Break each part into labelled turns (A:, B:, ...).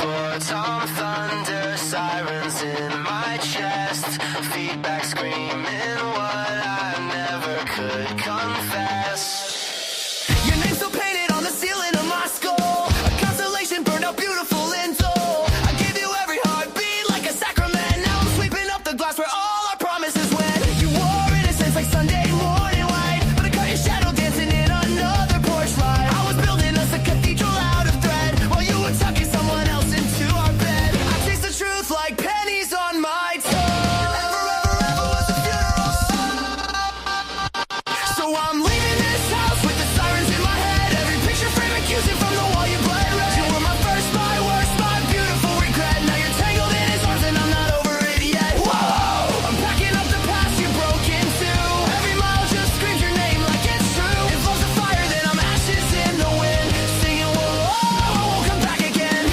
A: 4-tom thunder, sirens in my chest, feedback screaming what I never could confess. Your name's still painted on the ceiling of my skull, a constellation burned out beautiful and dull. I give you every heartbeat like a sacrament. Now I'm sweeping up the glass where all our promises went. You wore innocence like Sunday morning light, but I caught your shadow dancing in another porch light. I was building us a cathedral out of thread while you were tucking someone else into our bed. I taste the truth like pennies on my tongue. Ever, ever, ever was a funeral song. So I'm leaving this house with the sirens in my head. Every picture frame accusing from the wall you bled red. You were my first, my worst, my beautiful regret. Now you're tangled in his arms and I'm not over it yet. Whoa! I'm packing up the past you broke into. Every mile just screams your name like it's true. If love's a fire, then I'm ashes in the wind, singing whoa, I won't come back again.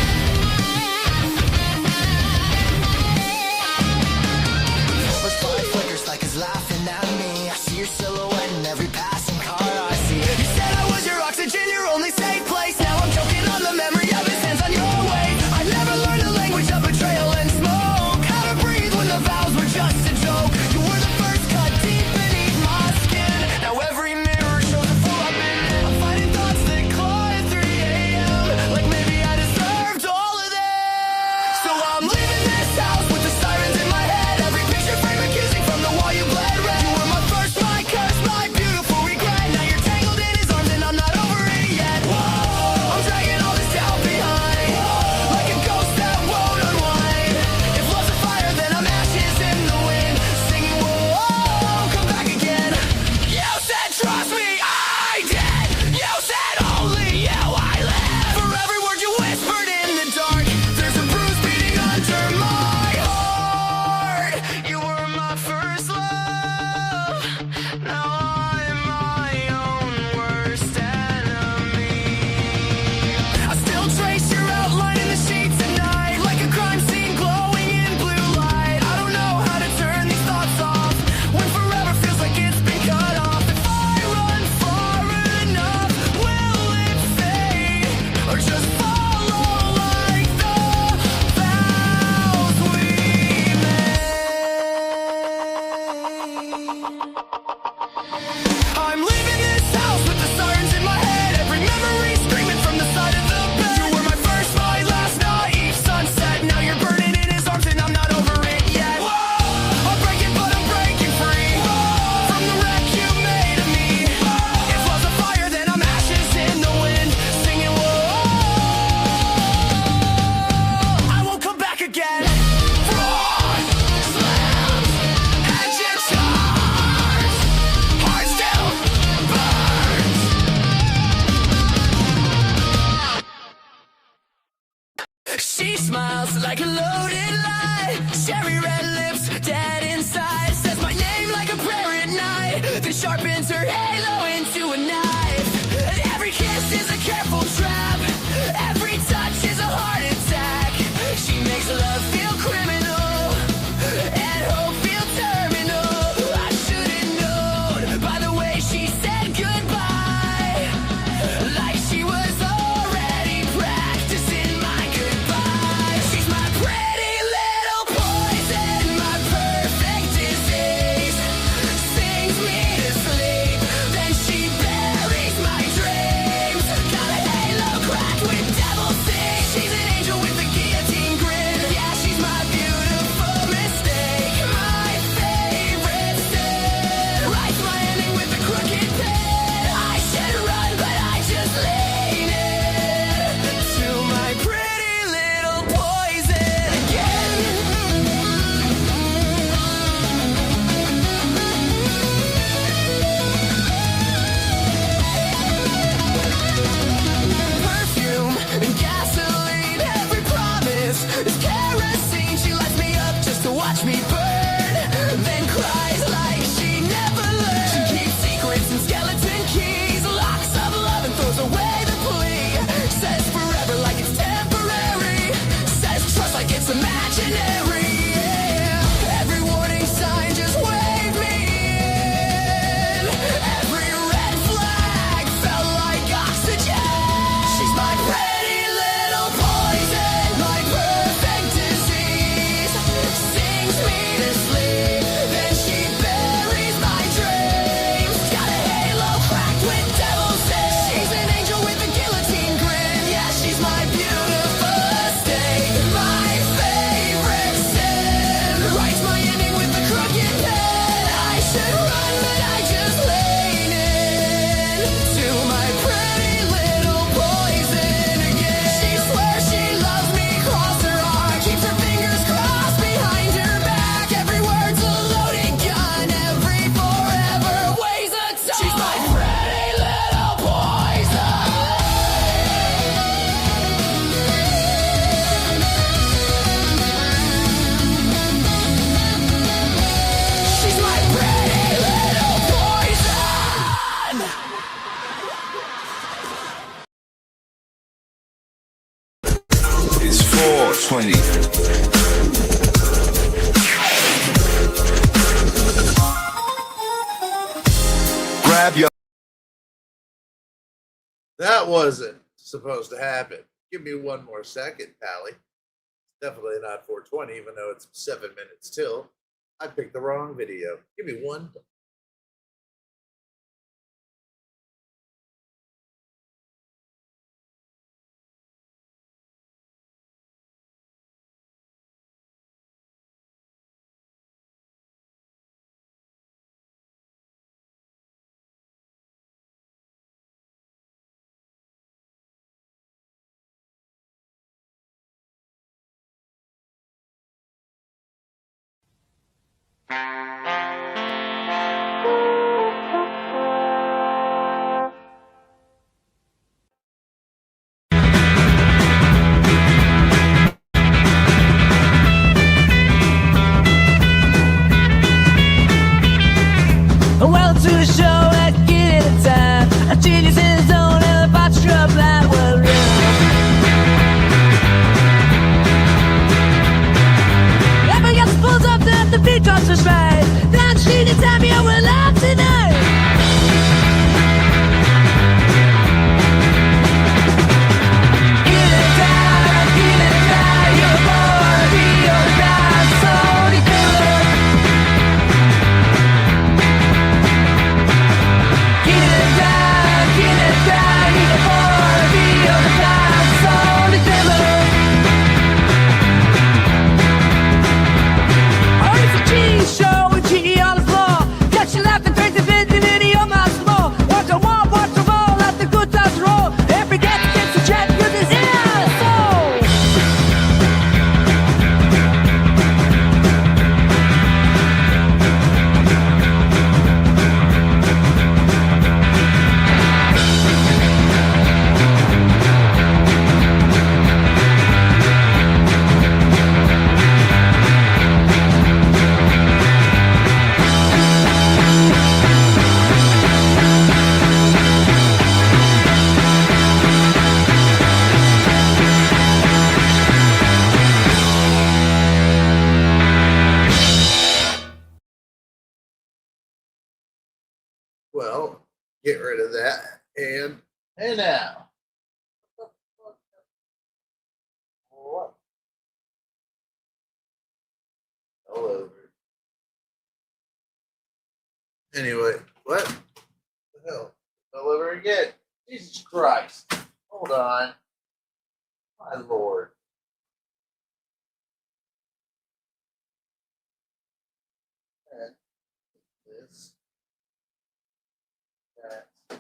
A: But spotlight flickers like it's laughing at me. I see your silhouette in every passing car I see. You said I was your oxygen, your only safe place. Now I'm choking on the memory of his hands on your waist. I never learned the language of betrayal and smoke, how to breathe when the vows were just a joke. You were the first cut deep beneath my skin. Now every mirror shows the fool I've been. I'm fighting thoughts that claw at 3 a.m. like maybe I deserved all of this. So I'm leaving this house with the sirens in my head. Every picture frame accusing from the wall you bled red. You were my first, my curse, my beautiful regret. Now you're tangled in his arms and I'm not over it yet. Whoa, I'm dragging all this doubt behind, like a ghost that won't unwind. If love's a fire, then I'm ashes in the wind, singing whoa, come back again. You said trust me, I did. You said only you I live. For every word you whispered in the dark, there's a bruise beating under my heart. You were my first love. Now I'm my own worst enemy. I still trace your outline in the sheets at night, like a crime scene glowing in blue light. I don't know how to turn these thoughts off when forever feels like it's been cut off. If I run far enough, will it fade or just follow like the vows we made? I'm leaving this house with the sirens in my head. Every memory screaming from the side of the bed. You were my first, my last, naive sunset. Now you're burning in his arms and I'm not over it yet. Whoa! I'm breaking but I'm breaking free, from the wreck you made of me. If love's a fire, then I'm ashes in the wind, singing whoa, I won't come back again. Frost slams and guitars, heart still burns. She smiles like a loaded lie, cherry red lips, dead inside. Says my name like a prayer at night, then sharpens her halo into a knife. And every kiss is a careful trap, every touch is a heart attack. She makes love feel criminal and hope feel terminal. I should've known by the way she said goodbye, like she was already practicing my goodbye. She's my pretty little poison, my perfect disease. Sings me to sleep, then she buries my dreams. Got a halo cracked with death grab your.
B: That wasn't supposed to happen. Give me one more second, Pally. Definitely not 420, even though it's 7 minutes till. I picked the wrong video. Give me one.
C: Welcome to the show, let's get it time. A genius in his own and a botch drop line will run. Ever got pulls up that the beat drops us right. That shit is time here we're live tonight. Get it down, you're born, you're down, so you feel. Get it down, you're born, you're down, so you feel. Oh, it's a cheese show with G.E. on the floor. Got you laughing crazy, bending into your mouth small. Watch the wall, let the good times roll. Every get gets a chat, cause it's in our soul.
B: Well, get rid of that. And now. What? All over. Anyway, what? The hell? All over again. Jesus Christ. Hold on. My Lord. And this. That. And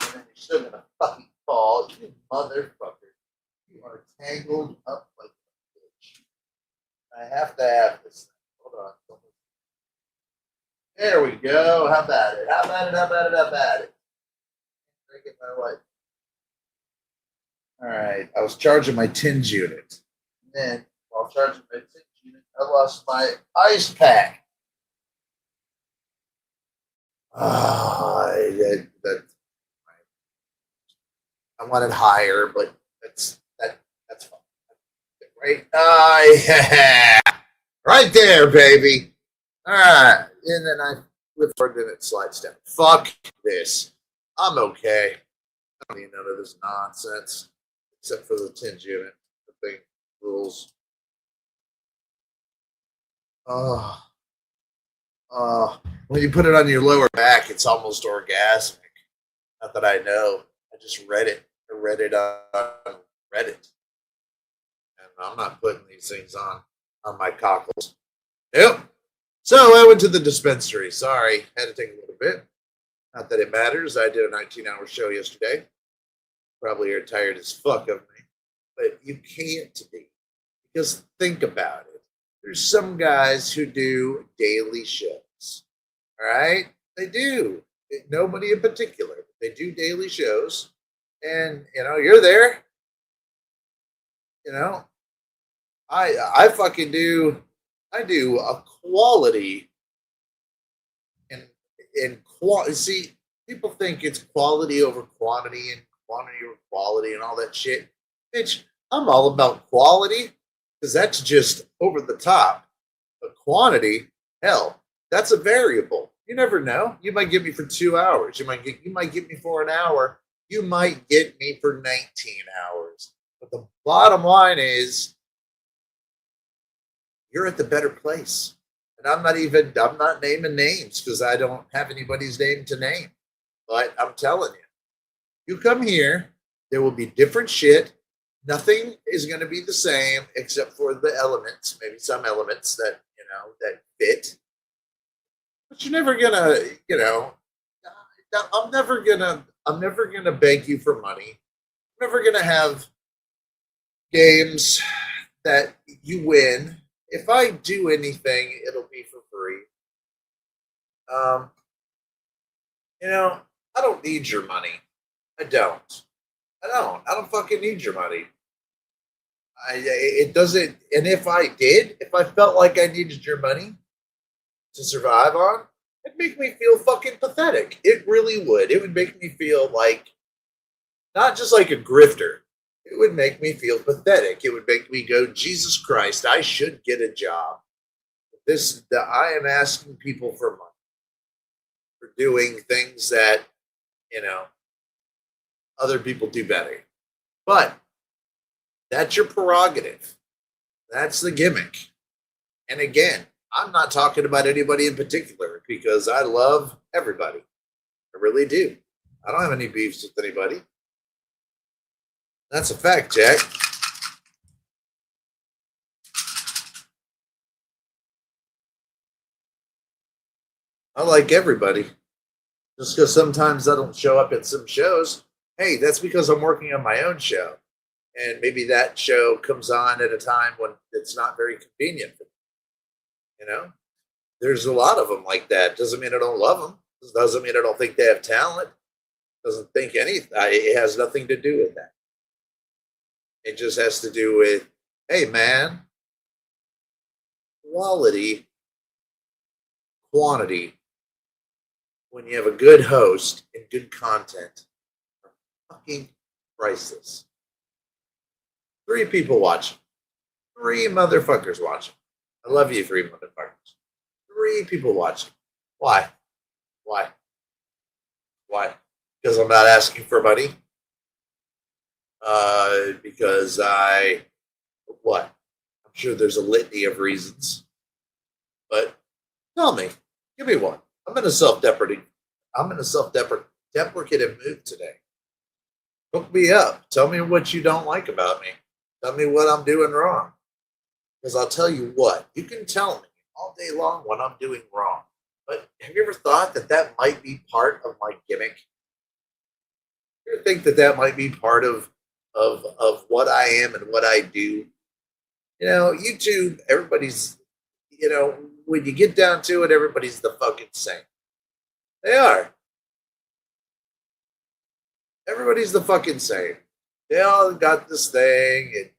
B: then you're still gonna fucking fall. You motherfucker. You are tangled up like a bitch. I have to have this thing. Hold on. There we go. How about it? How about it? How about it? How about it? Drink it my wife. All right. I was charging my tins unit. And then while charging my tins unit, I lost my ice pack. I wanted higher, but that's fine. Right? Yeah. Right there, baby. All right. And then I lift forward and it slides down. Fuck this. I'm okay. I don't need none of this nonsense. Except for the tins unit. The thing rules. When you put it on your lower back, it's almost orgasmic. Not that I know. I just read it. I read it on Reddit. And I'm not putting these things on my cockles. Yep. So I went to the dispensary. Sorry, had to take a little bit. Not that it matters. I did a 19-hour show yesterday. Probably you're tired as fuck of me. But you can't be. Because think about it. There's some guys who do daily shows. All right? They do. Nobody in particular. They do daily shows. And, you're there. I fucking do. I do a quality and quality. See, people think it's quality over quantity and quantity over quality and all that shit. Bitch, I'm all about quality because that's just over the top. But quantity, hell, that's a variable. You never know. You might get me for 2 hours. You might get me for an hour. You might get me for 19 hours. But the bottom line is you're at the better place. And I'm not naming names because I don't have anybody's name to name. But I'm telling you, you come here, there will be different shit. Nothing is going to be the same except for the elements, maybe some elements that, that fit. But you're never gonna, I'm never gonna beg you for money. I'm never gonna have games that you win. If I do anything, it'll be for free. Um, I don't need your money. I don't. I don't fucking need your money. It doesn't. And if I felt like I needed your money to survive on, it'd make me feel fucking pathetic. It really would. It would make me feel like not just like a grifter. It would make me feel pathetic. It would make me go, Jesus Christ, I should get a job. I am asking people for money for doing things that, other people do better. But that's your prerogative. That's the gimmick. And again, I'm not talking about anybody in particular because I love everybody. I really do. I don't have any beefs with anybody. That's a fact, Jack. I like everybody. Just because sometimes I don't show up at some shows, hey, that's because I'm working on my own show. And maybe that show comes on at a time when it's not very convenient for me. There's a lot of them like that. Doesn't mean I don't love them. Doesn't mean I don't think they have talent. Doesn't think anything. It has nothing to do with that. It just has to do with, hey, man, quality, quantity. When you have a good host and good content, are fucking priceless. 3 people watching. 3 motherfuckers watching. I love you, 3 motherfuckers. 3 people watching. Why? Why? Why? Because I'm not asking for money? Because what? I'm sure there's a litany of reasons. But tell me, give me one. I'm in a self-deprecative mood today. Hook me up. Tell me what you don't like about me. Tell me what I'm doing wrong. Because I'll tell you what, you can tell me all day long what I'm doing wrong. But have you ever thought that might be part of my gimmick? You ever think that might be part of what I am and what I do? YouTube, everybody's, when you get down to it, everybody's the fucking same. They are. Everybody's the fucking same. They all got this thing,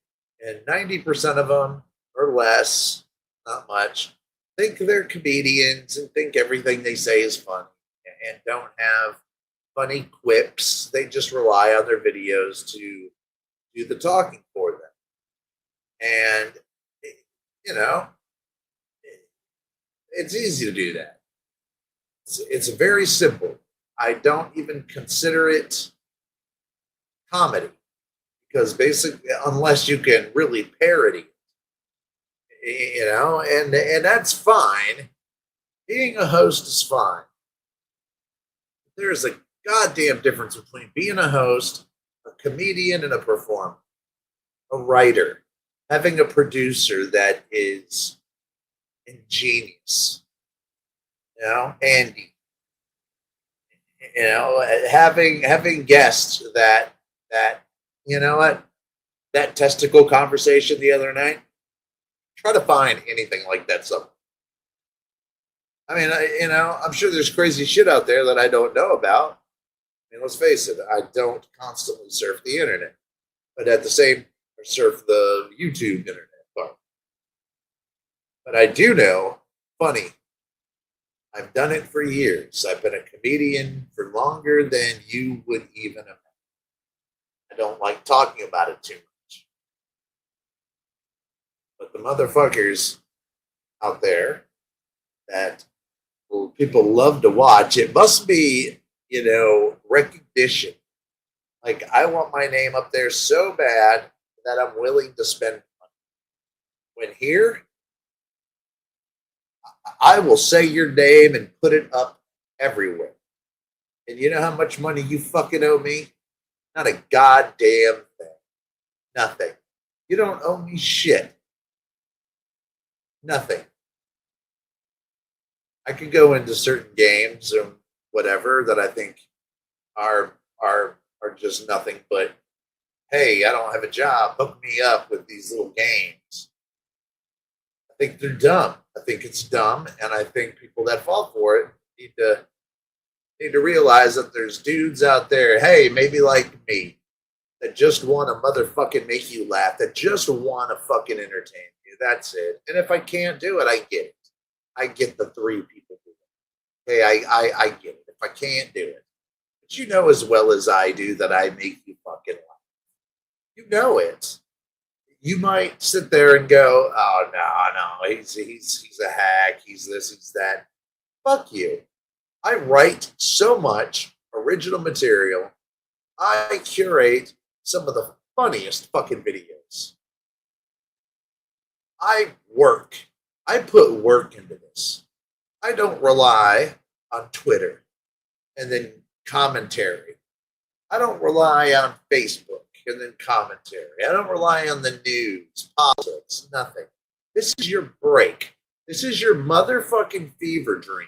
B: and 90% of them, or less, not much, think they're comedians and think everything they say is funny and don't have funny quips. They just rely on their videos to do the talking for them. And, it's easy to do that. It's very simple. I don't even consider it comedy because basically, unless you can really parody, and that's fine. Being a host is fine. There's a goddamn difference between being a host, a comedian, and a performer, a writer, having a producer that is ingenious. Andy. Having guests that that testicle conversation the other night. Try to find anything like that somewhere. I mean, I'm sure there's crazy shit out there that I don't know about. I mean, let's face it, I don't constantly surf the internet, but surf the YouTube internet part. But I do know, funny. I've done it for years. I've been a comedian for longer than you would even imagine. I don't like talking about it too much. But the motherfuckers out there that people love to watch. It must be, recognition. Like, I want my name up there so bad that I'm willing to spend money. When here, I will say your name and put it up everywhere. And you know how much money you fucking owe me? Not a goddamn thing. Nothing. You don't owe me shit. Nothing. I could go into certain games or whatever that I think are just nothing but, hey, I don't have a job. Hook me up with these little games. I think they're dumb. I think it's dumb, and I think people that fall for it need to realize that there's dudes out there, hey, maybe like me, that just want to motherfucking make you laugh, that just want to fucking entertain you. That's it. And if I can't do it, I get it. I get the 3 people do it. Hey, I get it. If I can't do it. But you know as well as I do that I make you fucking laugh. You know it. You might sit there and go, oh, no, he's a hack. He's this, he's that. Fuck you. I write so much original material. I curate some of the funniest fucking videos. I work. I put work into this. I don't rely on Twitter and then commentary. I don't rely on Facebook and then commentary. I don't rely on the news, politics, nothing. This is your break. This is your motherfucking fever dream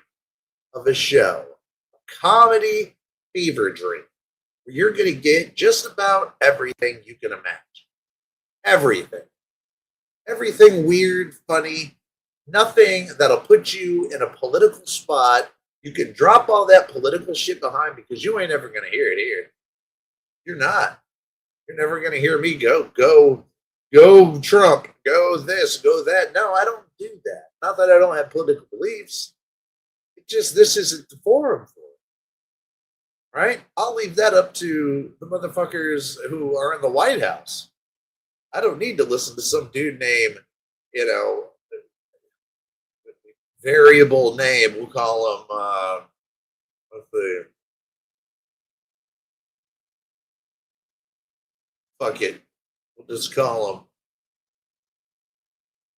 B: of a show. A comedy fever dream. Where you're going to get just about everything you can imagine. Everything. Everything weird, funny. Nothing that'll put you in a political spot. You can drop all that political shit behind because you ain't ever going to hear it here. You're not. You're never going to hear me go Trump, go this, go that. No, I don't do that. Not that I don't have political beliefs. It's just this isn't the forum for it. Right? I'll leave that up to the motherfuckers who are in the White House. I don't need to listen to some dude named, variable name. We'll call him, let's see. Fuck it. We'll just call him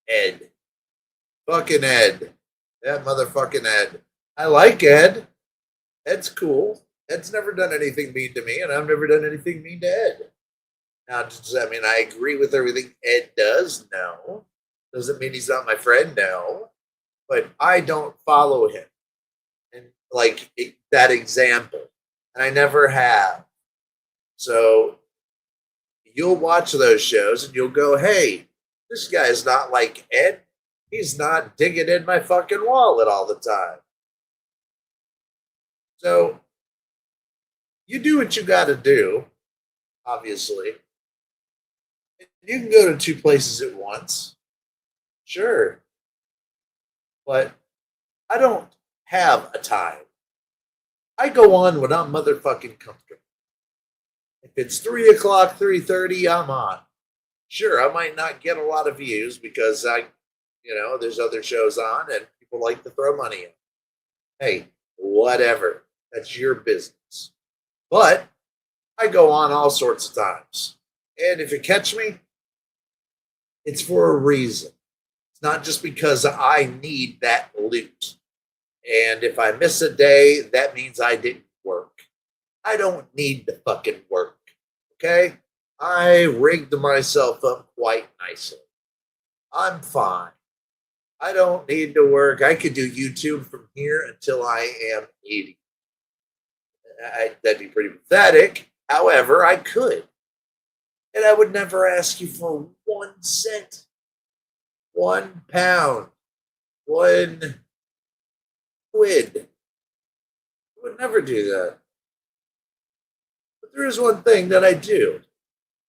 B: Ed. Fucking Ed. That motherfucking Ed. I like Ed. Ed's cool. Ed's never done anything mean to me, and I've never done anything mean to Ed. Now, does that mean I agree with everything Ed does? No. Doesn't mean he's not my friend? No. But I don't follow him. And that example. And I never have. So you'll watch those shows and you'll go, hey, this guy's not like Ed. He's not digging in my fucking wallet all the time. So you do what you got to do, obviously. You can go to 2 places at once. Sure. But I don't have a time. I go on when I'm motherfucking comfortable. If it's 3 o'clock, 3:30, I'm on. Sure, I might not get a lot of views because there's other shows on and people like to throw money in. Hey, whatever. That's your business. But I go on all sorts of times. And if you catch me, it's for a reason. It's not just because I need that loot. And if I miss a day, that means I didn't work. I don't need to fucking work. Okay? I rigged myself up quite nicely. I'm fine. I don't need to work. I could do YouTube from here until I am 80. That'd be pretty pathetic. However, I could. And I would never ask you for 1 cent, 1 pound, 1 quid. I would never do that. But there is one thing that I do.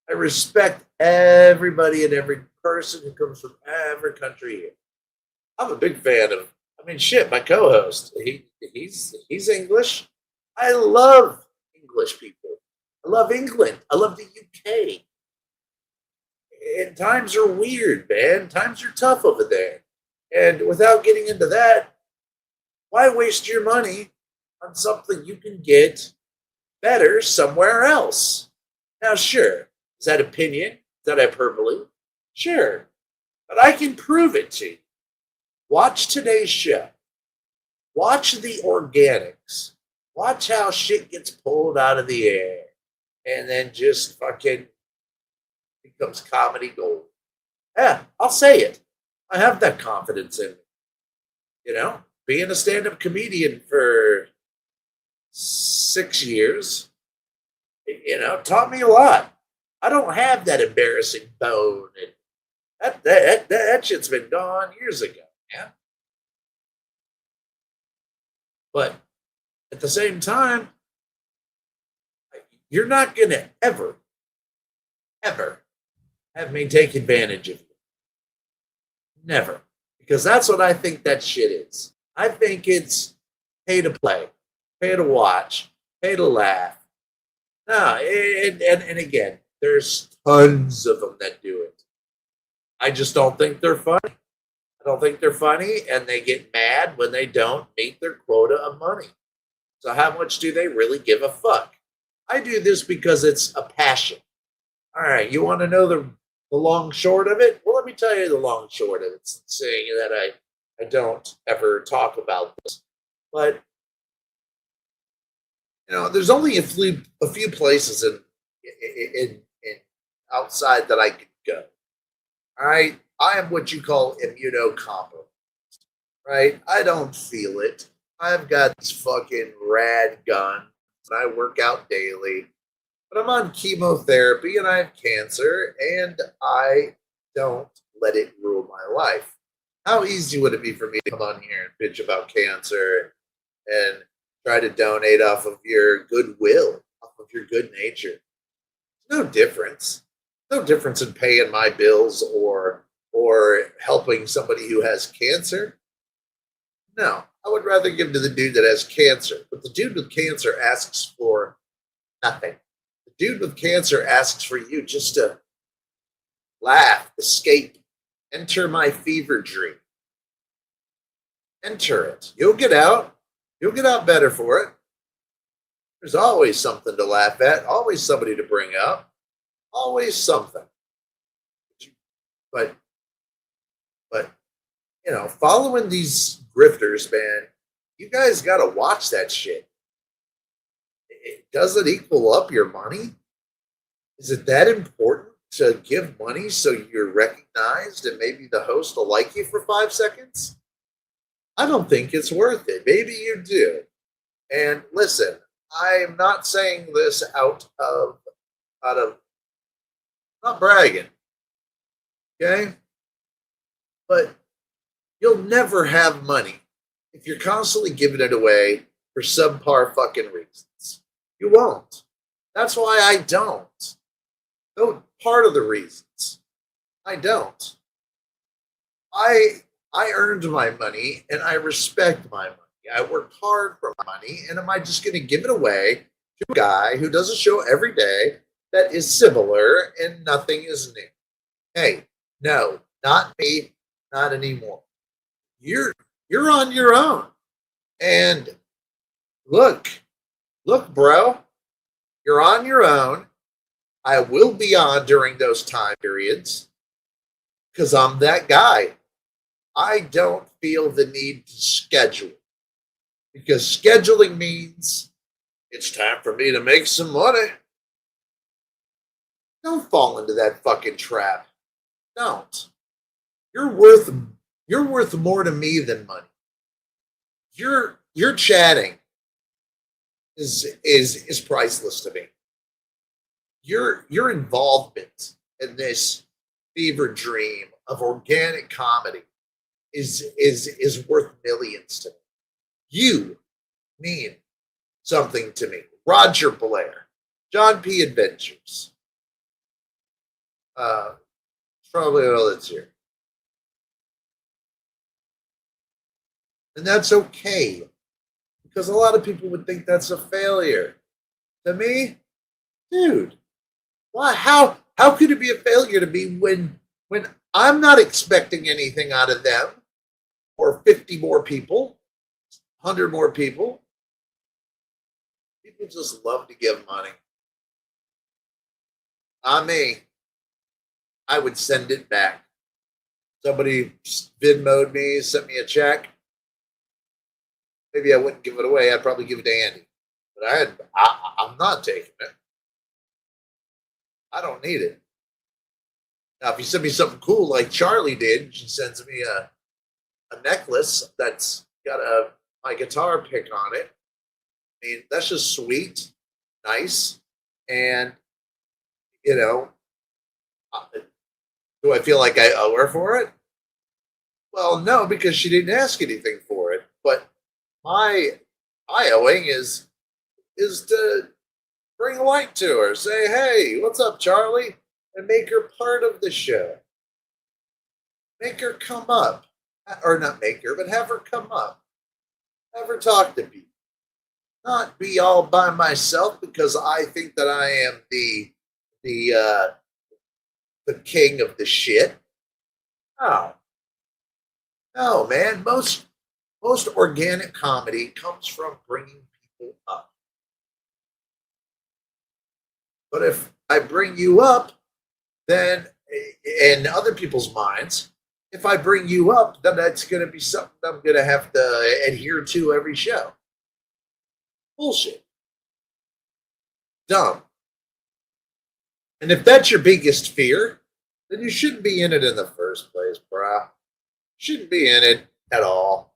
B: I respect everybody and every person who comes from every country here. I'm a big fan of, my co-host. He's English. I love English people. I love England. I love the UK. And times are weird, man. Times are tough over there. And without getting into that, Why waste your money on something you can get better somewhere else? Now, sure, is that opinion? Is that hyperbole? Sure, but I can prove it to you. Watch today's show. Watch the organics. Watch how shit gets pulled out of the air and then just fucking becomes comedy gold. Yeah, I'll say it. I have that confidence in me. You know, being a stand-up comedian for 6 years, taught me a lot. I don't have that embarrassing bone, and that shit's been gone years ago. Yeah, but at the same time, you're not gonna ever have me take advantage of you. Never. Because that's what I think that shit is. I think it's pay to play, pay to watch, pay to laugh. No, and again, there's tons of them that do it. I just don't think they're funny. I don't think they're funny, and they get mad when they don't meet their quota of money. So how much do they really give a fuck? I do this because it's a passion. All right, you want to know the long short of it? Well, let me tell you the long short of it, saying that I don't ever talk about this. But, there's only a few places in outside that I could go. All right? I am what you call immunocompromised. Right? I don't feel it. I've got this fucking rad gun, and I work out daily. But I'm on chemotherapy and I have cancer, and I don't let it rule my life. How easy would it be for me to come on here and bitch about cancer and try to donate off of your goodwill, off of your good nature? No difference. No difference in paying my bills or helping somebody who has cancer. No, I would rather give to the dude that has cancer. But the dude with cancer asks for nothing. Dude with cancer asks for you just to laugh, escape, enter my fever dream. Enter it. You'll get out. You'll get out better for it. There's always something to laugh at, always somebody to bring up, always something. But following these grifters, man, you guys got to watch that shit. Does it equal up your money? Is it that important to give money so you're recognized and maybe the host will like you for 5 seconds? I don't think it's worth it. Maybe you do. And listen, I am not saying this out of not bragging. Okay? But you'll never have money if you're constantly giving it away for subpar fucking reasons. You won't. That's why I don't. No, part of the reasons. I don't. I earned my money and I respect my money. I worked hard for my money, and am I just going to give it away to a guy who does a show every day that is similar and nothing is new? Hey, no, not me, not anymore. You're on your own. And look, bro, you're on your own. I will be on during those time periods because I'm that guy. I don't feel the need to schedule because scheduling means it's time for me to make some money. Don't fall into that fucking trap. Don't. You're worth more to me than money. Your chatting is priceless to me. Your involvement in this fever dream of organic comedy is worth millions to me. You mean something to me. Roger Blair, John P. Adventures. Probably all that's here. And that's okay. Because a lot of people would think that's a failure. To me, dude, why? How could it be a failure to me when I'm not expecting anything out of them or 50 more people? 100 more people. People just love to give money. Not me. I would send it back. Somebody Venmo'd me, sent me a check. Maybe I wouldn't give it away. I'd probably give it to Andy. But I'm not taking it. I don't need it. Now, if you send me something cool like Charlie did, she sends me a necklace that's got my guitar pick on it. I mean, that's just sweet, nice, and you know, do I feel like I owe her for it? Well, no, because she didn't ask anything for it. But my owing is to bring light to her. Say, hey, what's up, Charlie? And make her part of the show. Make her come up. Or not make her, but have her come up. Have her talk to people. Not be all by myself because I think that I am the king of the shit. No. No, man. Most organic comedy comes from bringing people up. But if I bring you up, then in other people's minds, if I bring you up, then that's going to be something I'm going to have to adhere to every show. Bullshit. Dumb. And if that's your biggest fear, then you shouldn't be in it in the first place, brah. Shouldn't be in it at all.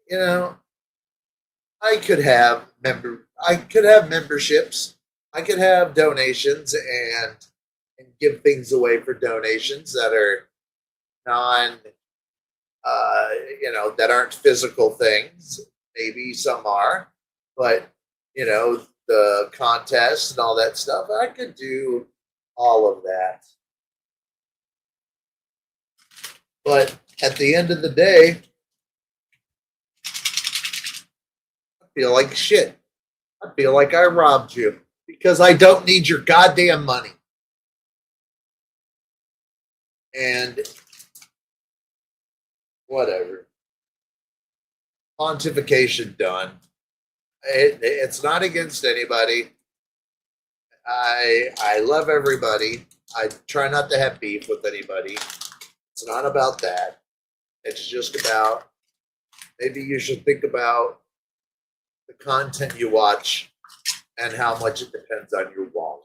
B: You know, I could have memberships. I could have donations and give things away for donations that are that aren't physical things. Maybe some are, but the contests and all that stuff, I could do all of that. But at the end of the day, I feel like shit. I feel like I robbed you because I don't need your goddamn money. And whatever. Pontification done. It's not against anybody. I love everybody. I try not to have beef with anybody. It's not about that. It's just about maybe you should think about the content you watch and how much it depends on your wallet.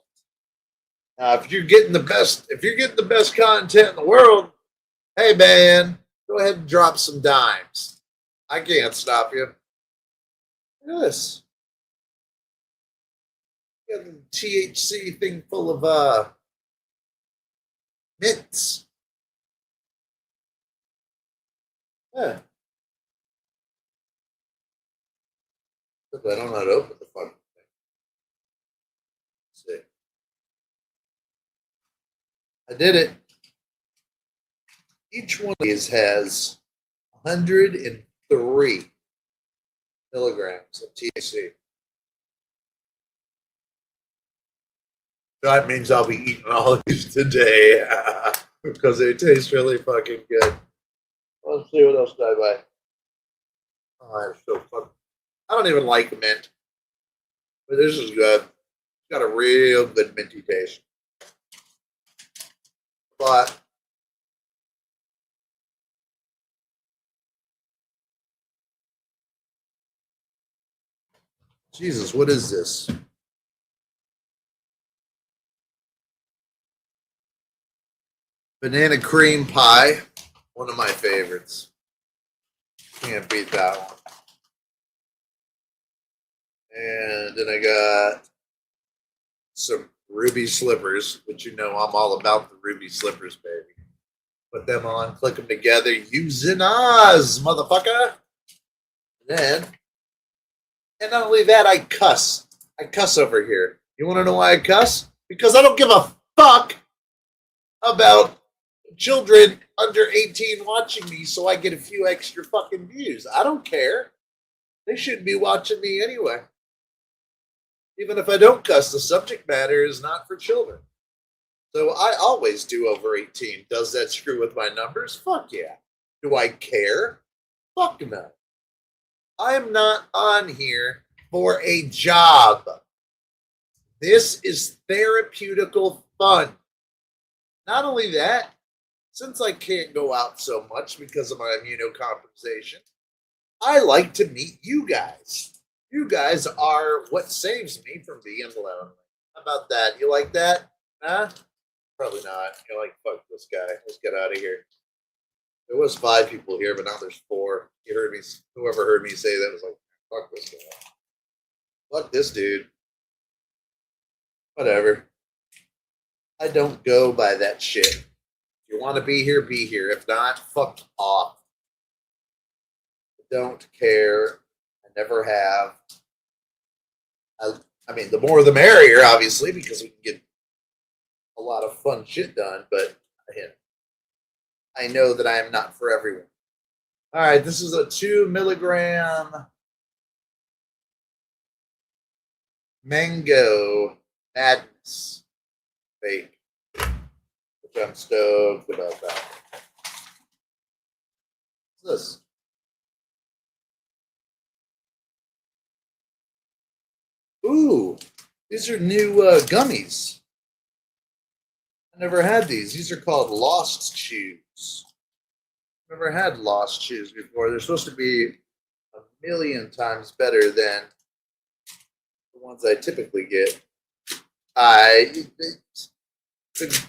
B: Now, if you're getting the best content in the world, hey man, go ahead and drop some dimes. I can't stop you. Look at this. You got the THC thing full of mints. Yeah. But I don't know how to open the fucking thing. Let's see. I did it. Each one of these has 103 milligrams of THC. That means I'll be eating all of these today because they taste really fucking good. Let's see what else did I buy. Oh, they're so fun. I don't even like mint, but this is good. It's got a real good minty taste. But Jesus, what is this? Banana cream pie, one of my favorites. Can't beat that one. And then I got some ruby slippers, which I'm all about the ruby slippers, baby. Put them on, click them together, using Oz, motherfucker. And not only that, I cuss. I cuss over here. You want to know why I cuss? Because I don't give a fuck about children under 18 watching me so I get a few extra fucking views. I don't care. They shouldn't be watching me anyway. Even if I don't cuss, the subject matter is not for children. So I always do over 18. Does that screw with my numbers? Fuck yeah. Do I care? Fuck no. I'm not on here for a job. This is therapeutical fun. Not only that, since I can't go out so much because of my immunocompromisation, I like to meet you guys. You guys are what saves me from being lonely. How about that? You like that? Huh? Probably not. You're like, fuck this guy. Let's get out of here. There was 5 people here, but now there's 4. You heard me. Whoever heard me say that was like, fuck this guy. Fuck this dude. Whatever. I don't go by that shit. If you want to be here, be here. If not, fuck off. I don't care. I never have. I mean, the more the merrier, obviously, because we can get a lot of fun shit done, but I know that I am not for everyone. All right, this is a 2 milligram mango madness fake, which I'm stoked about that. What's this? Ooh, these are new gummies. I never had these. These are called Lost Chews. Never had Lost Chews before. They're supposed to be a million times better than the ones I typically get. The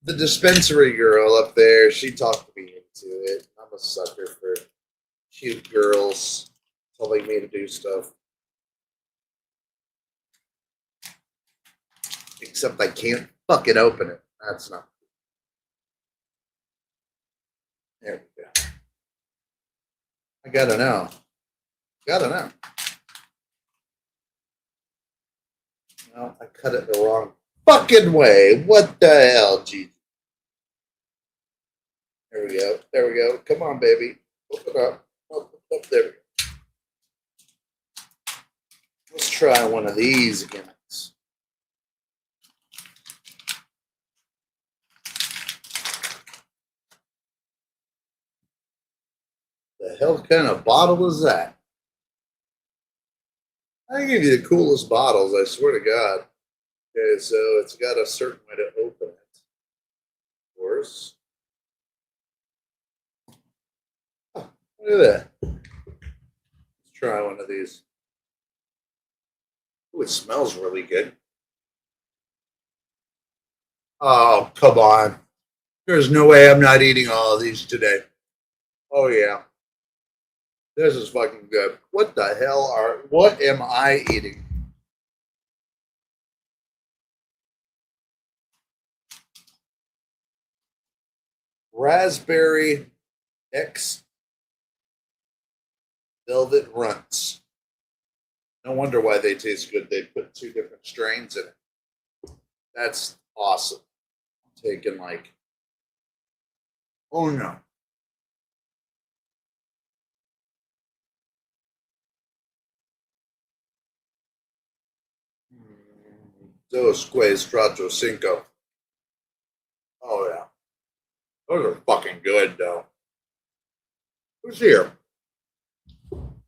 B: dispensary girl up there, she talked me into it. I'm a sucker for cute girls telling me to do stuff. Except I can't fucking open it. That's not. There we go. I gotta know. Gotta know. No, I cut it the wrong fucking way. What the hell, Jesus? There we go. There we go. Come on, baby. Open up. Up, there we go. Let's try one of these again. The hell kind of bottle is that? I give you the coolest bottles, I swear to God. Okay, so it's got a certain way to open it. Of course. Oh, look at that. Let's try one of these. Ooh, it smells really good. Oh, come on. There's no way I'm not eating all of these today. Oh, yeah. This is fucking good. What the hell what am I eating? Raspberry X Velvet Runts. No wonder why they taste good. They put 2 different strains in it. That's awesome. I'm taking oh no. 2, 4, 5. Oh, yeah. Those are fucking good, though. Who's here?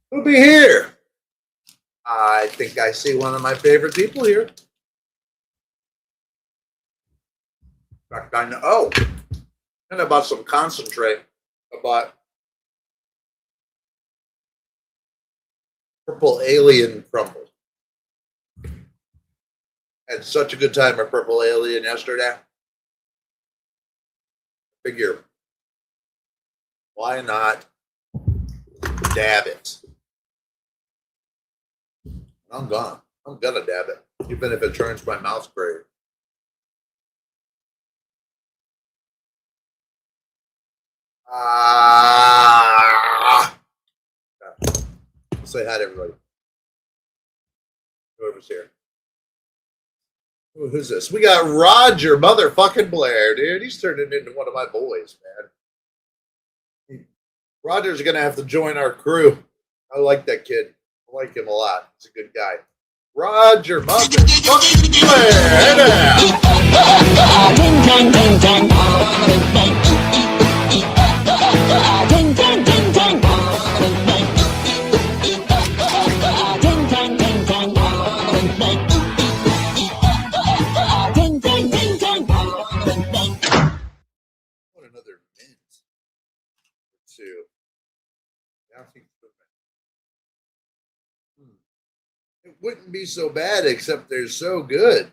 B: Who'll be here? I think I see one of my favorite people here. In fact, I know. Oh, and I bought some concentrate. I bought Purple Alien Crumble. Had such a good time at Purple Alien yesterday. Figure, why not dab it? I'm gonna dab it, even if it turns my mouth gray. Say hi to everybody. Whoever's here. Ooh, who's this? We got Roger motherfucking Blair, dude. He's turning into one of my boys, man. Roger's gonna have to join our crew. I like that kid. I like him a lot. He's a good guy. Roger motherfucking Blair. wouldn't be so bad, except they're so good.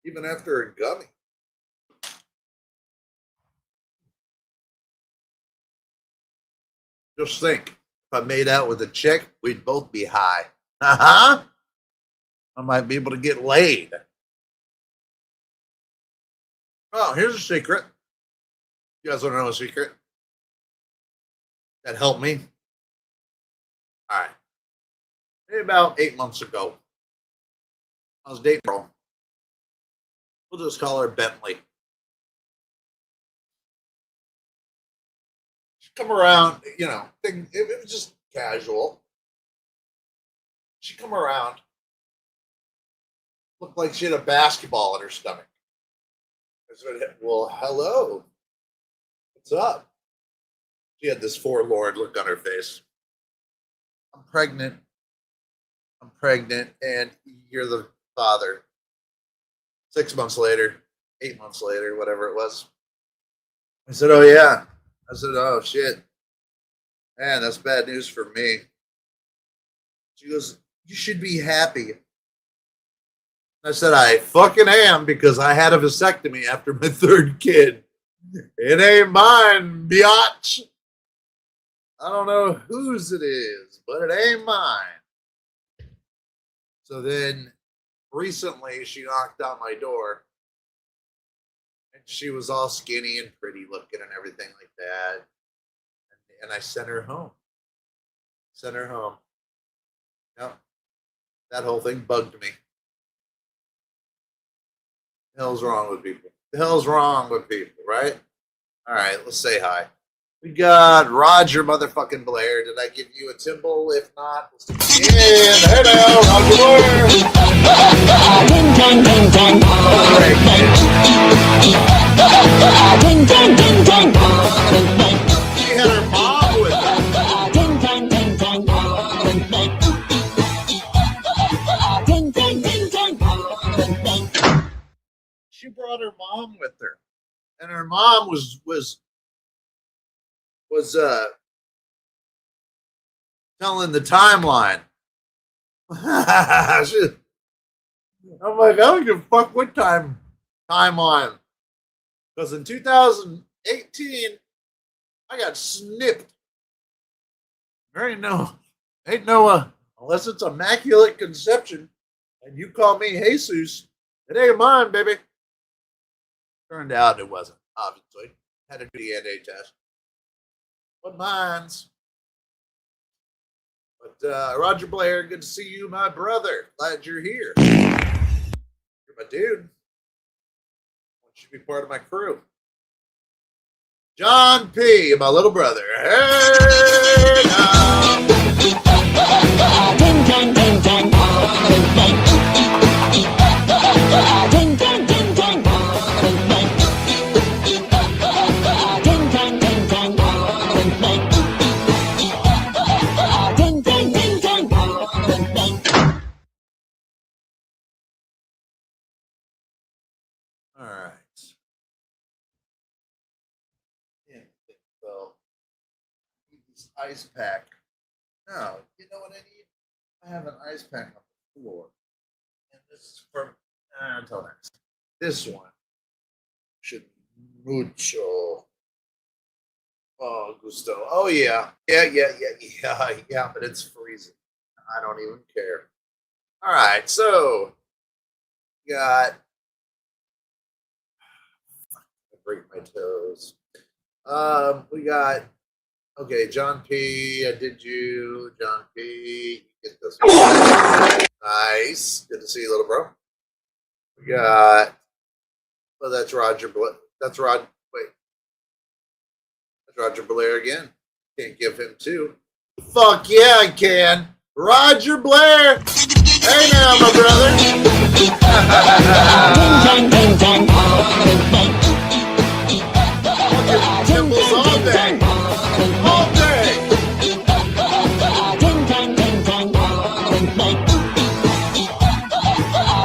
B: Even after a gummy. Just think, if I made out with a chick, we'd both be high. Uh-huh. I might be able to get laid. Oh, here's a secret. You guys want to know a secret? That helped me. All right. Maybe about 8 months ago, I was dating a girl. We'll just call her Bentley. She'd come around, you know, it was just casual. She'd come around, looked like she had a basketball in her stomach. I said, well, hello. What's up? She had this forlorn look on her face. I'm pregnant, and you're the father. 6 months later, 8 months later, whatever it was. I said, oh, yeah. I said, oh, shit. Man, that's bad news for me. She goes, you should be happy. I said, I fucking am, because I had a vasectomy after my third kid. It ain't mine, biatch. I don't know whose it is, but it ain't mine. So then recently she knocked on my door, and she was all skinny and pretty looking and everything like that. And I sent her home. Yep. That whole thing bugged me. The hell's wrong with people? Right? All right, let's say hi. We got Roger motherfucking Blair. Did I give you a timble? If not, let's do it again. Hey now, Roger Blair.
C: Ding ding ding ding. Ding ding ding ding.
B: She had her mom with her.
C: Ding ding ding ding. Ding ding ding ding.
B: She brought her mom with her, and her mom was telling the timeline. I'm like, I don't give a fuck what timeline, because in 2018 I got snipped. There ain't no unless it's immaculate conception, and you call me Jesus, it ain't mine, baby. Turned out it wasn't. Obviously, had a DNA test. But mine's. But Roger Blair, good to see you, my brother. Glad you're here. You're my dude. I want you to be part of my crew. John P., my little brother. Hey now.
C: Ding ding ding ding. Ding ding ding ding.
B: All right. Yeah, so I need this ice pack. No, you know what I need? I have an ice pack on the floor. And this is from until next. This one should be mucho. Oh, Gusto. Oh yeah. Yeah, but it's freezing. I don't even care. All right, so got break my toes. We got John P. I did you, John P. Get this one. Nice. Good to see you, little bro. We got that's Roger that's Roger Blair again. Can't give him two. Fuck yeah, I can. Roger Blair. Hey now, my brother.
C: Ding ding ding ding.
B: Timbals all day. All day.
C: Ding ding ding ding.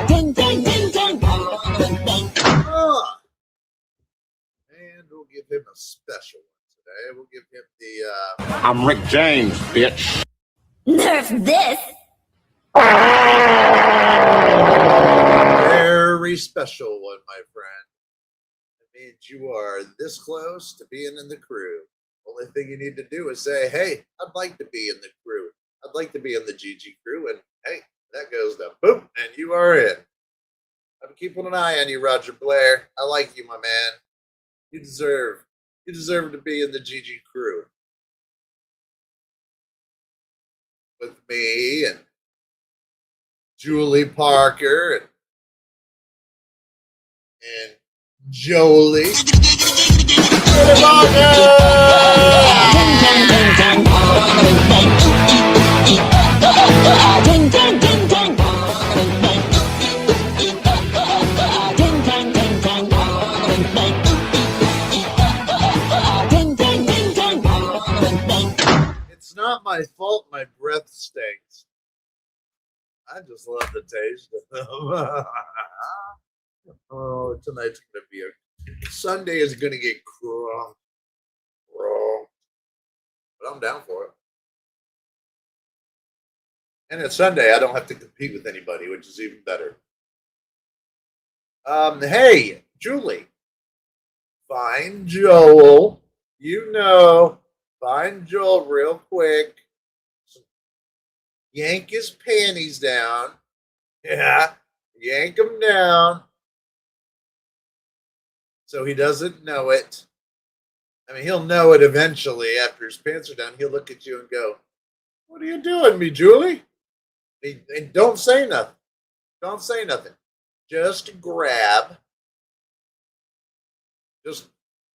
C: Ding ding ding ding.
B: And we'll give him a special one today. We'll give him the
D: I'm Rick James, bitch.
E: Nerf this!
B: Very special one, my friend. It means you are this close to being in the crew. Only thing you need to do is say, hey, I'd like to be in the crew. I'd like to be in the GG crew. And hey, that goes to boom, and you are in. I'm keeping an eye on you, Roger Blair. I like you, my man. You deserve to be in the GG crew. With me and Julie Parker and Jolie. Julie It's not my fault my breath stinks. I just love the taste of them. Oh, tonight's going to be Sunday is going to get crunk. But I'm down for it. And it's Sunday. I don't have to compete with anybody, which is even better. Hey, Julie. Find Joel. Find Joel real quick. Yank his panties down. Yeah. Yank them down. So he doesn't know it. I mean, he'll know it eventually after his pants are down. He'll look at you and go, what are you doing, me, Julie? And don't say nothing. Don't say nothing. Just grab.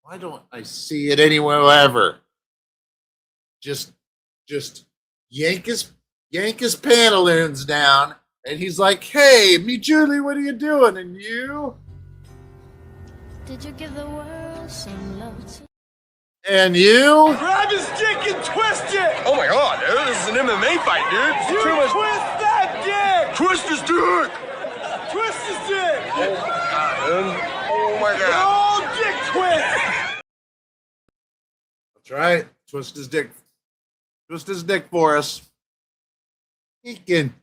B: Why don't I see it anywhere ever? Just yank his pantaloons down. And he's like, hey, me, Julie, what are you doing? And you?
D: Did you give the world some love too?
B: And you?
E: Grab his dick and twist it!
F: Oh my god, dude, this is an MMA fight, dude.
E: You twist that dick!
F: Twist his dick!
E: Twist his dick!
F: Oh my god.
E: Oh, dick twist!
B: That's right. Twist his dick. Twist his dick for us. He can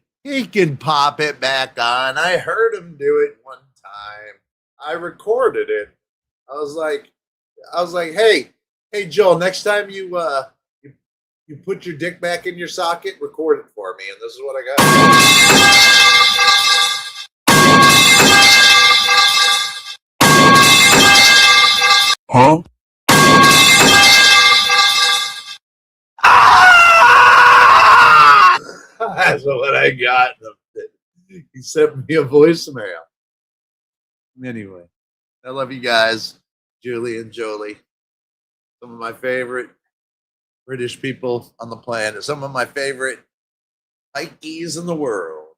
B: pop it back on. I heard him do it one time. I recorded it. I was like, hey, Joel, next time you put your dick back in your socket, record it for me. And this is what I got.
F: Huh?
B: That's what I got. He sent me a voicemail. Anyway, I love you guys, Julie and Jolie. Some of my favorite British people on the planet. Some of my favorite pikeys in the world.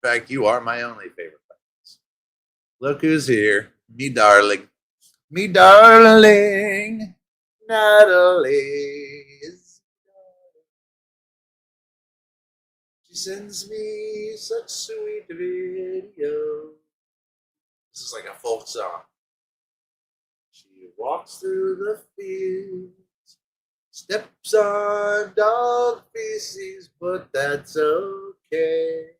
B: In fact, you are my only favorite pikeys. Look who's here. Me darling. Me darling. Natalie. She sends me such sweet video. This is like a folk song. She walks through the fields, steps on dog feces, but that's okay.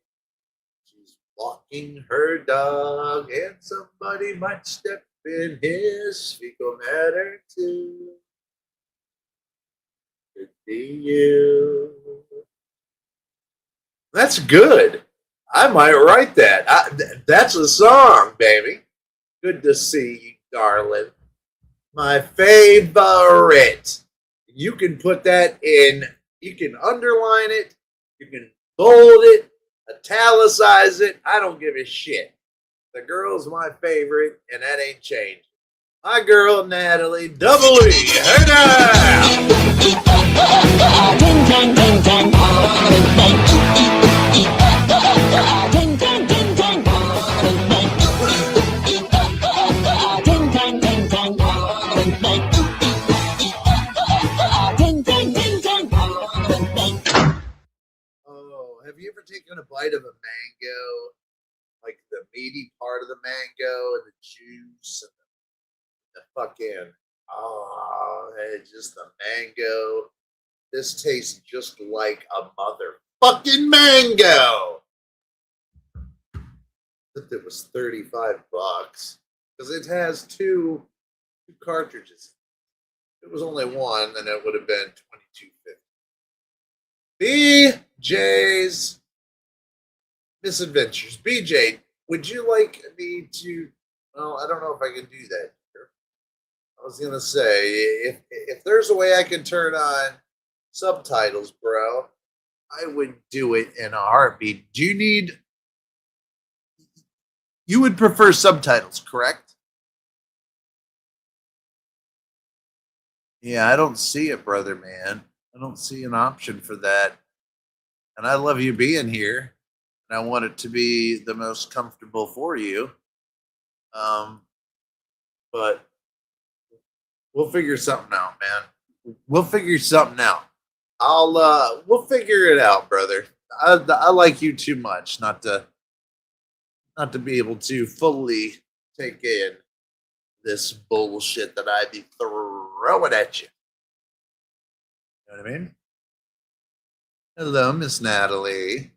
B: She's walking her dog, and somebody might step in his fecal matter too. Could be you. That's good. I might write that. That's a song, baby. Good to see you, darling. My favorite. You can put that in. You can underline it. You can bold it. Italicize it. I don't give a shit. The girl's my favorite, and that ain't changed. My girl, Natalie, double E. Her now. Oh, have you ever taken a bite of a mango? Like the meaty part of the mango and the juice and the fucking, just the mango. This tastes just like a motherfucking mango. that it was $35 because it has two cartridges. If it was only one, then it would have been $22.50. BJ's Misadventures. BJ, would you like me to? Well, I don't know if I can do that here. I was gonna say if there's a way I can turn on subtitles, bro, I would do it in a heartbeat. Do you need? You would prefer subtitles, correct? Yeah, I don't see it, brother man. I don't see an option for that. And I love you being here. And I want it to be the most comfortable for you. But we'll figure something out, man. We'll figure something out. We'll figure it out, brother. I like you too much not to be able to fully take in this bullshit that I be throwing at you. You know what I mean? Hello, Miss Natalie.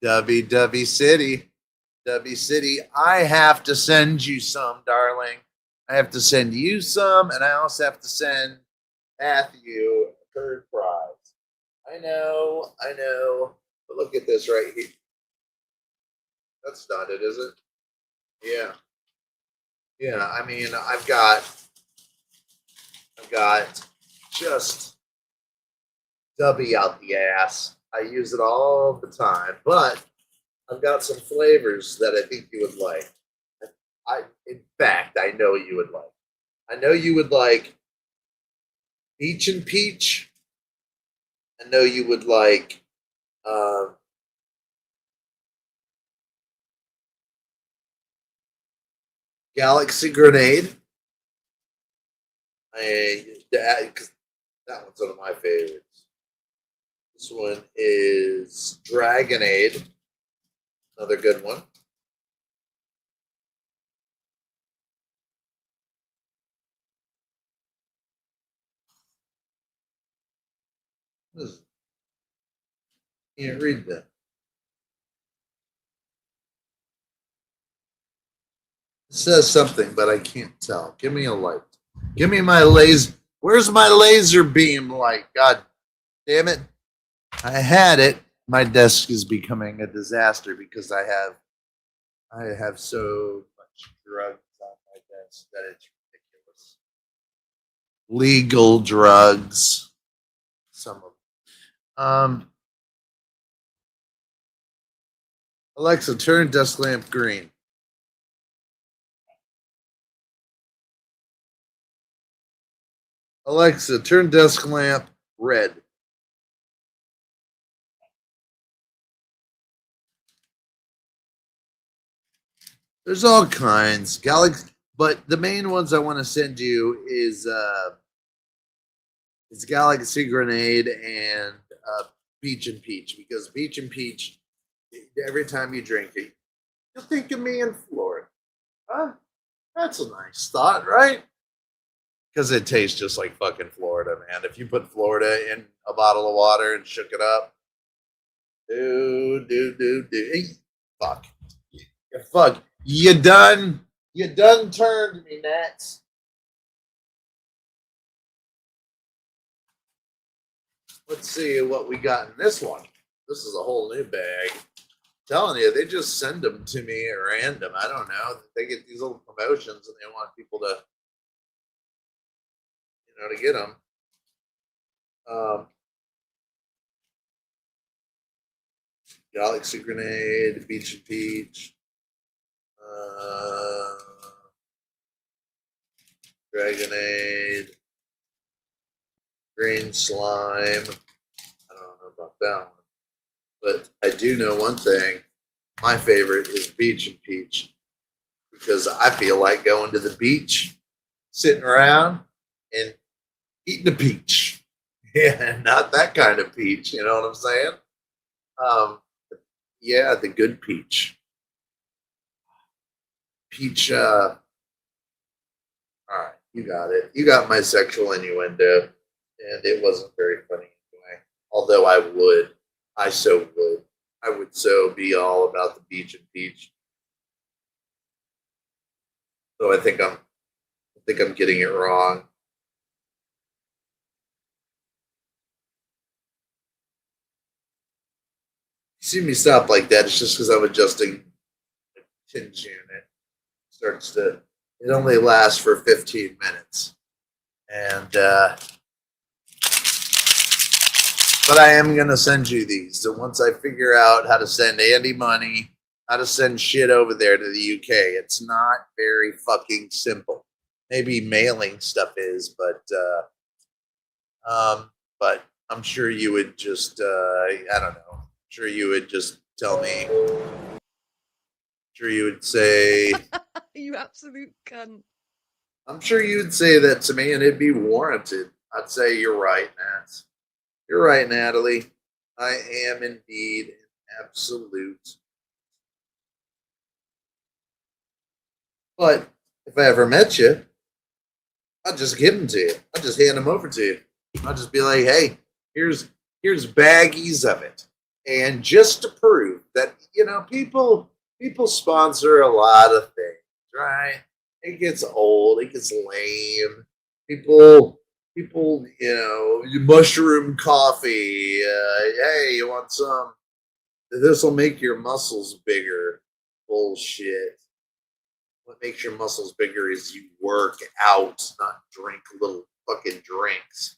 B: Dubby City. Dubby City. I have to send you some, darling. I have to send you some, and I also have to send Matthew a third prize. I know. But look at this right here. That's not it, is it? Yeah. Yeah, I mean, I've got just Dubby out the ass. I use it all the time, but I've got some flavors that I think you would like. In fact, I know you would like. I know you would like peach and peach. I know you would like Galaxy Grenade. Because that one's one of my favorites. This one is Dragonade, another good one. Can't read that. It says something, but I can't tell. Give me a light. Give me my laser. Where's my laser beam light? God damn it. I had it. My desk is becoming a disaster because I have so much drugs on my desk that it's ridiculous. Legal drugs. Some of them. Alexa, turn desk lamp green. Alexa, turn desk lamp red. There's all kinds. Galaxy, but the main ones I want to send you is Galaxy Grenade and Peach and Peach, because Peach and Peach, every time you drink it, you'll think of me in Florida. Huh? That's a nice thought, right? Because it tastes just like fucking Florida, man. If you put Florida in a bottle of water and shook it up, fuck. Fuck. You done turned me, Nats. Let's see what we got in this one. This is a whole new bag. I'm telling you, they just send them to me at random. I don't know. They get these little promotions and they want people to, to get them. Galaxy Grenade, Peach and Peach, Dragonade, Green Slime. I don't know about that one. But I do know one thing. My favorite is Peach and Peach. Because I feel like going to the beach, sitting around, and eating a peach. Yeah, not that kind of peach. You know what I'm saying? Yeah, the good peach. Peach, all right, you got it. You got my sexual innuendo, and it wasn't very funny anyway. Although I so would. I would so be all about the beach and peach. So I think I'm getting it wrong. You see me stop like that, it's just because I'm adjusting the hinge unit. Starts to it only lasts for 15 minutes. And but I am gonna send you these. So once I figure out how to send Andy money, how to send shit over there to the UK, it's not very fucking simple. Maybe mailing stuff is, but I'm sure you would just I don't know. I'm sure you would just tell me. I'm sure you would say.
G: You absolute cunt.
B: I'm sure you'd say that to me, and it'd be warranted. I'd say you're right, Nat. You're right, Natalie. I am indeed an absolute. But if I ever met you, I'd just give them to you. I'd just hand them over to you. I'd just be like, hey, here's baggies of it. And just to prove that, people sponsor a lot of things, right? It gets old, it gets lame. People, mushroom coffee. Hey, you want some? This will make your muscles bigger. Bullshit. What makes your muscles bigger is you work out, not drink little fucking drinks.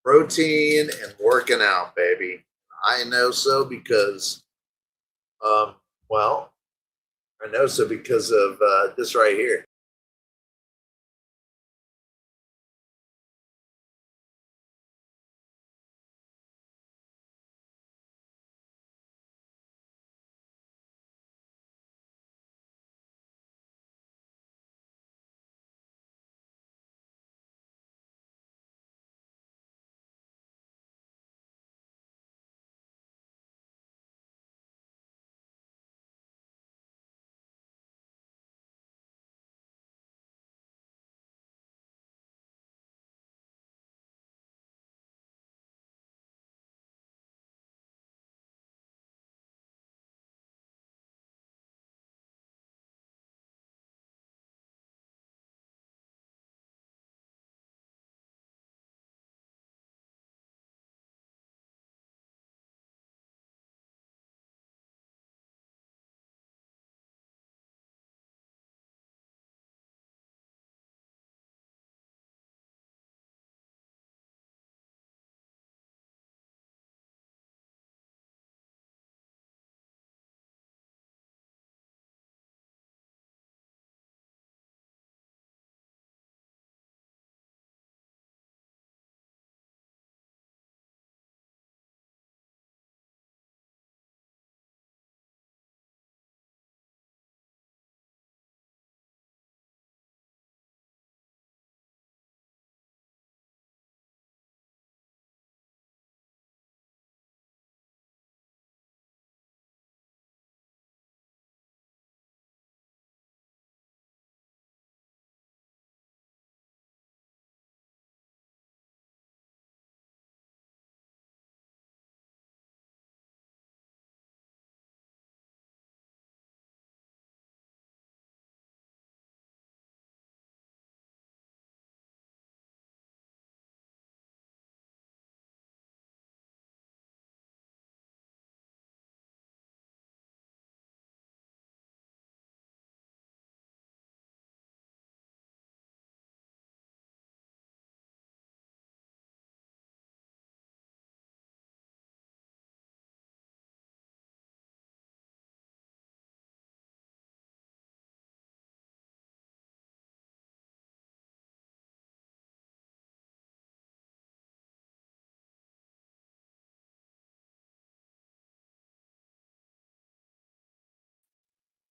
B: Protein and working out, baby. I know so because, well, I know so because of this right here.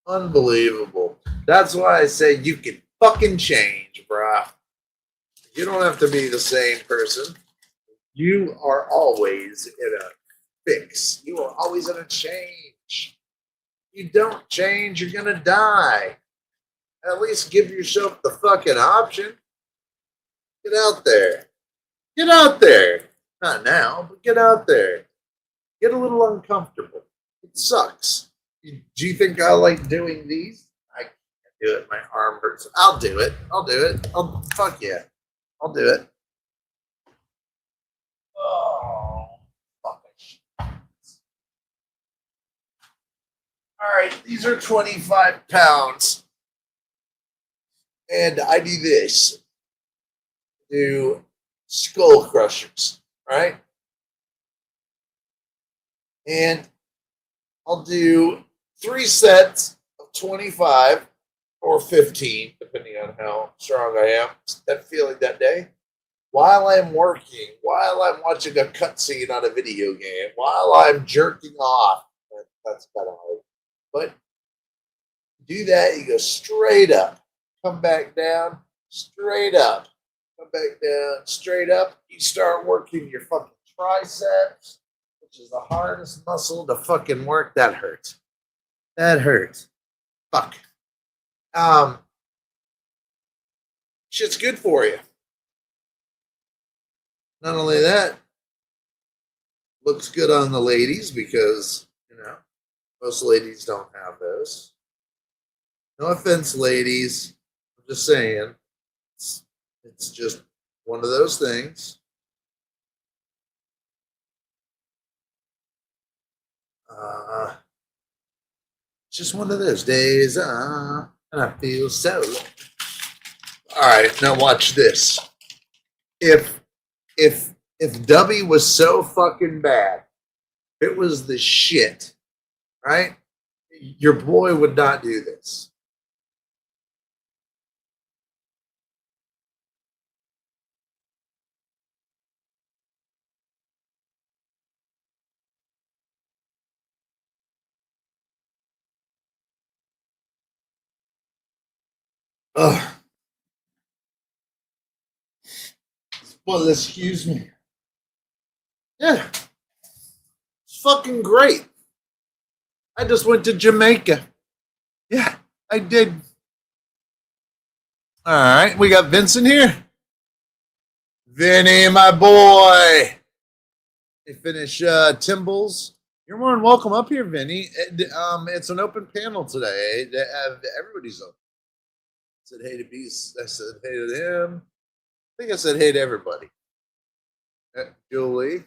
B: Unbelievable. That's why I say you can fucking change, bruh. You don't have to be the same person. You are always in a fix. You are always in a change. You don't change, you're gonna die. At least give yourself the fucking option. Get out there. Get out there. Not now, but get out there. Get a little uncomfortable. It sucks. Do you think I like doing these? I can't do it. My arm hurts. I'll do it. Fuck yeah. I'll do it. Oh, fuck it. All right, these are 25 pounds. And I do this. Do skull crushers, right? And I'll do 3 sets of 25 or 15, depending on how strong I am, that feeling that day. While I'm working, while I'm watching a cutscene on a video game, while I'm jerking off. That's kind of hard. But do that, you go straight up, come back down, straight up, come back down, straight up. You start working your fucking triceps, which is the hardest muscle to fucking work. That hurts. That hurts. Fuck. Shit's good for you. Not only that, looks good on the ladies because, most ladies don't have those. No offense, ladies. I'm just saying. It's just one of those things. It's just one of those days. And I feel so low. All right, now watch this. If Dubby was so fucking bad, it was the shit, right? Your boy would not do this. Ugh. Well, excuse me. Yeah. It's fucking great. I just went to Jamaica. Yeah, I did. All right, we got Vincent here. Vinny, my boy. They finish Timbles. You're more than welcome up here, Vinny. It's an open panel today. Everybody's open. I said hey to Beast. I said hey to him. I think I said hey to everybody. Julie.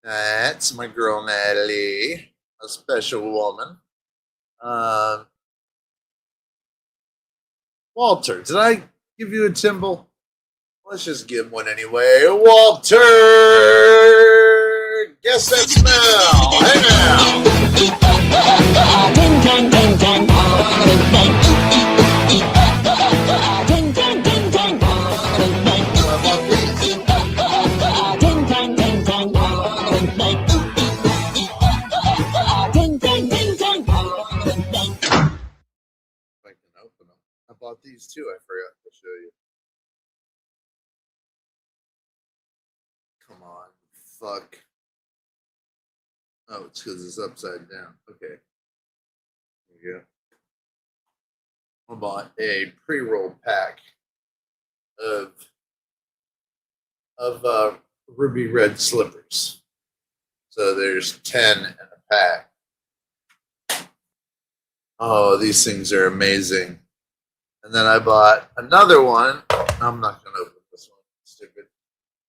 B: That's my girl Natalie. A special woman. Walter, did I give you a Timble? Let's just give one anyway. Walter! Guess that smell. Hey If I can open them. I bought these too. I forgot to show you. Come on. Fuck. Oh, it's because it's upside down. Okay. There you go. I bought a pre-roll pack of ruby red slippers. So there's 10 in a pack. Oh, these things are amazing. And then I bought another one. I'm not going to open this one. It's stupid.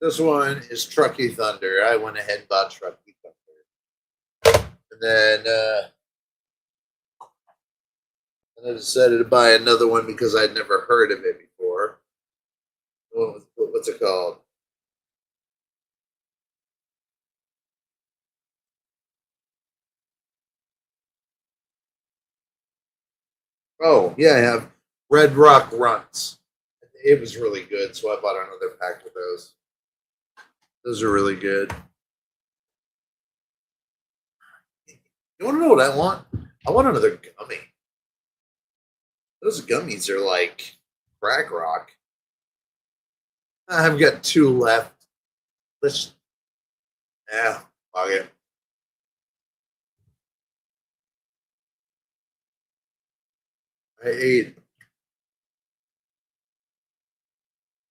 B: This one is Truckee Thunder. I went ahead and bought Truckee Thunder. And then I decided to buy another one because I'd never heard of it before. What's it called? Oh, yeah, I have Red Rock Runs. It was really good, so I bought another pack of those. Those are really good. You want to know what I want? I want another gummy. Those gummies are like crack rock. I've got 2 left. Fuck it. I ate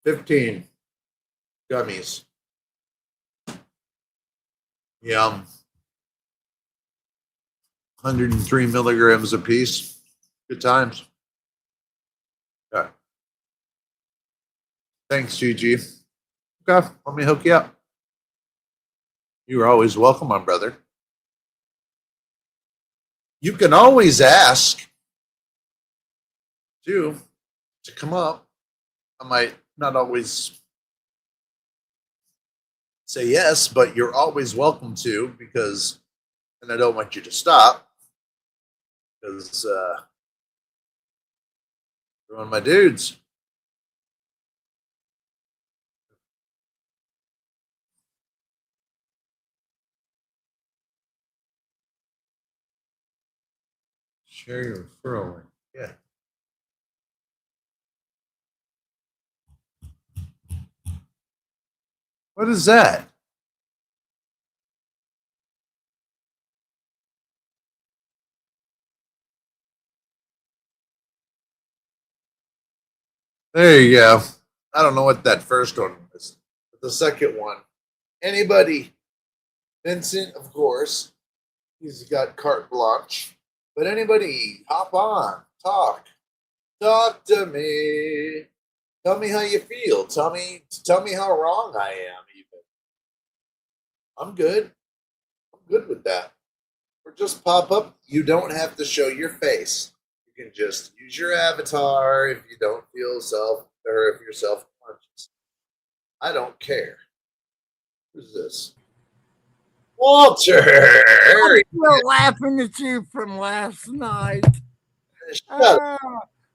B: 15 gummies. Yum. 103 milligrams a piece. Good times. Okay. Thanks, Gigi. Okay, let me hook you up. You are always welcome, my brother. You can always ask to come up. I might not always say yes, but you're always welcome to, because, and I don't want you to stop, because you're one of my dudes. Share your referral link. Yeah. What is that? There you go. I don't know what that first one was, but the second one. Anybody? Vincent, of course. He's got carte blanche. But anybody, hop on, talk to me. Tell me how you feel. Tell me how wrong I am. Even I'm good. I'm good with that. Or just pop up. You don't have to show your face. You can just use your avatar if you don't feel if you're self-conscious. I don't care. Who's this? Walter.
H: I'm still laughing at you from last night.
B: Shut up.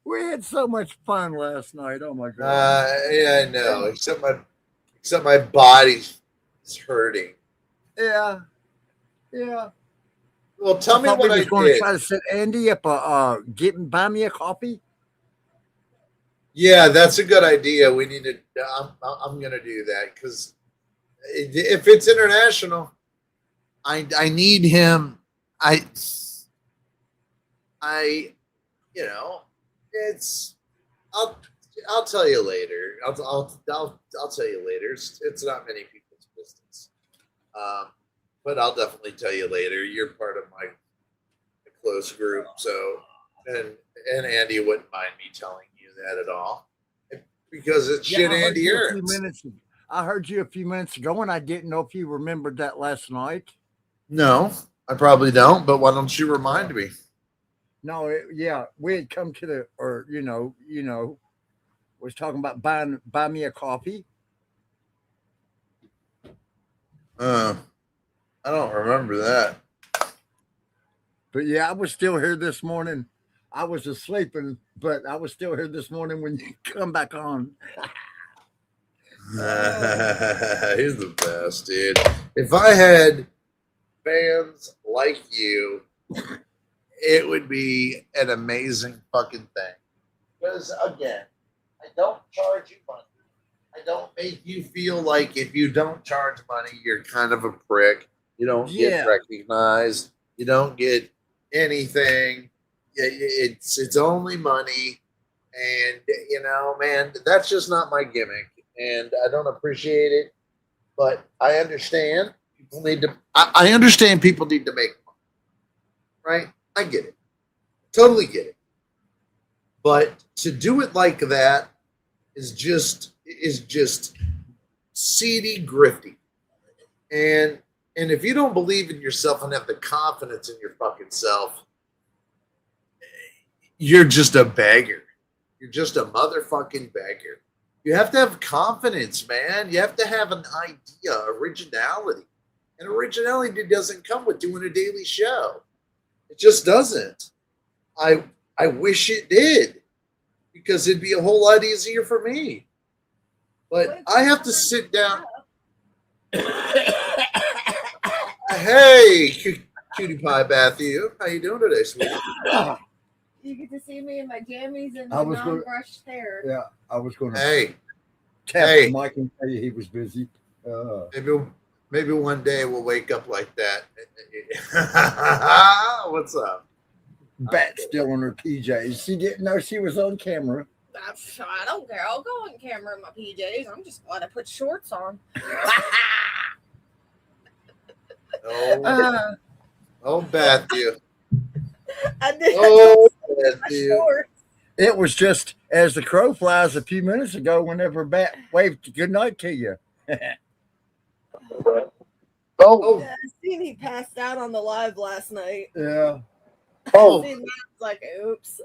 H: We had so much fun last night. Oh my god.
B: Yeah, I know. Except my body is hurting.
H: Yeah.
B: Well, tell me
H: thought
B: what
H: we
B: I
H: was going to
B: did.
H: try to set Andy up buy me a coffee.
B: Yeah, that's a good idea. We need to. I'm going to do that, because if it's international, I need him. It's. I'll tell you later. I'll tell you later. It's not many people's business. But I'll definitely tell you later. You're part of my close group, so and Andy wouldn't mind me telling you that at all, because it's shit Andy earns.
H: I heard you a few minutes ago, and I didn't know if you remembered that last night.
B: No, I probably don't. But why don't you remind me?
H: No, we had come to was talking about buy me a coffee.
B: I don't remember that.
H: But yeah, I was still here this morning. I was asleep, but I was still here this morning when you come back on.
B: He's the best, dude. If I had fans like you, it would be an amazing fucking thing. Because again, I don't charge you money. I don't make you feel like if you don't charge money, you're kind of a prick. You don't get recognized. You don't get anything. It's only money, and man, that's just not my gimmick, and I don't appreciate it. But I understand people need to. I understand people need to make money, right? I get it, totally get it. But to do it like that is just seedy, grifty, and if you don't believe in yourself and have the confidence in your fucking self, you're just a beggar. You're just a motherfucking beggar. You have to have confidence, man. You have to have an idea, originality. And originality doesn't come with doing a daily show. It just doesn't. I wish it did, because it'd be a whole lot easier for me. But I have to sit down. Hey, cutie pie Matthew. How you doing today, sweetie?
I: You get to see me in my jammies and my non-brushed hair.
H: Yeah, I was going to
B: tap
H: Mike and tell you he was busy.
B: Maybe one day we'll wake up like that. What's up?
H: Bat still on her PJs. She didn't know she was on camera.
I: I don't care. I'll go on camera in my PJs. I'm just glad I put shorts on.
B: Oh, Matthew.
I: I did.
B: Oh,
I: My
B: dude.
I: shorts.
H: It was just as the crow flies a few minutes ago whenever Bat waved good night to you.
B: Oh,
I: Yeah, I seen he passed out on the live last night.
H: Yeah.
I: I
B: oh,
I: seen that. I was like, oops.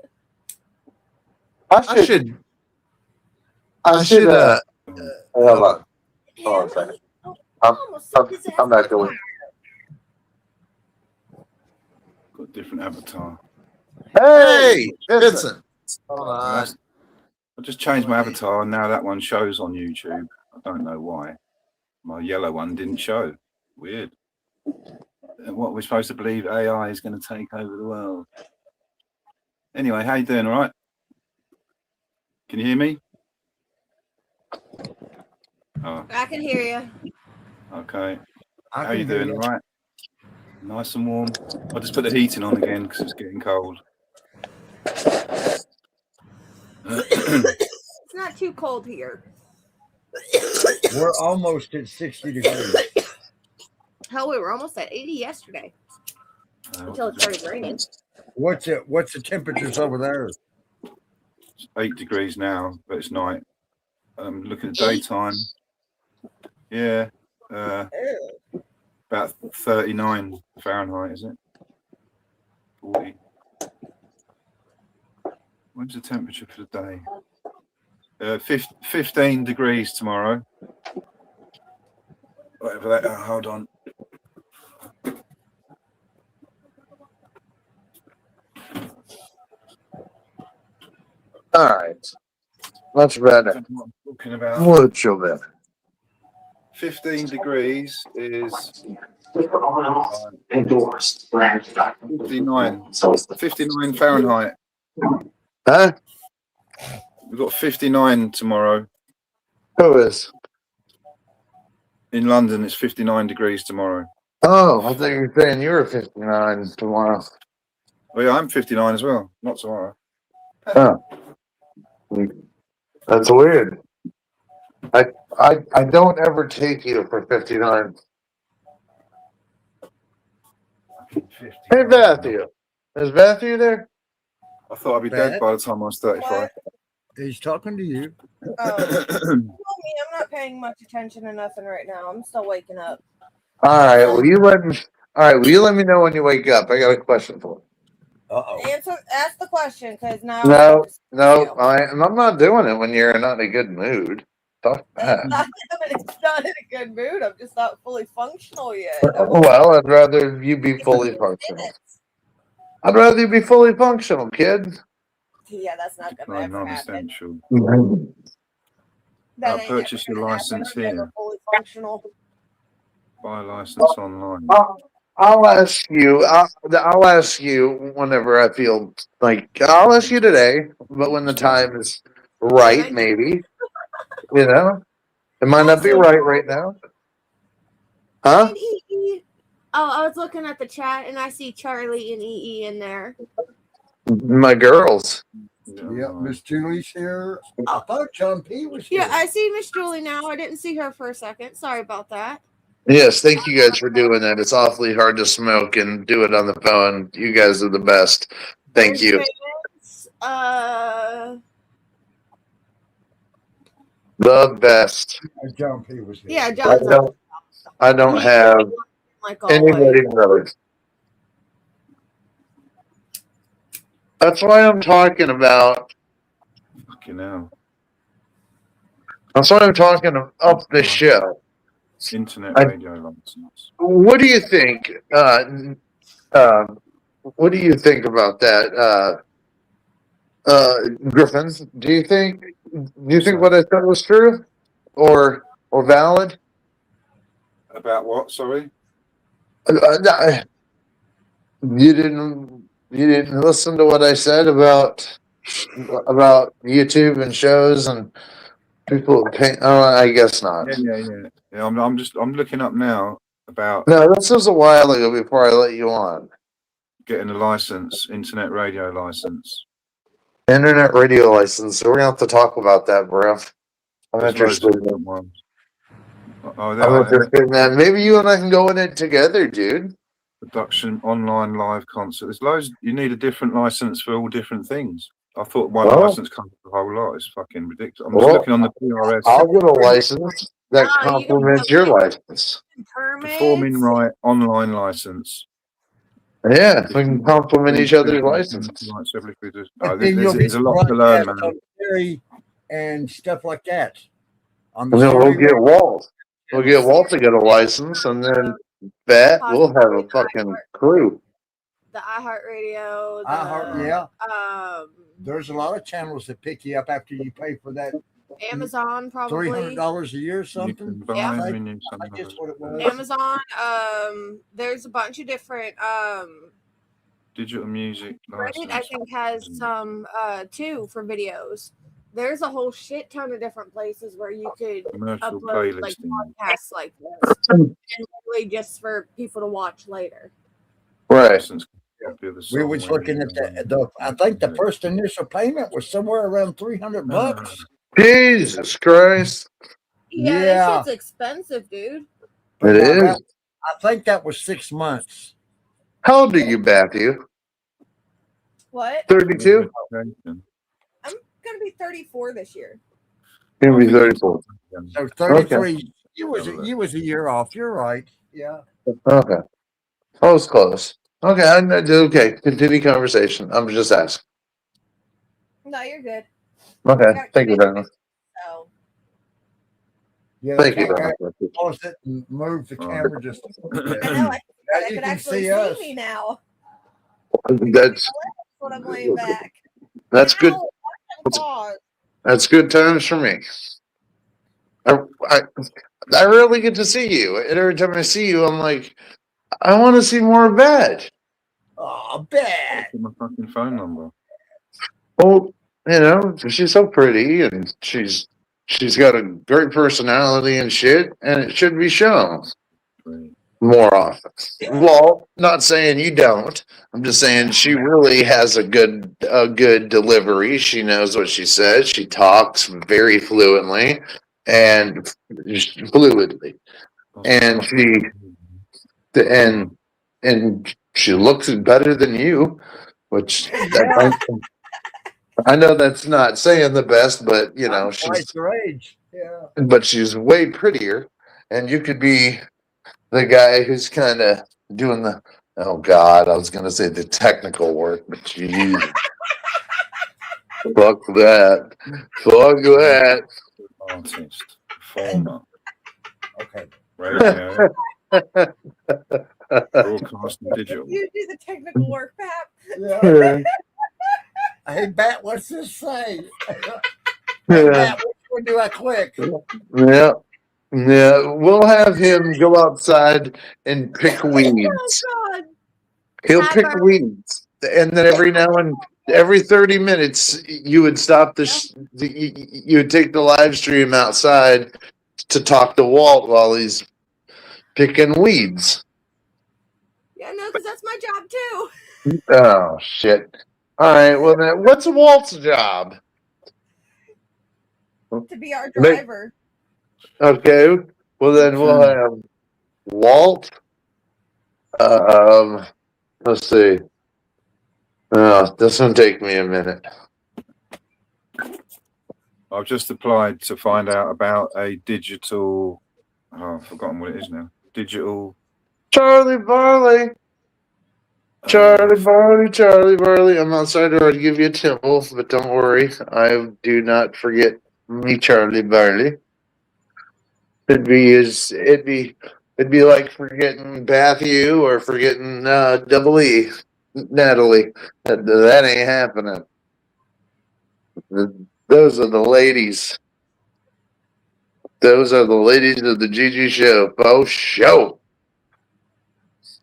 B: I should, hold on. Hold on a second. I'm, I'm not doing.
J: Got a different avatar.
B: Hey, Vincent. Hold on.
J: I just changed my avatar and now that one shows on YouTube. I don't know why. My yellow one didn't show. Weird. And what we're supposed to believe AI is going to take over the world. Anyway, how you doing? All right? Can you hear me? Oh,
I: I can hear you.
J: okay.
H: I
J: How you
H: can hear
J: doing?
H: you.
J: All right? Nice and warm. I just put the heating on again because it's getting cold.
I: It's not too cold here.
H: We're almost at 60 degrees.
I: Hell, we were almost at 80 yesterday until it started raining.
H: What's the temperatures over there?
J: It's 8 degrees now, but it's night. Look at the daytime. Yeah, about 39 Fahrenheit, is it? 40. When's the temperature for the day? 15 degrees tomorrow. Whatever that. Hold on.
B: All right. Much better.
J: What I'm talking about.
B: Much better.
J: 15 degrees is
F: Endorsed.
J: 59 Fahrenheit.
B: Huh?
J: We've got 59 tomorrow.
B: Who is?
J: In London, it's 59 degrees tomorrow.
B: Oh, I thought you were saying you were 59 tomorrow.
J: Oh, yeah, I'm 59 as well. Not tomorrow.
B: Oh. That's weird. I don't ever take you for 59. Hey, Matthew. Is Matthew there?
J: I thought I'd be dead by the time I was 35.
H: He's talking to you.
I: I'm not paying much attention to nothing right now. I'm still waking up.
B: All right. Will you let me know when you wake up? I got a question for you.
I: Ask the question, because now.
B: No. I'm not doing it when you're not in a good mood. Fuck that.
I: It's not in a good mood. I'm just not fully functional yet.
B: Well, I'd rather you be fully functional. I'd rather you be fully functional, kid.
I: Yeah, that's not gonna ever happen.
J: Non-essential.
I: That ain't
J: Purchase
I: ever
J: your
I: gonna
J: license
I: happen. I'm
J: here.
I: never fully functional.
J: Buy a license online.
B: I'll ask you. I'll ask you whenever I feel like. I'll ask you today, but when the time is right, maybe. You know, it might not be right now. Huh?
I: Oh, I was looking at the chat and I see Charlie and EE in there.
B: My girls.
H: Yeah, Miss Julie's here. I thought John P was here.
I: Yeah, I see Miss Julie now. I didn't see her for a second. Sorry about that.
B: Yes, thank you guys for doing that. It's awfully hard to smoke and do it on the phone. You guys are the best. Thank you. The best.
H: John P was here.
I: Yeah, John's
B: I don't have anybody better. That's why I'm talking about.
J: Fucking hell.
B: That's why I'm talking up the show.
J: Internet radio license.
B: What do you think? What do you think about that, Griffin? Do you think what I said was true, or valid?
J: About what? Sorry.
B: You didn't listen to what I said about YouTube and shows and people paying. Oh, I guess not.
J: Yeah. I'm looking up now about.
B: No, this was a while ago before I let you on.
J: Getting a license, internet radio license.
B: Internet radio license. So we're gonna have to talk about that, bro. I'm interested in
J: that.
B: I'm interested in that. Maybe you and I can go in it together, dude.
J: production, online live concert. There's loads. You need a different license for all different things. I thought one
B: Well-
J: license covers the whole lot. It's fucking ridiculous. I'm
B: Well,
J: just looking on the PRS.
B: I'll get a license that
I: No, you can
B: complements
I: get
B: your
I: like-
B: license.
J: Performing
I: Permits.
J: right online license.
B: Yeah, we can complement each other's licenses.
J: Right, so if we just-
H: But then you'll
J: there's
H: be
J: a lot to learn, man.
H: on Siri and stuff like that. On
B: And then we'll
H: Siri
B: get
H: radio.
B: Walt. We'll get Walt to get a license, and then that we'll have a fucking crew.
I: The iHeartRadio. The,
H: Yeah.
I: Um,
H: There's a lot of channels that pick you up after you pay for that
I: Amazon probably.
H: $300 a year or something.
J: You can buy
I: Yeah.
J: them and
H: I guess what it was.
I: Amazon. There's a bunch of different.
J: digital music
I: Reddit, I
J: license.
I: think, has some too for videos. There's a whole shit ton of different places where you could
J: Commercial
I: upload like
J: playlisting.
I: podcasts like this, and literally just for people to watch later.
B: Right.
J: License copy of the
H: We
J: song
H: was
J: when
H: looking
J: you-
H: at the I think the first initial payment was somewhere around $300.
B: Jesus Christ.
I: Yeah,
H: Yeah.
I: that shit's expensive, dude.
H: But
B: It
H: now
B: is.
H: that- I think that was 6 months.
B: How old are you, Matthew?
I: What?
B: 32?
I: I'm gonna be 34 this year.
B: Gonna be 34.
H: So 33. You was a year off. You're right. Yeah.
B: Okay. I was close. Okay, okay. Continue conversation. I'm just asking.
I: No, you're good.
B: Okay. Thank you very much.
I: So
H: Yeah.
B: Thank you very much.
H: Pause it and move the camera just a little bit.
I: I know I
H: Now
I: could
H: you can
I: actually
H: see
I: see
H: us.
I: me now
B: That's
I: when I'm laying back.
B: good.
I: Ow, watch them claws.
B: That's good times for me. I rarely get to see you. And every time I see you, I'm like, I want to see more of that.
H: Oh, bad.
J: My fucking phone number.
B: Well, you know, she's so pretty and she's got a great personality and shit, and it should be shown
J: Great.
B: more often. Well, not saying you don't. I'm just saying she really has a good delivery. She knows what she says. She talks very fluently and fluidly, and she looks better than you, which I know that's not saying the best, but you know,
H: Twice your age. Yeah.
B: but she's way prettier, and you could be the guy who's kind of doing the, oh God, I was going to say the technical work, but geez. Fuck that. Fuck that.
J: Artist, performer,
H: Okay.
J: radio, broadcast, and digital.
I: You do the technical work, Pap.
H: Yeah. Hey, Bat, what's this say? Hey,
B: Yeah.
H: Bat, which one do I click?
B: Yeah. Yeah. We'll have him go outside and pick weeds.
I: Oh God.
B: He'll pick weeds. And then every 30 minutes, you would stop you would take the live stream outside to talk to Walt while he's picking weeds.
I: Yeah, no, because that's my job too.
B: Oh, shit. All right. Well, then, what's Walt's job?
I: To be our driver.
B: Okay. Well, then we'll have Walt. Let's see. This will take me a minute.
J: I've just applied to find out about a digital. Oh, I've forgotten what it is now. Digital.
B: Charlie Barley. Charlie Barley. I'm outside to give you a temple, but don't worry. I do not forget me, Charlie Barley. It'd be like forgetting Matthew or forgetting Double E, Natalie. That ain't happening. Those are the ladies. Those are the ladies of the GG show. Oh, show.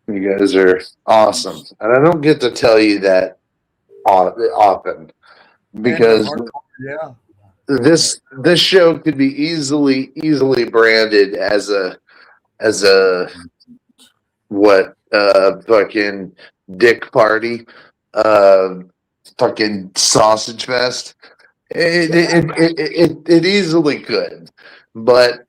B: You guys are awesome. And I don't get to tell you that often because
H: Yeah.
B: this show could be easily branded as a fucking dick party, fucking sausage fest. It easily could, but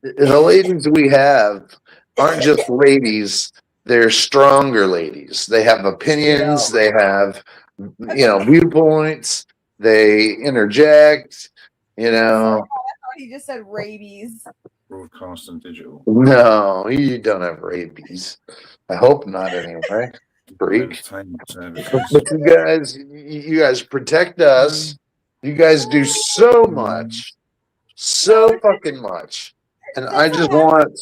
B: the ladies we have aren't just ladies. they're stronger ladies. They have opinions. They have, viewpoints. They interject.
I: I thought he just said rabies.
J: Broadcast and digital.
B: No, you don't have rabies. I hope not. Anyway, freak.
J: Entertainment
B: But
J: services.
B: you guys protect us. You guys do so much, so fucking much, and I just want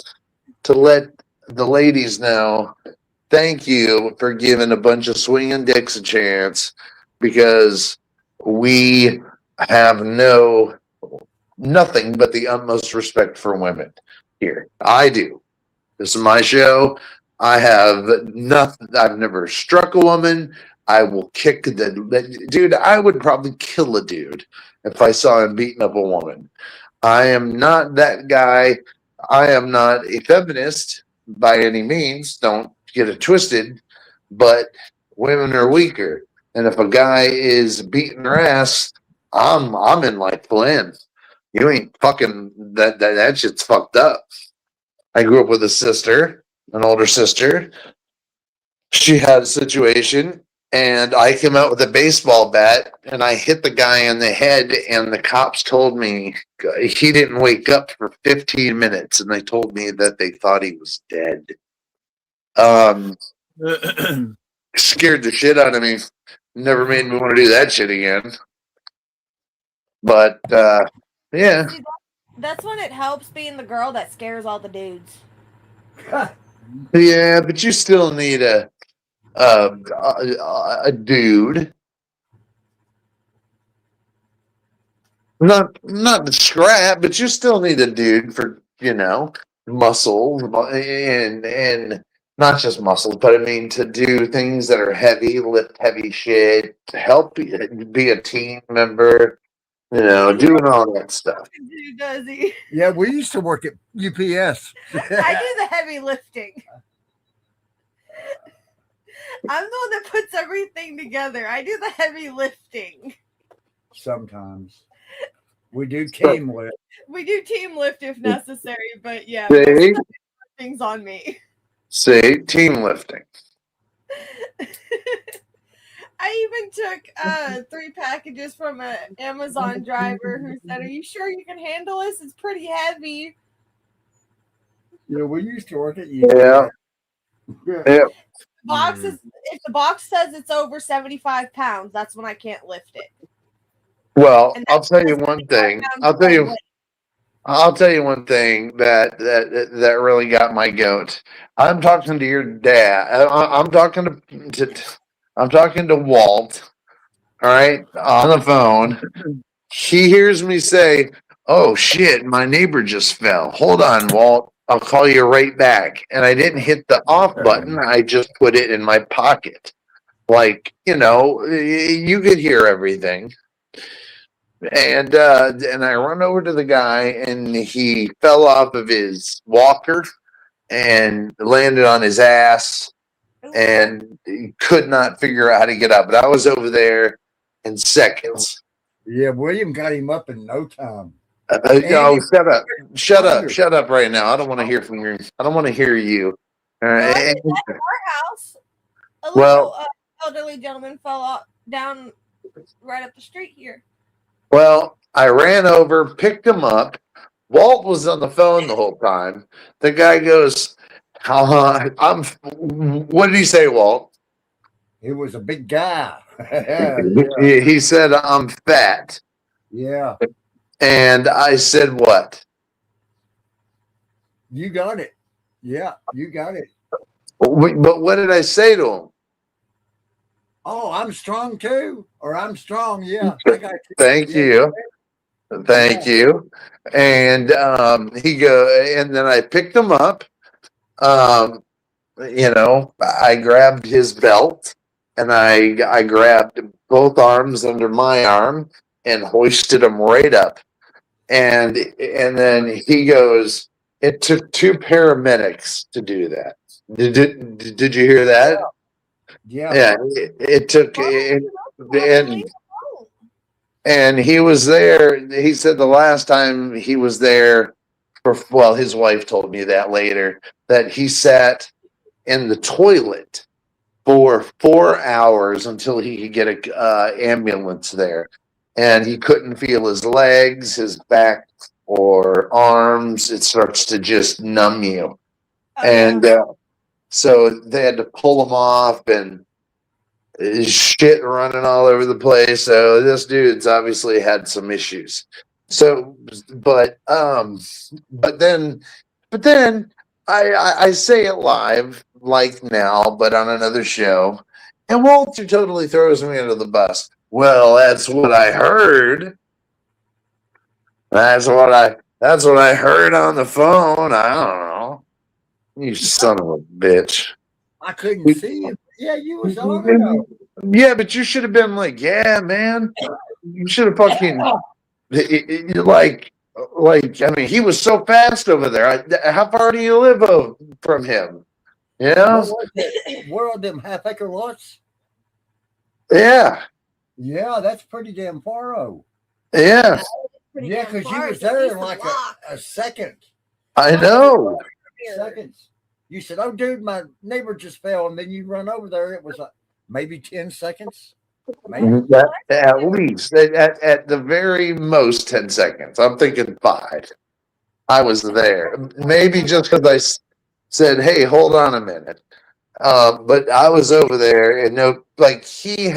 B: to let the ladies know. Thank you for giving a bunch of swinging dicks a chance, because we have nothing but the utmost respect for women here. I do. This is my show. I have nothing. I've never struck a woman. I will kick the dude. I would probably kill a dude if I saw him beating up a woman. I am not that guy. I am not a feminist by any means. Don't get it twisted. But women are weaker, and if a guy is beating her ass, I'm in like Flynn. You ain't fucking that shit's fucked up. I grew up with a sister, an older sister. She had a situation, and I came out with a baseball bat and I hit the guy in the head, and the cops told me he didn't wake up for 15 minutes, and they told me that they thought he was dead. Scared the shit out of me. Never made me want to do that shit again. But yeah.
I: See, that's when it helps being the girl that scares all the dudes.
B: Yeah, but you still need a dude. Not the scrap, but you still need a dude for, muscle and not just muscle, but I mean to do things that are heavy, lift heavy shit, to help be a team member, doing all that stuff.
I: Does he?
H: Yeah, we used to work at UPS.
I: I do the heavy lifting. I'm the one that puts everything together. I do the heavy lifting.
H: Sometimes we do team lift.
I: We do team lift if necessary, but yeah, things on me.
B: Say team lifting.
I: I even took 3 packages from an Amazon driver who said, "Are you sure you can handle this? It's pretty heavy."
H: Yeah, we used to work at
B: UPS. Yeah.
I: Boxes. If the box says it's over 75 pounds, that's when I can't lift it.
B: Well, I'll tell you one thing. I'll tell you one thing that really got my goat. I'm talking to your dad. I'm talking to Walt. All right, on the phone. He hears me say, "Oh shit, my neighbor just fell. Hold on, Walt. I'll call you right back." And I didn't hit the off button. I just put it in my pocket. Like, you could hear everything. And I run over to the guy, and he fell off of his walker and landed on his ass, and he could not figure out how to get up. But I was over there in seconds.
H: Yeah, William got him up in no time.
B: Shut up right now. I don't want to hear from you. I don't want to hear you.
I: At our house, a little elderly gentleman fell down right up the street here.
B: Well, I ran over, picked him up. Walt was on the phone the whole time. The guy goes, what did he say, Walt?
H: He was a big guy.
B: He said, "I'm fat."
H: Yeah.
B: And I said, "What?"
H: You got it. Yeah, you got it.
B: But what did I say to him?
H: "Oh, I'm strong too," or "I'm strong." Yeah, I got you.
B: Thank you. And and then I picked him up. I grabbed his belt, and I grabbed both arms under my arm and hoisted him right up. And then he goes, "It took 2 paramedics to do that." Did you hear that?
H: Yeah.
B: It took and he was there. He said the last time he was there his wife told me that later, that he sat in the toilet for 4 hours until he could get a ambulance there, and he couldn't feel his legs, his back, or arms. It starts to just numb you, and so they had to pull him off, and shit running all over the place. So this dude's obviously had some issues. So, but then I say it live like now, but on another show, and Walter totally throws me under the bus. Well, that's what I heard. That's what I heard on the phone. I don't know. You son of a bitch.
H: I couldn't see it. Yeah, you was on it. Though.
B: Yeah, but you should have been like, yeah, man. You should have fucking like. I mean, he was so fast over there. How far do you live from him? Yeah.
H: Where are them half-acre lots?
B: Yeah.
H: Yeah, that's pretty damn far. Oh.
B: Yeah.
H: Yeah, because you was there in like a second.
B: I know.
H: Seconds. You said, "Oh, dude, my neighbor just fell," and then you run over there. It was like maybe 10 seconds. Maybe.
B: At least, at the very most, 10 seconds. I'm thinking 5. I was there. Maybe just because I said, "Hey, hold on a minute." But I was over there, and no, like he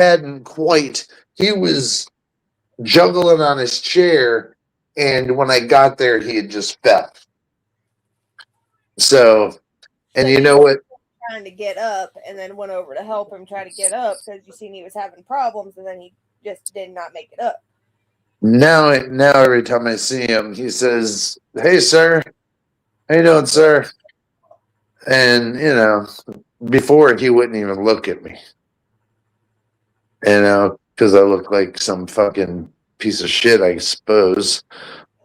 B: was juggling on his chair, and when I got there, he had just fell. So. And you know what?
I: Trying to get up, and then went over to help him try to get up because you seen he was having problems, and then he just did not make it up.
B: Now every time I see him, he says, "Hey, sir, how you doing, sir?" And before he wouldn't even look at me, because I look like some fucking piece of shit, I suppose.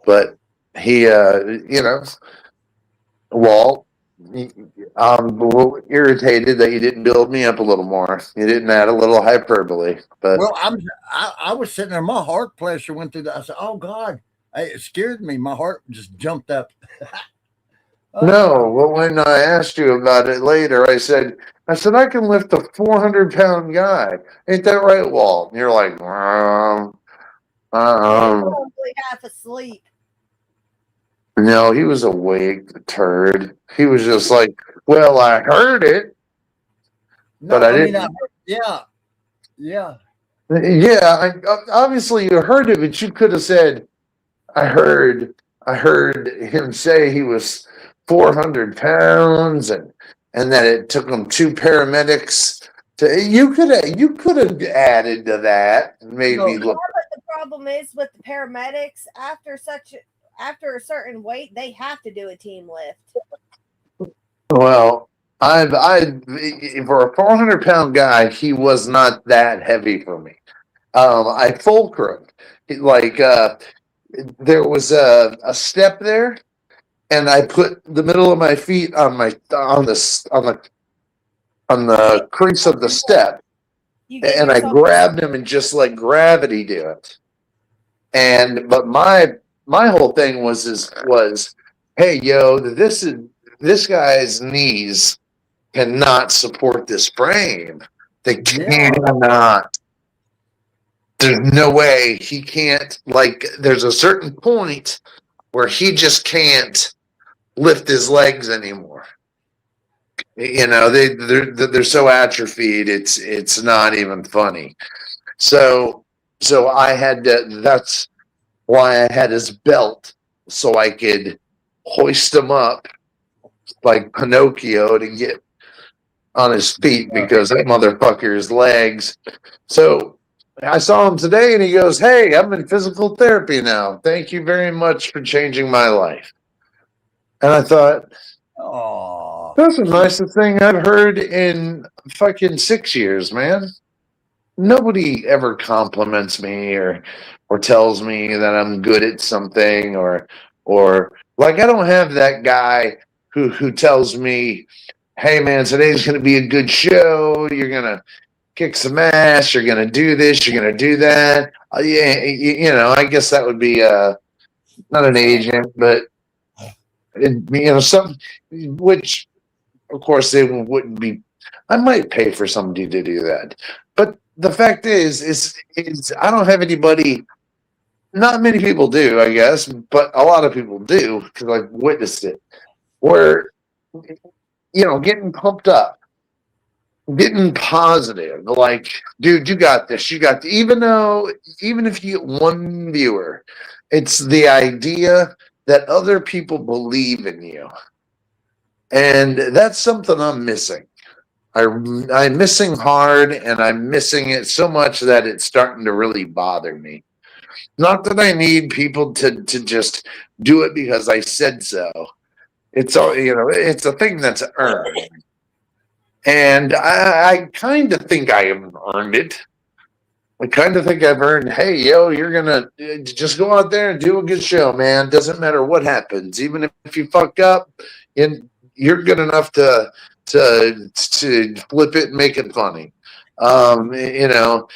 B: But he, Walt. I'm a little irritated that you didn't build me up a little more. You didn't add a little hyperbole. But
H: well, I was sitting there. My heart pressure went through that. I said, "Oh God!" It scared me. My heart just jumped up.
B: No, well, when I asked you about it later, I said I can lift a 400-pound guy. Ain't that right, Walt? And you're like,
I: Probably half asleep.
B: No, he was awake, the turd. He was just like, well, I heard it, but I didn't.
H: Yeah.
B: Yeah, obviously you heard it, but you could have said, I heard him say he was 400 pounds and that it took him 2 paramedics to. You could have added to that. Maybe look.
I: But the problem is with the paramedics after a certain weight, they have to do a team lift.
B: Well, I for a 400-pound guy, he was not that heavy for me. I fulcrumed, like there was a step there, and I put the middle of my feet on the crease of the step, and I grabbed him and just let gravity do it. But my whole thing was, hey, yo, this guy's knees cannot support this frame. They cannot. There's no way he can't. Like, there's a certain point where he just can't lift his legs anymore. They're so atrophied. It's not even funny. So I had to. That's why I had his belt, so I could hoist him up like Pinocchio to get on his feet, because that motherfucker's legs. So I saw him today, and he goes, "Hey, I'm in physical therapy now. Thank you very much for changing my life." And I thought,
H: oh,
B: that's the nicest thing I've heard in fucking 6 years, man. Nobody ever compliments me or tells me that I'm good at something, or like, I don't have that guy who tells me, "Hey man, today's going to be a good show. You're going to kick some ass. You're going to do this. You're going to do that." Yeah, I guess that would be not an agent, but something which of course, they wouldn't be. I might pay for somebody to do that, but the fact is I don't have anybody. Not many people do, I guess, but a lot of people do because I've witnessed it. Where getting pumped up, getting positive, like, dude, you got this, you got. Even if you get one viewer, it's the idea that other people believe in you, and that's something I'm missing. I'm missing hard, and I'm missing it so much that it's starting to really bother me. Not that I need people to just do it because I said so. It's all it's a thing that's earned, and I kind of think I have earned it. I kind of think I've earned. Hey, yo, you're gonna just go out there and do a good show, man. Doesn't matter what happens, even if you fuck up, and you're good enough to flip it and make it funny. That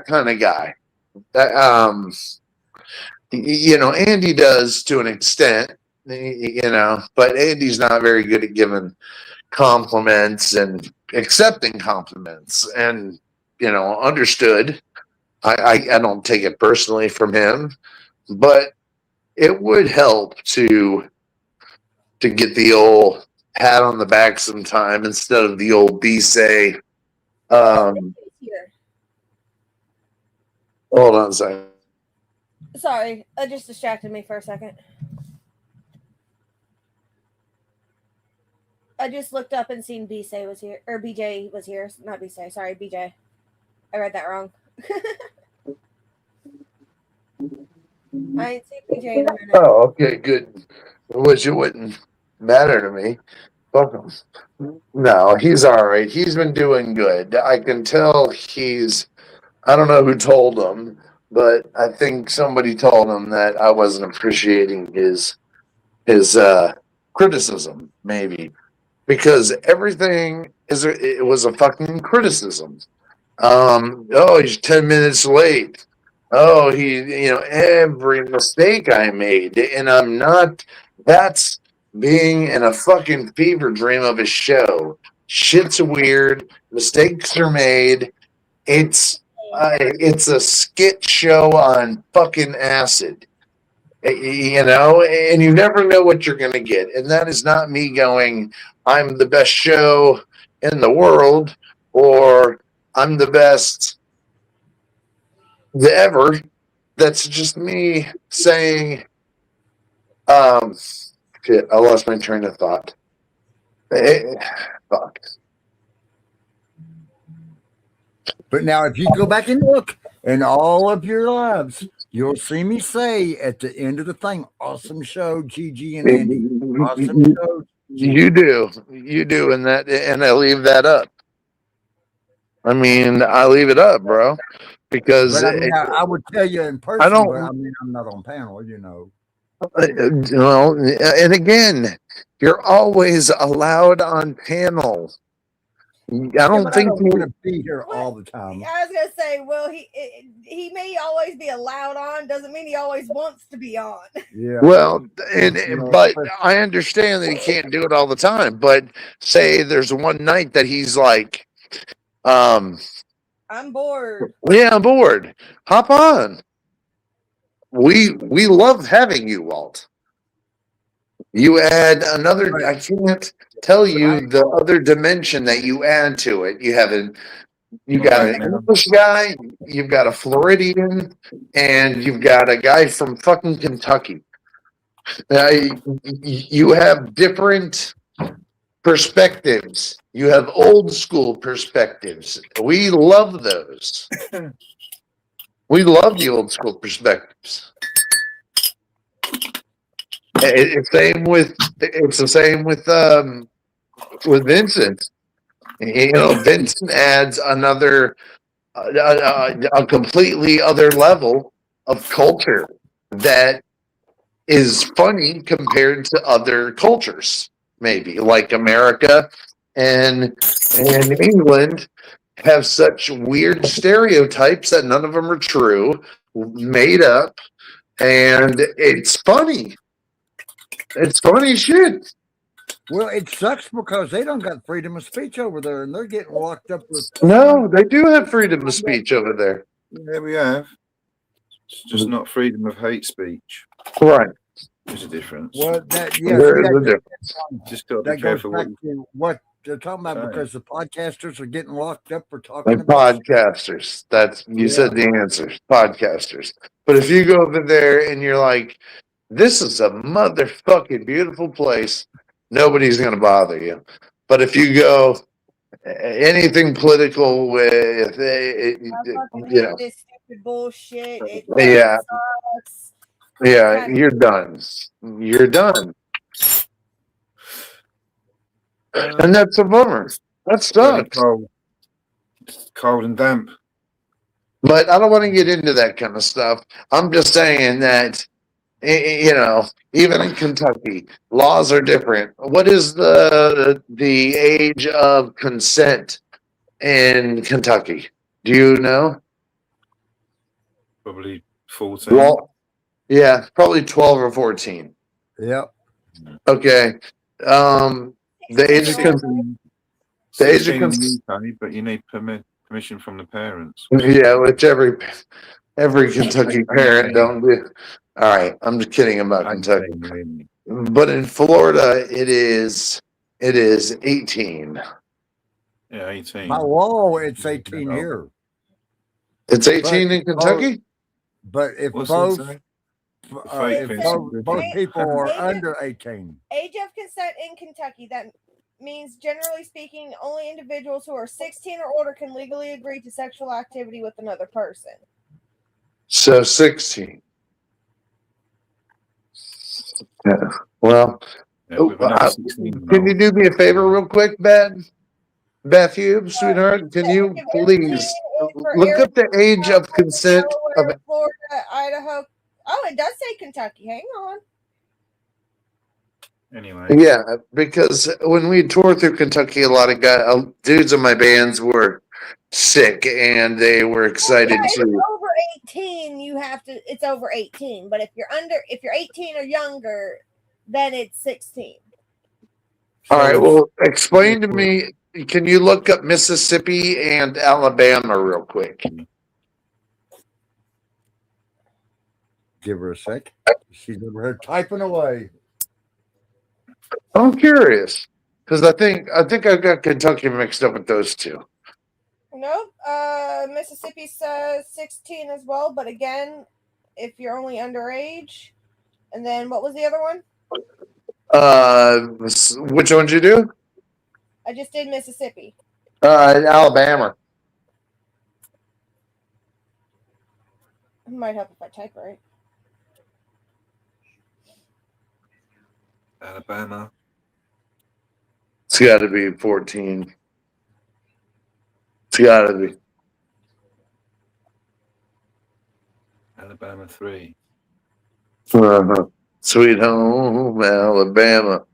B: kind of guy. That Andy does to an extent, but Andy's not very good at giving compliments and accepting compliments, and understood. I don't take it personally from him, but it would help to get the old pat on the back sometime instead of the old B say. Hold on a second.
I: Sorry, that just distracted me for a second. I just looked up and seen BJ was here, or BJ was here. Not BJ, sorry, BJ. I read that wrong. I ain't seen BJ in a minute.
B: Oh, okay, good. Which it wouldn't matter to me. Fuck him. No, he's all right. He's been doing good. I can tell I don't know who told him, but I think somebody told him that I wasn't appreciating his criticism, maybe. Because everything it was a fucking criticism. Oh, he's 10 minutes late. Oh, every mistake I made, and I'm not. That's being in a fucking fever dream of a show. Shit's weird. Mistakes are made. It's a skit show on fucking acid. And you never know what you're going to get. And that is not me going, I'm the best show in the world, or I'm the best ever. That's just me saying, shit, I lost my train of thought. Fuck.
H: But now, if you go back and look in all of your lives, you'll see me say at the end of the thing, awesome show, Gigi and Andy. Awesome show.
B: You do, and I leave that up. I mean, I leave it up, bro, because
H: but I would tell you in person. I'm not on panel,
B: Well, and again, you're always allowed on panel. I don't think
H: he's going to be here all the time.
I: I was gonna say, well, he may always be allowed on. Doesn't mean he always wants to be on.
H: Yeah.
B: Well, but I understand that he can't do it all the time. But say there's one night that he's like,
I: I'm bored.
B: Yeah, I'm bored. Hop on. We love having you, Walt. You add another. I can't tell you the other dimension that you add to it. You got an English guy, you've got a Floridian, and you've got a guy from fucking Kentucky. You have different perspectives. You have old school perspectives. We love those. We love the old school perspectives. It's the same with Vincent. Vincent adds another a completely other level of culture that is funny compared to other cultures, maybe like America and England have such weird stereotypes that none of them are true, made up, and it's funny. It's funny shit.
H: Well, it sucks because they don't got freedom of speech over there, and they're getting locked up with.
B: No, they do have freedom of speech over there.
J: Yeah, we have. It's just not freedom of hate speech.
B: Right.
J: There's a difference.
H: Well, that
B: There is a difference.
J: Just got to
H: that
J: be
H: goes
J: careful what
H: back
J: you
H: to what they're talking about
J: say.
H: because the podcasters are getting locked up for talking
B: Like
H: about.
B: podcasters. That's you said the answer. Podcasters. But if you go over there and you're like, this is a motherfucking beautiful place, nobody's gonna bother you. But if you go anything political with you know,
I: this stupid bullshit. It
B: yeah,
I: sucks.
B: yeah, you're done. You're done. And that's a bummer. That sucks.
J: Cold. It's cold and damp.
B: But I don't want to get into that kind of stuff. I'm just saying that, you know, even in Kentucky, laws are different. What is the age of consent in Kentucky? Do you know?
J: Probably 14.
B: Well, yeah, probably 12 or 14.
H: Yep.
B: Okay. The age of consent. The age of
J: 16 in
B: consent.
J: the UK, but you need permission from the parents.
B: Yeah, which every Kentucky parent don't do. All right, I'm just kidding about Kentucky. But in Florida, it is 18.
J: Yeah, 18.
H: By law, it's 18 here.
B: It's 18 in Kentucky?
H: But if
J: What's
H: both
J: that
H: both people are under 18.
I: Age of consent in Kentucky, that means, generally speaking, only individuals who are 16 or older can legally agree to sexual activity with another person.
B: So 16. Yeah. Well, can you do me a favor real quick, Beth Hughes, sweetheart? Can you please look up the age of consent of
I: Florida, Idaho. Oh, it does say Kentucky. Hang on.
J: Anyway.
B: Yeah, because when we toured through Kentucky, a lot of dudes in my bands were sick and they were excited
I: If
B: to.
I: you're over 18, you have to. It's over 18. But if you're 18 or younger, then it's 16.
B: All right. Well, explain to me. Can you look up Mississippi and Alabama real quick?
H: Give her a sec. She's over here typing away.
B: I'm curious because I think I've got Kentucky mixed up with those two.
I: Nope. Mississippi says 16 as well, but again, if you're only underage. And then what was the other one?
B: Which one did you do?
I: I just did Mississippi.
B: Alabama.
I: It might help if I type right.
J: Alabama.
B: It's got to be 14. It's got to be.
J: Alabama 3.
B: Sweet home Alabama.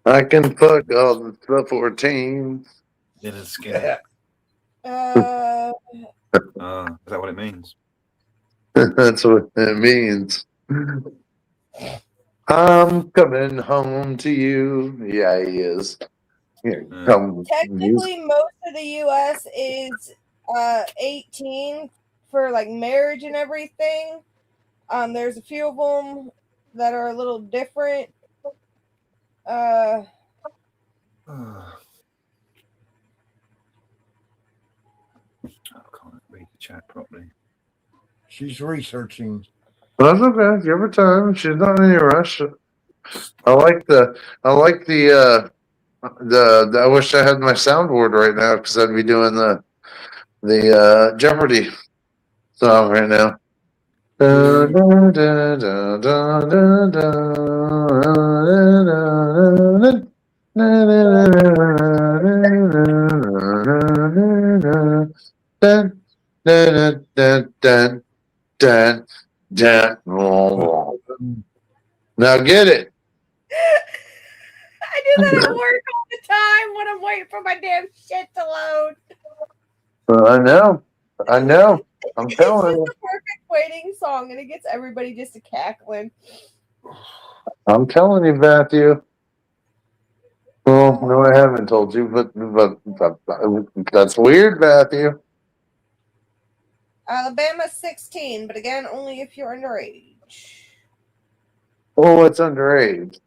B: I can fuck all the 14.
J: In a skin.
I: Uh,
J: is that what it means?
B: That's what it means. I'm coming home to you. Yeah, he is. Here, come.
I: technically, most of the U.S. is 18 for like marriage and everything. There's a few of them that are a little different.
J: I can't read the chat properly.
H: She's researching.
B: That's okay. Give her time. She's not in any rush. I like the I wish I had my soundboard right now because I'd be doing the Jeopardy song right now. Now get it.
I: I do that at work all the time when I'm waiting for my damn shit to load.
B: I know. I'm telling you.
I: It's the perfect waiting song, and it gets everybody just a cackling.
B: I'm telling you, Matthew. Well, no, I haven't told you, but that's weird, Matthew.
I: Alabama's 16, but again, only if you're underage.
B: Oh, it's underage.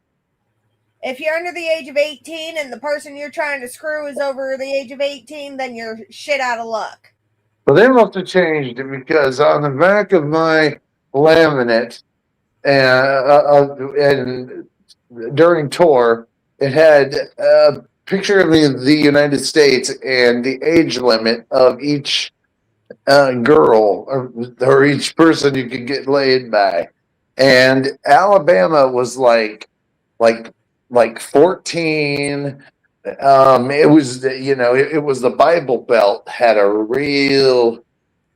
I: If you're under the age of 18 and the person you're trying to screw is over the age of 18, then you're shit out of luck.
B: Well, they must have changed it because on the back of my laminate, and during tour, it had a picture of the United States and the age limit of each girl or each person you could get laid by, and Alabama was like 14. It was it was the Bible Belt had a real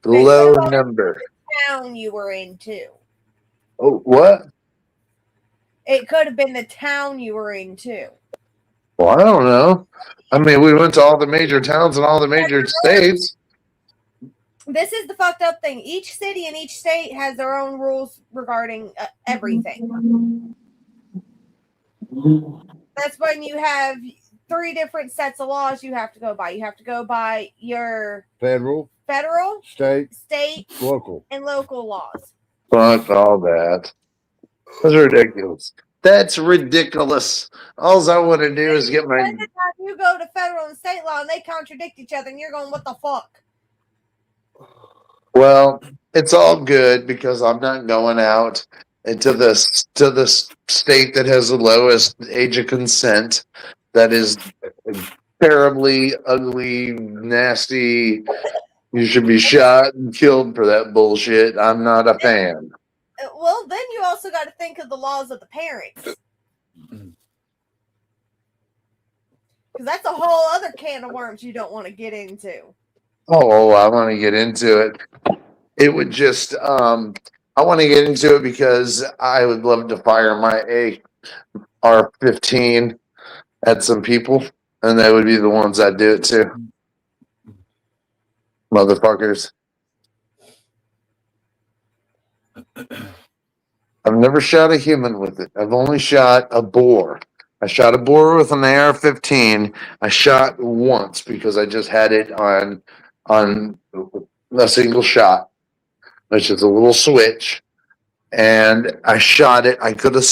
B: low number.
I: Town you were in too.
B: Oh, what?
I: It could have been the town you were in too.
B: Well, I don't know. I mean, we went to all the major towns and all the major states.
I: This is the fucked up thing. Each city and each state has their own rules regarding everything. That's when you have 3 different sets of laws you have to go by. You have to go by your
H: Federal,
I: state,
H: local,
I: and local laws.
B: Fuck all that. That's ridiculous. That's ridiculous. All I want to do is get my.
I: You go to federal and state law and they contradict each other, and you're going, "What the fuck?"
B: Well, it's all good because I'm not going out into the state that has the lowest age of consent. That is terribly ugly, nasty. You should be shot and killed for that bullshit. I'm not a fan.
I: Well, then you also got to think of the laws of the parents. Because that's a whole other can of worms you don't want to get into.
B: Oh, I want to get into it. It would just, I want to get into it because I would love to fire my AR-15 at some people, and they would be the ones I'd do it to. Motherfuckers. I've never shot a human with it. I've only shot a boar. I shot a boar with an AR-15. I shot once because I just had it on a single shot, which is a little switch. And I shot it. I could have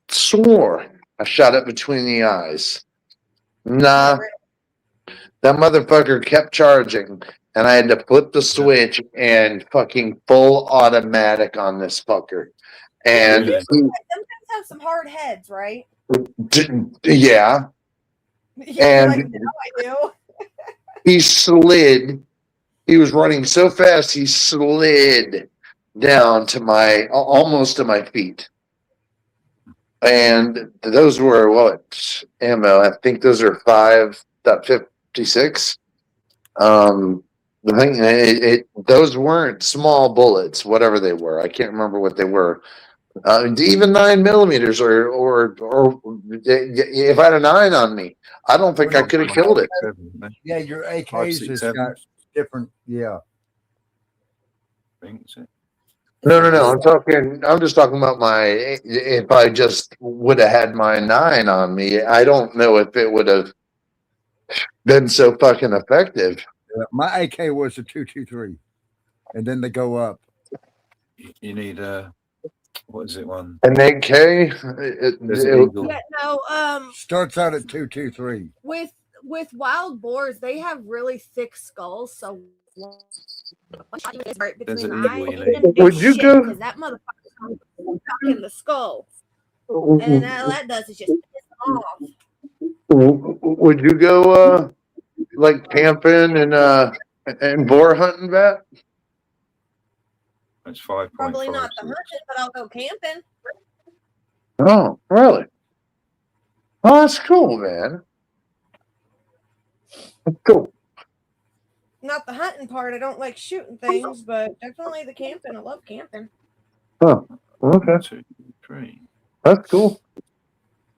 B: swore I shot it between the eyes. Nah. That motherfucker kept charging, and I had to flip the switch and fucking full automatic on this fucker. And
I: sometimes have some hard heads, right?
B: Yeah. And
I: like, no, I do.
B: He slid. He was running so fast, he slid down to almost to my feet. And those were what ammo? I think those are 5.56. The thing, those weren't small bullets, whatever they were. I can't remember what they were. Even 9mm, or if I had a 9 on me, I don't think I could have killed it.
H: Yeah, your AKs has got different. Yeah.
B: No. I'm just talking about if I just would have had my 9 on me, I don't know if it would have been so fucking effective.
H: Yeah, my AK was a 223, and then they go up.
J: You need what is it one?
B: An AK?
H: Starts out at 223.
G: With wild boars, they have really thick skulls, so right between the eyes.
B: Would you go?
G: Because that motherfucker's stuck in the skull, and all that does is just piss them off.
B: Would you go like camping and boar hunting, Bat?
J: That's 5.
I: Probably not the hunting, but I'll go camping.
B: Oh, really? Oh, that's cool, man. That's cool.
I: Not the hunting part. I don't like shooting things, but definitely the camping. I love camping.
B: Oh, okay.
J: 2, 3.
B: That's cool.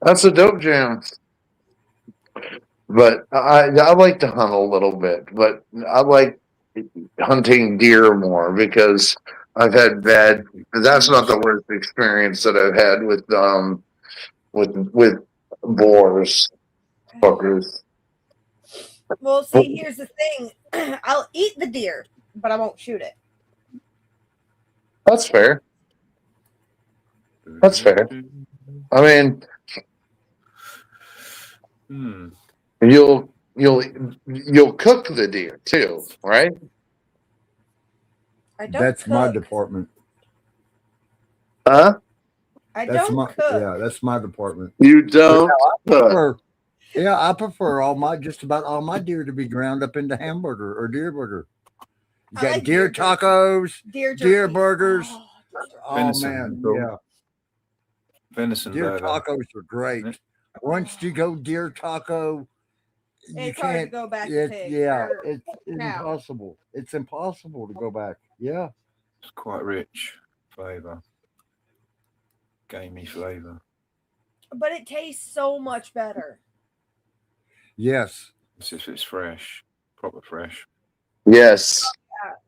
B: That's a dope jam. But I like to hunt a little bit, but I like hunting deer more because I've had bad. That's not the worst experience that I've had with boars. fuckers.
I: Well, see, here's the thing. I'll eat the deer, but I won't shoot it.
B: That's fair. That's fair. I mean, you'll cook the deer too, right?
I: I don't
H: That's
I: cook.
H: my department.
B: Huh?
I: I
H: That's
I: don't
H: my
I: cook.
H: yeah. That's my department.
B: You don't cook.
H: I prefer just about all my deer to be ground up into hamburger or deer burger. You
I: I
H: got
I: like
H: deer
I: deer
H: tacos,
I: Deer
H: deer
I: jerky.
H: burgers.
I: Oh,
H: Oh
J: Venison,
H: man,
J: cool.
H: yeah.
J: Venison
H: Deer
J: burger.
H: tacos are great. Once you go deer taco, you
I: it's hard to
H: can't.
I: go back to pig.
H: It's
I: cow.
H: impossible. It's impossible to go back. Yeah.
J: It's quite rich flavour. Gamey flavour.
I: But it tastes so much better.
H: Yes.
J: It's if it's fresh. Proper fresh.
B: Yes.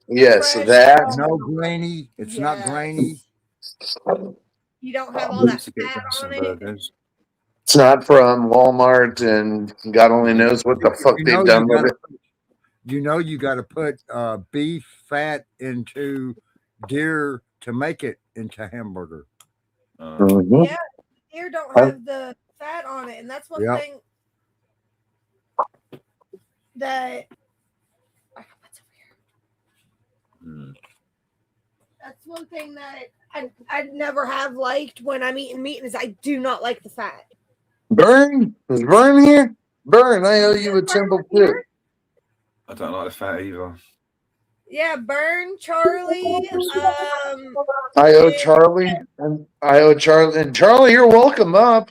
B: Yes,
I: Fresh,
B: that.
H: No grainy. It's not
I: Yes.
H: grainy.
I: You don't have
J: I
I: all that
J: used to get
I: fat
J: venison
I: on it.
J: burgers.
B: It's not from Walmart, and God only knows what the fuck
H: You
B: they've
H: know
B: done
H: you
B: with it.
H: you got to put beef fat into deer to make it into hamburger.
B: Mhm.
I: Yeah, deer don't have the fat on it, and that's one
H: Yep.
I: thing that what's over here? That's one thing that I never have liked when I'm eating meat is I do not like the fat.
B: Burn? Is Burn here? Burn, I owe you a temple too.
J: I don't like the fat either.
I: Yeah, Burn, Charlie.
B: I owe Charlie, and Charlie, you're welcome up.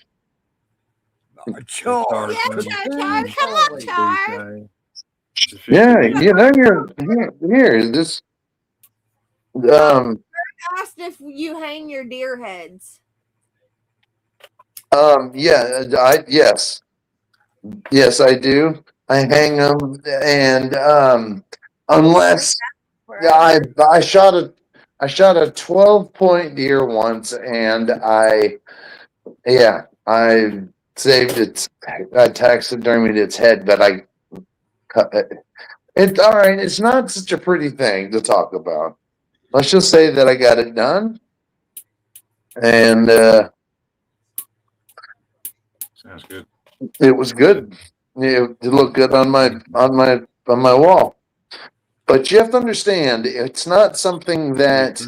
H: Char.
I: Yeah, Char, come on, Char.
B: Yeah, you know here. This
I: Asked if you hang your deer heads.
B: yes, I do. I hang them, and unless I shot a 12-point deer once, and I saved its. I taxidermied its head, but I cut it. It's all right. It's not such a pretty thing to talk about. Let's just say that I got it done, and
J: Sounds good.
B: it was good. It looked good on my wall. But you have to understand, it's not something that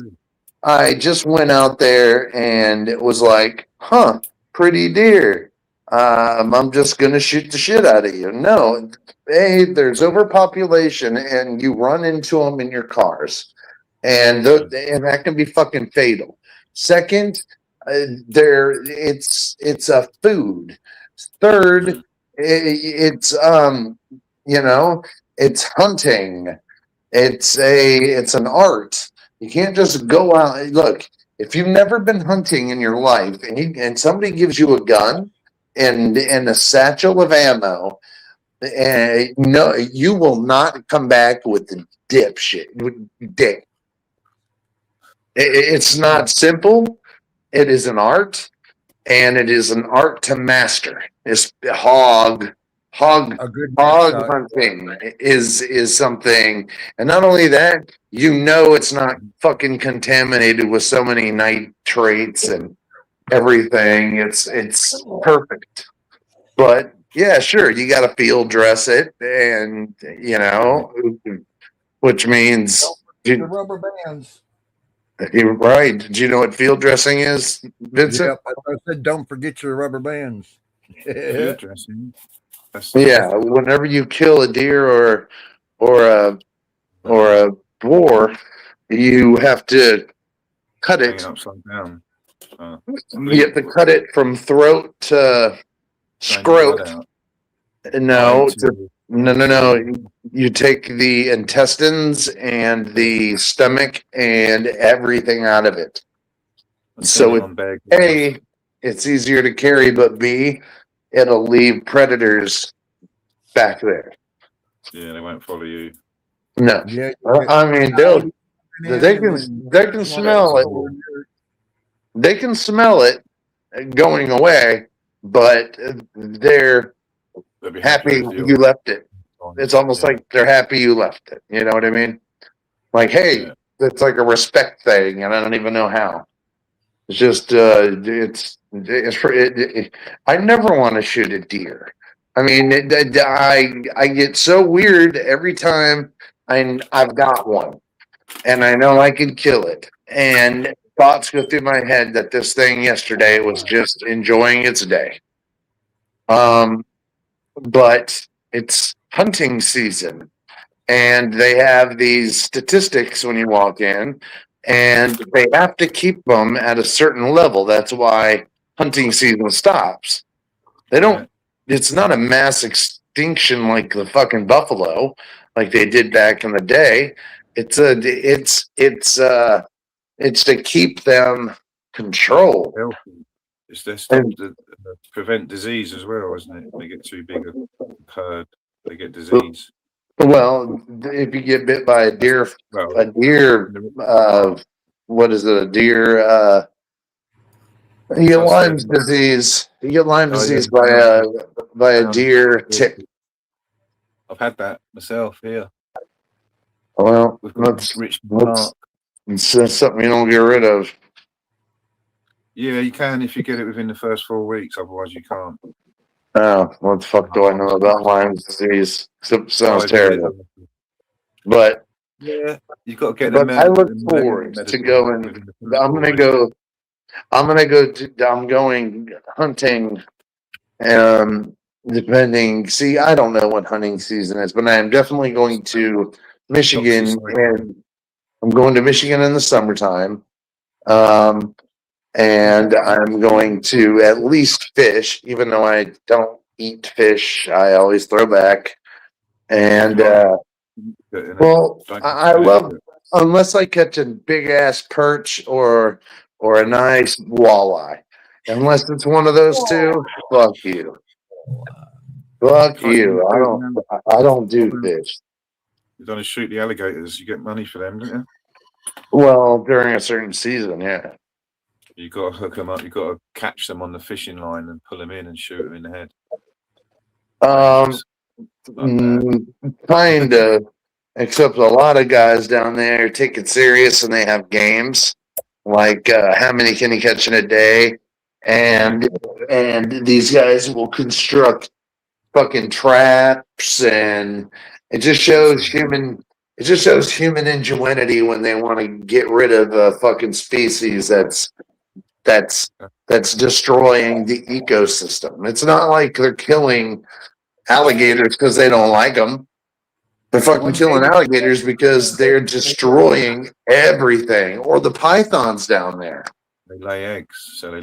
B: I just went out there and it was like, huh, pretty deer. I'm just gonna shoot the shit out of you. No, hey, there's overpopulation, and you run into them in your cars, and that can be fucking fatal. Second, it's a food. Third, it's it's hunting. It's an art. You can't just go out. Look, if you've never been hunting in your life, and somebody gives you a gun and a satchel of ammo, no, you will not come back with the dipshit. Dick. It's not simple. It is an art, and it is an art to master. It's hog hunting is something, and not only that, it's not fucking contaminated with so many nitrates and everything. It's perfect. But yeah, sure, you got to field dress it, and which means
H: The rubber bands.
B: you're right. Did you know what field dressing is, Vincent?
H: Yep, I said don't forget your rubber bands.
J: Field dressing.
B: Yeah, whenever you kill a deer or a boar, you have to cut
J: Hang
B: it.
J: it upside down.
B: You have to cut it from throat to scrot. No. You take the intestines and the stomach and everything out of it. So A, it's easier to carry, but B, it'll leave predators back there.
J: Yeah, they won't follow you.
B: No.
H: Yeah,
B: I mean, they can smell it. They can smell it going away, but
J: they'd be
B: happy
J: with
B: you left it. It's almost
J: Yeah.
B: like they're happy you left it. You know what I mean? Like, hey,
J: Yeah.
B: it's like a respect thing, and I don't even know how. It's just, I never want to shoot a deer. I mean, I get so weird every time I've got one, and I know I can kill it, and thoughts go through my head that this thing yesterday was just enjoying its day. But it's hunting season, and they have these statistics when you walk in, and they have to keep them at a certain level. That's why hunting season stops. They don't. It's not a mass extinction like the fucking buffalo, like they did back in the day. It's to keep them controlled.
J: Healthy. It's their stuff to prevent disease as well, isn't it? If they get too big a herd, they get disease.
B: Well, if you get bit by a deer, what is it? A deer, you get Lyme disease. You get Lyme disease by a deer tick.
J: I've had that myself here.
B: Well, that's something you don't get rid of.
J: Yeah, you can if you get it within the first 4 weeks. Otherwise, you can't.
B: Oh, what the fuck do I know about Lyme disease? Sounds terrible. But
J: yeah, you got to get
B: them. But I look forward to going. I'm going hunting. Depending. See, I don't know what hunting season is, but I am definitely going to Michigan, and I'm going to Michigan in the summertime. And I'm going to at least fish, even though I don't eat fish. I always throw back. And well, I love, unless I catch a big ass perch or a nice walleye. Unless it's one of those two, fuck you. Fuck you. I don't do fish.
J: You don't shoot the alligators. You get money for them, don't you?
B: Well, during a certain season, yeah.
J: You got to hook them up. You got to catch them on the fishing line and pull them in and shoot them in the head.
B: Kind of. Except a lot of guys down there take it serious, and they have games like how many can you catch in a day, and these guys will construct fucking traps, and it just shows human ingenuity when they want to get rid of a fucking species that's destroying the ecosystem. It's not like they're killing alligators because they don't like them. They're fucking killing alligators because they're destroying everything. Or the pythons down there.
J: They lay eggs, so they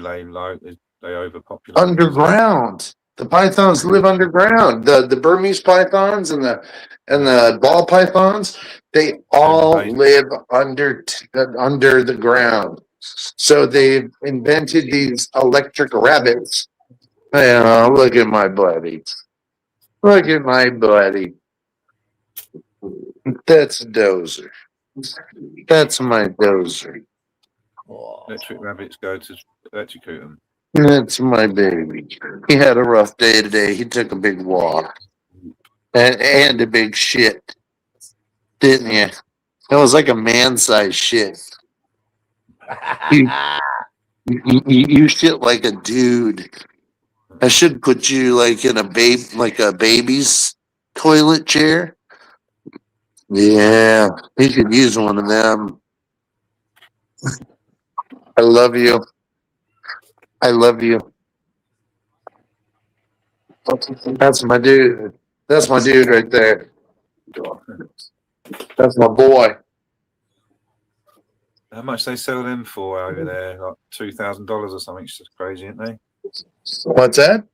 J: overpopulate.
B: Underground. The pythons live underground. The Burmese pythons and the ball pythons, they all live under the ground. So they've invented these electric rabbits. Look at my buddy. Look at my buddy. That's Dozer. That's my Dozer.
J: Electric rabbits go to electrocute them.
B: That's my baby. He had a rough day today. He took a big walk and a big shit, didn't you? It was like a man-sized shit. You shit like a dude. I should put you like in a baby's toilet chair. Yeah, he could use one of them. I love you. I love you. That's my dude. That's my dude right there. That's my boy.
J: How much they sell them for over there? Like $2,000 or something. It's just crazy, isn't they?
B: What's that?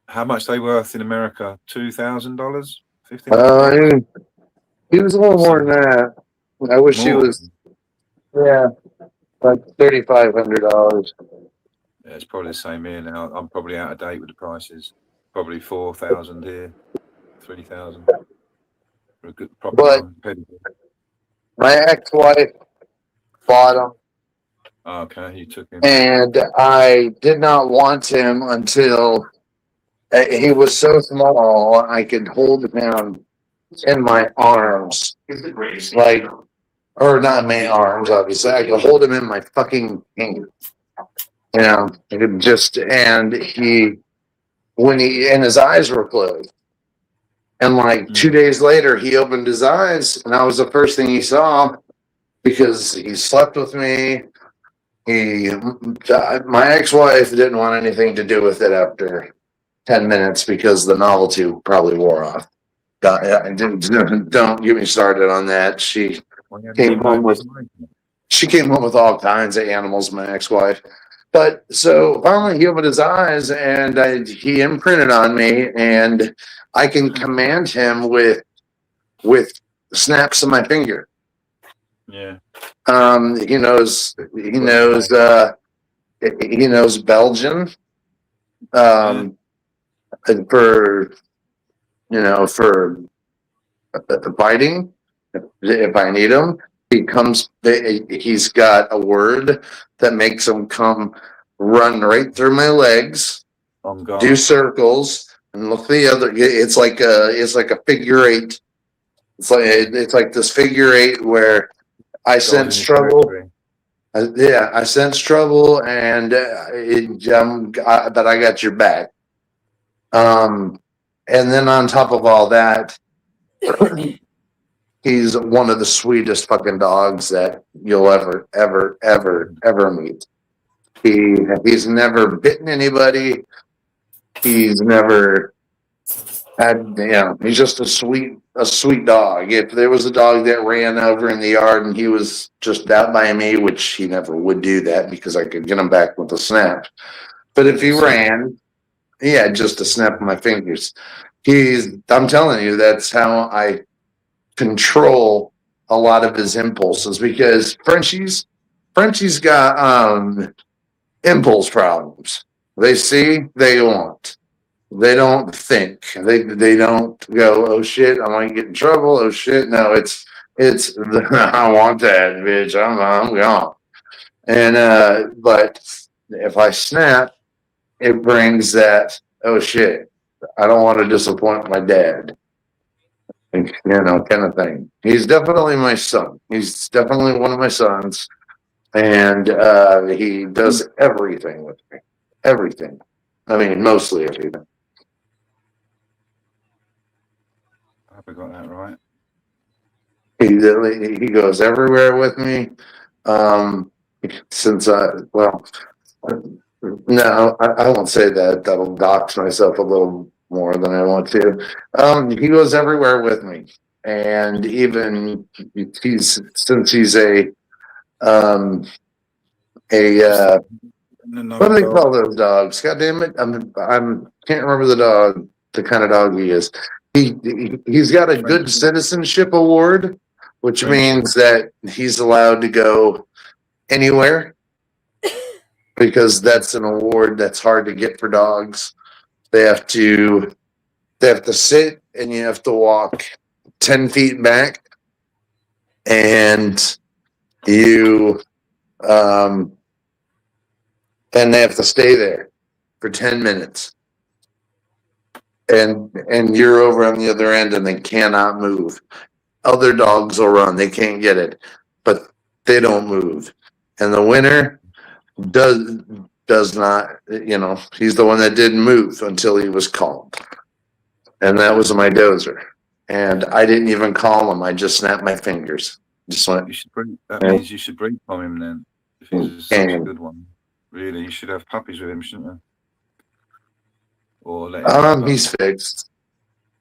J: How much they worth in America? $2,000? $1,500?
B: He was a little more than that. I wish he was. Yeah, like $3,500.
J: Yeah, it's probably the same here now. I'm probably out of date with the prices. Probably 4,000 here, 3,000 for a good proper one.
B: My ex-wife bought him.
J: Oh, okay, you took him.
B: And I did not want him until He was so small, I could hold him in my arms, like, or not in my arms, obviously. I could hold him in my fucking hand. You know, I could just, and and his eyes were closed. And like 2 days later, he opened his eyes, and that was the first thing he saw because he slept with me. My ex-wife didn't want anything to do with it after 10 minutes because the novelty probably wore off. Don't get me started on that. She came home with all kinds of animals, my ex-wife. But so finally he opened his eyes and he imprinted on me, and I can command him with snaps of my finger.
J: Yeah.
B: He knows Belgian. And for biting, if I need him, he's got a word that makes him come run right through my legs, do circles, and look the other. It's like a figure eight. It's like this figure eight where I sense trouble. I sense trouble, and but I got your back. And then on top of all that, he's one of the sweetest fucking dogs that you'll ever meet. He's never bitten anybody. He's never had, he's just a sweet dog. If there was a dog that ran over in the yard and he was just out by me, which he never would do that because I could get him back with a snap. But if he ran, just a snap of my fingers. I'm telling you, that's how I control a lot of his impulses, because Frenchie's got impulse problems. They see, they want. They don't think. They don't go, oh shit, I might get in trouble. Oh shit, no, it's I want that bitch. I'm gone. And but if I snap, it brings that, oh shit, I don't want to disappoint my dad. Kind of thing. He's definitely my son. He's definitely one of my sons. And he does everything with me. Everything. I mean, mostly everything.
J: I hope I got that right.
B: He goes everywhere with me. No, I won't say that. That'll dox myself a little more than I want to. He goes everywhere with me, and even since he's a what do they call those dogs? God damn it! I'm can't remember the kind of dog he is. He's got a good citizenship award, which means that he's allowed to go anywhere, because that's an award that's hard to get for dogs. They have to sit, and you have to walk 10 feet back, and and they have to stay there for 10 minutes. And you're over on the other end, and they cannot move. Other dogs will run, they can't get it, but they don't move. And the winner does not, he's the one that didn't move until he was called. And that was my dozer. And I didn't even call him. I just snapped my fingers. Just went.
J: That means you should breed from him then. If he's such a good one. Really, you should have puppies with him, shouldn't you? Or let him
B: he's fixed.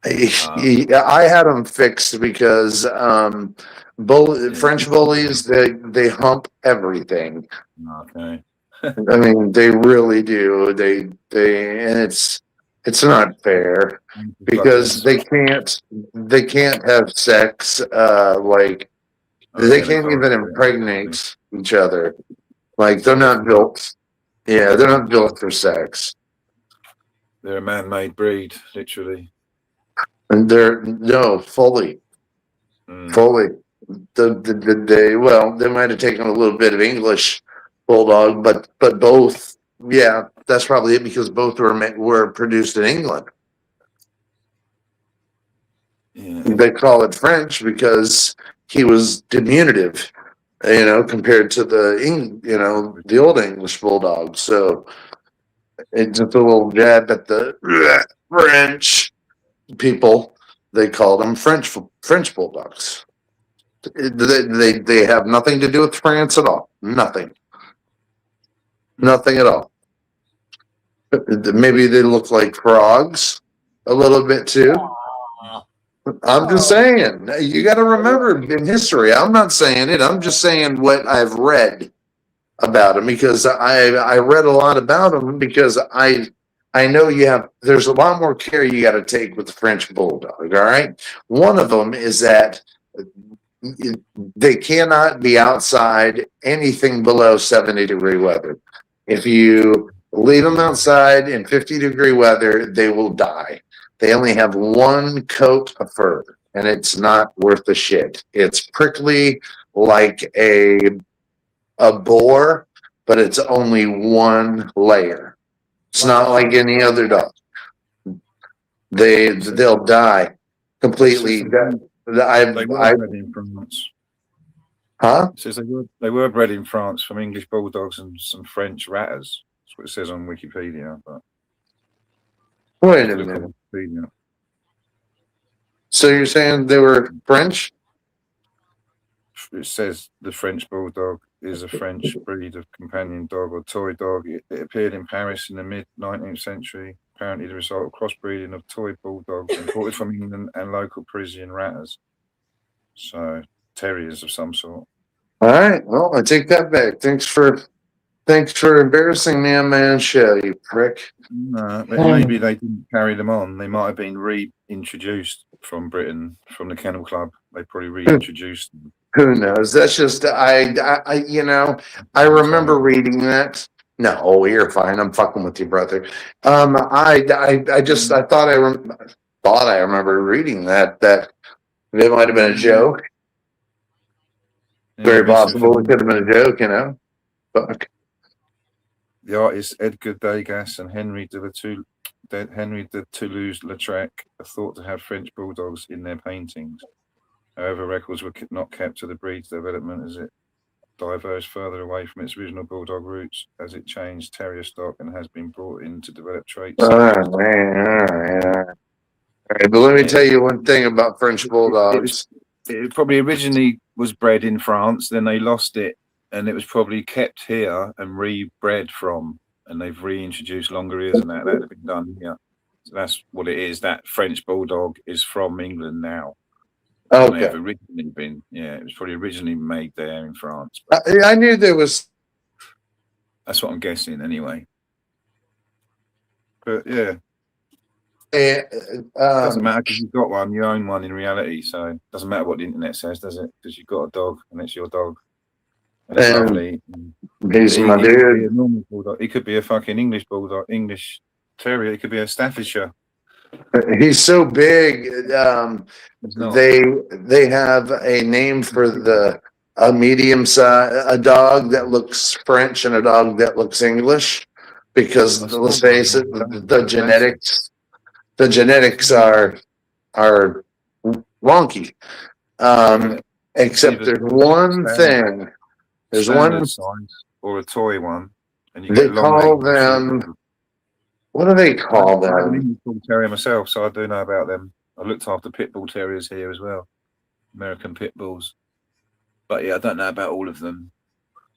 B: I had him fixed because French bullies, they hump everything.
J: Okay.
B: I mean, they really do. And it's not fair because they can't have sex. They can't even impregnate each other. Like, they're not built. Yeah, they're not built for sex.
J: They're a man-made breed, literally.
B: And fully. They might have taken a little bit of English bulldog, but both Yeah, that's probably it because both were produced in England.
J: Yeah.
B: They call it French because he was diminutive, compared to the old English bulldog. So it's just a little jab at the French people. They called them French bulldogs. They have nothing to do with France at all. Nothing at all. Maybe they look like frogs a little bit too. I'm just saying, you got to remember in history. I'm not saying it. I'm just saying what I've read about them because I read a lot about them because I know there's a lot more care you got to take with the French bulldog. All right, one of them is that they cannot be outside anything below 70-degree weather. If you leave them outside in 50-degree weather, they will die. They only have one coat of fur, and it's not worth a shit. It's prickly like a boar, but it's only one layer. It's not like any other dog. They'll die completely.
J: They were bred in France.
B: Huh?
J: It says they were bred in France from English bulldogs and some French ratters. That's what it says on Wikipedia. But
B: wait a minute. So you're saying they were French?
J: It says the French bulldog is a French breed of companion dog or toy dog. It appeared in Paris in the mid-19th century, apparently the result of crossbreeding of toy bulldogs imported from England and local Parisian ratters. So terriers of some sort.
B: All right. Well, I take that back. Thanks for embarrassing me on my own show, you prick.
J: No, maybe they didn't carry them on. They might have been reintroduced from Britain, from the Kennel Club. They probably reintroduced them.
B: Who knows? That's just I remember reading that. No, you're fine. I'm fucking with you, brother. I thought I remember reading that it might have been a joke. Very possible it could have been a joke, Fuck.
J: The artists Edgar Degas and Henry de Toulouse-Lautrec are thought to have French bulldogs in their paintings. However, records were not kept to the breed's development as it diverged further away from its original bulldog roots as it changed terrier stock and has been brought in to develop traits.
B: All right. But let me tell you one thing about French bulldogs.
J: It probably originally was bred in France, then they lost it, and it was probably kept here and rebred from, and they've reintroduced longer ears and that had been done here. So that's what it is. That French bulldog is from England now.
B: Okay.
J: Originally been, it was probably originally made there in France.
B: I knew there was.
J: That's what I'm guessing, anyway. But yeah,
B: it
J: doesn't matter because you've got one, you own one in reality. So it doesn't matter what the internet says, does it? Because you've got a dog and it's your dog. And it's lovely.
B: He's my dude.
J: Could be a normal bulldog. It could be a fucking English bulldog, English terrier. It could be a Staffordshire.
B: He's so big. They have a name for a medium size, a dog that looks French and a dog that looks English, because let's face it, the genetics are wonky. Except there's one thing. There's one
J: size or a toy one, and you
B: they call them. What do they call them?
J: I'm an English bull terrier myself, so I do know about them. I looked after pit bull terriers here as well, American pit bulls. But yeah, I don't know about all of them.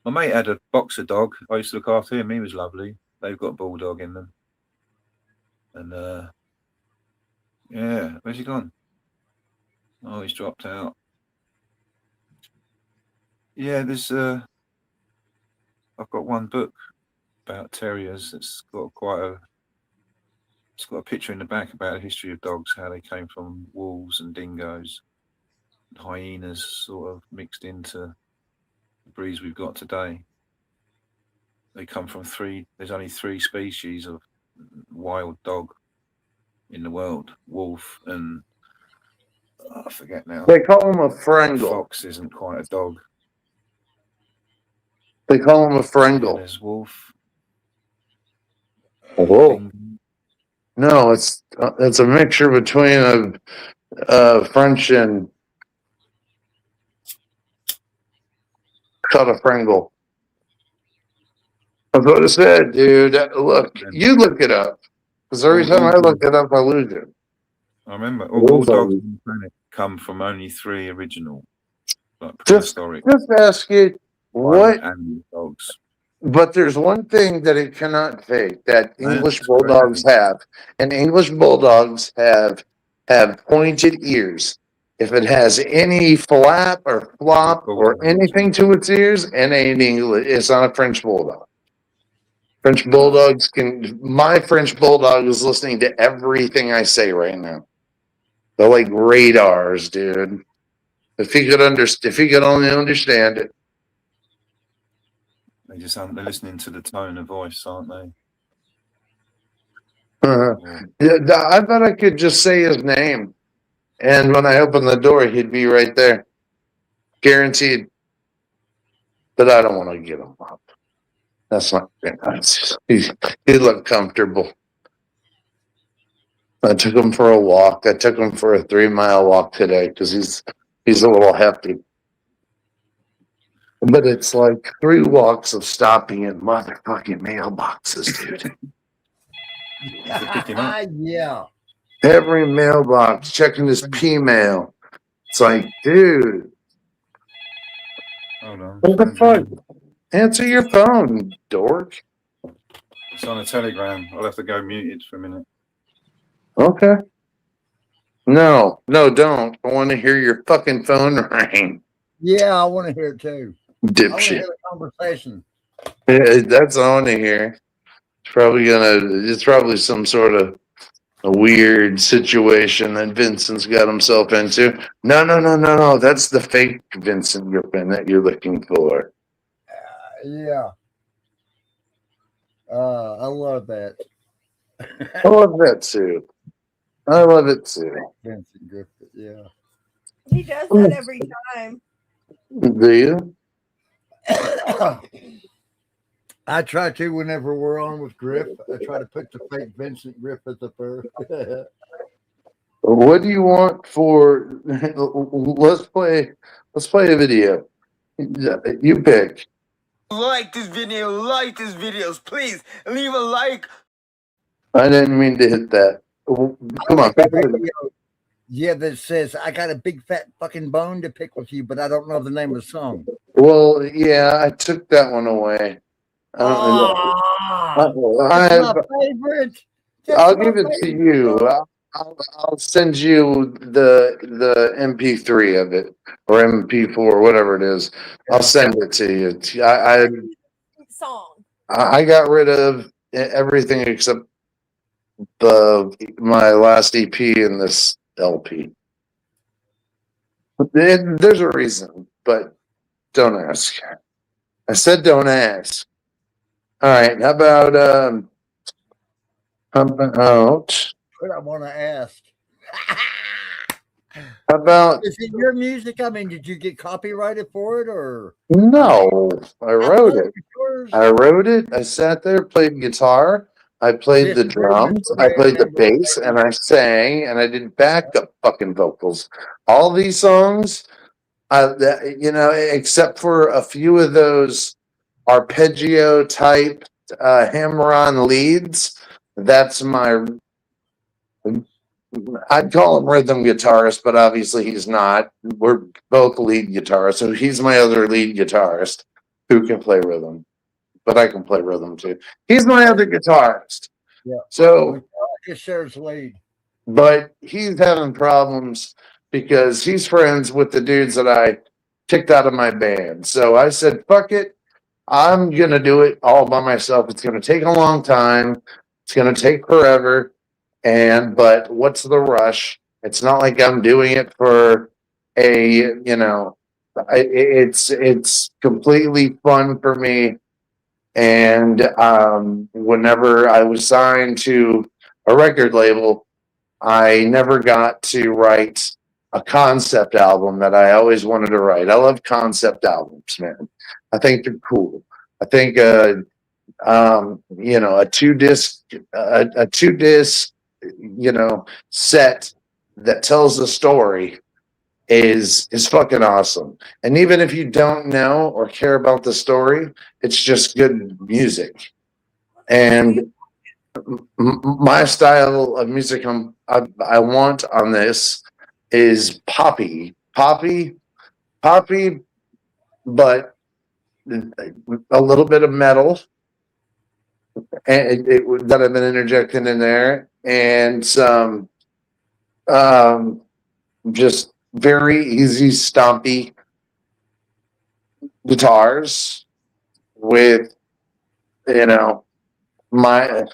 J: My mate had a boxer dog. I used to look after him. He was lovely. They've got a bulldog in them. And yeah, where's he gone? Oh, he's dropped out. Yeah, there's I've got one book about terriers. It's got a picture in the back about the history of dogs, how they came from wolves and dingoes, and hyenas, sort of mixed into the breeds we've got today. They come from there's only 3 species of wild dog in the world: wolf and I forget now.
B: They call him a Frengal.
J: Fox isn't quite a dog.
B: They call him a Frengal.
J: There's wolf.
B: Whoa. No, it's a mixture between French and cut a Pringle. That's what it said, dude. Look, you look it up. Because every time I look it up, I lose it.
J: I remember all dogs on the planet come from only 3 original, like prehistoric.
B: Just ask it what.
J: And dogs.
B: But there's one thing that it cannot fake that English
J: That's
B: bulldogs
J: correct.
B: have, and English bulldogs have pointed ears. If it has any flap or flop or anything to its ears, and ain't English, it's not a French bulldog. French bulldogs can. My French bulldog is listening to everything I say right now. They're like radars, dude. If he could only understand it.
J: They're listening to the tone of voice, aren't they?
B: Yeah, I thought I could just say his name, and when I open the door, he'd be right there, guaranteed. But I don't want to get him up. That's not very nice. He looked comfortable. I took him for a walk. I took him for a 3-mile walk today because he's a little hefty. But it's like 3 walks of stopping in motherfucking mailboxes, dude.
H: Yeah.
B: Every mailbox, checking his P-mail. It's like, dude.
J: Hold on.
B: What the fuck? Answer your phone, dork.
J: It's on a telegram. I'll have to go muted for a minute.
B: Okay. No, don't. I want to hear your fucking phone ring.
H: Yeah, I want to hear it too. I want to
B: Dipshit.
H: hear the conversation.
B: Yeah, that's all I want to hear. It's probably some sort of a weird situation that Vincent's got himself into. No. That's the fake Vincent Griffin that you're looking for.
H: Yeah. I love that.
B: I love that too. I love it too.
H: Vincent Griffith, yeah.
I: He does that every time.
B: Do you?
H: I try to whenever we're on with Griff. I try to put the fake Vincent Griffith up there.
B: What do you want for? Let's play a video. You pick.
F: Like this videos, please. Leave a like.
B: I didn't mean to hit that. Come on.
H: Yeah, that says I got a big fat fucking bone to pick with you, but I don't know the name of the song.
B: Well, yeah, I took that one away.
H: That's my favorite.
B: I'll give it to you. I'll send you the MP3 of it or MP4, whatever it is. I'll send it to you. I got rid of everything except my last EP and this LP. There's a reason, but don't ask. I said don't ask. All right. How about
H: What I want to ask.
B: How about
H: Is it your music? I mean, did you get copyrighted for it or
B: no? I wrote it. I sat there, played guitar. I played the drums. I played the bass, and I sang, and I did backup fucking vocals. All these songs, except for a few of those arpeggio type hammer-on leads. That's my. I'd call him rhythm guitarist, but obviously he's not. We're both lead guitarists, so he's my other lead guitarist who can play rhythm. But I can play rhythm too. He's my other guitarist.
H: Yeah.
B: So
H: just shares lead.
B: But he's having problems because he's friends with the dudes that I kicked out of my band. So I said, fuck it. I'm going to do it all by myself. It's going to take a long time. It's going to take forever. But what's the rush? It's not like I'm doing it for it's completely fun for me. And whenever I was signed to a record label, I never got to write a concept album that I always wanted to write. I love concept albums, man. I think they're cool. I think a two disc, set that tells a story is fucking awesome. And even if you don't know or care about the story, it's just good music. And my style of music I want on this is poppy, but a little bit of metal and that I've been interjecting in there, and some just very easy stompy guitars with my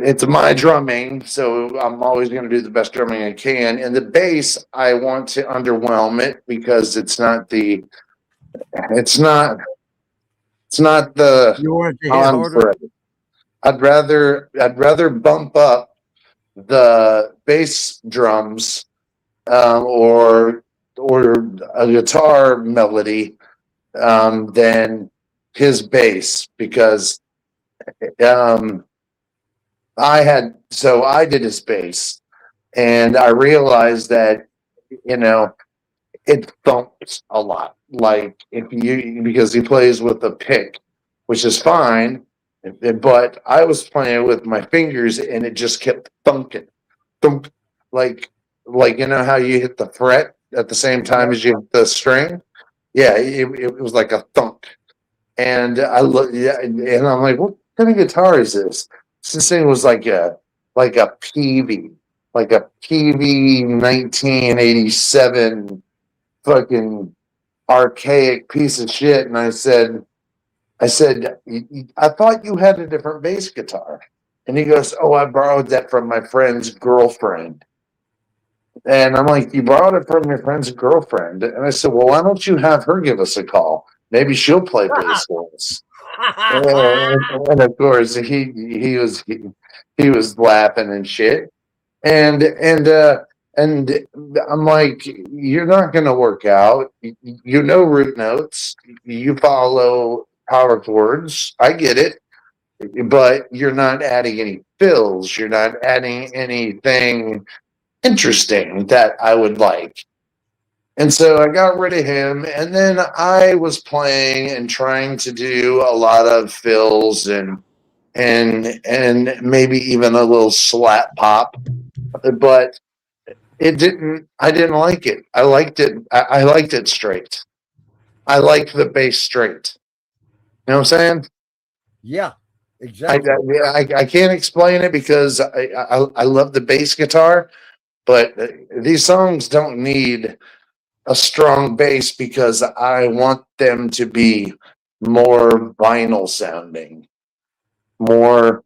B: it's my drumming, so I'm always going to do the best drumming I can. And the bass, I want to underwhelm it because it's not the
H: You want it to hit harder?
B: I'd rather bump up the bass drums or a guitar melody than his bass, because I did his bass, and I realized that it thumps a lot, like because he plays with a pick, which is fine, but I was playing with my fingers and it just kept thunking, thump, like how you hit the fret at the same time as you hit the string. Yeah, it was like a thunk. And I look, yeah, and I'm like, what kind of guitar is this? This thing was like a PV, like a PV 1987 fucking archaic piece of shit. And I said, I thought you had a different bass guitar. And he goes, oh, I borrowed that from my friend's girlfriend. And I'm like, you borrowed it from your friend's girlfriend? And I said, well, why don't you have her give us a call? Maybe she'll play bass for us. And of course, he was laughing and shit. And I'm like, you're not going to work out. You know root notes. You follow power chords. I get it. But you're not adding any fills. You're not adding anything interesting that I would like. And so I got rid of him, and then I was playing and trying to do a lot of fills and maybe even a little slap pop, but I didn't like it. I liked it. I liked it straight. I liked the bass straight. You know what I'm saying?
H: Yeah, exactly.
B: I can't explain it because I love the bass guitar, but these songs don't need a strong bass because I want them to be more vinyl sounding, more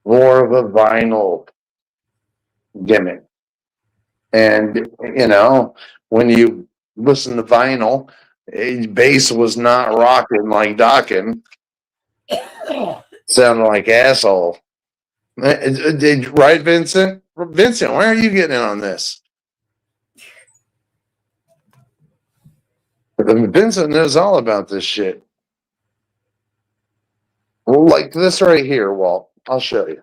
B: of a vinyl gimmick. And when you listen to vinyl, bass was not rocking like docking, sounding like asshole. Right, Vincent? Vincent, why are you getting in on this? Vincent knows all about this shit. Like this right here, Walt. I'll show you.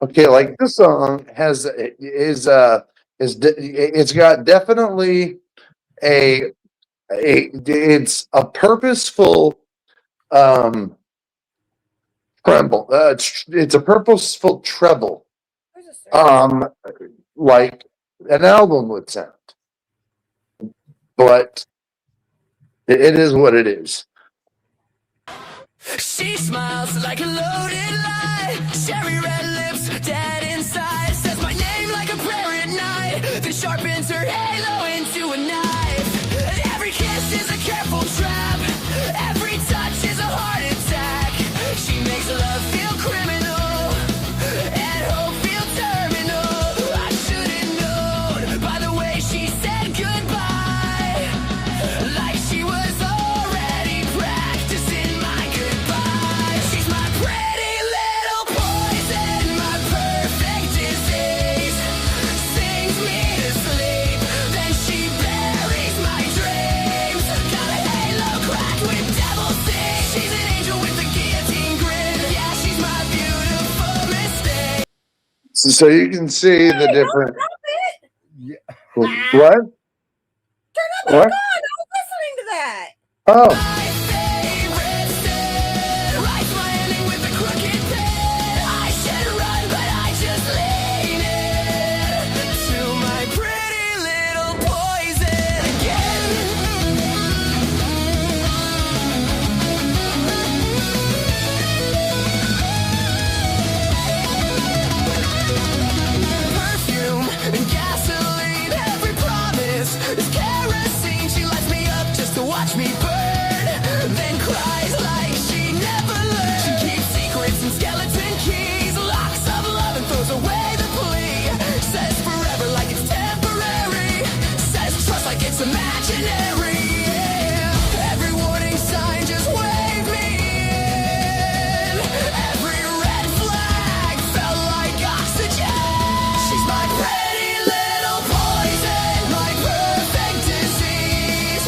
B: Okay, like this song it's got definitely it's a purposeful treble. It's a purposeful treble. Like an album would sound, but it is what it is.
A: She smiles like a loaded lie. Cherry red lips, dead inside. Says my name like a prayer at night. Then sharpens her halo into a knife. And every kiss is a careful trap. Every touch is a heart attack. She makes love feel criminal and hope feel terminal. I should have known by the way she said goodbye. Like she was already practicing my goodbye. She's my pretty little
B: So you can see the different.
H: Yeah.
B: What?
I: Turn that back
B: What?
I: on. I was listening to that.
B: Oh.
A: Watch me burn, then cries like she never learned. She keeps secrets and skeleton keys, locks of love and throws away the plea. Says forever like it's temporary, says trust like it's imaginary. Yeah. Every warning sign just wave me in. Every red flag felt like oxygen. She's my pretty little poison, my perfect disease.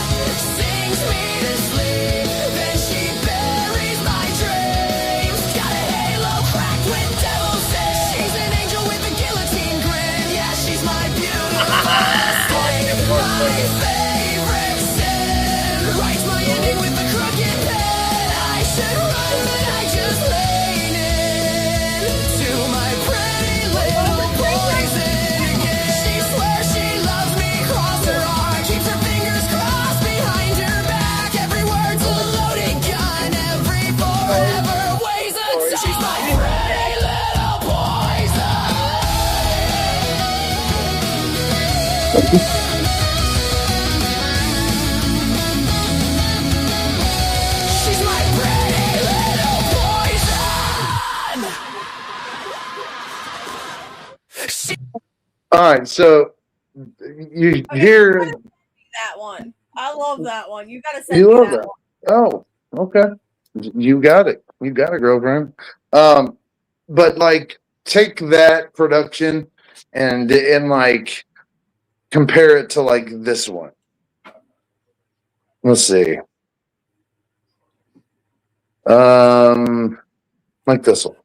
A: Sings me to sleep, then she buries my dreams. Got a halo cracked with devil's hair. She's an angel with a guillotine grin. Yeah, she's my beautiful slave. My favorite sin. Writes my ending with a crooked pen. I should run, but I just lean in to my pretty little poison again. She swears she loves me, cross her heart, keeps her fingers crossed behind her back. Every word's a loaded gun, every forever weighs a ton. She's my pretty little poison. She's my pretty little poison. She
B: All right. So you hear.
I: That one. I love that one. You gotta send
B: You
I: me
B: love
I: that
B: that.
I: one.
B: Oh, okay. You got it. You got it, girlfriend. But like, take that production and like compare it to like this one. Let's see. Like this one.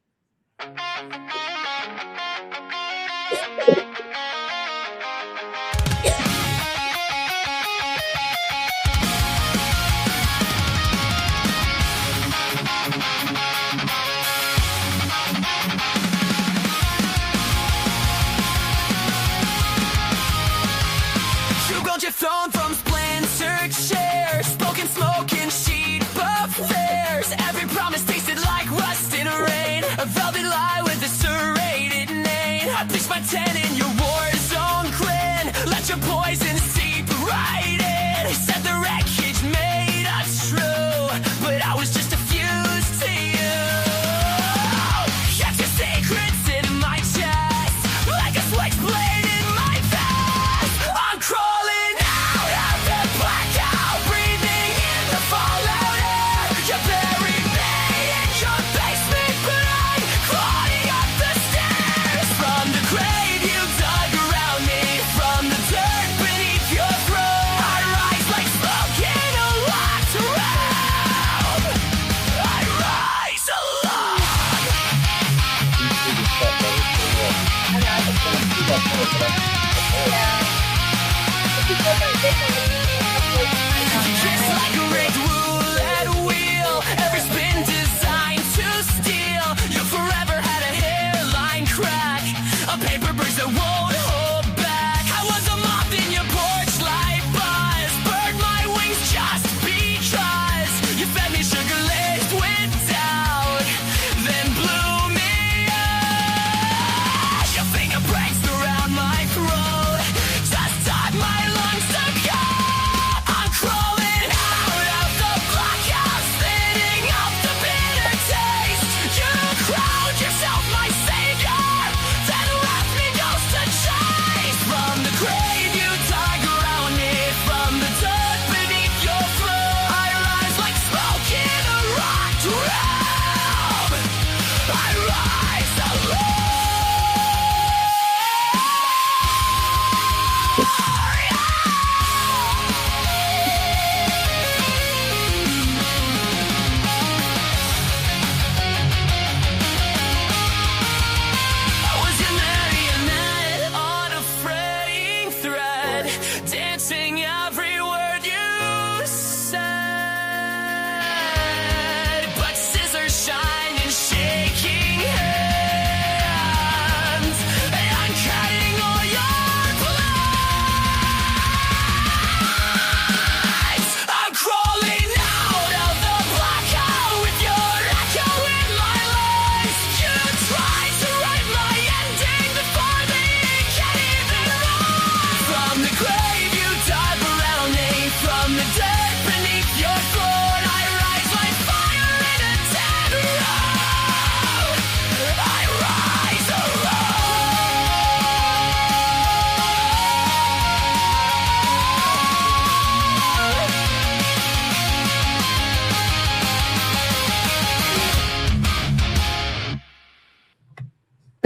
A: You got your phone from splintered chairs, smoking, smoking sheet affairs. Every promise tasted like rust in rain, a velvet lie with a serrated name. I pitched my tent in your war zone grin, let your poison seep right in. Said the wreckage made us true, but I was just a fuse to you. Kept your secrets in my chest, like a switchblade in my vest. I'm crawling out of the blackout, breathing in the fallout air. You buried me in your basement, but I'm climbing up the stairs. From the grave you dug around me, from the dirt beneath your throne, I rise like smoke in a locked room. I rise alone. Just like a rigged roulette wheel, every spin designed to steal. You forever had a hairline crack, a paper bridge that won't hold back. I was a moth in your porch light buzz, burned my wings just because you fed me sugar laced with doubt, then blew me up. Your finger breaks around my throat.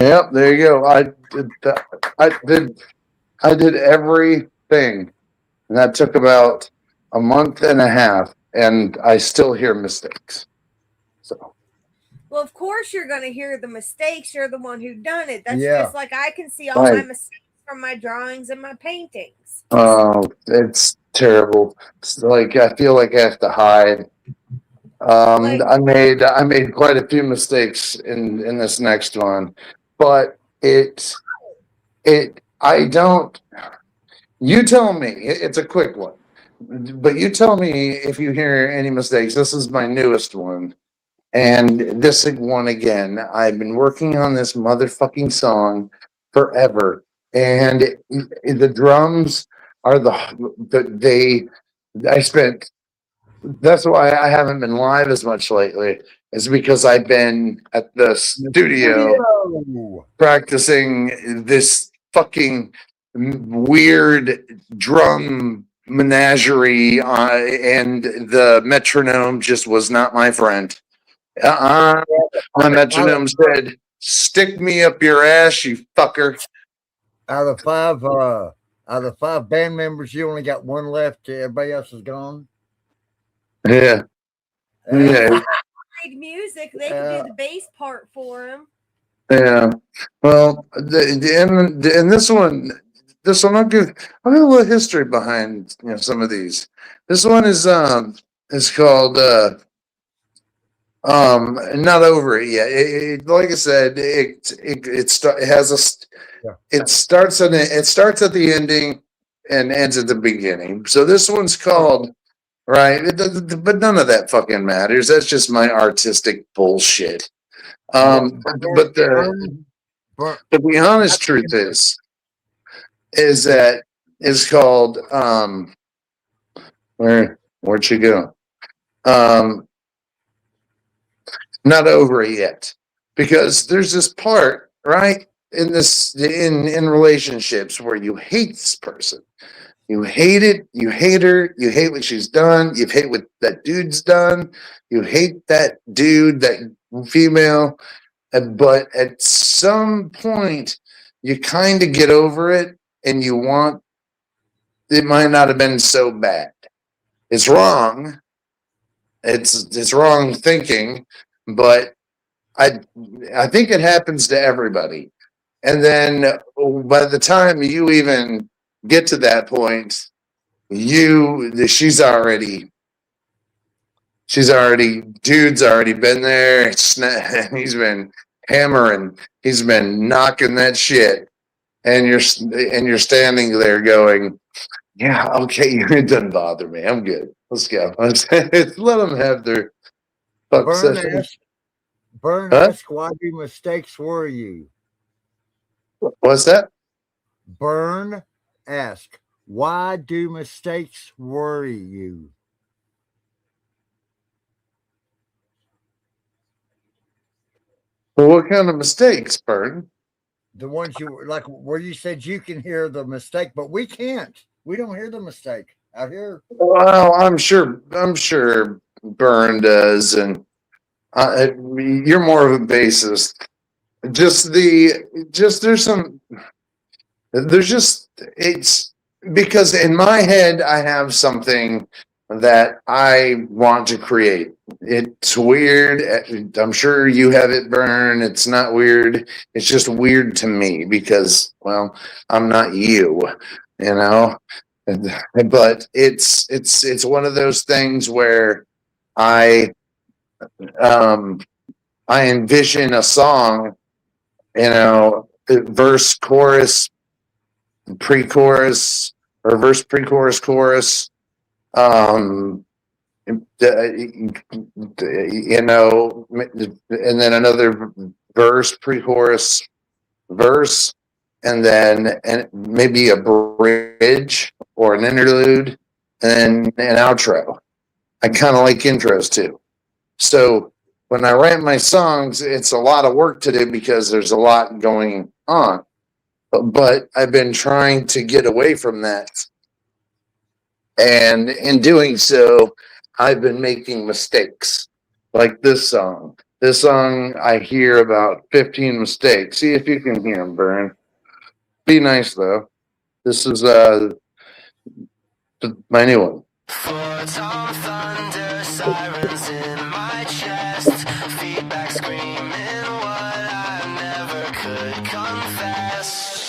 B: Yep, there you go. I did everything, and that took about a month and a half, and I still hear mistakes. So
I: Well, of course you're going to hear the mistakes. You're the one who done it. That's
H: Yeah.
I: just like I can see all my
B: right.
I: mistakes from my drawings and my paintings.
B: Oh, it's terrible. It's like I feel like I have to hide.
I: Like,
B: I made quite a few mistakes in this next one, but I don't. You tell me. It's a quick one, but you tell me if you hear any mistakes. This is my newest one, and this one again. I've been working on this motherfucking song forever, and the drums are they. I spent. That's why I haven't been live as much lately. Is because I've been at the studio practicing this fucking weird drum menagerie, and the metronome just was not my friend. My metronome said, "Stick me up your ass, you fucker."
H: Out of the 5 band members, you only got one left. Everybody else is gone.
B: Yeah, yeah,
I: played music, they could do the bass part for him.
B: yeah. Well, in this one, I'll give a little history behind some of these. This one is called not over it yet. Like I said, it has it starts at the ending and ends at the beginning. So this one's called right, but none of that fucking matters. That's just my artistic bullshit. But the honest truth is that is called where'd she go? Not over it yet, because there's this part right in relationships where you hate this person. You hate it. You hate her. You hate what she's done. You hate what that dude's done. You hate that dude, that female. But at some point, you kind of get over it, and you want. It might not have been so bad. It's wrong. It's wrong thinking, but I think it happens to everybody. And then by the time you even get to that point, she's already dude's already been there. He's been hammering, he's been knocking that shit, and you're standing there going, yeah, okay, it doesn't bother me, I'm good, let's go. Let them have their fuck session.
H: Burn ask, why do mistakes worry you?
B: What's that?
H: Burn ask, why do mistakes worry you?
B: Well, what kind of mistakes, Burn?
H: The ones you like, where you said you can hear the mistake, but we can't. We don't hear the mistake out here.
B: Well, I'm sure Burn does, and you're more of a bassist. It's because in my head I have something that I want to create. It's weird. I'm sure you have it, Burn. It's not weird. It's just weird to me because, well, I'm not you, you know. But it's one of those things where I envision a song, verse, chorus, pre-chorus, or verse, pre-chorus, chorus, and then another verse, pre-chorus, verse, and then maybe a bridge or an interlude, and an outro. I kind of like intros too. So when I write my songs, it's a lot of work to do because there's a lot going on. But I've been trying to get away from that. And in doing so, I've been making mistakes. Like this song. This song, I hear about 15 mistakes. See if you can hear them, Burn. Be nice, though. This is my new one.
A: Photon thunder, sirens in my chest, feedback screaming what I never could confess.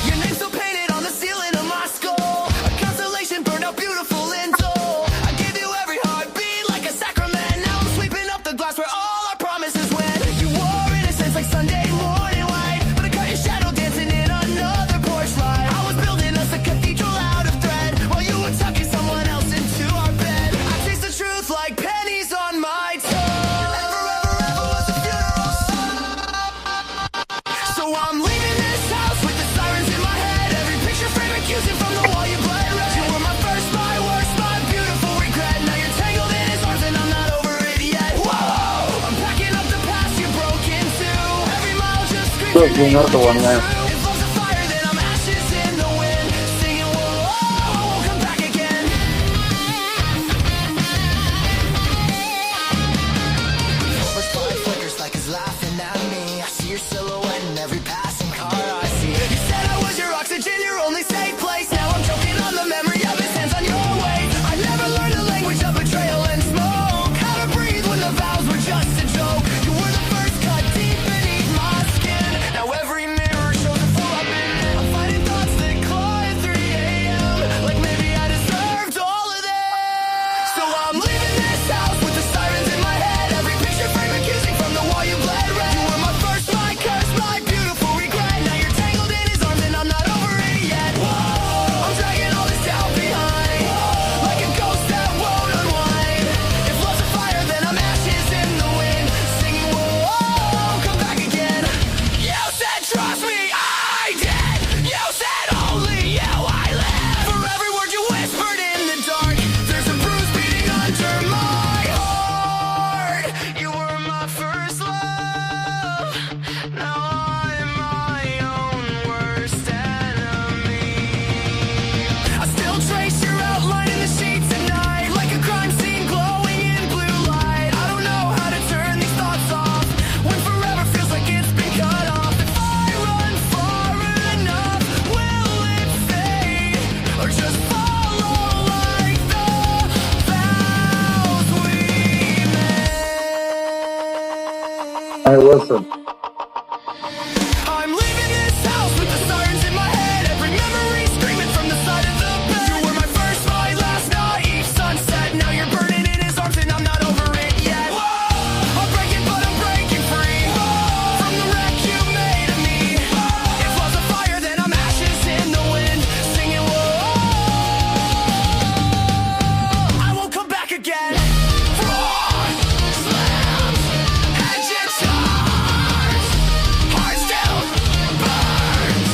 A: Your name's still painted on the ceiling of my skull, a constellation burned out beautiful and dull. I gave you every heartbeat like a sacrament. Now I'm sweeping up the glass where all our promises went. You wore innocence like Sunday morning light, but I caught your shadow dancing in another porch light. I was building us a cathedral out of thread while you were tucking someone else into our bed. I taste the truth like pennies on my tongue. And forever was a funeral song. So I'm leaving this house with the sirens in my head. Every picture frame accusing from the wall you bled red. You were my first, my worst, my beautiful regret. Now you're tangled in his arms and I'm not over it yet. Whoa! I'm packing up the past you broke into. Every mile just screams your name like it's true. If love's a fire, then I'm ashes in the wind. Singing, whoa, I won't come back again. First light flickers like it's laughing at me. I see your silhouette in every passing car I see. You said I was your oxygen, your only safe place. Now I'm choking on the memory of his hands on your waist. I never learned the language of betrayal and smoke. How to breathe when the vows were just a joke. You were the first cut deep beneath my skin. Now every mirror shows a fool I've been. I'm fighting thoughts that claw at 3 a.m. Like maybe I deserved all of this. So I'm leaving this house with the sirens in my head. Every picture frame accusing from the wall you bled red. You were my first, my curse, my beautiful regret. Now you're tangled in his arms and I'm not over it yet. Whoa, I'm dragging all this down behind. Like a ghost that won't unwind. If love's a fire, then I'm ashes in the wind. Singing, whoa, come back again. You said trust me, I did. You said only you I live. For every word you whispered in the dark, there's a bruise beating under my heart. You were my first love. Now I'm my own worst enemy. I still trace your outline in the sheets at night, like a crime scene glowing in blue light. I don't know how to turn these thoughts off when forever feels like it's been cut off. If I run far enough, will it fade or just follow like the vows we made?
B: Hey, listen.
A: I'm leaving this house with the sirens in my head. Every memory screaming from the side of the bed. You were my first, my last, naive sunset. Now you're burning in his arms and I'm not over it yet. Whoa, I'm breaking, but I'm breaking free. From the wreck you made of me. If love's a fire, then I'm ashes in the wind. Singing, whoa, I won't come back again. Roar, slams, and guitars. Heart still burns.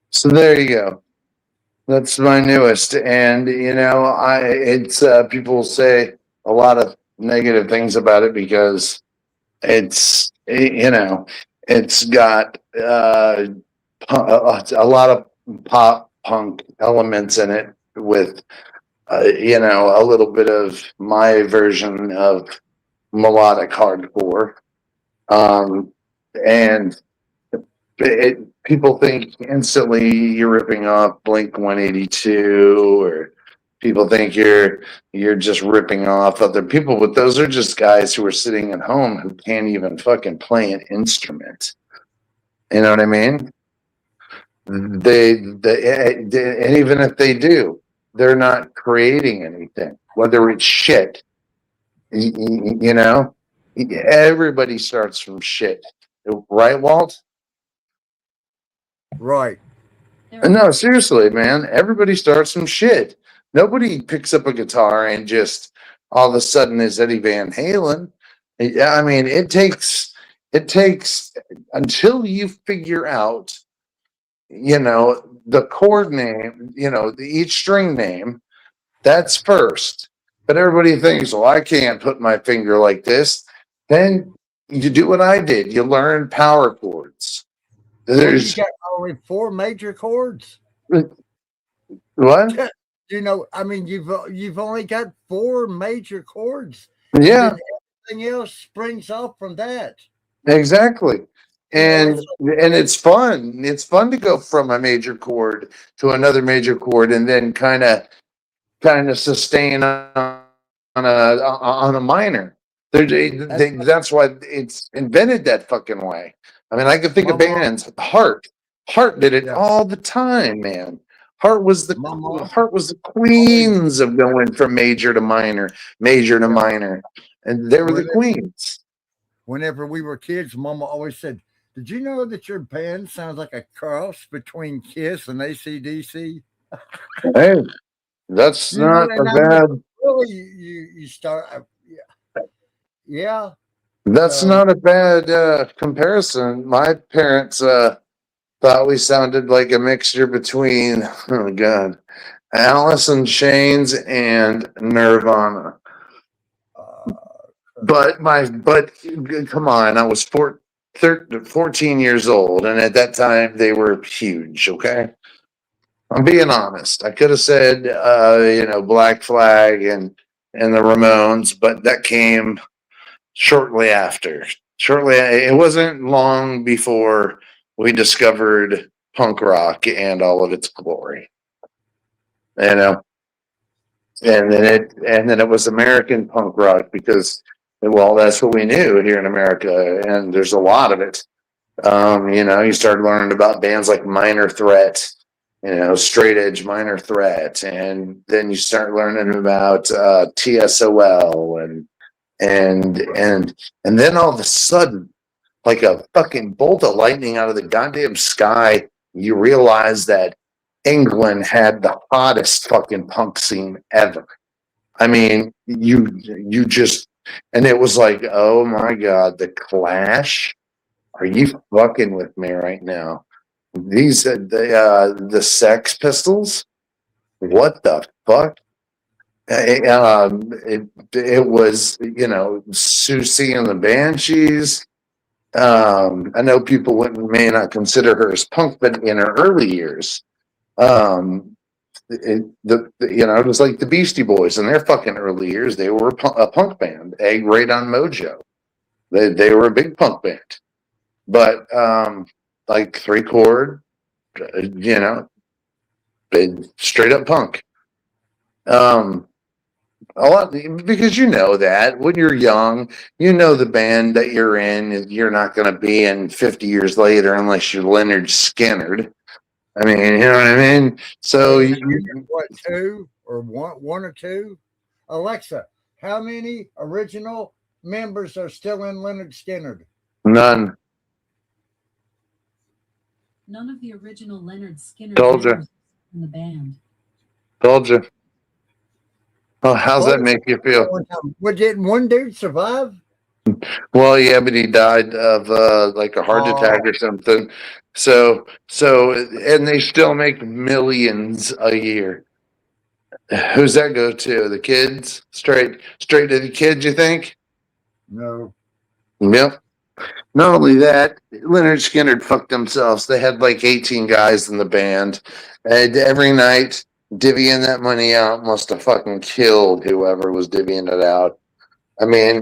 B: So there you go. That's my newest, and it's people say a lot of negative things about it because it's it's got a lot of pop punk elements in it with a little bit of my version of melodic hardcore, and people think instantly you're ripping off Blink 182, or people think you're just ripping off other people, but those are just guys who are sitting at home who can't even fucking play an instrument. You know what I mean? And even if they do, they're not creating anything, whether it's shit. Everybody starts from shit, right, Walt?
H: Right.
B: No, seriously, man. Everybody starts from shit. Nobody picks up a guitar and just all of a sudden is Eddie Van Halen. I mean, it takes until you figure out, the chord name, each string name. That's first. But everybody thinks, well, I can't put my finger like this. Then you do what I did. You learn power chords.
H: You got only 4 major chords.
B: What?
H: You know, I mean, you've only got 4 major chords,
B: Yeah,
H: and then everything else springs off from that.
B: exactly.
H: You know,
B: And it's fun. It's fun to go from a major chord to another major chord and then kind of sustain on a minor. That's why it's invented that fucking way. I mean, I can think
H: my
B: of
H: mom,
B: bands. Heart did it
H: yeah,
B: all the time, man.
H: my mom
B: Heart was the
H: always
B: queens of going from major to
H: yeah.
B: minor, and they were the
H: Whenever,
B: queens.
H: whenever we were kids, Mama always said, "Did you know that your band sounds like a cross between Kiss and AC/DC?"
B: Hey, that's
H: You know,
B: not a
H: and I mean,
B: bad.
H: really, you start, yeah.
B: That's
H: So
B: not a bad comparison. My parents thought we sounded like a mixture between, oh God, Alice in Chains and Nirvana.
H: uh,
B: But come on, I was 14 years old, and at that time they were huge. Okay, I'm being honest. I could have said, Black Flag and the Ramones, but that came shortly after. It wasn't long before we discovered punk rock and all of its glory. You know, and then it was American punk rock because, well, that's what we knew here in America, and there's a lot of it. You started learning about bands like Minor Threat, straight edge Minor Threat, and then you start learning about TSOL and then all of a sudden, like a fucking bolt of lightning out of the goddamn sky, you realize that England had the hottest fucking punk scene ever. I mean, you just, and it was like, oh my God, the Clash. Are you fucking with me right now? These the Sex Pistols. What the fuck? It was, Susie and the Banshees. I know people may not consider her as punk, but in her early years, um, it was like the Beastie Boys in their fucking early years. They were a punk band. Egg Raid on Mojo. They were a big punk band, but like 3 chord, straight up punk. Um, A lot because that when you're young, the band that you're in, you're not going to be in 50 years later unless you're Leonard Skinnerd. I mean, you know what I mean? So
H: there's what, 2 or one or 2? Alexa, how many original members are still in Leonard Skinnerd?
B: none.
K: None of the original Leonard Skinner
B: Told you.
K: members in the band.
B: Told you. Oh, how's that
H: Oh,
B: make you feel?
H: Well, didn't one dude survive?
B: Well, yeah, but he died of like a heart attack or something. So, and they still make millions a year. Who's that go to? The kids? Straight to the kids, you think?
H: No.
B: Yep. Not only that, Leonard Skinner fucked themselves. They had like 18 guys in the band. And every night, divvying that money out must have fucking killed whoever was divvying it out. I mean,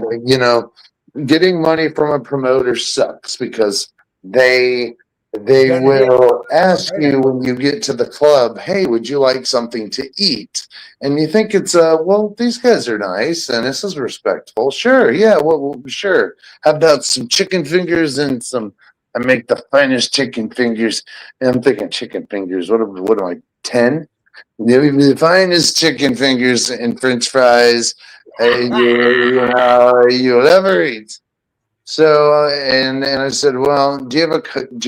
B: getting money from a promoter sucks because they will ask you when you get to the club, hey, would you like something to eat? And you think it's well, these guys are nice and this is respectful. Sure, yeah, well sure. How about some chicken fingers and some? I make the finest chicken fingers. And I'm thinking chicken fingers. What am I? 10? The finest chicken fingers and French fries you'll ever eat. So and I said, well, do you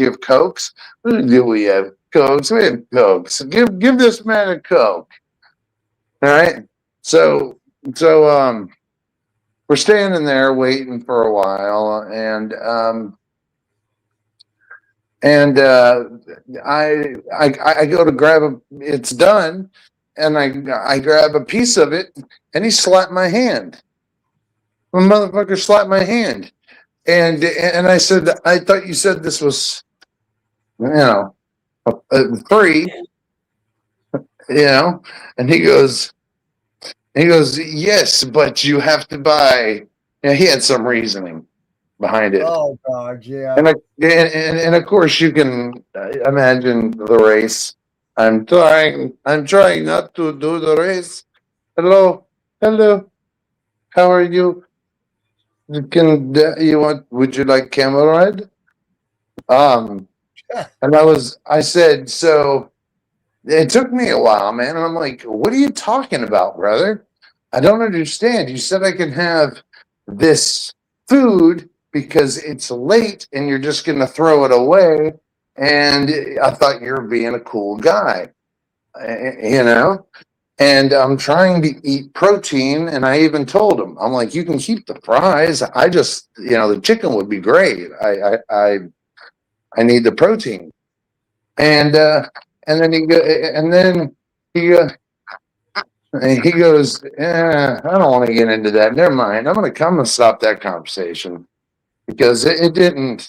B: have Cokes? Do we have Cokes? We have Cokes. Give this man a Coke. All right. So we're standing there waiting for a while, and I go to grab it's done, and I grab a piece of it, and he slapped my hand. The motherfucker slapped my hand. And I said, I thought you said this was, free. you know, and he goes, yes, but you have to buy. Yeah, he had some reasoning behind it.
H: Oh God, yeah.
B: And of course you can imagine the race. I'm trying not to do the race. Hello, hello, how are you? You want, would you like camel ride? Um, and I said, so it took me a while, man. And I'm like, what are you talking about, brother? I don't understand. You said I can have this food because it's late and you're just going to throw it away. And I thought you were being a cool guy, you know? And I'm trying to eat protein. And I even told him, I'm like, you can keep the fries. I just, the chicken would be great. I need the protein. And then he goes, I don't want to get into that. Never mind. I'm going to come and stop that conversation because it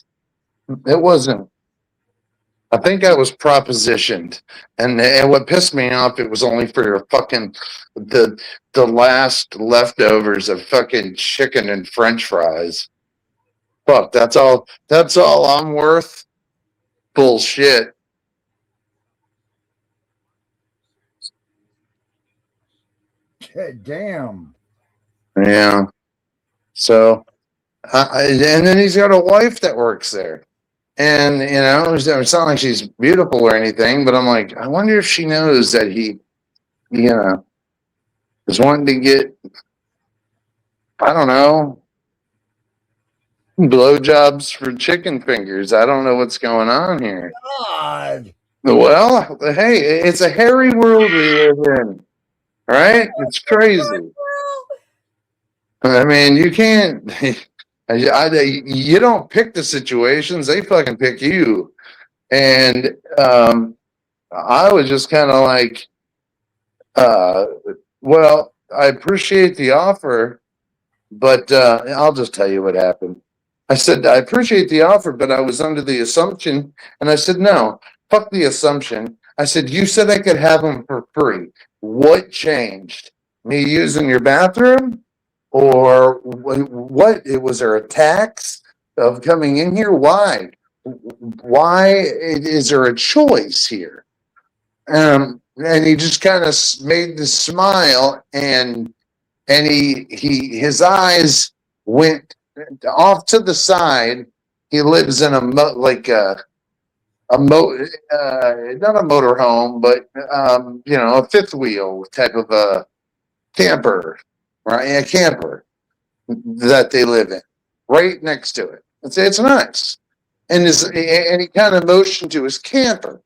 B: wasn't. I think I was propositioned, and what pissed me off, it was only for the last leftovers of fucking chicken and French fries. Fuck, that's all. That's all I'm worth. Bullshit.
H: Damn.
B: Yeah. So, and then he's got a wife that works there. And, it's not like she's beautiful or anything, but I'm like, I wonder if she knows that he, is wanting to get, I don't know, blowjobs for chicken fingers. I don't know what's going on here.
H: God.
B: Well, hey, it's a hairy world we live in, right? It's crazy. I mean, you can't. You don't pick the situations; they fucking pick you. And I was just kind of like, well, I appreciate the offer, but I'll just tell you what happened. I said, I appreciate the offer, but I was under the assumption, and I said, no, fuck the assumption. I said, you said I could have them for free. What changed? Me using your bathroom? Or what? Was there a tax of coming in here? Why? Why is there a choice here? And he just kind of made the smile, and his eyes went off to the side. He lives in not a motorhome, but a fifth wheel type of a camper, right? A camper that they live in, right next to it. It's nice, and he kind of motioned to his camper,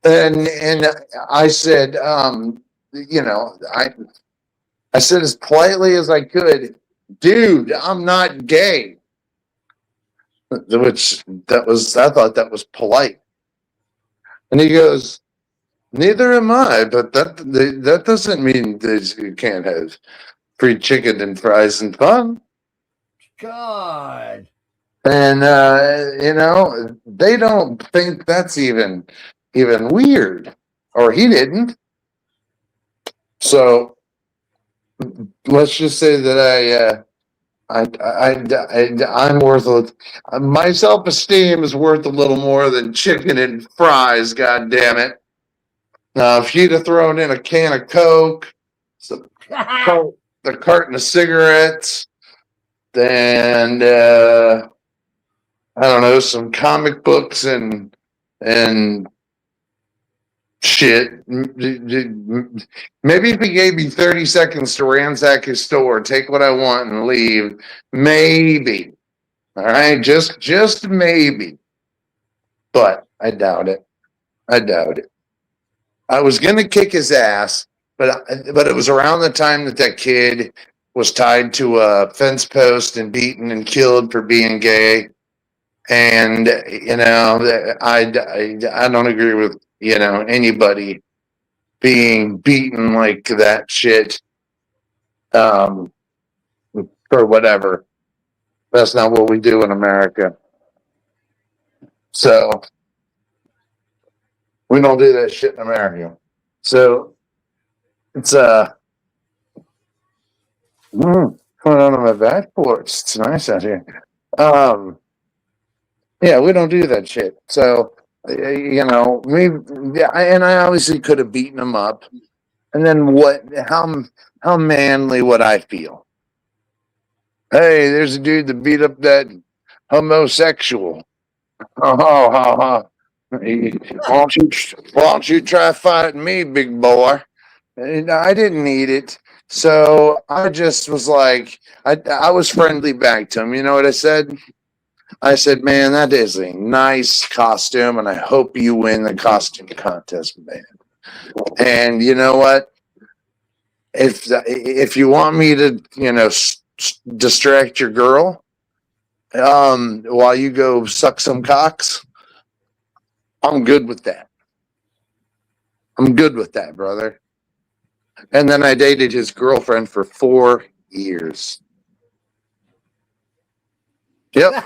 B: and I said, I said as politely as I could, dude, I'm not gay. Which I thought that was polite. And he goes, neither am I, but that doesn't mean that you can't have free chicken and fries and fun.
H: God.
B: And they don't think that's even weird, or he didn't. So let's just say that I'm worth my self-esteem is worth a little more than chicken and fries. God damn it! Now, if you'd have thrown in a can of Coke, the carton of cigarettes, then I don't know, some comic books and shit. Maybe if he gave me 30 seconds to ransack his store, take what I want and leave, maybe. All right, just maybe. But I doubt it. I was gonna kick his ass, but it was around the time that kid was tied to a fence post and beaten and killed for being gay. And I don't agree with anybody being beaten like that shit for whatever. That's not what we do in America. So We don't do that shit in America. So it's going on my back porch. It's nice out here. Yeah, we don't do that shit. So and I obviously could have beaten him up. And then what? How manly would I feel? Hey, there's a dude that beat up that homosexual. Oh. Why don't you try fighting me, big boy? And I didn't need it. So I just was like, I was friendly back to him. You know what I said? I said, man, that is a nice costume, and I hope you win the costume contest, man. And you know what? If you want me to, distract your girl, while you go suck some cocks, I'm good with that. I'm good with that, brother. And then I dated his girlfriend for 4 years. Yep.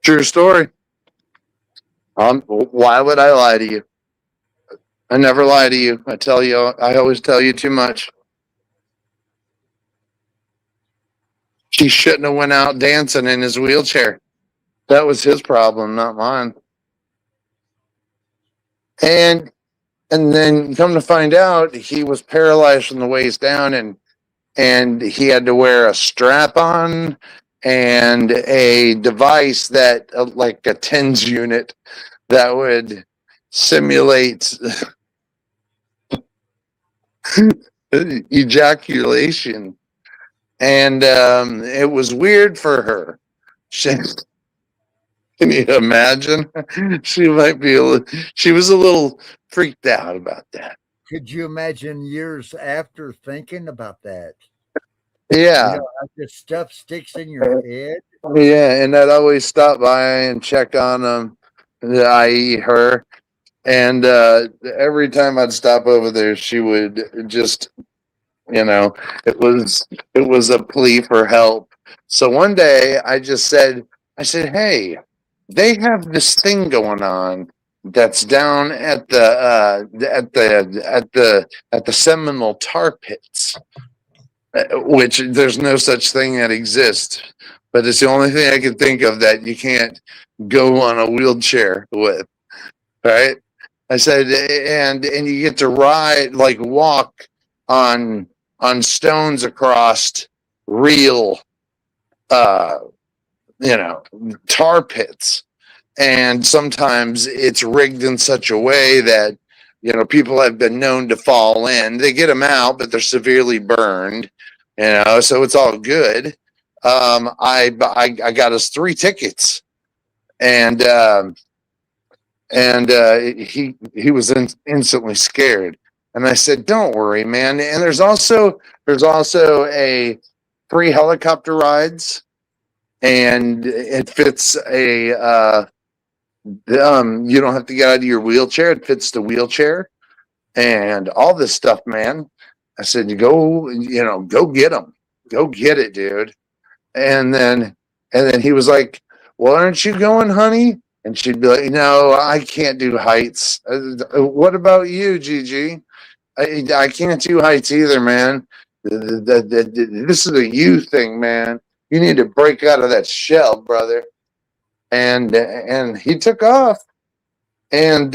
B: True story. Why would I lie to you? I never lie to you. I always tell you too much. He shouldn't have went out dancing in his wheelchair. That was his problem, not mine. And then come to find out, he was paralyzed from the waist down, and he had to wear a strap on and a device that like a TENS unit that would simulate ejaculation. And it was weird for her. Can you imagine? She was a little freaked out about that.
H: Could you imagine years after thinking about that?
B: Yeah.
H: How this stuff sticks in your head.
B: Yeah, and I'd always stop by and check on them, i.e. her. And every time I'd stop over there, she would just, it was a plea for help. So one day I said, hey, they have this thing going on that's down at the Seminole tar pits, which there's no such thing that exists, but it's the only thing I can think of that you can't go on a wheelchair with, right? I said, and you get to walk on stones across real, tar pits. And sometimes it's rigged in such a way that, people have been known to fall in. They get them out, but they're severely burned, so it's all good. I got us 3 tickets, and he was instantly scared. And I said, don't worry, man. And there's also a free helicopter rides, and it fits you don't have to get out of your wheelchair. It fits the wheelchair and all this stuff, man. I said, go get them. Go get it, dude. And then he was like, well, aren't you going, honey? And she'd be like, no, I can't do heights. What about you, Gigi? I can't do heights either, man. This is a you thing, man. You need to break out of that shell, brother. And he took off, and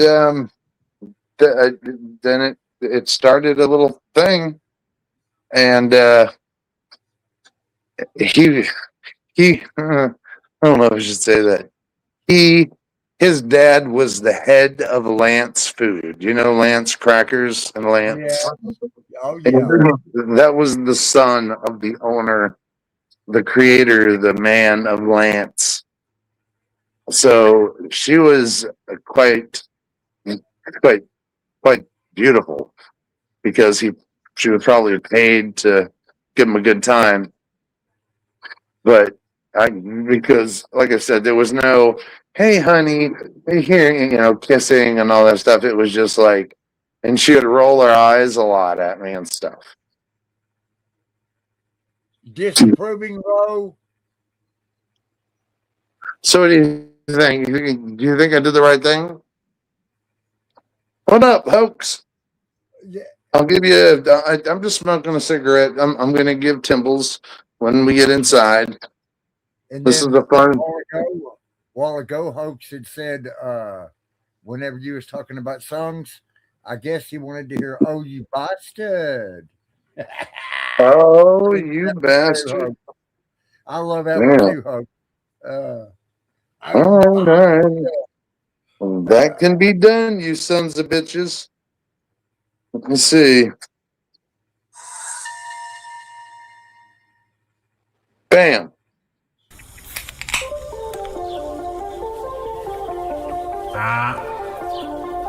B: then it started a little thing, and he I don't know if I should say that. His dad was the head of Lance Food. You know Lance Crackers and Lance?
H: Oh, yeah.
B: That was the son of the owner, the creator, the man of Lance. So she was quite beautiful, because she was probably paid to give him a good time. But because like I said, there was no, hey honey, hey here, kissing and all that stuff. It was just like, and she would roll her eyes a lot at me and stuff.
H: Disapproving row.
B: So what do you think? Do you think I did the right thing? Hold up, hoax.
H: Yeah.
B: I'll give you. I'm just smoking a cigarette. I'm going to give Timbals when we get inside.
H: And
B: This
H: then
B: is a fun.
H: while ago, Hoax had said, whenever you was talking about songs, I guess he wanted to hear "Oh You Bastard."
B: Oh, you bastard!
H: I love that
B: Yeah.
H: one too, Hoax. Oh,
B: All right. That can be done, you sons of bitches. Let me see. Bam.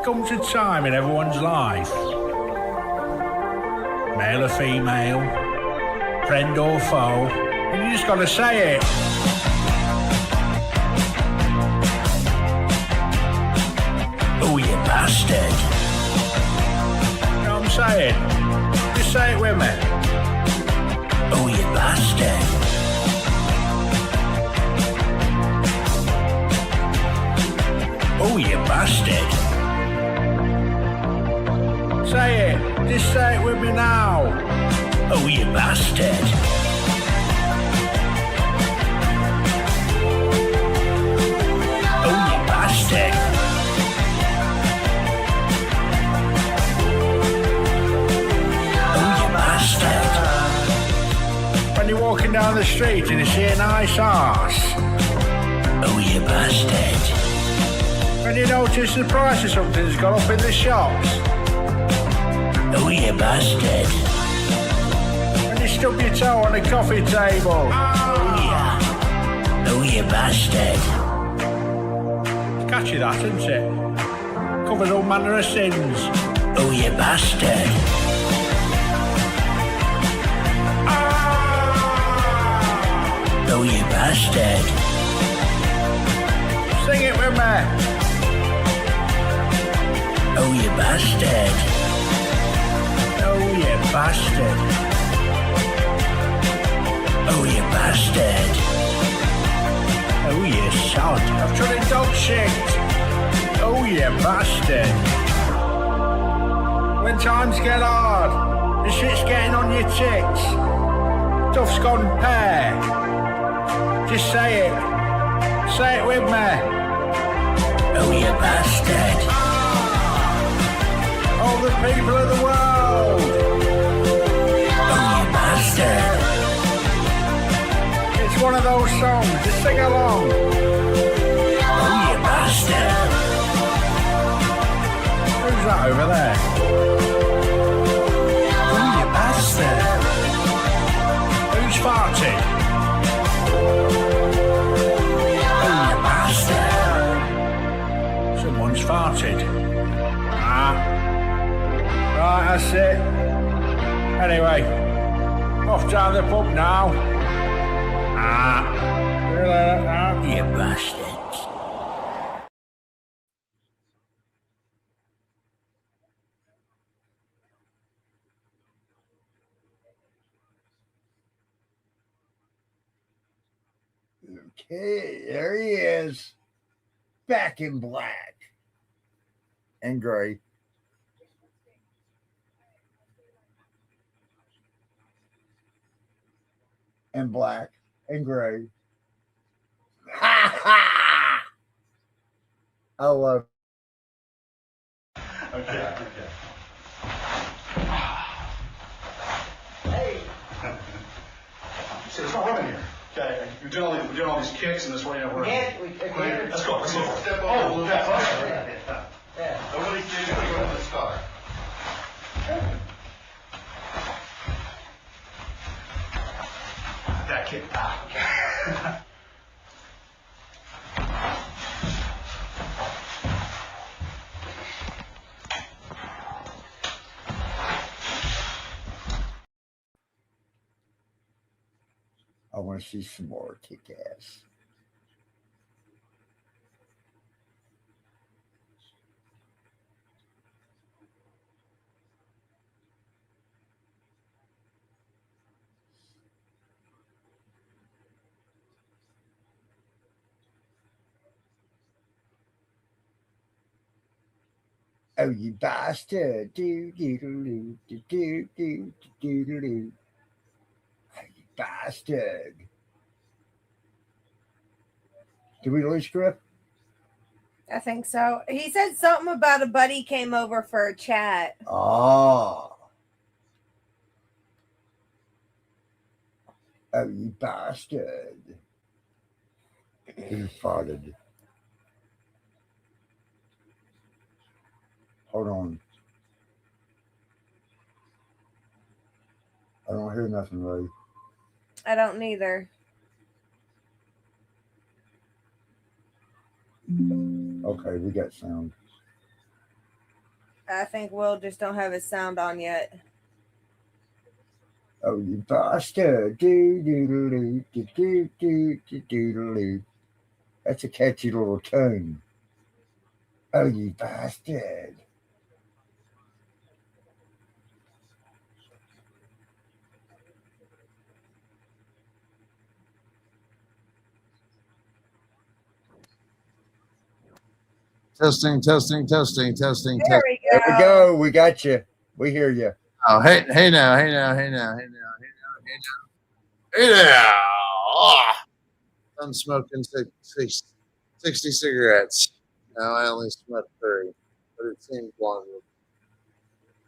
L: Comes a time in everyone's life, male or female, friend or foe, and you just gotta say it. Oh, you bastard. You know what I'm saying? Just say it with me. Oh, you bastard. Oh, you bastard. Say it. Just say it with me now. Oh, you bastard. Oh, you bastard. Oh, you bastard. When you're walking down the street and you see a nice arse. Oh, you bastard. When you notice the price of something's gone up in the shops. Oh, you bastard. When you stub your toe on a coffee table. Oh, yeah. Oh, you bastard. It's catchy that, isn't it? Covers all manner of sins. Oh, you bastard. Oh, you bastard. Sing it with me. Oh, you bastard. Oh, you bastard. Oh, you bastard. Oh, you sod. I've tried a dog shit. Oh, you bastard. When times get hard, the shit's getting on your tits. Stuff's gone pear. Just say it. Say it with me. Oh, you bastard. All the people of the world. Oh, you bastard. It's one of those songs. Just sing along. Oh, you bastard. Who's that over there? Oh, you bastard. Who's farting? Oh, you bastard. Someone's farted. Right, that's it. Anyway, off down the pub now. See you later now. You bastards.
H: Okay, there he is. Back in black and gray. And black and gray. Ha ha! I love it.
E: Okay.
M: Hey. See, there's no room in here. Okay. We're doing all these kicks and this way.
E: We can't.
M: Let's go. Let's go.
E: Step over
M: Oh,
E: a little
M: yeah.
E: bit. Yeah. Nobody cares to go to the star.
M: That kick.
H: I want to see some more kick ass. Oh, you bastard. Do, do, do, do, do, do, do, do, do. Oh, you bastard. Did we lose Griff?
I: I think so. He said something about a buddy came over for a chat.
H: Oh. Oh, you bastard. Who farted? Hold on. I don't hear nothing, Ray.
I: I don't neither.
H: Okay, we got sound.
I: I think Will just don't have his sound on yet.
H: Oh, you bastard. Do, do, do, do, do, do, do, do, do, do. That's a catchy little tune. Oh, you bastard.
B: Testing, testing, testing, testing,
I: There
B: testing.
I: we go.
H: There we go. We got you. We hear you.
B: Oh, hey, hey now, hey now, hey now, hey now, hey now, hey now, hey now. Oh, I'm smoking 60 cigarettes. Now I only smoke 30, but it seems longer.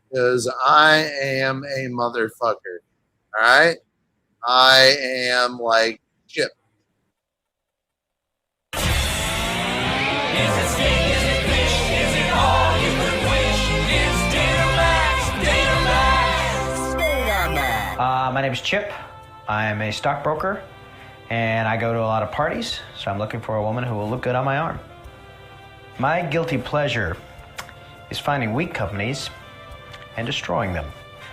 B: Because I am a motherfucker. All right? I am like Chip.
N: My name is Chip. I am a stockbroker, and I go to a lot of parties, so I'm looking for a woman who will look good on my arm. My guilty pleasure is finding weak companies and destroying them.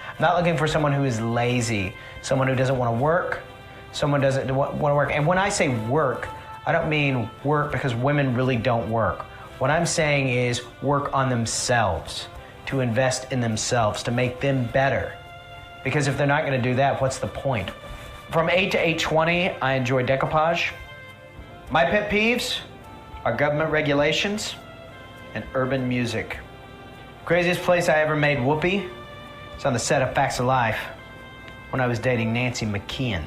N: I'm not looking for someone who is lazy, someone who doesn't want to work, someone who doesn't want to work. And when I say work, I don't mean work because women really don't work. What I'm saying is work on themselves, to invest in themselves, to make them better. Because if they're not going to do that, what's the point? From 8 to 8:20, I enjoy decoupage. My pet peeves are government regulations and urban music. Craziest place I ever made whoopee is on the set of Facts of Life when I was dating Nancy McKeon.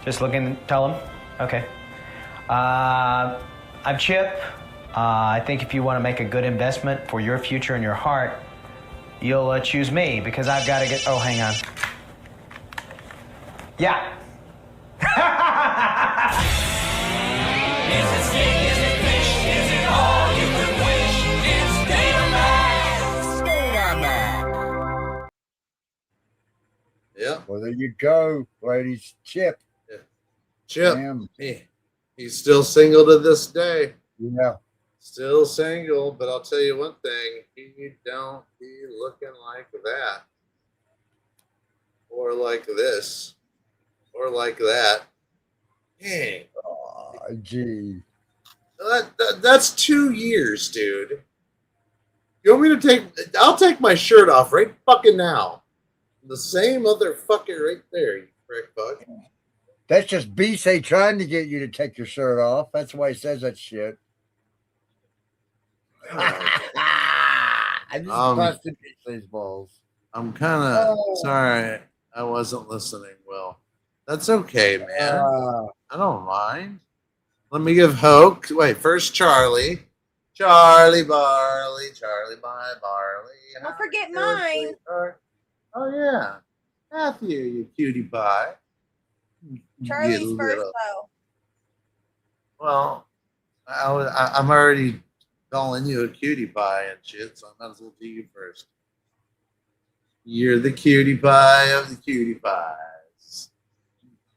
N: Just looking, tell him? Okay. I'm Chip. I think if you want to make a good investment for your future and your heart, you'll choose me because I've got to get, oh, hang on. Yeah.
B: Yeah.
H: Well, there you go, ladies. Chip.
B: Yeah. Chip.
H: Damn.
B: He's still single to this day.
H: Yeah.
B: Still single, but I'll tell you one thing. He don't be looking like that. Or like this. Or like that. Dang.
H: Oh, gee.
B: That's 2 years, dude. You want me to take... I'll take my shirt off right fucking now. The same motherfucker right there, you prick fuck.
H: That's just B-Say trying to get you to take your shirt off. That's why he says that shit. I just busted B-Say's balls.
B: I'm kind of sorry I wasn't listening well. That's okay, man. I don't mind. Let me give Hoke. Wait, first Charlie. Charlie Barley. Charlie by Barley.
I: Don't forget mine.
B: Oh, yeah. Matthew, you cutie pie.
I: Charlie's first, though.
B: Well, I'm already calling you a cutie pie and shit, so I might as well do you first. You're the cutie pie of the cutie pies.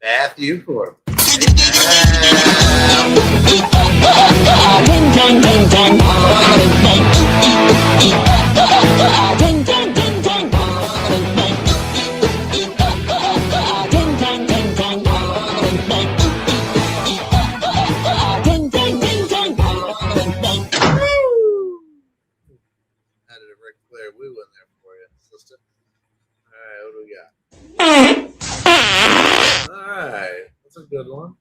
B: Matthew Corbin. Woo in there for you, sister. All right, what do we got? All right, that's a good one.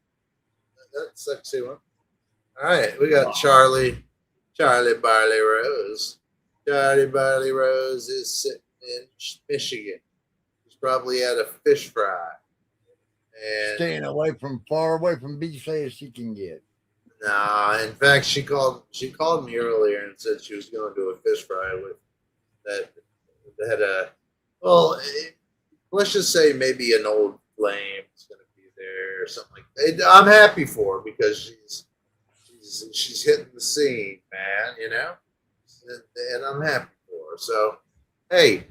B: That's a sexy one. All right, we got Charlie Barley Rose. Charlie Barley Rose is sitting in Michigan. He's probably at a fish fry. And
H: Staying far away from beach as she can get.
B: nah, in fact, she called me earlier and said she was going to do a fish fry with that let's just say maybe an old flame is going to be there or something like that. I'm happy for her because she's hitting the scene, man, you know, and I'm happy for her. So, hey,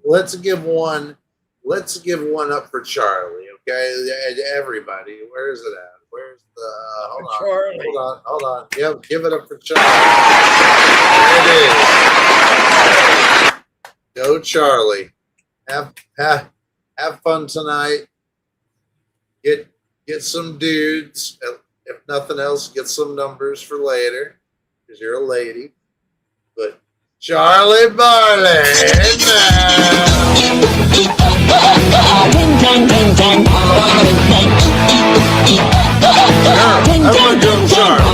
B: let's give one up for Charlie, okay? Everybody, where is it at? Where's the
H: Charlie?
B: Hold on. Yep, give it up for Charlie. There it is. Go Charlie. Have fun tonight. Get some dudes. If nothing else, get some numbers for later, because you're a lady. But Charlie Barley everyone go Charlie.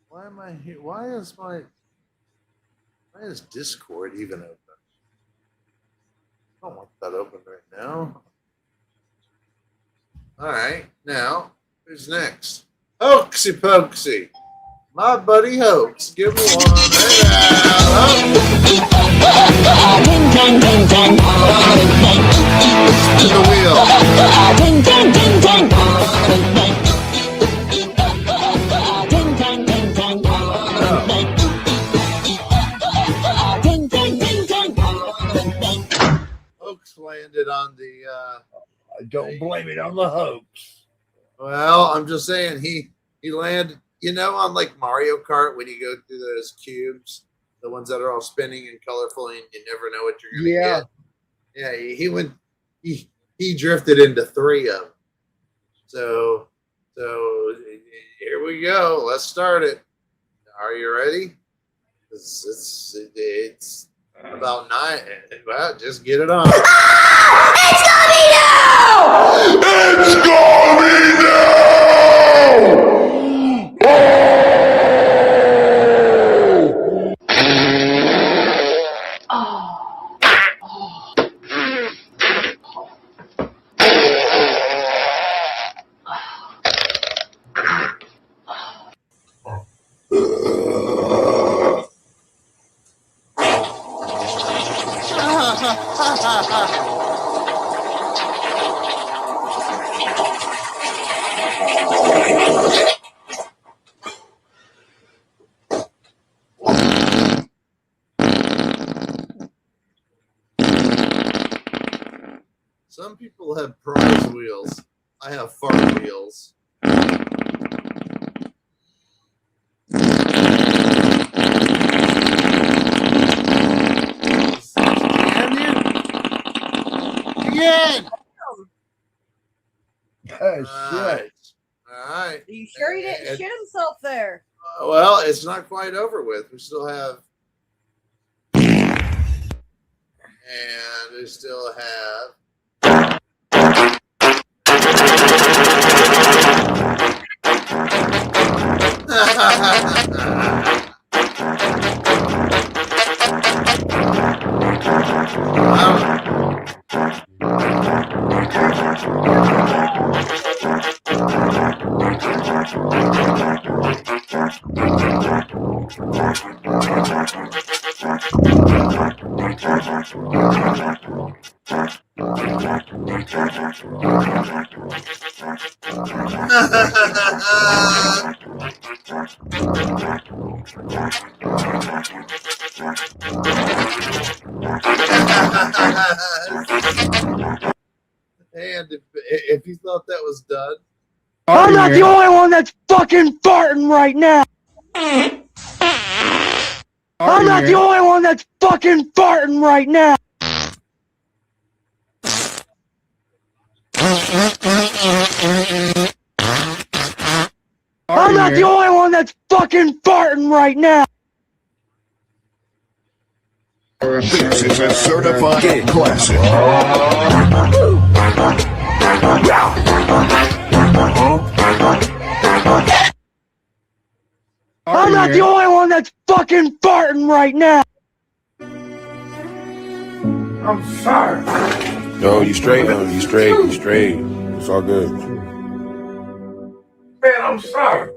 B: Why am I here? Why is Discord even open? I don't want that open right now. All right, now who's next? Hoaxy Pokesy, my buddy Hoax. Give me one. Hey now, spin the wheel. Hoax landed on the.
H: I don't blame it on the hoax.
B: Well, I'm just saying he landed. You know, on like Mario Kart when you go through those cubes, the ones that are all spinning and colorful, and you never know what you're gonna get. Yeah, he went. He drifted into 3 of them. So here we go. Let's start it. Are you ready? It's about 9. Well, just get it on.
C: It's gonna be now!
B: It's gonna be Some people have prize wheels. I have fart wheels. Again.
H: Oh, shit.
B: All right.
I: Are you sure he didn't shit himself there?
B: Well, it's not quite over with. We still have. And we still have. And if you thought that was done,
C: I'm not the only one that's fucking farting right now. I'm not the only one that's fucking farting right now. I'm not the only one that's fucking farting right now.
O: This is a certified classic.
C: I'm not the only one that's fucking farting right now.
L: I'm sorry.
P: Yo, you straight, you straight, you straight. It's all good.
L: Man, I'm sorry.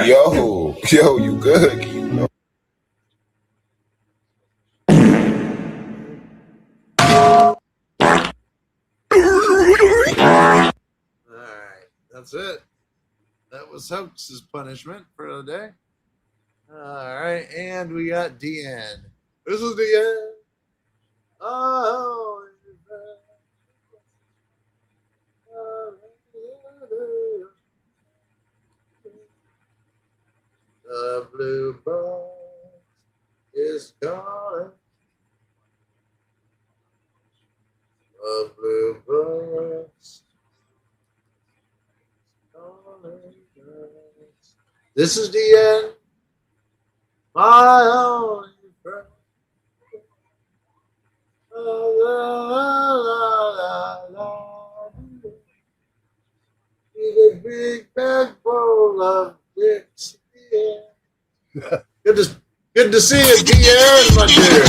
P: Yo, you good? Yo.
B: All right, that's it. That was Hoax's punishment for the day. All right, and we got DN. This is DN. Oh, the blue bus is calling. The blue bus. This is the end. My only friend. La, la, la, la. Need a big bag full of dicks. Yeah. Good to see you, DN, my dear.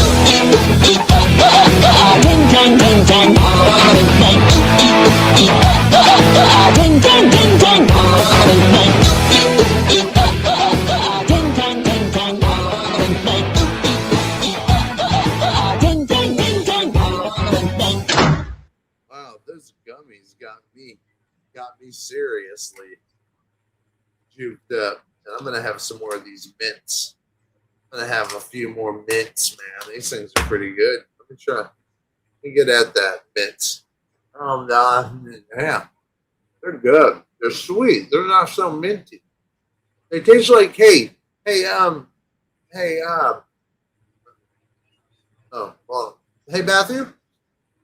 B: Wow, those gummies got me seriously juked up. And I'm gonna have some more of these mints. I'm gonna have a few more mints, man. These things are pretty good. Let me try. Let me get at that mint. Yeah, they're good. They're sweet. They're not so minty. They taste like hey, hey Matthew,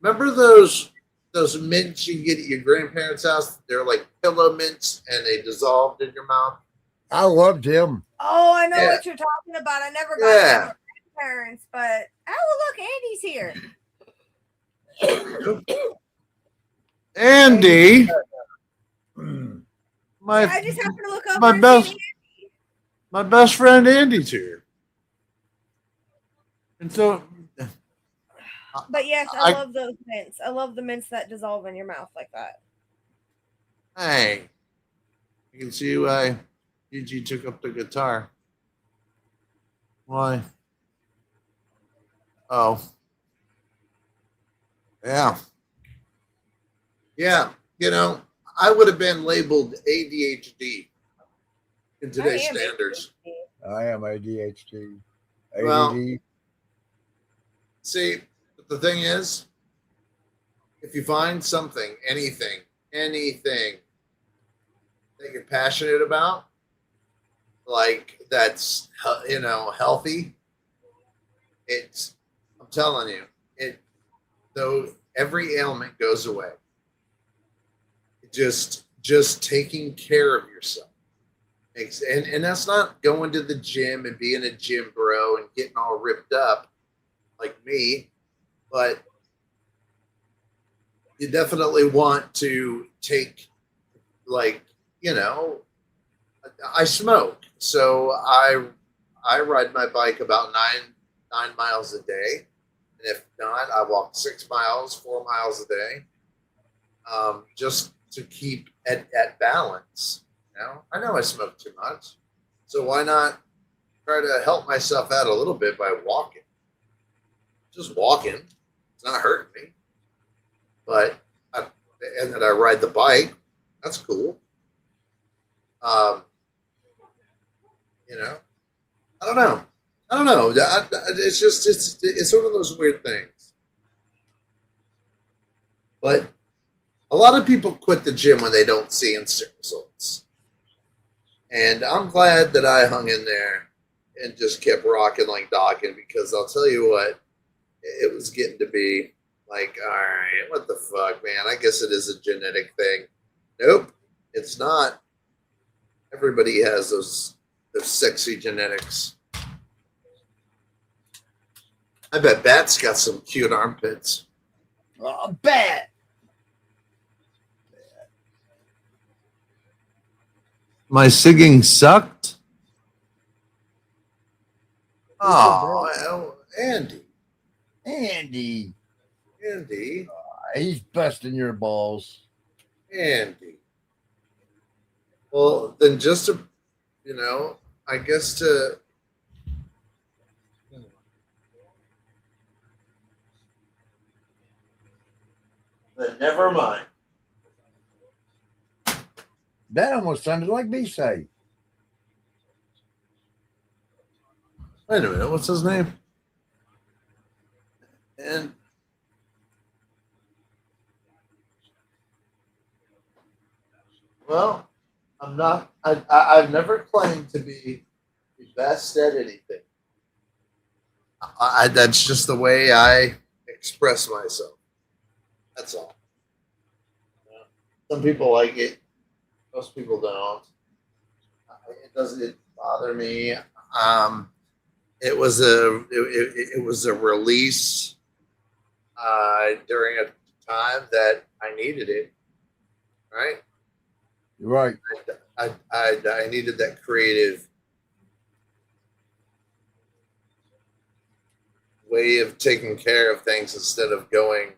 B: remember those mints you get at your grandparents' house? They're like pillow mints and they dissolved in your mouth.
H: I loved him.
I: Oh, I know
B: Yeah.
I: what you're talking about. I never got it from my grandparents, but oh, look, Andy's here.
B: Andy,
I: I just happened to look over
B: my
I: and
B: best
I: see
B: my best friend Andy's here, and so.
I: But yes, I love those mints. I love the mints that dissolve in your mouth like that.
B: Hey, you can see why Gigi took up the guitar. Why? Oh. Yeah. Yeah. You know, I would have been labeled ADHD in today's standards.
H: I am ADHD. ADD.
B: Well, see, but the thing is, if you find something, anything that you're passionate about, like that's healthy, I'm telling you, though every ailment goes away. Just taking care of yourself makes, and that's not going to the gym and being a gym bro and getting all ripped up like me, but you definitely want to take, like, I smoke, so I ride my bike about 9 miles a day, and if not, I walk 6 miles, 4 miles a day, just to keep at balance. I know I smoke too much, so why not try to help myself out a little bit by walking? Just walking, it's not hurting me, and then I ride the bike. That's cool. I don't know. It's just it's one of those weird things. But a lot of people quit the gym when they don't see instant results. And I'm glad that I hung in there and just kept rocking like Dawkins, because I'll tell you what, it was getting to be like, all right, what the fuck, man? I guess it is a genetic thing. Nope, it's not. Everybody has those sexy genetics. I bet Bat's got some cute armpits.
H: Oh, Bat.
B: My singing sucked. Oh, Andy.
H: Andy.
B: Andy.
H: He's busting your balls.
B: Andy. Well, then just to, I guess to. But never mind.
H: That almost sounded like B-Say.
B: Wait a minute, what's his name? And well, I'm not. I've never claimed to be the best at anything. That's just the way I express myself. That's all. Some people like it. Most people don't. It doesn't bother me. It was a release during a time that I needed it. Right.
H: Right.
B: I needed that creative way of taking care of things instead of going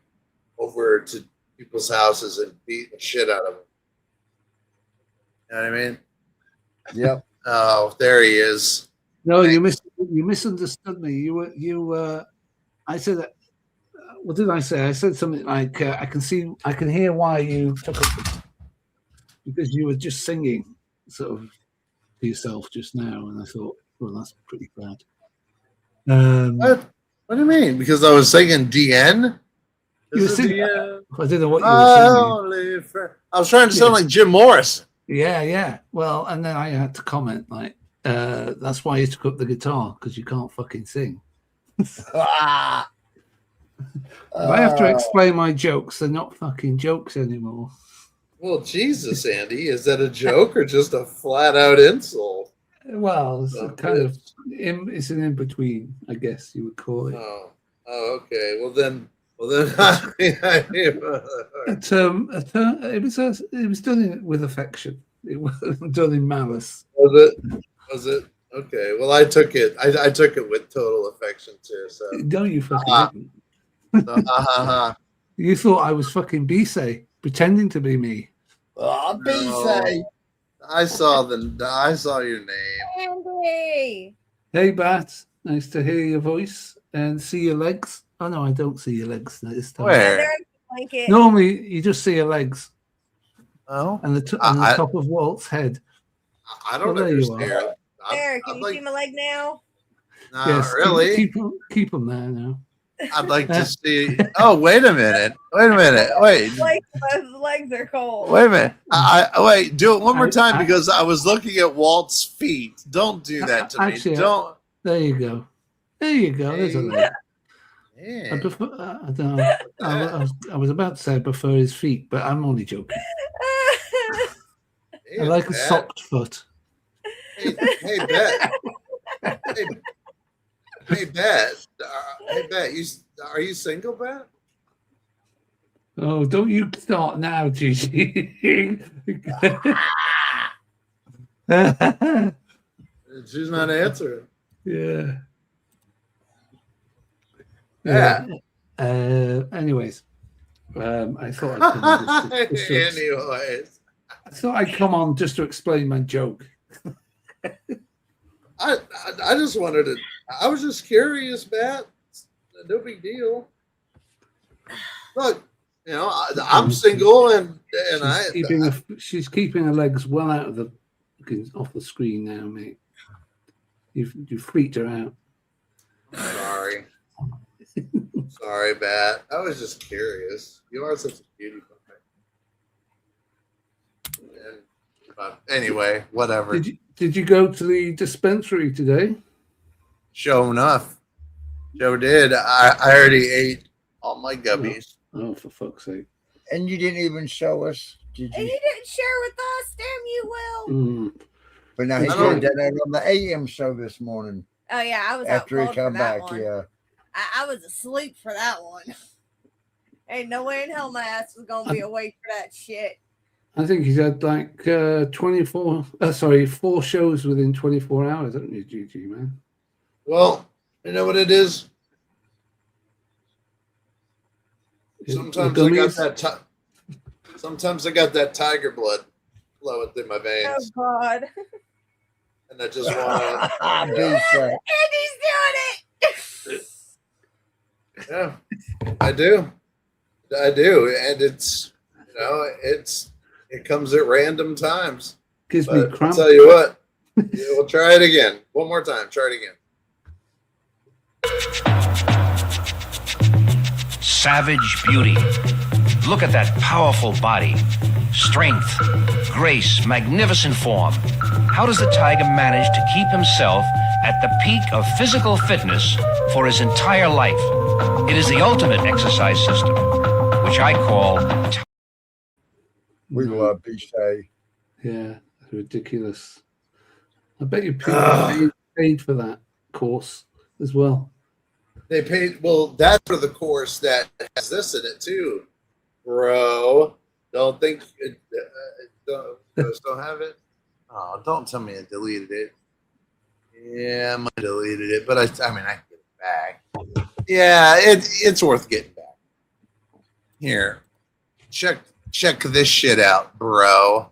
B: over to people's houses and beating the shit out of them. You know what I mean?
H: Yep.
B: Oh, there he is.
Q: No, you misunderstood me. I said that. What did I say? I said something like, I can hear why you took it, because you were just singing sort of to yourself just now, and I thought, well, that's pretty bad.
B: What do you mean? Because I was singing DN?
Q: You were singing, I didn't know what you were singing.
B: I was trying to sound like Jim Morris.
Q: Yeah. Well, and then I had to comment like, that's why you took up the guitar, because you can't fucking sing. If I have to explain my jokes, they're not fucking jokes anymore.
B: Well, Jesus, Andy, is that a joke or just a flat out insult?
Q: Well, it's it's an in between, I guess you would call it.
B: Oh, okay. Well then.
Q: It was done with affection. It wasn't done in malice.
B: Was it? Okay. Well, I took it. I took it with total affection too. So
Q: don't you fucking didn't. You thought I was fucking B-Say pretending to be me.
H: Oh, B-Say.
B: I saw your name.
G: Andy.
Q: Hey, Bat. Nice to hear your voice and see your legs. Oh no, I don't see your legs this time.
B: Where?
Q: Normally, you just see your legs.
B: Oh,
Q: and the top of Walt's head.
B: I don't understand.
G: There, can you see my leg now?
B: No,
Q: yes,
B: really.
Q: Keep them there now.
B: I'd like to see. Oh, wait a minute. Wait.
G: The legs are cold.
B: Wait a minute. Wait. Do it one more time because I was looking at Walt's feet. Don't do that to me. Don't.
Q: There you go. There's a leg. I prefer. I don't know. I was about to say I prefer his feet, but I'm only joking. I like a socked foot.
B: Hey, Bet. Hey, Bet. Hey, Bet. Are you single, Bet?
Q: Oh, don't you start now, Gigi.
B: She's not answering.
Q: Yeah.
B: Yeah.
Q: Anyways, I thought I'd come on I thought I'd come on just to explain my joke.
B: I just wanted to. I was just curious, Matt. No big deal. Look, I'm single, and
Q: she's keeping her legs well out of off the screen now, mate. You freaked her out.
B: Sorry. Sorry, Bat. I was just curious. You are such a cutie pie. Anyway, whatever.
Q: Did you go to the dispensary today?
B: Sure enough. Joe did. I already ate all my gummies.
Q: Oh, for fuck's sake.
H: And you didn't even show us, did you?
G: And you didn't share with us. Damn you, Will.
H: But now he did that on the AM show this morning.
G: Oh, yeah. I was
H: after
G: out
H: he come back.
G: one.
H: Yeah.
I: I was asleep for that one. Ain't no way in hell my ass was gonna be awake for that shit.
Q: I think he's had like 4 shows within 24 hours, haven't you, GG, man?
B: Well, you know what it is? Sometimes I got that. Sometimes I got that tiger blood flowing through my veins.
I: Oh God!
B: And I just want to.
I: Andy's doing it.
B: Yeah, I do, and it's it comes at random times.
Q: Gives me cramp.
B: I'll tell you what, we'll try it again. One more time. Try it again.
R: Savage beauty. Look at that powerful body. Strength, grace, magnificent form. How does the tiger manage to keep himself at the peak of physical fitness for his entire life? It is the ultimate exercise system, which I call...
H: We love Pichet.
Q: Yeah, ridiculous. I bet you people paid for that course as well.
B: They paid. Well, that's for the course that has this in it too, bro. Don't think don't have it. Oh, don't tell me I deleted it. Yeah, I might have deleted it, but I mean I can get it back. Yeah, it's worth getting back. Here, check this shit out, bro.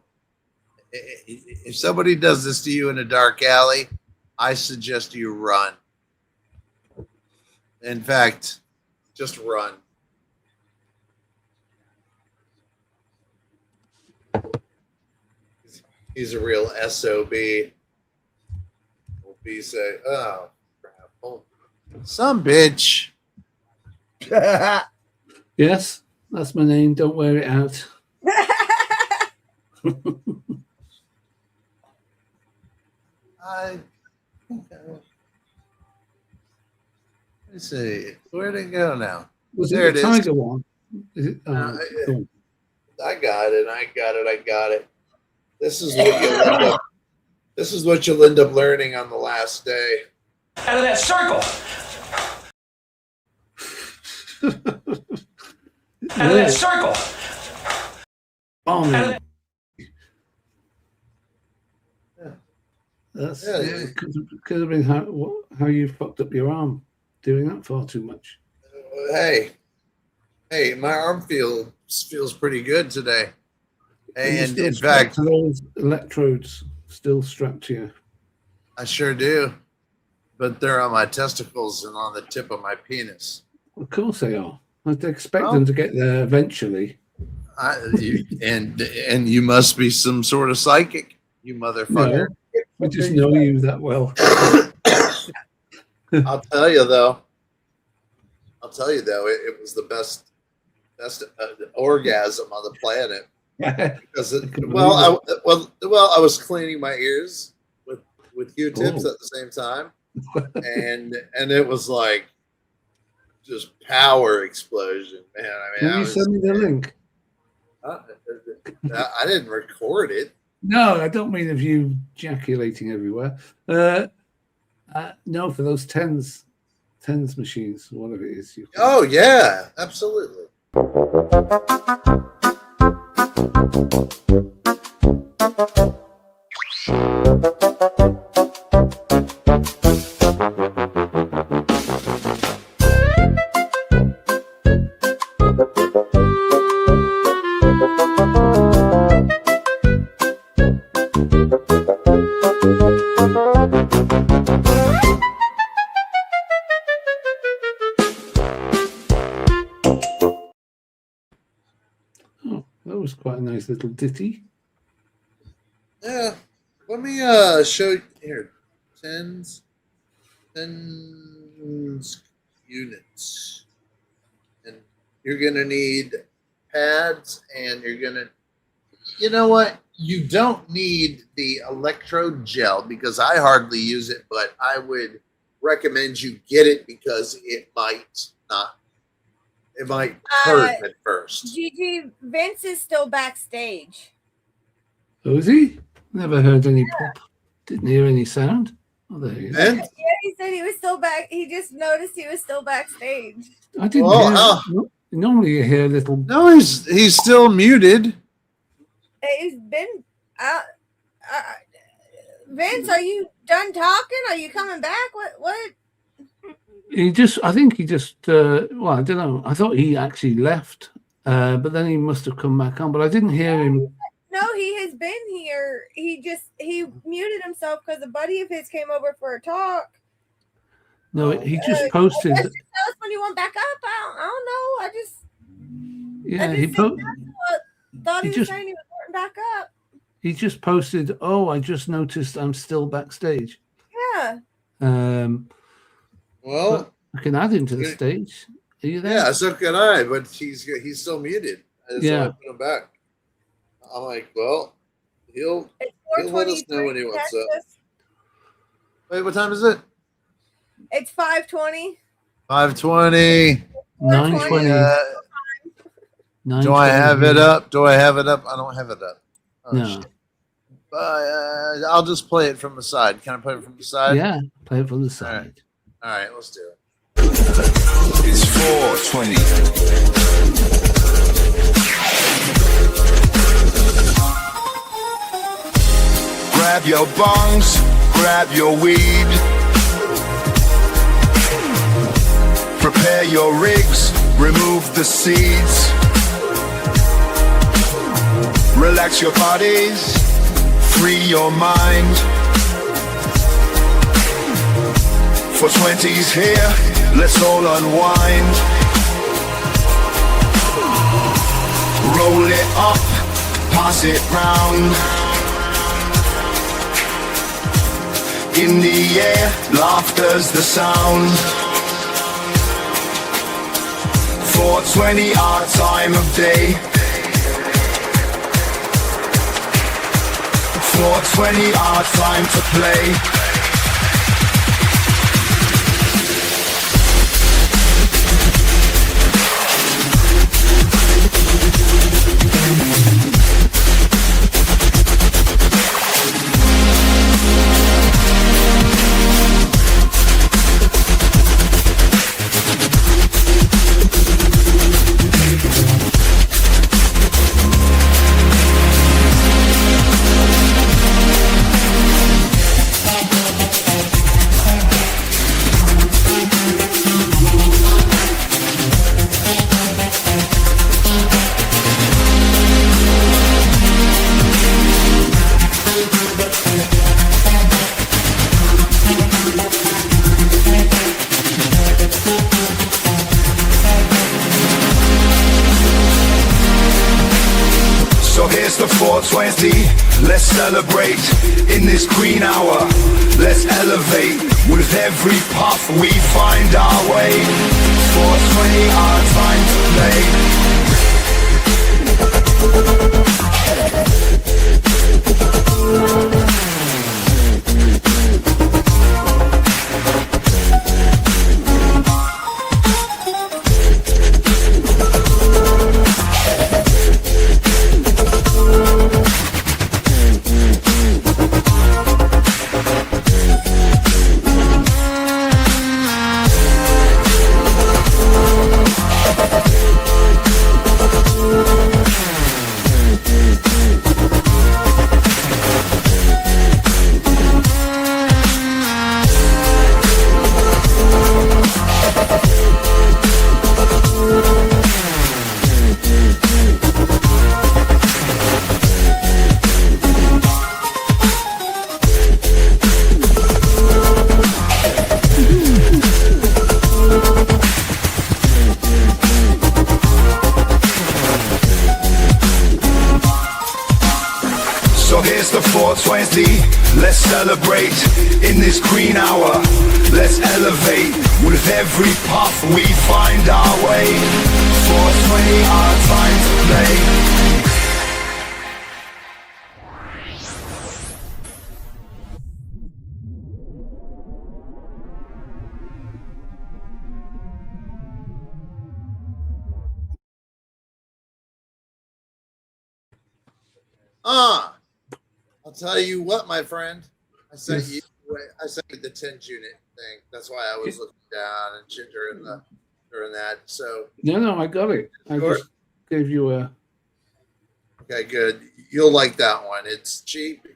B: If somebody does this to you in a dark alley, I suggest you run. In fact, just run. He's a real SOB. Will be say, oh, crap. Oh, some bitch.
Q: Yes, that's my name. Don't wear it out.
B: Let's see. Where'd it go now?
Q: Was
B: there
Q: it the tiger one? Is it?
B: Cool. I got it. This is what you'll end up. This is what you'll end up learning on the last day.
R: Out of that circle. Out of that circle.
Q: Oh man. That's it could have been how you fucked up your arm doing that far too much.
B: Hey, my arm feels pretty good today. And in fact,
Q: those electrodes still strapped to you.
B: I sure do, but they're on my testicles and on the tip of my penis.
Q: Of course they are. I'd expect them to get there eventually.
B: And you must be some sort of psychic, you motherfucker.
Q: No, I just know you that well.
B: I'll tell you though, it was the best orgasm on the planet. Because I was cleaning my ears with Q-tips at the same time, and it was like just power explosion, man. I mean,
Q: Can you send me the link?
B: I didn't record it.
Q: No, I don't mean of you ejaculating everywhere. No, for those tens machines, whatever it is.
B: Oh yeah, absolutely.
Q: That was quite a nice little ditty.
B: Yeah. Let me show you here. Tens units. And you're gonna need pads, and you're gonna, you know what? You don't need the electrode gel because I hardly use it, but I would recommend you get it because it might hurt at first.
I: Gigi, Vince is still backstage.
Q: Oh, is he? Never heard any pop. Didn't hear any sound. Oh, there he is.
B: Vince?
I: Yeah, he said he was still back. He just noticed he was still backstage.
Q: I didn't
B: Well,
Q: hear. Normally you hear a little.
B: No, he's still muted.
I: He's been. Vince, are you done talking? Are you coming back? What?
Q: I think he just. Well, I don't know. I thought he actually left, but then he must have come back on. But I didn't hear him.
I: No, he has been here. He muted himself because a buddy of his came over for a talk.
Q: No, he just posted.
I: Tell us when you want back up. I don't know.
Q: Yeah,
I: he thought he was
Q: just-
I: saying he was wanting back up.
Q: He just posted. Oh, I just noticed I'm still backstage.
I: Yeah.
B: Well,
Q: I can add him to the stage. Are you there?
B: Yeah, so can I, but he's still muted. That's why I put him back. I'm like, well, he'll let us know when he wants up. Wait, what time is it?
I: It's 5:20.
B: 5:20.
Q: 9:20.
B: Do I have it up? I don't have it up. Oh,
Q: No.
B: shit. I'll just play it from the side. Can I play it from the side?
Q: Yeah, play it from the side.
B: All right, let's do it.
O: It's 4:20. Grab your bongs, grab your weed. Prepare your rigs, remove the seeds. Relax your bodies, free your mind. 420's here, let's all unwind. Roll it up, pass it round. In the air, laughter's the sound. 420, our time of day. 420, our time to play. So here's the 420, let's celebrate in this green hour. Let's elevate, with every puff we find our way. 420, our time to So here's the 420, let's celebrate in this green hour. Let's elevate, with every puff we find our way. 420, our time to play.
B: I'll tell you what, my friend. I sent
Q: Yes.
B: you the 10s unit think that's why I was looking down and shit during that. So
Q: No, I got it. I
B: Sure.
Q: just gave you a.
B: okay, good. You'll like that one. It's cheap.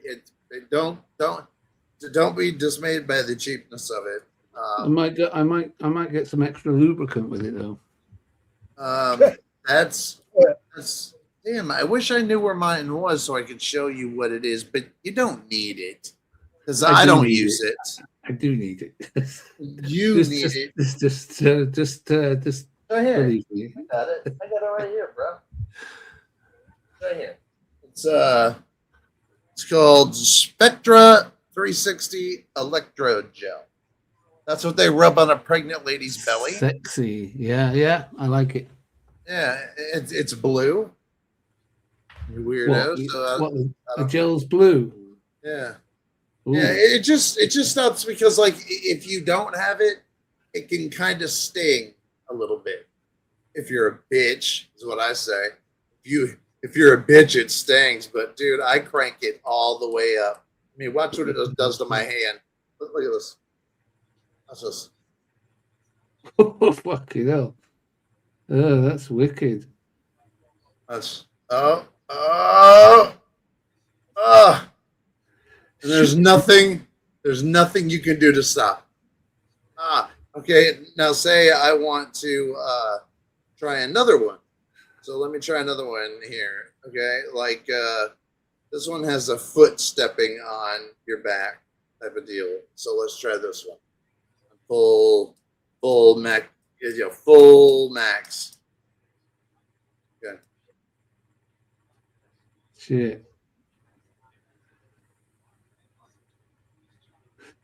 B: Don't be dismayed by the cheapness of it.
Q: I might get some extra lubricant with it though.
B: That's damn. I wish I knew where mine was so I could show you what it is, but you don't need it because I
Q: do
B: don't
Q: need
B: use it.
Q: I do need it.
B: You need it.
Q: Just
B: Go ahead.
Q: believe me.
B: I got it. I got it right here, bro. Right here. It's called Spectra 360 electrode gel. That's what they rub on a pregnant lady's belly.
Q: Sexy. Yeah, I like it.
B: Yeah, it's blue. You weirdo.
Q: What the gel's blue.
B: Yeah.
Q: Ooh.
B: Yeah, it just nuts because like if you don't have it, it can kind of sting a little bit. If you're a bitch, is what I say. If you're a bitch, it stings. But dude, I crank it all the way up. I mean, watch what it does to my hand. Look at this. That's just
Q: Oh, fucking hell. Oh, that's wicked.
B: that's and there's nothing you can do to stop. Okay. Now say I want to try another one. So let me try another one here. Okay, like this one has a foot stepping on your back type of deal. So let's try this one. Full max, full max. Okay.
Q: Shit.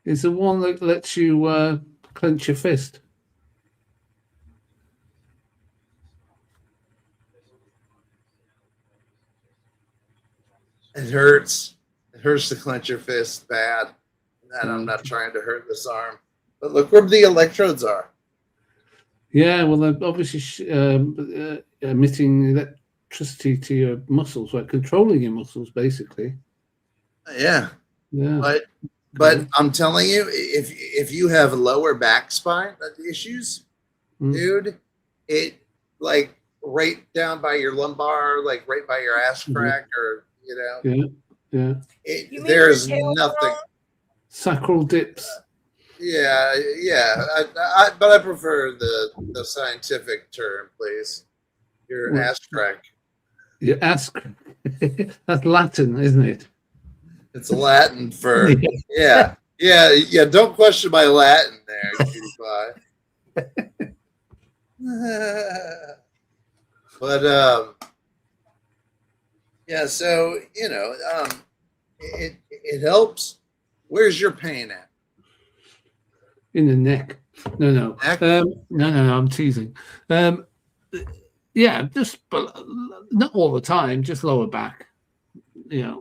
Q: It's the one that lets you clench your fist.
B: It hurts. It hurts to clench your fist bad. And I'm not trying to hurt this arm. But look where the electrodes are.
Q: Yeah, well, they're obviously emitting electricity to your muscles, like controlling your muscles, basically.
B: Yeah.
Q: Yeah.
B: But I'm telling you, if you have lower back spine issues, dude, it like right down by your lumbar, like right by your ass crack, or
Q: Yeah.
B: There's nothing.
Q: Sacral dips.
B: Yeah. But I prefer the scientific term, please. Your ass crack.
Q: Your ass. That's Latin, isn't it?
B: It's Latin for yeah. Don't question my Latin there, cutie pie. But yeah. So it helps. Where's your pain at?
Q: In the neck. No.
B: Neck?
Q: No. I'm teasing. Yeah, just not all the time. Just lower back.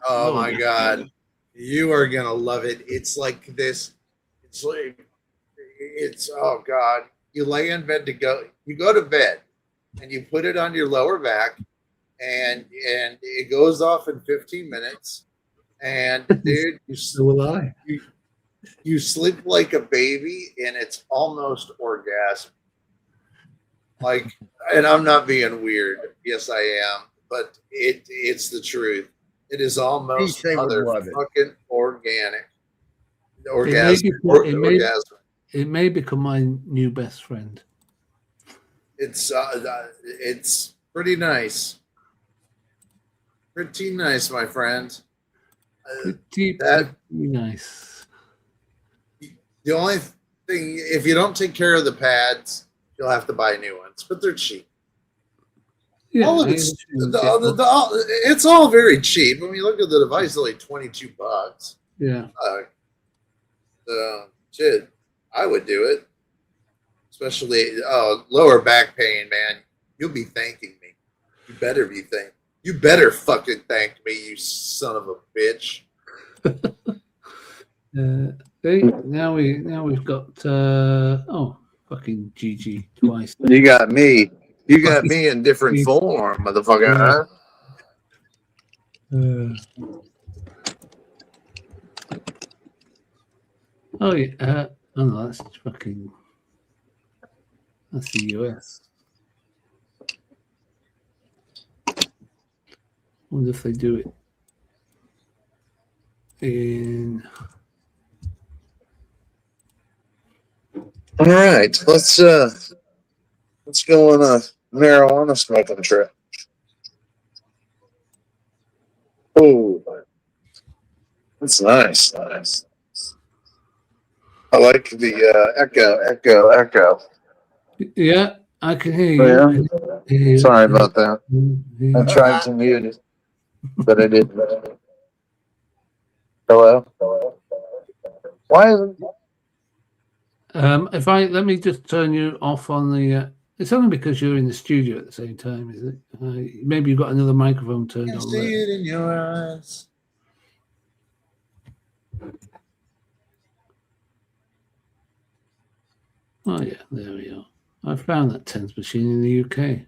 B: Oh my God. You are going to love it. It's like this. It's oh God. You lay in bed you go to bed and you put it on your lower back and it goes off in 15 minutes. And dude,
Q: so will I.
B: You sleep like a baby and it's almost orgasm. Like, and I'm not being weird. Yes, I am. But it's the truth. It is almost motherfucking organic. Orgasm.
Q: It may become my new best friend.
B: It's pretty nice. Pretty nice, my friend.
Q: Pretty nice.
B: The only thing, if you don't take care of the pads, you'll have to buy new ones, but they're cheap.
Q: Yeah,
B: it's all very cheap. I mean, look at the device; it's only $22.
Q: Yeah.
B: So shit, I would do it. Especially lower back pain, man. You'll be thanking me. You better be You better fucking thank me, you son of a bitch.
Q: Now we've got fucking GG twice.
B: You got me. You got me in different form, motherfucker.
Q: Oh yeah. Oh no, that's fucking. That's the US. Wonder if they do it in.
B: All right, let's go on a marijuana smoking trip. Oh, that's nice. Nice. I like the echo.
Q: Yeah, I can hear
B: Oh,
Q: you.
B: yeah? Sorry about that. I tried to mute it, but I didn't. Hello? Why isn't
Q: If I let me just turn you off on the. It's only because you're in the studio at the same time, is it? Maybe you've got another microphone turned
B: I
Q: on.
B: see it in your eyes?
Q: Oh yeah, there we are. I found that tens machine in the UK.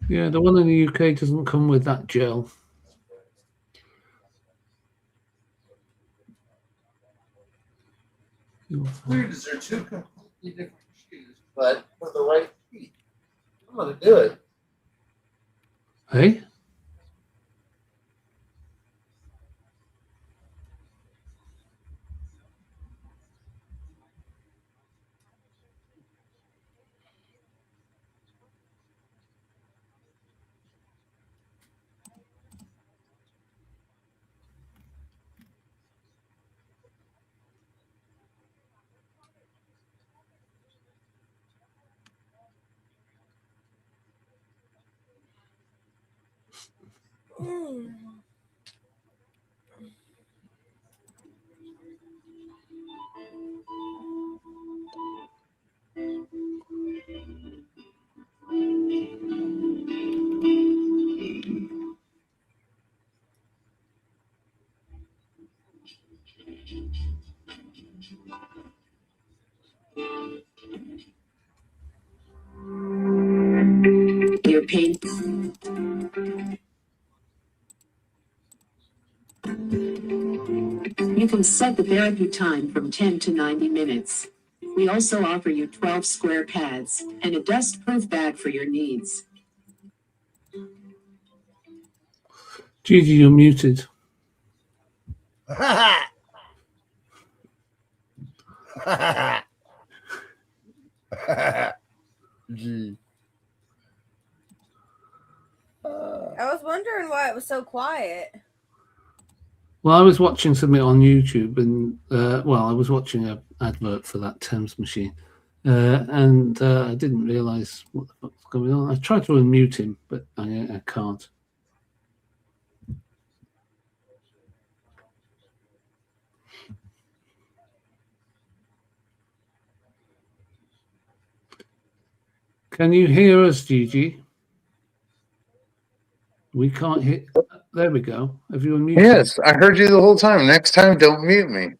Q: Yeah, the one in the UK doesn't come with that gel.
B: Weird is there two completely different shoes, but for the right feet. I'm gonna do it.
Q: Hey?
S: Your pain. You can set the therapy time from 10 to 90 minutes. We also offer you 12 square pads and a dust-proof bag for your needs.
Q: Gigi, you're muted.
H: Gee.
G: I was wondering why it was so quiet.
Q: Well, I was watching something on YouTube, and I was watching an advert for that Thames machine, and I didn't realise what the fuck's going on. I tried to unmute him, but I can't. Can you hear us, Gigi? We can't hear. There we go. Have you unmuted?
B: Yes, I heard you the whole time. Next time, don't mute me.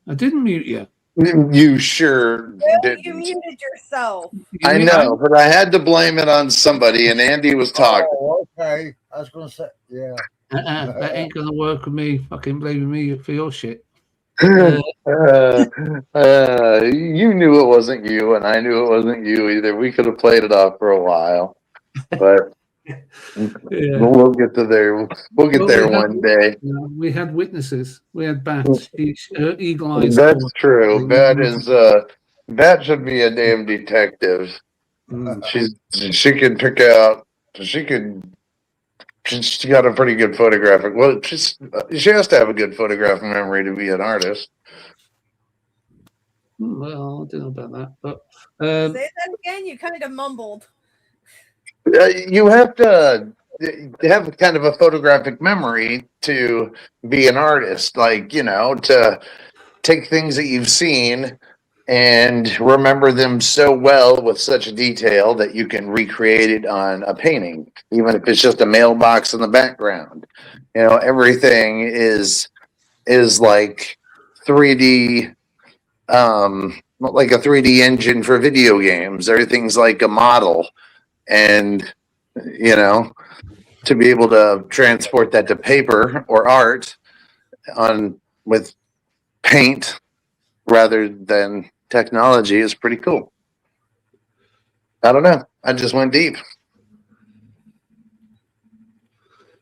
Q: I didn't mute you.
B: You sure
G: Well,
B: didn't.
G: you muted yourself.
B: I know, but I had to blame it on somebody, and Andy was talking.
H: Oh, okay. I was going to say, yeah.
Q: That ain't gonna work with me. Fucking blaming me for your shit.
B: You knew it wasn't you, and I knew it wasn't you either. We could have played it off for a while, but we'll get to there. We'll get there one day.
Q: We had witnesses. We had Bat. Eagle eyes.
B: That's true. Bat should be a damn detective. She can pick out. She's got a pretty good photographic. Well, she has to have a good photographic memory to be an artist.
Q: Well, I don't know about that, but
G: Say that again. You kind of mumbled.
B: You have to have kind of a photographic memory to be an artist. Like, to take things that you've seen and remember them so well with such detail that you can recreate it on a painting, even if it's just a mailbox in the background. You know, everything is like 3D, like a 3D engine for video games. Everything's like a model, and you know, to be able to transport that to paper or art on with paint rather than technology is pretty cool. I don't know. I just went deep.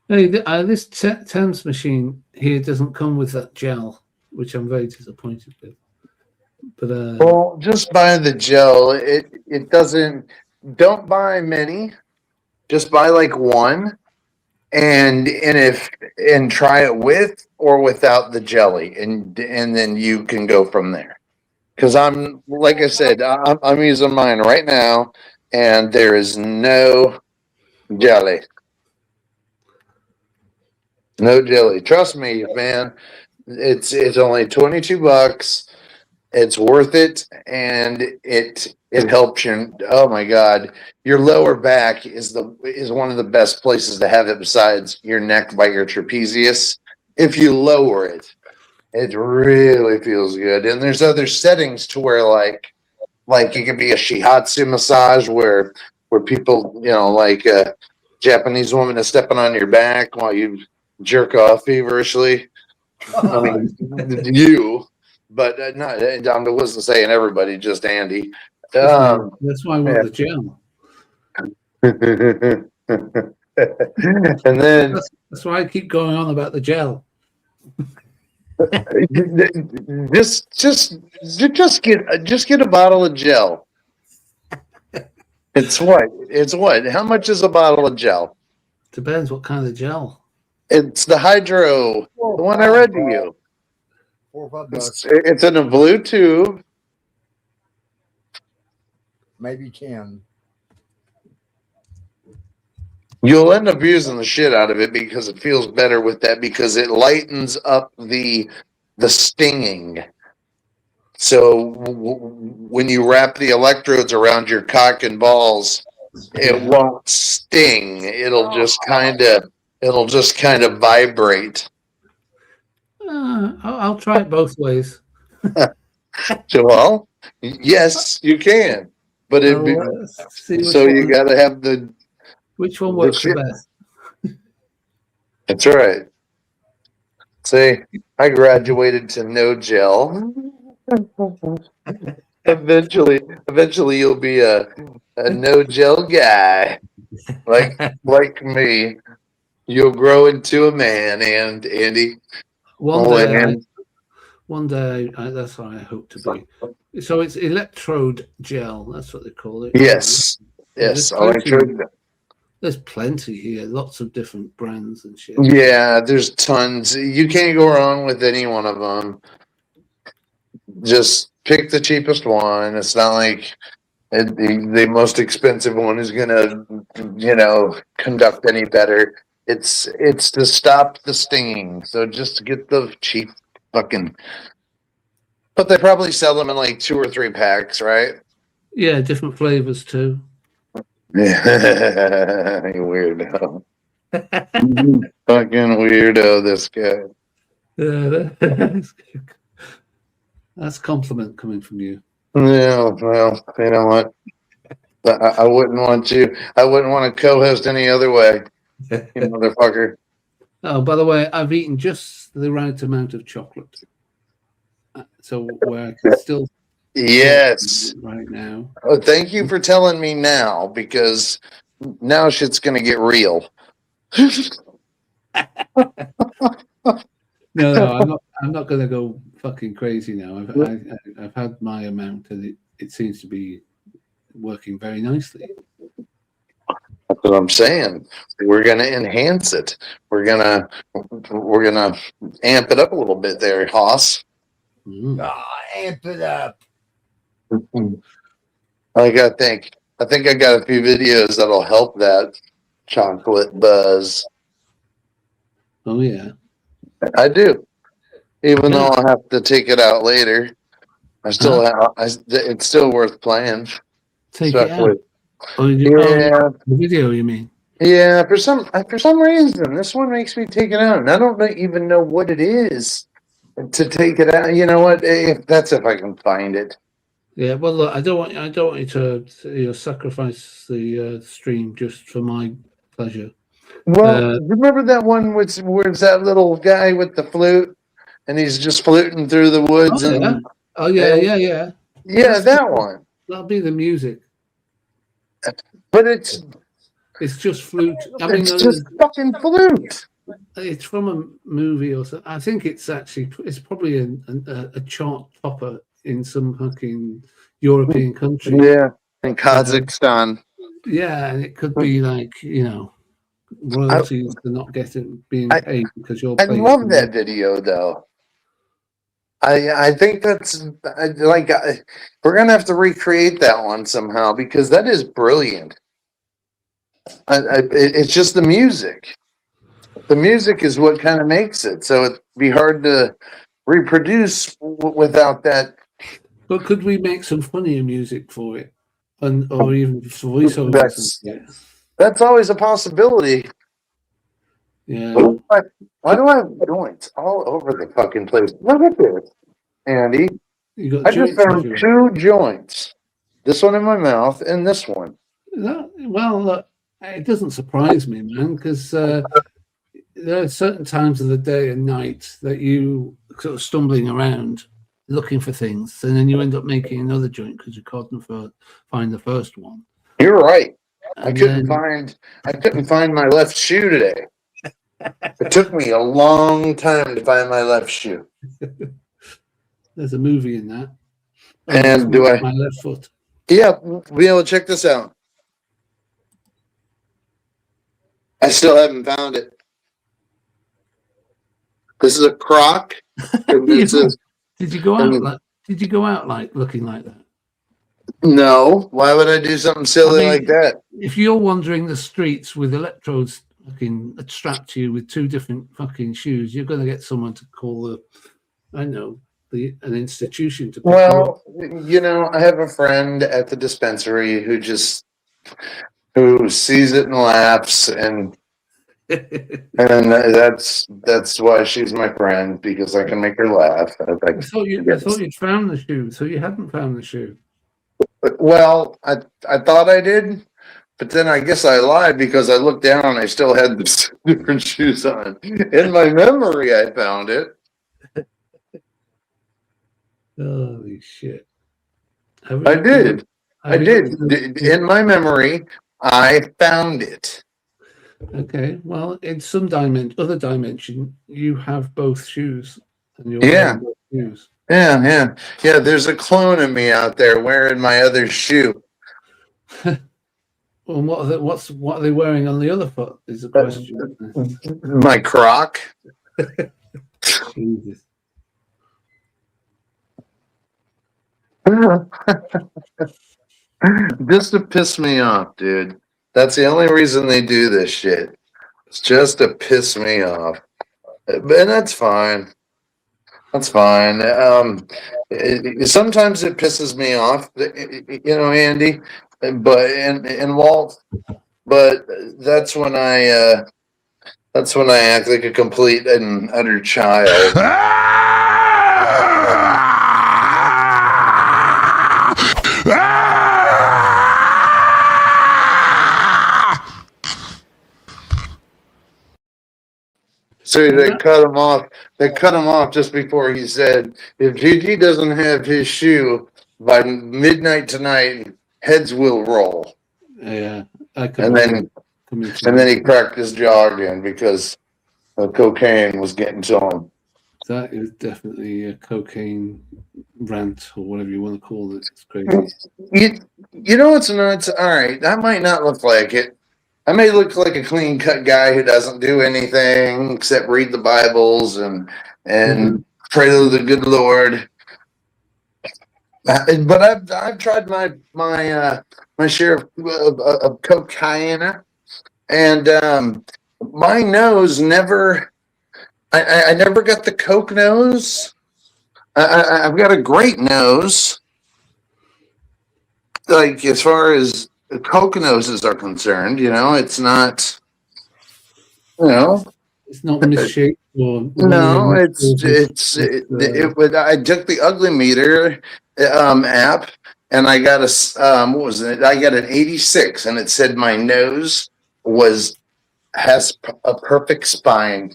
Q: Hey, this Thames machine here doesn't come with that gel, which I'm very disappointed with. But
B: Well, just buy the gel. It doesn't. Don't buy many. Just buy like one, and try it with or without the jelly, and then you can go from there. Because I'm like I said, I'm using mine right now, and there is no jelly. No jelly. Trust me, man. It's only $22. It's worth it, and it helps your. Oh my God, your lower back is one of the best places to have it besides your neck by your trapezius. If you lower it, it really feels good. And there's other settings to where like it could be a shihatsu massage where people, you know, like a Japanese woman is stepping on your back while you jerk off feverishly. I mean, you, but not. I wasn't saying everybody, just Andy.
Q: that's why I want
B: Yeah.
Q: the gel.
B: And then
Q: That's why I keep going on about the gel.
B: just get a bottle of gel. It's what? How much is a bottle of gel?
Q: Depends what kind of gel.
B: It's the hydro, the one I read to you.
H: $4 or $5.
B: It's in a blue tube.
H: Maybe 10.
B: You'll end up using the shit out of it because it feels better with that, because it lightens up the stinging. So when you wrap the electrodes around your cock and balls, it won't sting. It'll just kind of vibrate.
Q: I'll try it both ways.
B: Well, yes, you can, but so you got to have
Q: which one works the best.
B: That's right. See, I graduated to no gel. Eventually, you'll be a no gel guy, like me. You'll grow into a man, and Andy.
Q: One day, that's what I hope to be. So it's electrode gel. That's what they call it.
B: Yes, yes, electrode.
Q: There's plenty here, lots of different brands and shit.
B: Yeah, there's tons. You can't go wrong with any one of them. Just pick the cheapest one. It's not like the most expensive one is gonna, conduct any better. It's to stop the stinging. So just get the cheap fucking. But they probably sell them in like 2 or 3 packs, right?
Q: Yeah, different flavors too.
B: Yeah, you weirdo. Fucking weirdo, this guy.
Q: That's a compliment coming from you.
B: Yeah, well, you know what? I wouldn't want to. I wouldn't want to co-host any other way, you motherfucker.
Q: Oh, by the way, I've eaten just the right amount of chocolate, so where I can still.
B: Yes.
Q: Right now.
B: Oh, thank you for telling me now, because now shit's gonna get real.
Q: No, I'm not gonna go fucking crazy now. I've had my amount, and it seems to be working very nicely.
B: That's what I'm saying. We're gonna enhance it. We're gonna amp it up a little bit there, Hoss.
H: Amp it up.
B: I think I got a few videos that'll help that chocolate buzz.
Q: Oh yeah,
B: I do. Even though I'll have to take it out later. I still have. It's still worth playing.
Q: Take it out.
B: Especially-
Q: Yeah. The video, you mean?
B: Yeah, for some reason, this one makes me take it out, and I don't even know what it is to take it out. You know what? If I can find it.
Q: Yeah. Well, look, I don't want you to sacrifice the stream just for my pleasure.
B: Well, remember that one where it's that little guy with the flute, and he's just fluting through the woods,
Q: yeah.
B: yeah, that one.
Q: That'll be the music.
B: But it's
Q: just flute. I mean,
B: it's just fucking flute.
Q: It's from a movie or something. I think it's probably a chart topper in some fucking European country.
B: Yeah, in Kazakhstan.
Q: Yeah, and it could be like royalties for not being paid because you're.
B: I love that video though. I think that's we're gonna have to recreate that one somehow because that is brilliant. It's just the music. The music is what kind of makes it. So it'd be hard to reproduce without that.
Q: But could we make some funnier music for it, or even voiceovers?
B: That's always a possibility.
Q: Yeah.
B: Why do I have joints all over the fucking place? Look at this, Andy. I just found 2 joints. This one in my mouth and this one.
Q: Well, it doesn't surprise me, man, because there are certain times of the day and night that you sort of stumbling around looking for things, and then you end up making another joint because you couldn't find the first one.
B: You're right. I couldn't find my left shoe today. It took me a long time to find my left shoe.
Q: There's a movie in that.
B: And
Q: my left foot?
B: Yeah, be able to check this out. I still haven't found it. This is a Croc.
Q: Did you go out? Did you go out like looking like that?
B: No. Why would I do something silly like that?
Q: If you're wandering the streets with electrodes fucking strapped to you with 2 different fucking shoes, you're going to get someone to call an institution to.
B: Well, I have a friend at the dispensary who sees it and laughs, and that's why she's my friend, because I can make her laugh.
Q: I thought you'd found the shoe, so you hadn't found the shoe.
B: Well, I thought I did, but then I guess I lied because I looked down and I still had the different shoes on. In my memory, I found it.
Q: Holy shit!
B: I did. In my memory, I found it.
Q: Okay, well, in some other dimension, you have both shoes, and you're
B: wearing
Q: both shoes.
B: Yeah. There's a clone of me out there wearing my other shoe.
Q: Well, what are they wearing on the other foot? Is the question.
B: My Croc.
Q: Jesus.
B: Just to piss me off, dude. That's the only reason they do this shit. It's just to piss me off. And that's fine. That's fine. Sometimes it pisses me off, Andy, and Walt. But that's when I act like a complete and utter child. So they cut him off. They cut him off just before he said, "If Gigi doesn't have his shoe by midnight tonight, heads will roll."
Q: Yeah,
B: and then he cracked his jaw again because the cocaine was getting to him.
Q: That is definitely a cocaine rant or whatever you want to call it. It's crazy.
B: You know what's nuts? All right, that might not look like it. I may look like a clean cut guy who doesn't do anything except read the Bibles and pray to the good Lord. But I've tried my share of cocaine, and my nose never. I never got the coke nose, I've got a great nose. Like as far as Coke noses are concerned, it's not.
Q: It's not misshaped or one of
B: No,
Q: your
B: it's
Q: nostrils
B: it's
Q: is,
B: it would. I took the Ugly Meter app, and I got what was it? I got an 86, and it said my nose has a perfect spine.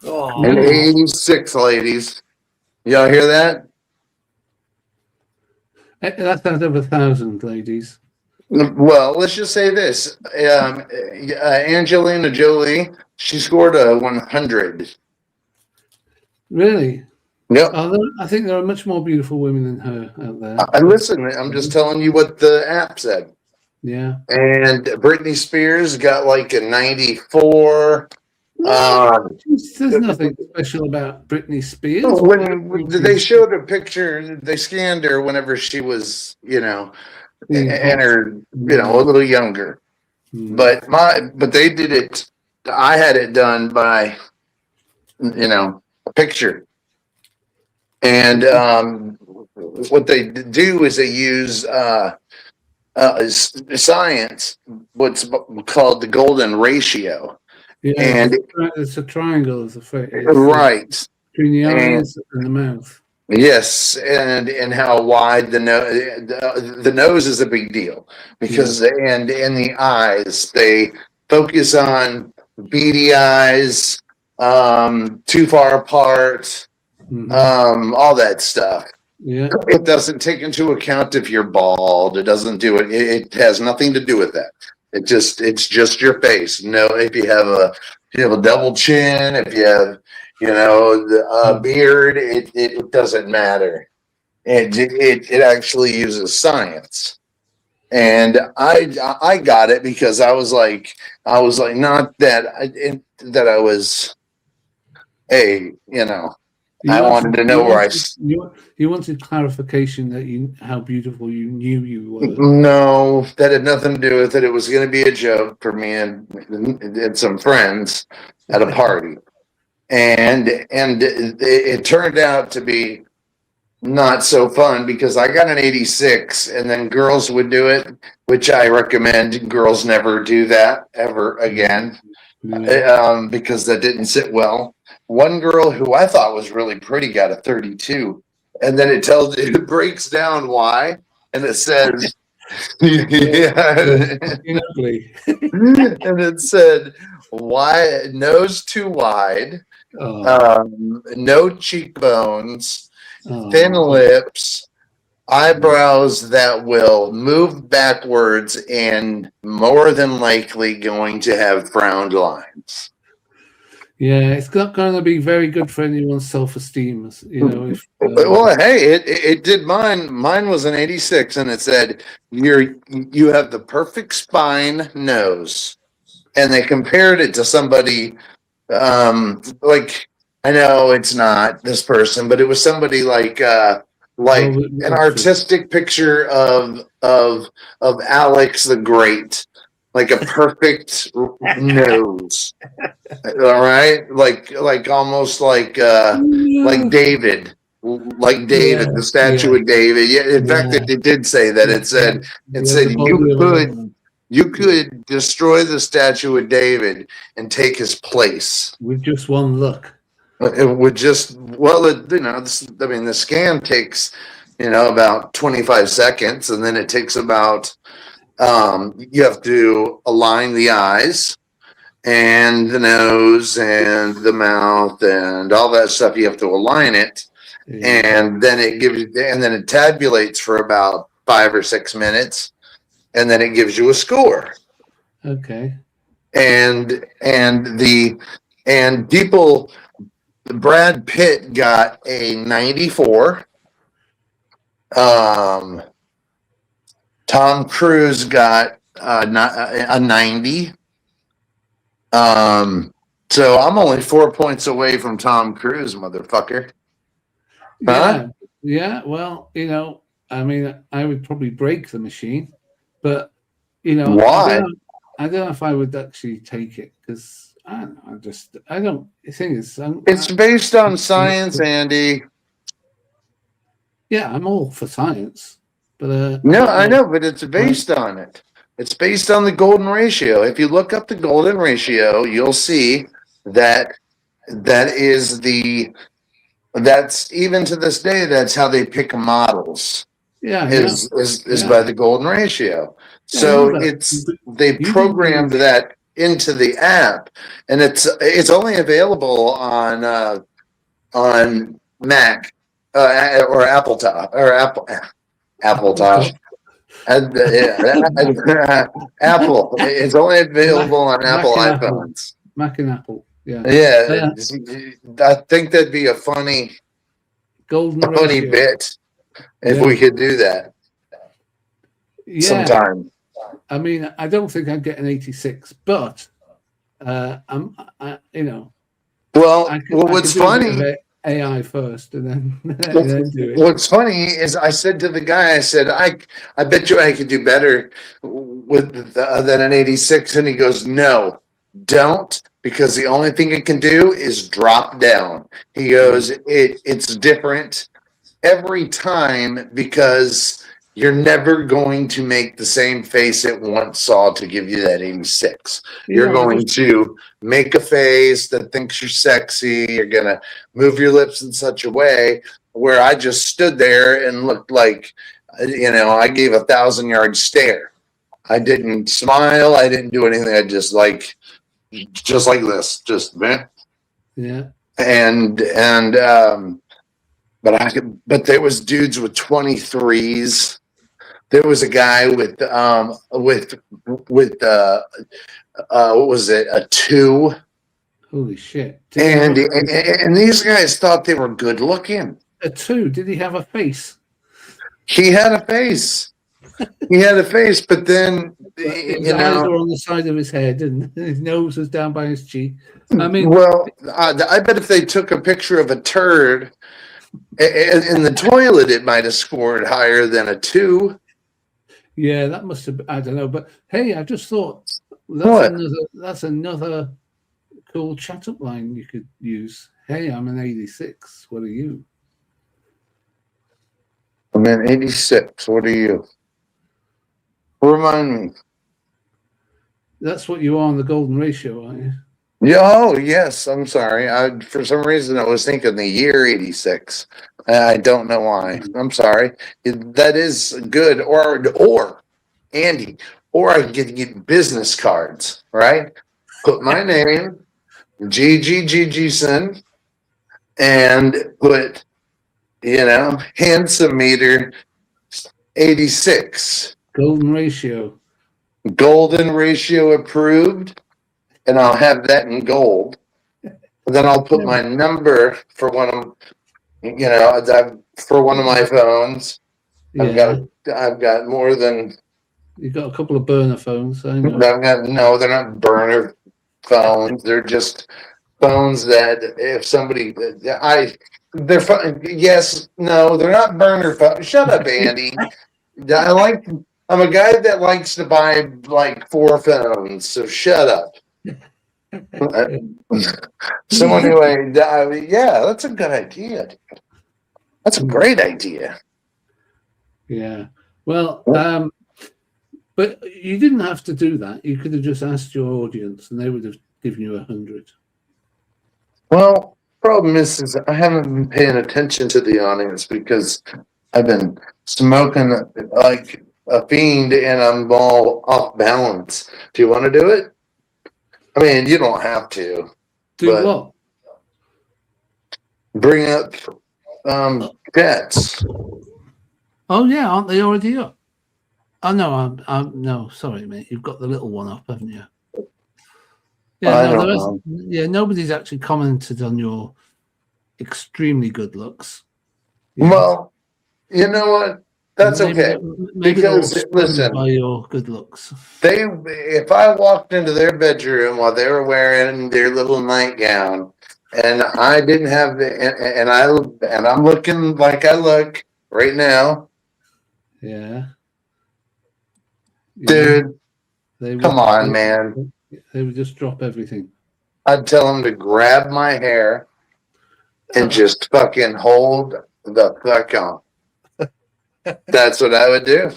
B: An
Q: really?
B: 86, ladies. Y'all hear that?
Q: That's out of 1,000, ladies.
B: Well, let's just say this: Angelina Jolie, she scored a 100.
Q: Really?
B: Yep.
Q: I think there are much more beautiful women than her out there.
B: Listen, I'm just telling you what the app said.
Q: Yeah.
B: And Britney Spears got like a 94.
Q: There's nothing special about Britney Spears.
B: When they showed a picture, they scanned her whenever she was,
Q: Being
B: and
Q: hot.
B: her, a little younger. But they did it. I had it done by, a picture. And what they do is they use science, what's called the golden ratio.
Q: Yeah,
B: And
Q: it's a triangle of the face.
B: right.
Q: Between the
B: And
Q: eyes and the mouth.
B: yes, and how wide the nose is a big deal because and the eyes, they focus on beady eyes, too far apart, all that stuff.
Q: Yeah.
B: It doesn't take into account if you're bald. It doesn't do it. It has nothing to do with that. It's just your face. No, if you have a double chin, if you have a beard, it doesn't matter. It actually uses science. And I got it because I was like not that that I was I wanted to know where
Q: you wanted clarification that how beautiful you knew you were.
B: No, that had nothing to do with it. It was going to be a joke for me and some friends at a party, and it turned out to be not so fun because I got an 86, and then girls would do it, which I recommend girls never do that ever again, because that didn't sit well. One girl who I thought was really pretty got a 32, and then it breaks down why, and it says, and it said, why nose too wide, no cheekbones, thin lips, eyebrows that will move backwards, and more than likely going to have frowned lines.
Q: Yeah, it's not going to be very good for anyone's self-esteem.
B: Well, hey, it did mine. Mine was an 86, and it said you have the perfect spine nose, and they compared it to somebody. Like I know it's not this person, but it was somebody like an artistic picture of Alex the Great, like a perfect nose. All right, like almost like David, the statue of David. Yeah, in fact, it did say that. It said you could destroy the statue of David and take his place
Q: with just one look.
B: It would just the scan takes about 25 seconds, and then it takes about you have to align the eyes and the nose and the mouth and all that stuff. You have to align it, and then it tabulates for about 5 or 6 minutes, and then it gives you a score.
Q: Okay.
B: And people, Brad Pitt got a 94. Tom Cruise got a 90. So I'm only 4 points away from Tom Cruise, motherfucker. Huh?
Q: Yeah. Well, I mean, I would probably break the machine, but
B: why?
Q: I don't know if I would actually take it because I don't know. The thing is,
B: it's based on science, Andy.
Q: Yeah, I'm all for science, but
B: No, I know, but it's based on it. It's based on the golden ratio. If you look up the golden ratio, you'll see that that's even to this day, that's how they pick models.
Q: Yeah, I know.
B: Is by the golden ratio.
Q: Yeah, I know
B: So
Q: that.
B: they
Q: You didn't
B: programmed
Q: use-
B: that into the app, and it's only available on Mac or Apple top or Apple top. And, Apple. It's only available on Apple
Q: Mac and Apple.
B: iPhones.
Q: Mac and Apple. Yeah.
B: Yeah, I think that'd be a funny
Q: golden
B: bit if
Q: Yeah.
B: we could do that
Q: Yeah.
B: sometime.
Q: I mean, I don't think I'd get an 86, but
B: Well,
Q: I
B: what's
Q: could do a bit
B: funny?
Q: of AI first, and then, and then do it.
B: What's funny is I said to the guy, I said, I bet you I could do better than an 86. And he goes, no, don't, because the only thing it can do is drop down. He goes, it's different every time because you're never going to make the same face it once saw to give you that 86. You're
Q: Yeah,
B: going to make a face that thinks you're sexy. You're going to move your lips in such a way where I just stood there and looked like, I gave 1,000-yard stare. I didn't smile. I didn't do anything. I just like this, just man.
Q: Yeah.
B: But there was dudes with 23s. There was a guy with what was it, a 2?
Q: Holy shit!
B: And these guys thought they were good looking.
Q: A 2? Did he have a face?
B: He had a face. He had a face, but then
Q: His eyes were on the side of his head, and his nose was down by his cheek. I mean,
B: well, I bet if they took a picture of a turd in the toilet, it might have scored higher than a 2.
Q: Yeah, that must have. I don't know, but hey, I just thought that's another cool chat up line you could use. Hey, I'm an 86. What are you?
B: I'm an 86. What are you? Remind me.
Q: That's what you are on the golden ratio, aren't you?
B: Yeah, oh, yes. I'm sorry. For some reason, I was thinking the year 86. I don't know why. I'm sorry. That is good. Or Andy, or I could get business cards, right? Put my name, Gigi and put, handsome meter 86.
Q: Golden ratio.
B: Golden ratio approved. And I'll have that in gold. And then I'll put my number for one of, for one of my phones.
Q: Yeah.
B: I've got more than.
Q: You've got a couple of burner phones. I know.
B: No, they're not burner phones. They're just phones that if somebody, they're fun. Yes, no, they're not burner phones. Shut up, Andy. I'm a guy that likes to buy like 4 phones. So shut up. So anyway, yeah, that's a good idea. That's a great idea.
Q: Yeah. Well, but you didn't have to do that. You could have just asked your audience, and they would have given you 100.
B: Well, problem is I haven't been paying attention to the audience because I've been smoking like a fiend, and I'm all off balance. Do you want to do it? I mean, you don't have to.
Q: Do what?
B: Bring up pets.
Q: Oh yeah, aren't they already up? Oh no, I'm no, sorry, mate. You've got the little one up, haven't you? Yeah, nobody's actually commented on your extremely good looks.
B: Well, you know what? That's okay.
Q: Maybe
B: because listen,
Q: by your good looks.
B: If I walked into their bedroom while they were wearing their little nightgown, and I didn't have and I'm looking like I look right now,
Q: yeah,
B: dude, come on, man.
Q: They would just drop everything.
B: I'd tell them to grab my hair and just fucking hold the fuck on. That's what I would do.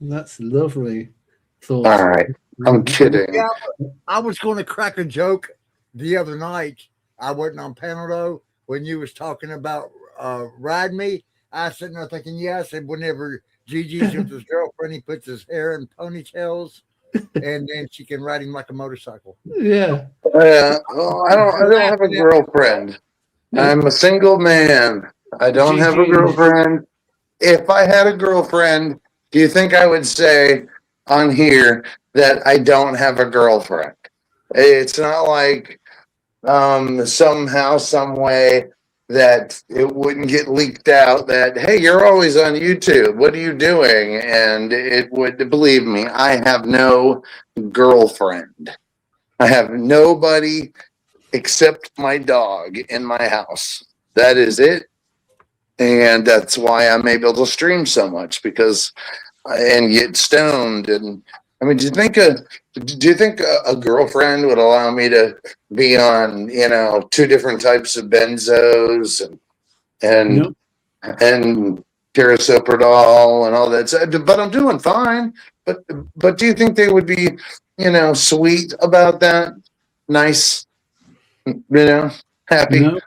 Q: That's lovely thought.
B: All right. I'm kidding.
H: Yeah, I was going to crack a joke the other night. I wasn't on panel though when you was talking about ride me. I was sitting there thinking, yeah, I said whenever Gigi's with his girlfriend, he puts his hair in ponytails, and then she can ride him like a motorcycle.
Q: Yeah.
B: Yeah. Well, I don't have a girlfriend. I'm a single man. I don't have a girlfriend. If I had a girlfriend, do you think I would say on here that I don't have a girlfriend? It's not like somehow, some way that it wouldn't get leaked out that, hey, you're always on YouTube. What are you doing? And it would, believe me, I have no girlfriend. I have nobody except my dog in my house. That is it. And that's why I'm able to stream so much because and get stoned. And I mean, do you think a girlfriend would allow me to be on, two different types of benzos and piracetamol and all that? But I'm doing fine. But do you think they would be, sweet about that? Nice, happy?
Q: No,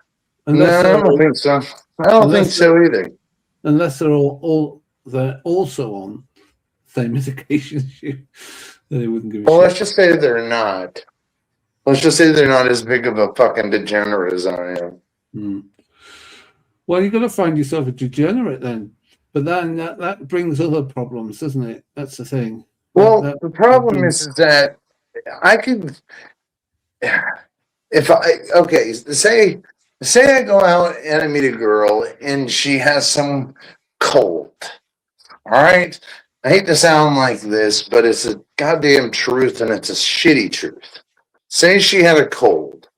B: No, I don't think so. I don't think so either.
Q: Unless they're also on same medication as you, then they wouldn't give a
B: Well,
Q: shit.
B: let's just say they're not. Let's just say they're not as big of a fucking degenerate as I am.
Q: Well, you've got to find yourself a degenerate then. But then that brings other problems, doesn't it? That's the thing.
B: Well, the problem is that I could, say I go out and I meet a girl and she has some cold. All right. I hate to sound like this, but it's a goddamn truth and it's a shitty truth. Say she had a cold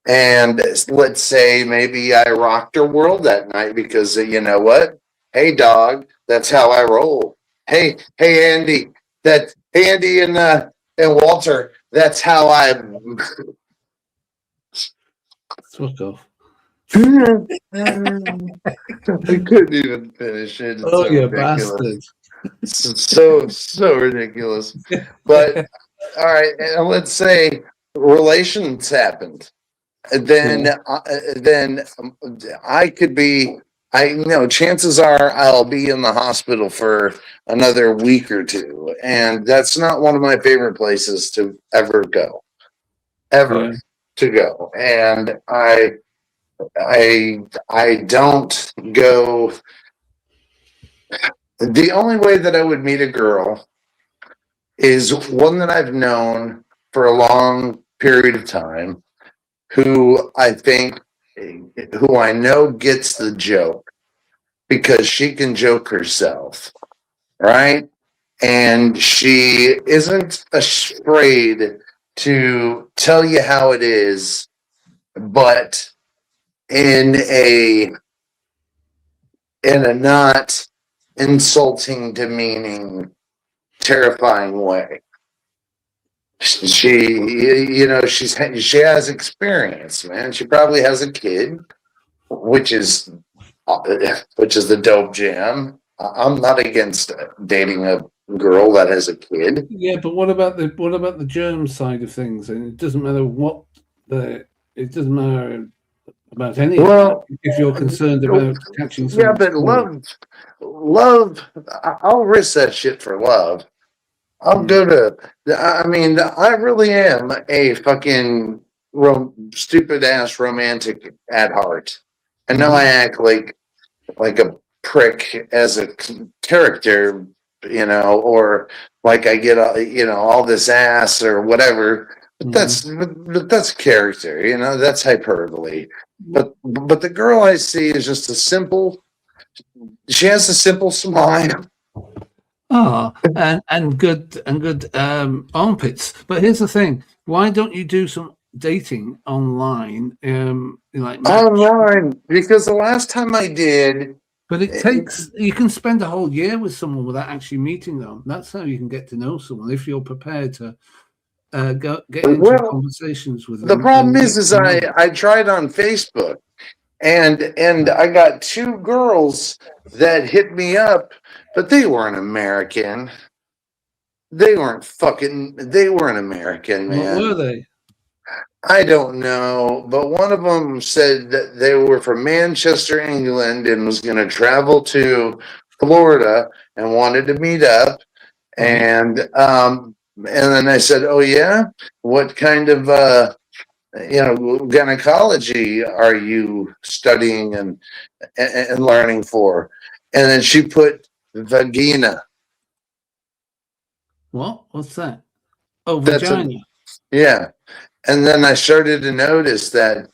B: and let's say maybe I rocked her world that night because you know what? Hey dog, that's how I roll. Hey Andy, Andy and Walter, that's how I
Q: fuck off.
B: I couldn't even finish it. It's
Q: Oh,
B: so
Q: you
B: ridiculous. So ridiculous. But all right, and let's say relations happened. Then I could be. Chances are I'll be in the hospital for another week or two, and that's not one of my favorite places to ever go. To go, and I don't go. The only way that I would meet a girl is one that I've known for a long period of time, who I know gets the joke because she can joke herself, right? And she isn't afraid to tell you how it is, but in a not insulting, demeaning, terrifying way. She has experience, man. She probably has a kid, which is the dope jam. I'm not against dating a girl that has a kid.
Q: Yeah, but what about the germ side of things? And it doesn't matter it doesn't matter about any of that if you're concerned about catching something.
B: Yeah, but love, I'll risk that shit for love. I'll go to. I mean, I really am a fucking stupid ass romantic at heart. I know I act like a prick as a character, or like I get all this ass or whatever. But that's character, that's hyperbole. But the girl I see is just she has a simple smile.
Q: And good armpits. But here's the thing: why don't you do some dating online?
B: Online, because the last time I did.
Q: But it takes. You can spend a whole year with someone without actually meeting them. That's how you can get to know someone if you're prepared to get into conversations with them.
B: The problem is I tried on Facebook, and I got two girls that hit me up, but they weren't American. They weren't American,
Q: What
B: man.
Q: were they?
B: I don't know, but one of them said that they were from Manchester, England, and was going to travel to Florida and wanted to meet up. And then I said, "Oh yeah, what kind of gynecology are you studying and learning for?" And then she put vagina.
Q: What? What's that? Oh,
B: That's
Q: vagina.
B: Yeah. And then I started to notice that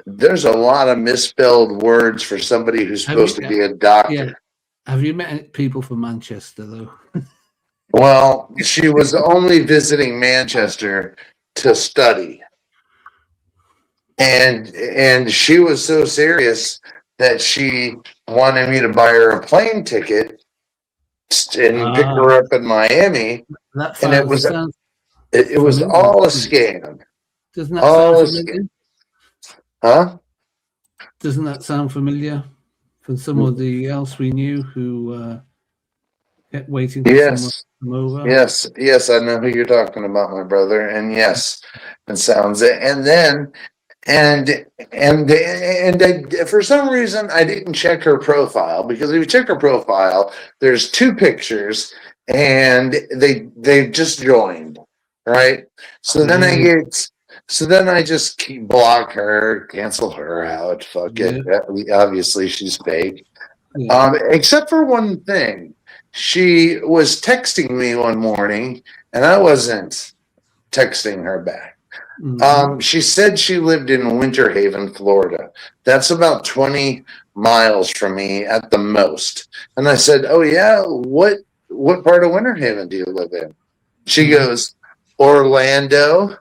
B: there's a lot of misspelled words for somebody who's supposed to be a doctor.
Q: Yeah. Have you met people from Manchester though?
B: Well, she was only visiting Manchester to study. And she was so serious that she wanted me to buy her a plane ticket and pick her up in Miami.
Q: That
B: And it was
Q: sounds
B: it was
Q: familiar.
B: all a scam.
Q: Doesn't that
B: All
Q: sound
B: a
Q: familiar?
B: Huh?
Q: Doesn't that sound familiar from somebody else we knew who kept waiting for someone to come over?
B: Yes, I know who you're talking about, my brother. And yes, it sounds it. And then for some reason I didn't check her profile, because if you check her profile, there's two pictures and they just joined, right? So then I just block her, cancel her out. Fuck it. Obviously she's fake. Except for one thing. She was texting me one morning and I wasn't texting her back. She said she lived in Winter Haven, Florida. That's about 20 miles from me at the most. And I said, "Oh yeah, what part of Winter Haven do you live in?" She goes, "Orlando."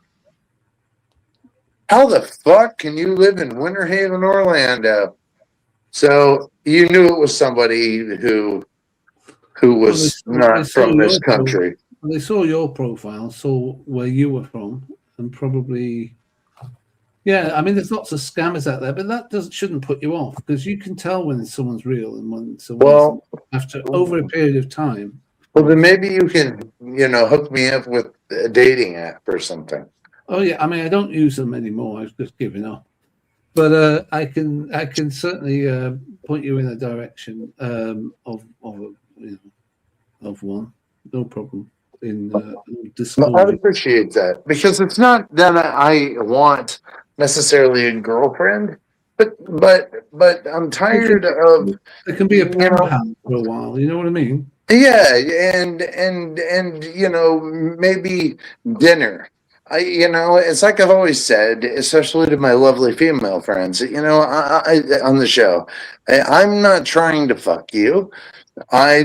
B: How the fuck can you live in Winter Haven, Orlando? So you knew it was somebody who was not from this country.
Q: They saw your profile, saw where you were from, and probably, yeah. I mean, there's lots of scammers out there, but that shouldn't put you off, because you can tell when someone's real and when someone isn't after over a period of time.
B: Well, then maybe you can, hook me up with a dating app or something.
Q: Oh yeah, I mean, I don't use them anymore. I've just given up. But I can certainly point you in a direction of one, no problem. In Discord,
B: I appreciate that, because it's not that I want necessarily a girlfriend, but I'm tired of.
Q: It can be a pen pal for a while. You know what I mean?
B: Yeah, and maybe dinner. It's like I've always said, especially to my lovely female friends, I on the show, I'm not trying to fuck you. I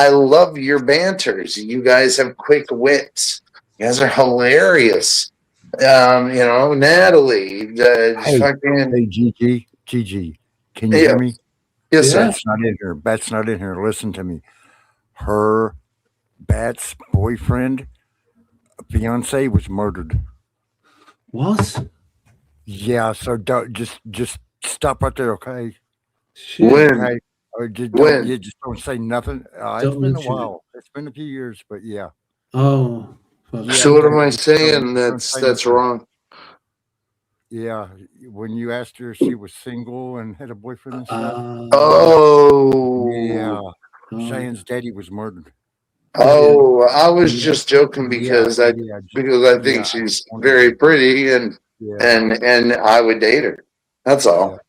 B: love your banters. You guys have quick wits. You guys are hilarious. Natalie,
H: Hey, Gigi, can you hear me?
B: Yes, sir.
H: Bat's not in here. Bat's not in here. Listen to me. Bat's boyfriend, fiance, was murdered.
Q: What?
H: Yeah. So just stop right there, okay?
B: When?
H: Okay? Or just don't say nothing. It's been a while. It's been a few years, but yeah.
Q: Oh.
B: So what am I saying that's wrong?
H: Yeah, when you asked her if she was single and had a boyfriend and stuff. Yeah. Cheyenne's daddy was murdered.
B: Oh, I was just joking because I think she's very pretty and I would date her. That's all.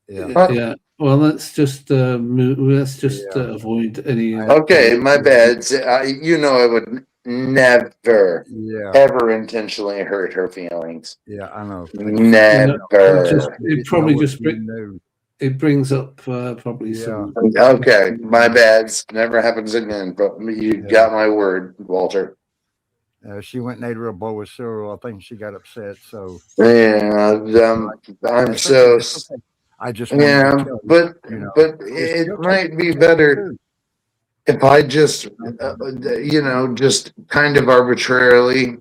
Q: Yeah. Well, let's just avoid any.
B: Okay, my bad. I would never, ever intentionally hurt her feelings.
H: Yeah, I know.
B: Never.
Q: It probably it brings up probably some.
B: Okay, my bad. Never happens again. But you got my word, Walter.
H: She went and ate her a bowl of cereal. I think she got upset. So
B: I'm so.
H: I just
B: but it might be better if I just just kind of arbitrarily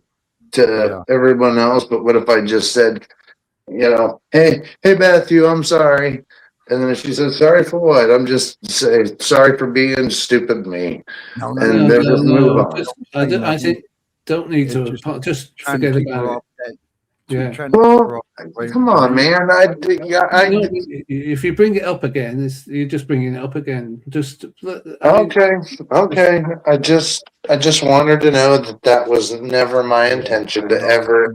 B: to everyone else. But what if I just said, hey Matthew, I'm sorry. And then she says, sorry for what? I'm just saying sorry for being stupid me.
H: No,
B: And then just move on.
Q: Just, I think don't need
H: It's
Q: to. Just
H: trying to
Q: forget
H: keep her
Q: about it.
H: off that.
Q: Yeah.
H: Trying to keep her
B: Well,
H: off that way.
B: come on, man.
Q: No, if you bring it up again, you're just bringing it up again. Just
B: Okay. I just want her to know that was never my intention to ever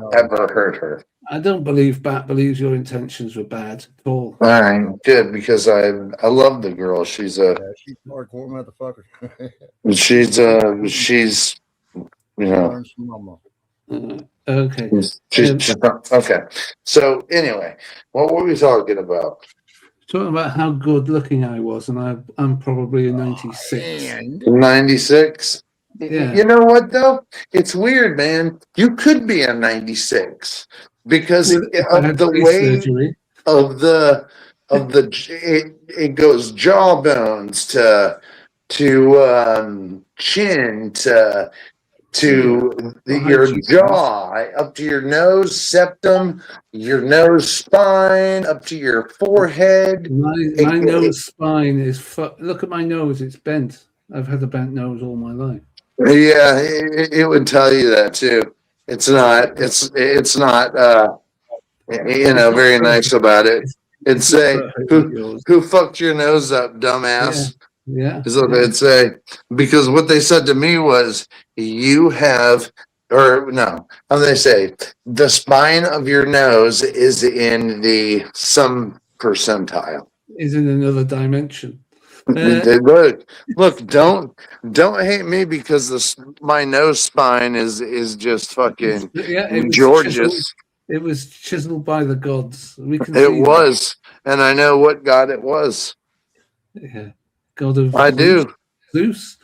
B: hurt her.
Q: I don't believe Bat believes your intentions were bad at all.
B: All right, good, because I love the girl. She's a
H: She's a hardcore motherfucker.
B: she's
H: Learn some mama.
Q: Okay.
B: She's okay. So anyway, what were we talking about?
Q: Talking about how good looking I was, and I'm probably a 96.
B: 96.
Q: Yeah.
B: You know what though? It's weird, man. You could be a 96 because
Q: If I
B: of
Q: had
B: the
Q: face
B: way
Q: surgery.
B: of the it goes jawbones to chin to your jaw, up to your nose septum, your nose spine, up to your forehead.
Q: My nose spine is look at my nose, it's bent. I've had a bent nose all my life.
B: Yeah, it would tell you that too. It's not very nice about it. It'd say, who fucked your nose up, dumbass?
Q: Yeah.
B: Is what they'd say. Because what they said to me was, you have, or no, how do they say, the spine of your nose is in the some percentile.
Q: Is in another dimension.
B: Look, don't hate me because my nose spine is just fucking gorgeous.
Q: It was chiseled by the gods. We can
B: It
Q: see
B: was, and I know what god it was.
Q: Yeah, god of
B: I do.
Q: Zeus,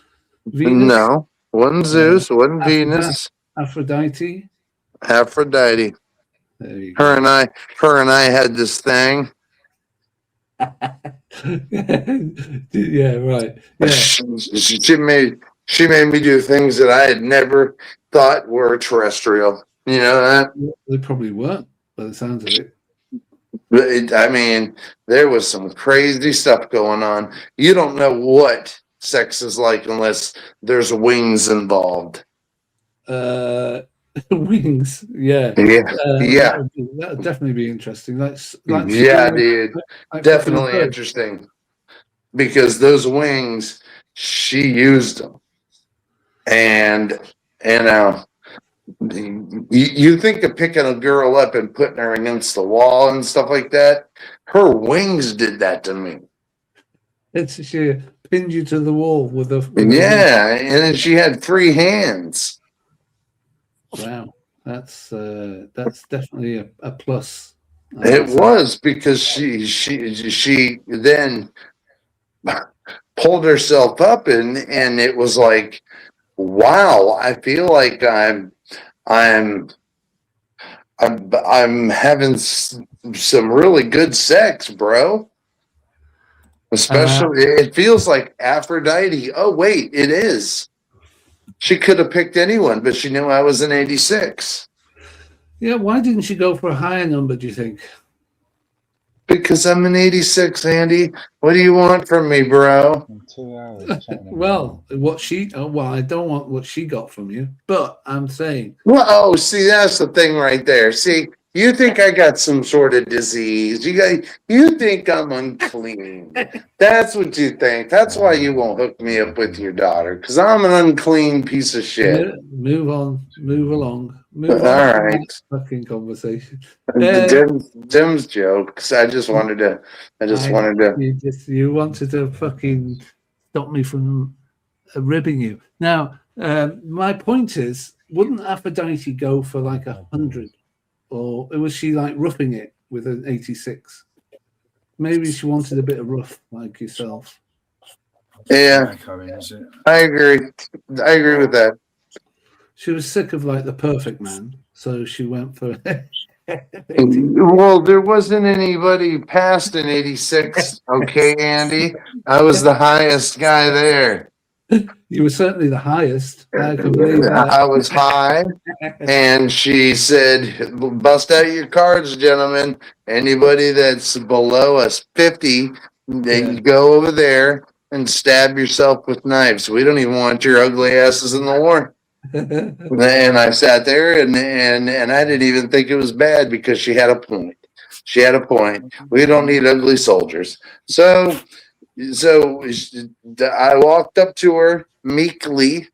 Q: Venus.
B: No, wasn't Zeus, wasn't Venus.
Q: Aphrodite.
B: Aphrodite.
Q: There you
B: Her and I had this thing.
Q: Yeah, right. Yeah.
B: She made me do things that I had never thought were terrestrial. You know that?
Q: They probably weren't, by the sounds of it.
B: I mean, there was some crazy stuff going on. You don't know what sex is like unless there's wings involved.
Q: Wings, yeah.
B: Yeah.
Q: That would definitely be interesting.
B: Dude, definitely interesting. Because those wings, she used them. And you think of picking a girl up and putting her against the wall and stuff like that. Her wings did that to me.
Q: She pinned you to the wall with a
B: yeah, and then she had free hands.
Q: Wow, that's definitely a plus.
B: It was because she then pulled herself up and it was like, wow, I feel like I'm having some really good sex, bro. Especially, it feels like Aphrodite. Oh, wait, it is. She could have picked anyone, but she knew I was an 86.
Q: Yeah, why didn't she go for a higher number, do you think?
B: Because I'm an 86, Andy. What do you want from me, bro?
T: 2 hours.
Q: Well, I don't want what she got from you, but I'm saying.
B: Well, see, that's the thing right there. See, you think I got some sort of disease. You think I'm unclean. That's what you think. That's why you won't hook me up with your daughter, because I'm an unclean piece of shit.
Q: Yeah, move on. Move along.
B: All right.
Q: Fucking conversation.
B: Dim's jokes. I just wanted to.
Q: You wanted to fucking stop me from ribbing you. Now, my point is, wouldn't Aphrodite go for like 100? Or was she like roughing it with an 86? Maybe she wanted a bit of rough like yourself.
B: Yeah, I agree. I agree with that.
Q: She was sick of like the perfect man, so she went for.
B: Well, there wasn't anybody past an 86. Okay, Andy, I was the highest guy there.
Q: You were certainly the highest. I can believe that.
B: I was high, and she said, "Bust out your cards, gentlemen. Anybody that's below us 50, then you go over there and stab yourself with knives. We don't even want your ugly asses in the war." And I sat there, and I didn't even think it was bad because she had a point. She had a point. We don't need ugly soldiers. So I walked up to her meekly,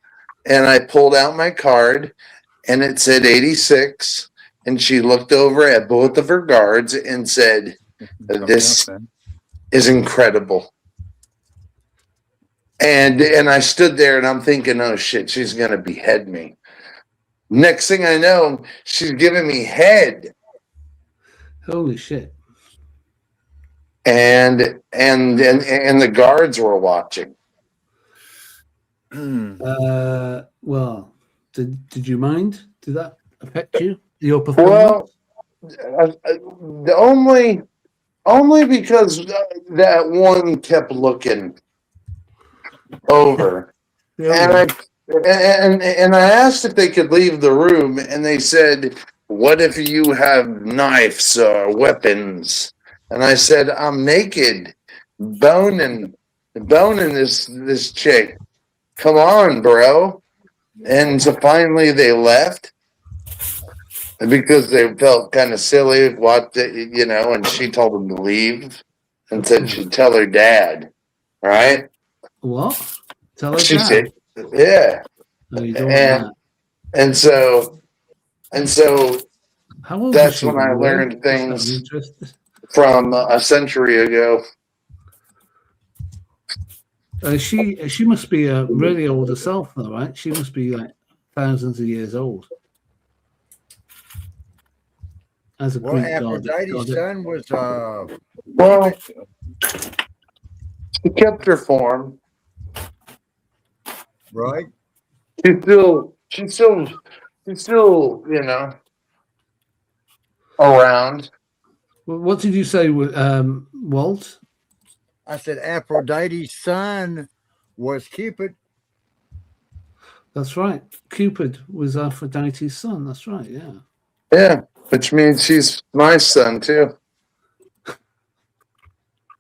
B: and I pulled out my card, and it said 86. And she looked over at both of her guards and said, "This is incredible." And I stood there, and I'm thinking, "Oh shit, she's gonna behead me." Next thing I know, she's giving me head.
Q: Holy shit!
B: And the guards were watching.
Q: Well, did you mind? Did that affect you? Your performance?
B: Well, only because that one kept looking over, and I asked if they could leave the room, and they said, "What if you have knives or weapons?" And I said, "I'm naked, boning this chick. Come on, bro." And so finally they left because they felt kind of silly, and she told them to leave and said she'd tell her dad, right?
Q: What? Tell her
B: She
Q: dad?
B: said, yeah.
Q: No, you don't want
B: And so
Q: How old
B: that's
Q: is she?
B: when I learned
Q: I'm
B: things
Q: interested.
B: from a century ago.
Q: She must be a really old herself, though, right? She must be like thousands of years old. As a
H: Well,
Q: Greek god.
H: Aphrodite's son was
B: Well, she kept her form.
H: right.
B: She's still, around.
Q: What did you say, Walt?
H: I said Aphrodite's son was Cupid.
Q: That's right. Cupid was Aphrodite's son. That's right. Yeah.
B: Yeah, which means she's my son too.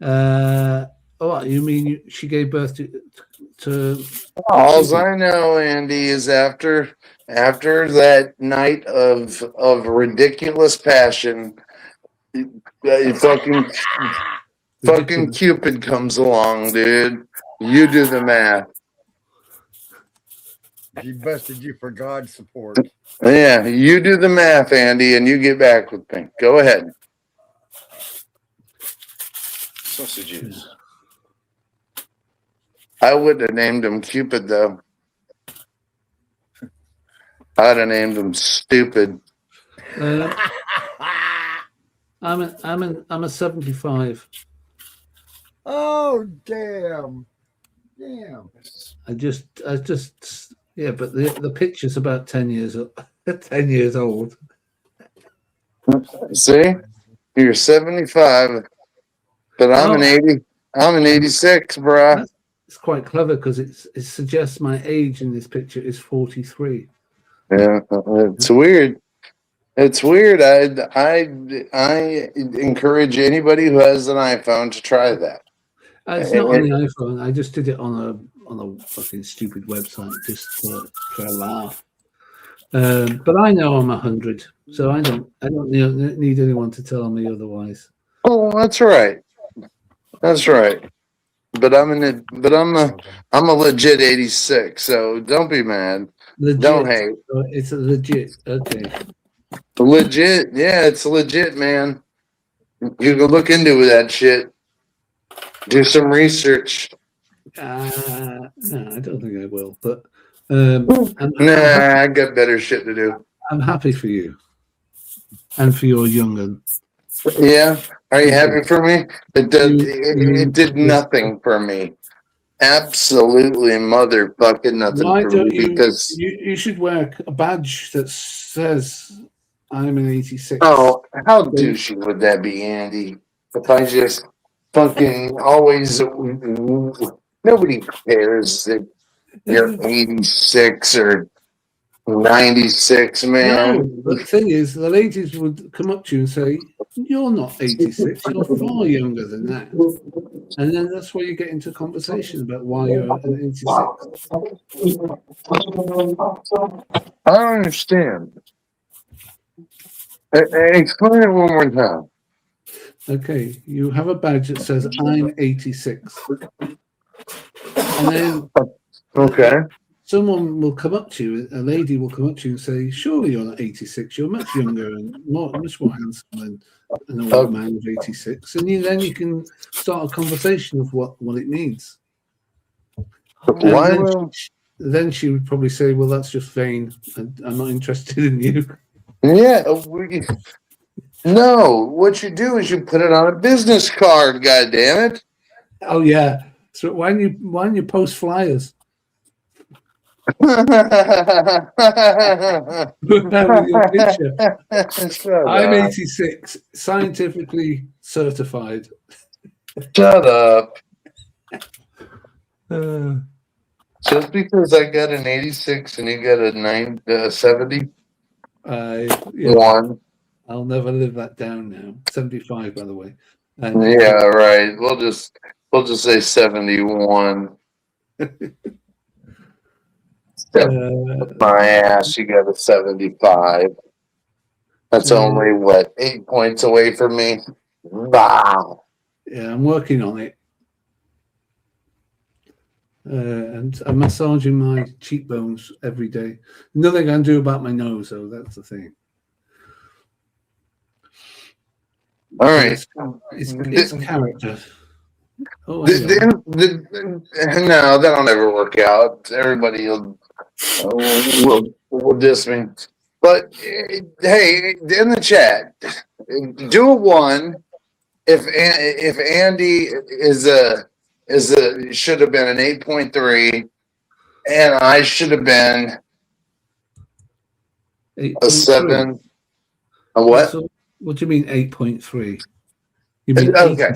Q: Oh, you mean she gave birth to
B: All I know, Andy, is after that night of ridiculous passion, fucking Cupid comes along, dude. You do the math.
H: She busted you for God's support.
B: Yeah, you do the math, Andy, and you get back with me. Go ahead.
J: Sausages.
B: I would have named him Cupid, though. I'd have named him Stupid.
Q: I'm a 75.
H: Oh damn!
Q: I just yeah, but the picture's about 10 years 10 years old.
B: See, you're 75, but I'm an 80. I'm an 86, bruh.
Q: It's quite clever because it suggests my age in this picture is 43.
B: Yeah, it's weird. It's weird. I encourage anybody who has an iPhone to try that.
Q: It's not on the iPhone. I just did it on a fucking stupid website just for a laugh. But I know I'm 100, so I don't need anyone to tell me otherwise.
B: Oh, that's right. That's right. But I'm a legit 86. So don't be mad.
Q: Legit.
B: Don't hate.
Q: It's a legit. Okay.
B: Legit. Yeah, it's legit, man. You can look into that shit. Do some research.
Q: No, I don't think I will. But
B: I got better shit to do.
Q: I'm happy for you and for your young'un.
B: Yeah. Are you happy for me? It did nothing for me. Absolutely motherfucking nothing
Q: Why
B: for
Q: don't
B: me because
Q: you should wear a badge that says I'm an 86.
B: Oh, how douchey would that be, Andy? If I just fucking always nobody cares that you're 86 or 96, man.
Q: No, but the thing is, the ladies would come up to you and say, "You're not 86. You're far younger than that." And then that's where you get into conversation about why you're an 86.
B: I don't understand. Explain it one more time.
Q: Okay, you have a badge that says I'm 86. And then
B: Okay.
Q: someone will come up to you, a lady will come up to you and say, "Surely you're not 86. You're much younger and much more handsome than an old man of 86." And then you can start a conversation of what it means.
B: Why
Q: And
B: will?
Q: then she would probably say, "Well, that's just vain. I'm not interested in you."
B: Yeah. No, what you do is you put it on a business card. God damn it!
Q: Oh yeah. So why don't you post flyers?
B: With
Q: your picture.
B: Shut
Q: I'm
B: up.
Q: 86, scientifically certified.
B: Shut up. Just because I got an 86 and you got a 71.
Q: I'll never live that down now. 75, by the way.
B: Yeah, right. We'll just say 71. My ass, you got a 75. That's only what, 8 points away from me. Wow.
Q: Yeah, I'm working on it. And I'm massaging my cheekbones every day. Nothing I can do about my nose, though. That's the thing.
B: All right.
Q: It's character. Oh,
B: no, that'll never work out. Everybody will diss me. But hey, in the chat, do a 1 if Andy should have been an 8.3, and I should have been a 7. A what?
Q: So, what do you mean 8.3? You mean
B: okay?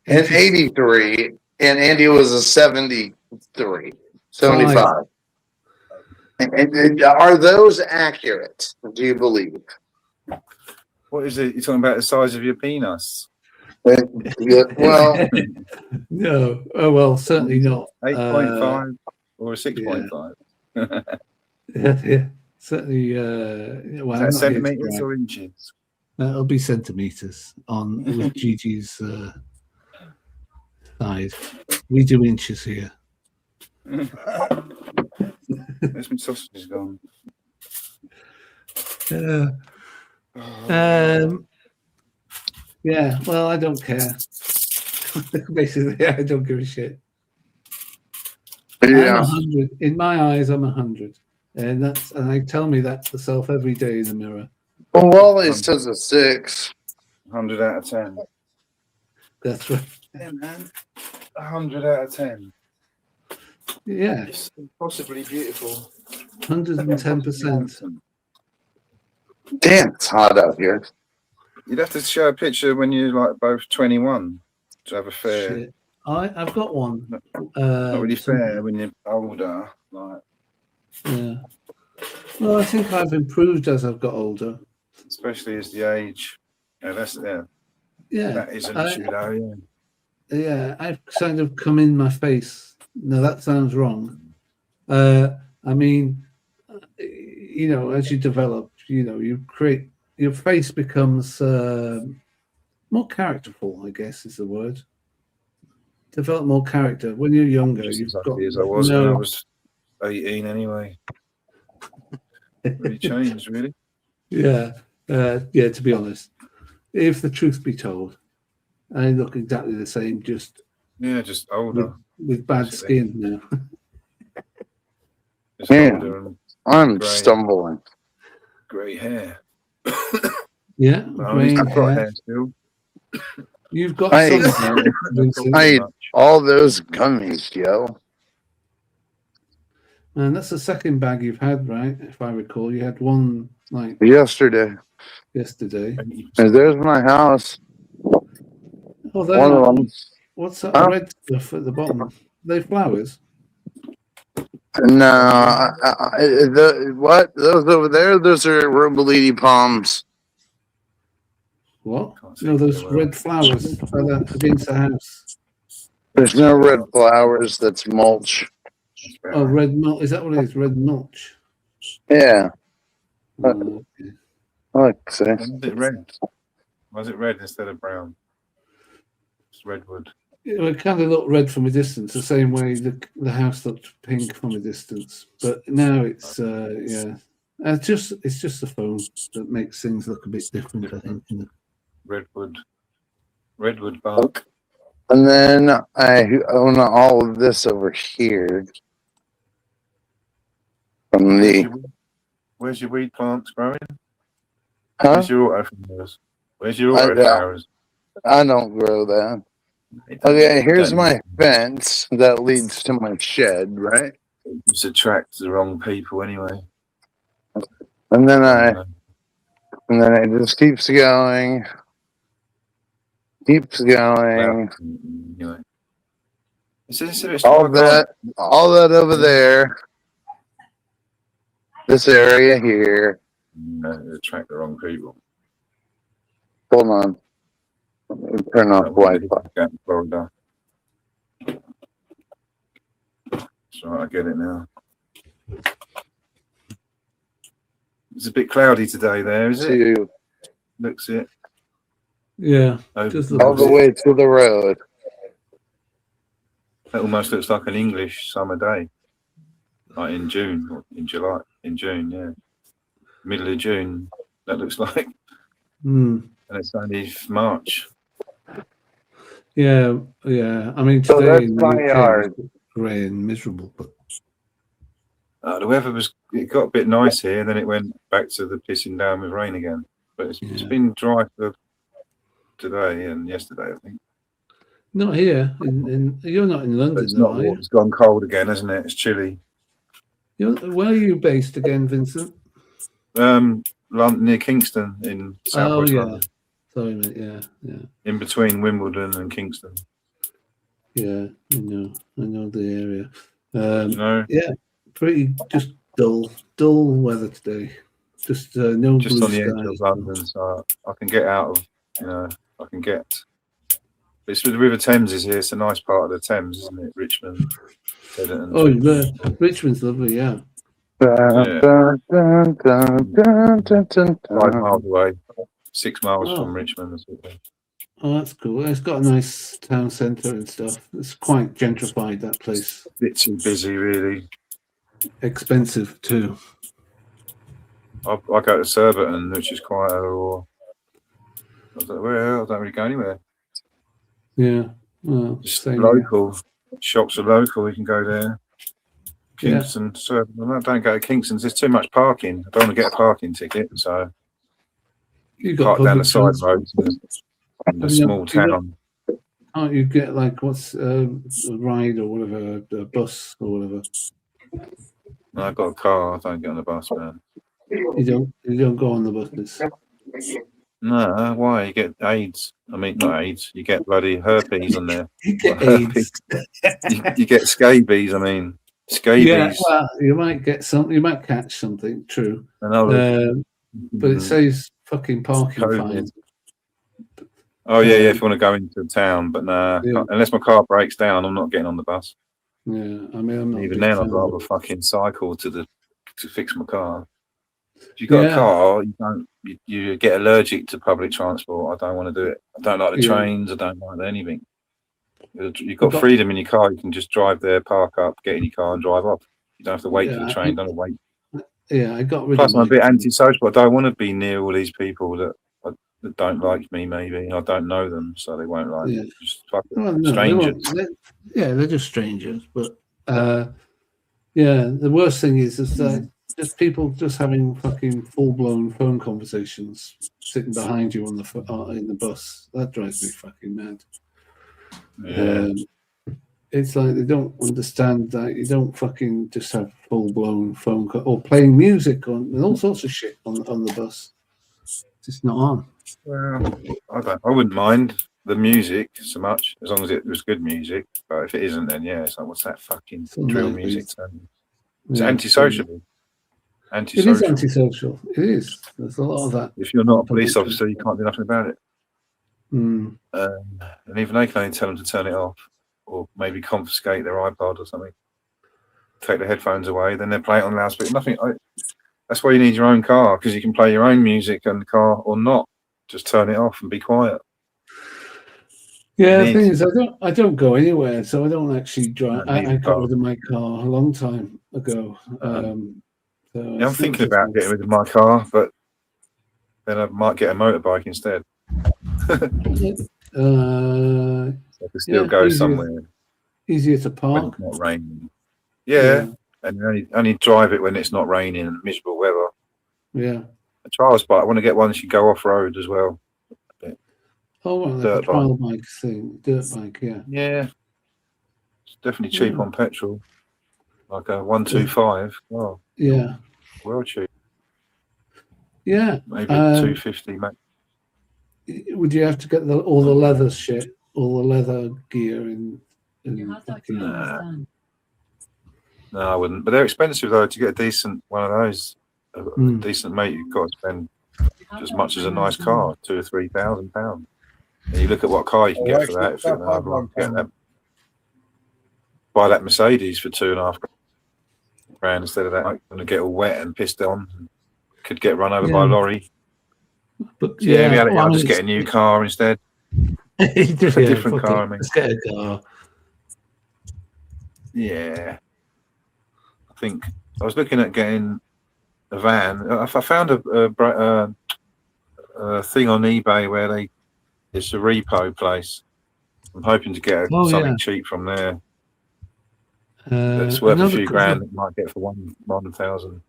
B: 83, and Andy was a 73, 75. And are those accurate? Do you believe?
J: What is it? You're talking about the size of your penis?
B: Well,
Q: no. Oh well, certainly not
J: 8.5 or 6.5.
Q: Yeah, certainly. Well,
J: Is that centimeters or inches?
Q: It'll be centimeters on with Gigi's side. We do inches here.
J: Where's my sausages gone?
Q: Yeah, well, I don't care. Basically, I don't give a shit.
B: Yeah.
Q: I'm 100. In my eyes, I'm 100. And I tell me that to myself every day in the mirror.
B: Well, Wally says a 6.
J: 100 out of 10.
Q: That's right.
J: Yeah, man. 100 out of 10.
Q: Yeah.
J: It's impossibly beautiful.
Q: 110%.
B: Damn, it's hot out here.
J: You'd have to show a picture when you're like both 21 to have a fair.
Q: Shit. I've got one.
J: Not really fair when you're older. Like.
Q: Yeah. Well, I think I've improved as I've got older.
J: Especially as the age. Yeah, that's
Q: Yeah.
J: That is an issue, though. Yeah.
Q: Yeah, I've kind of come in my face. No, that sounds wrong. I mean, you know, as you develop, you know, you create, your face becomes more characterful, I guess is the word. Develop more character. When you're younger, you've got
J: as I was when I was 18 anyway. Really changed, really.
Q: Yeah, to be honest. If the truth be told, I look exactly the same, just
J: older.
Q: With bad skin now.
B: Man, I'm stumbling.
J: Grey hair.
Q: Yeah,
J: grey hair still.
Q: You've got
B: I ate all those gummies, yo.
Q: And that's the second bag you've had, right? If I recall, you had one like
B: yesterday. And there's my house.
Q: Oh,
B: one of them.
Q: What's that red stuff at the bottom? Are they flowers?
B: No, what? Those over there? Those are Robolini palms.
Q: What? No, those red flowers against the house.
B: There's no red flowers. That's mulch.
Q: Oh, red mulch. Is that what it is? Red mulch.
B: Yeah.
Q: Oh,
B: Look, see.
J: Why is it red? Why is it red instead of brown? It's redwood.
Q: It kind of looked red from a distance, the same way the house looked pink from a distance. But now it's it's just the phone that makes things look a bit different. I think.
J: Redwood bark.
B: And then I own all of this over here. From
J: Where's your weed plants growing?
B: Huh?
J: Where's your auto flowers? Where's your auto flowers?
B: I don't grow that. Okay, here's my fence that leads to my shed, right?
J: It just attracts the wrong people anyway.
B: And then it just keeps going. Keeps going.
J: Anyway.
B: All that over there. This area here.
J: Attract the wrong people.
B: Hold on. Let me turn off Wi-Fi.
J: Florida. So I get it now. It's a bit cloudy today there, is it? Looks it.
Q: Yeah.
B: All the way to the road.
J: That almost looks like an English summer day. Like in June or in July. In June, yeah. Middle of June, that looks like.
Q: Mm.
J: And it's only March.
Q: Yeah. I mean,
B: So
Q: today
B: that's
Q: in the
B: my
Q: UK
B: yard.
Q: was grey and miserable, but
J: The weather it got a bit nice here, then it went back to the pissing down with rain again. But it's been dry for today and yesterday, I think.
Q: not here. You're not in London,
J: It's
Q: though,
J: not.
Q: are you?
J: It's gone cold again, hasn't it? It's chilly.
Q: Where are you based again, Vincent?
J: London, near Kingston in southwest London.
Q: Sorry, mate. Yeah.
J: In between Wimbledon and Kingston.
Q: Yeah, I know the area.
J: You know?
Q: Yeah, pretty just dull weather today. Just no
J: Just
Q: blue
J: on the edge
Q: skies.
J: of London, so I can get out of, I can get. It's the River Thames is here. It's a nice part of the Thames, isn't it? Richmond.
Q: Oh, Richmond's lovely, yeah.
J: 5 miles away, 6 miles from Richmond.
Q: Oh, that's cool. It's got a nice town centre and stuff. It's quite gentrified, that place.
J: Bit too busy, really.
Q: Expensive too.
J: I go to Surbiton, which is quite I don't really go anywhere.
Q: Yeah, well,
J: just
Q: same
J: local. Shops are local. We can go there. Kingston, Surbiton. I don't go to Kingston's. There's too much parking. I don't want to get a parking ticket, so
Q: you got
J: park down the
Q: public
J: side roads in a small town.
Q: Can't you get like what's a ride or whatever, a bus or whatever?
J: No, I've got a car. I don't get on the bus, man.
Q: You don't go on the buses.
J: No, why? You get AIDS. I mean, not AIDS. You get bloody herpes on there.
Q: You get AIDS.
J: you get scabies. I mean, scabies.
Q: Yeah, well, you might get something. You might catch something. True. But it says fucking parking fines.
J: Oh yeah. If you want to go into town, but nah, unless my car breaks down, I'm not getting on the bus.
Q: Yeah, I mean, I'm not.
J: Even then, I'd rather fucking cycle to fix my car. If you've got a car, you get allergic to public transport. I don't want to do it. I don't like the trains. I don't like anything. You've got freedom in your car. You can just drive there, park up, get in your car, and drive off. You don't have to wait for the train. Don't wait.
Q: Yeah, I got rid
J: Plus,
Q: of.
J: I'm a bit antisocial. I don't want to be near all these people that don't like me. Maybe I don't know them, so they won't like me. Just fucking strangers.
Q: They're just strangers. But the worst thing is that just people just having fucking full-blown phone conversations sitting behind you on in the bus. That drives me fucking mad.
J: Yeah.
Q: It's like they don't understand that you don't fucking just have full-blown phone call or playing music and all sorts of shit on the bus. It's just not on.
J: Well, I wouldn't mind the music so much as long as it was good music. But if it isn't, then it's like, what's that fucking drill music? It's
Q: Yeah.
J: antisocial.
Q: It
J: Antisocial.
Q: is antisocial. It is. There's a lot of that.
J: If you're not a police officer, you can't do nothing about it.
Q: Mm.
J: And even they can only tell them to turn it off, or maybe confiscate their iPod or something. Take the headphones away, then they play it on loudspeaker. Nothing. That's why you need your own car, because you can play your own music in the car or not. Just turn it off and be quiet.
Q: Yeah, the thing is, I don't go anywhere, so I don't actually drive. I got rid of my car a long time ago. So
J: Yeah, I'm thinking about getting rid of my car, but then I might get a motorbike instead. I can still go somewhere.
Q: Easier to
J: When
Q: park.
J: it's not raining. Yeah. And only drive it when it's not raining and miserable weather.
Q: Yeah.
J: A trials bike. I want to get one that should go off road as well.
Q: Oh, well, like
J: Dirt
Q: a trial bike thing. Dirt bike, yeah.
J: Yeah. It's definitely cheap on petrol. Like a 125. Oh.
Q: Yeah.
J: Well cheap.
Q: Yeah.
J: Maybe 250, mate.
Q: Would you have to get all the leather shit, all the leather gear in
J: No, I wouldn't. But they're expensive though. To get a decent one of those, a decent mate, you've got to spend as much as a nice car, £2,000 or £3,000. And you look at what car you can get for that. If you're get that, buy that Mercedes for £2.5 grand instead of that. I'm going to get all wet and pissed on. Could get run over by a lorry.
Q: But
J: so in reality, I'll just get a new car instead. A different car. I mean,
Q: let's get a car.
J: Yeah. I think I was looking at getting a van. I found a thing on eBay where it's a repo place. I'm hoping to get something cheap from there. It's worth a few grand. It might get for 1,000.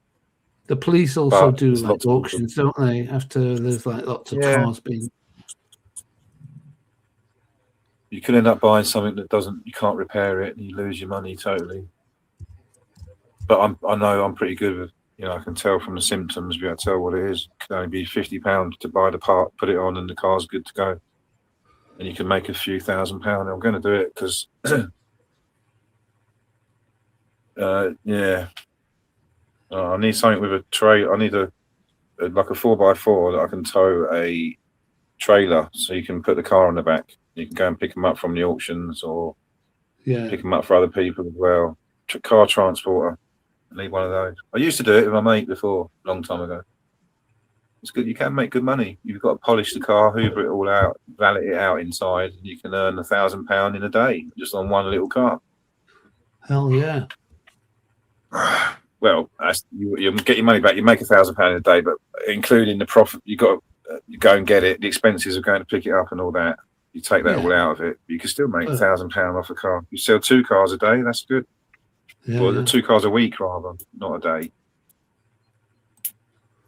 Q: The police also do like auctions, don't they? After there's like lots of cars being.
J: You can end up buying something that you can't repair it, and you lose your money totally. But I know I'm pretty good with, I can tell from the symptoms, be able to tell what it is. It can only be £50 to buy the part, put it on, and the car's good to go. And you can make a few £1,000. I'm going to do it because, I need something with a tray. I need like a 4x4 that I can tow a trailer, so you can put the car on the back. You can go and pick them up from the auctions or pick them up for other people as well. Car transporter. I need one of those. I used to do it with my mate before, a long time ago. It's good. You can make good money. You've got to polish the car, hoover it all out, valet it out inside, and you can earn £1,000 in a day just on one little car.
Q: Hell yeah.
J: Well, you get your money back. You make £1,000 in a day, but including the profit, you got to go and get it. The expenses of going to pick it up and all that. You take that all out of it. You can still make £1,000 off a car. You sell 2 cars a day. That's good. Or 2 cars a week, rather, not a day.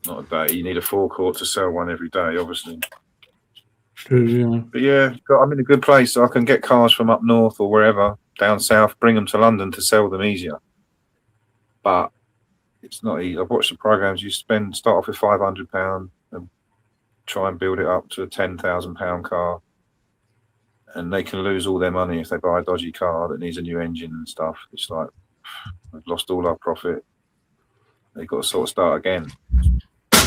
J: Not a day. You need a forecourt to sell one every day, obviously.
Q: True, yeah.
J: But yeah, I'm in a good place. So I can get cars from up north or wherever down south, bring them to London to sell them easier. But it's not easy. I've watched the programs. You start off with £500 and try and build it up to a £10,000 car. And they can lose all their money if they buy a dodgy car that needs a new engine and stuff. It's like, we've lost all our profit. They've got to sort of start again.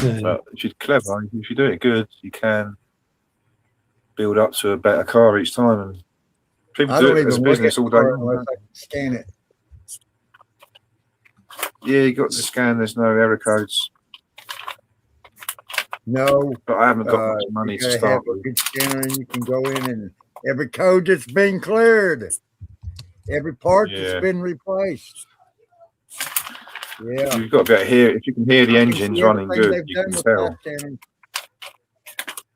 J: Yeah. But if you're clever, if you do it good, you can build up to a better car each time. And people do it as a business all day long.
H: I can scan it.
J: Yeah, you got to scan. There's no error codes.
H: No,
J: but I haven't got much money to start with.
H: A good scanner, and you can go in and every code that's been cleared, every part that's been replaced. Yeah,
J: you've got to be able to hear. If you can hear the engines running good, you can tell.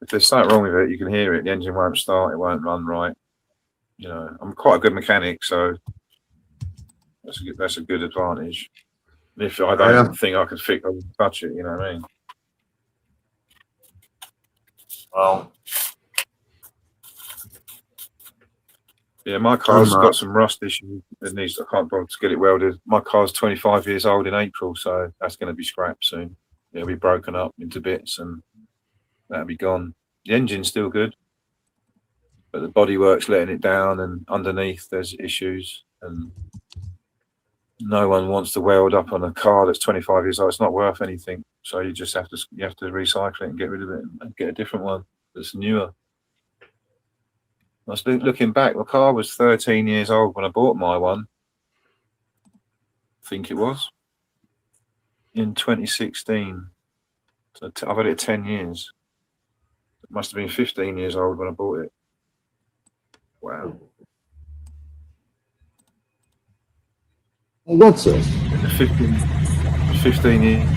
J: If there's something wrong with it, you can hear it. The engine won't start. It won't run right. I'm quite a good mechanic, so that's a good advantage. If I don't think I can fix, I wouldn't touch it. You know what I mean? Well, yeah, my car's got some rust issues. It needs. I can't bother to get it welded. My car's 25 years old in April, so that's going to be scrapped soon. It'll be broken up into bits, and that'll be gone. The engine's still good, but the bodywork's letting it down, and underneath there's issues. And no one wants to weld up on a car that's 25 years old. It's not worth anything. So you just have to recycle it and get rid of it and get a different one that's newer. I was looking back. My car was 13 years old when I bought my one. I think it was in 2016. So I've had it 10 years. It must have been 15 years old when I bought it. Wow.
B: What's it?
J: 15 years.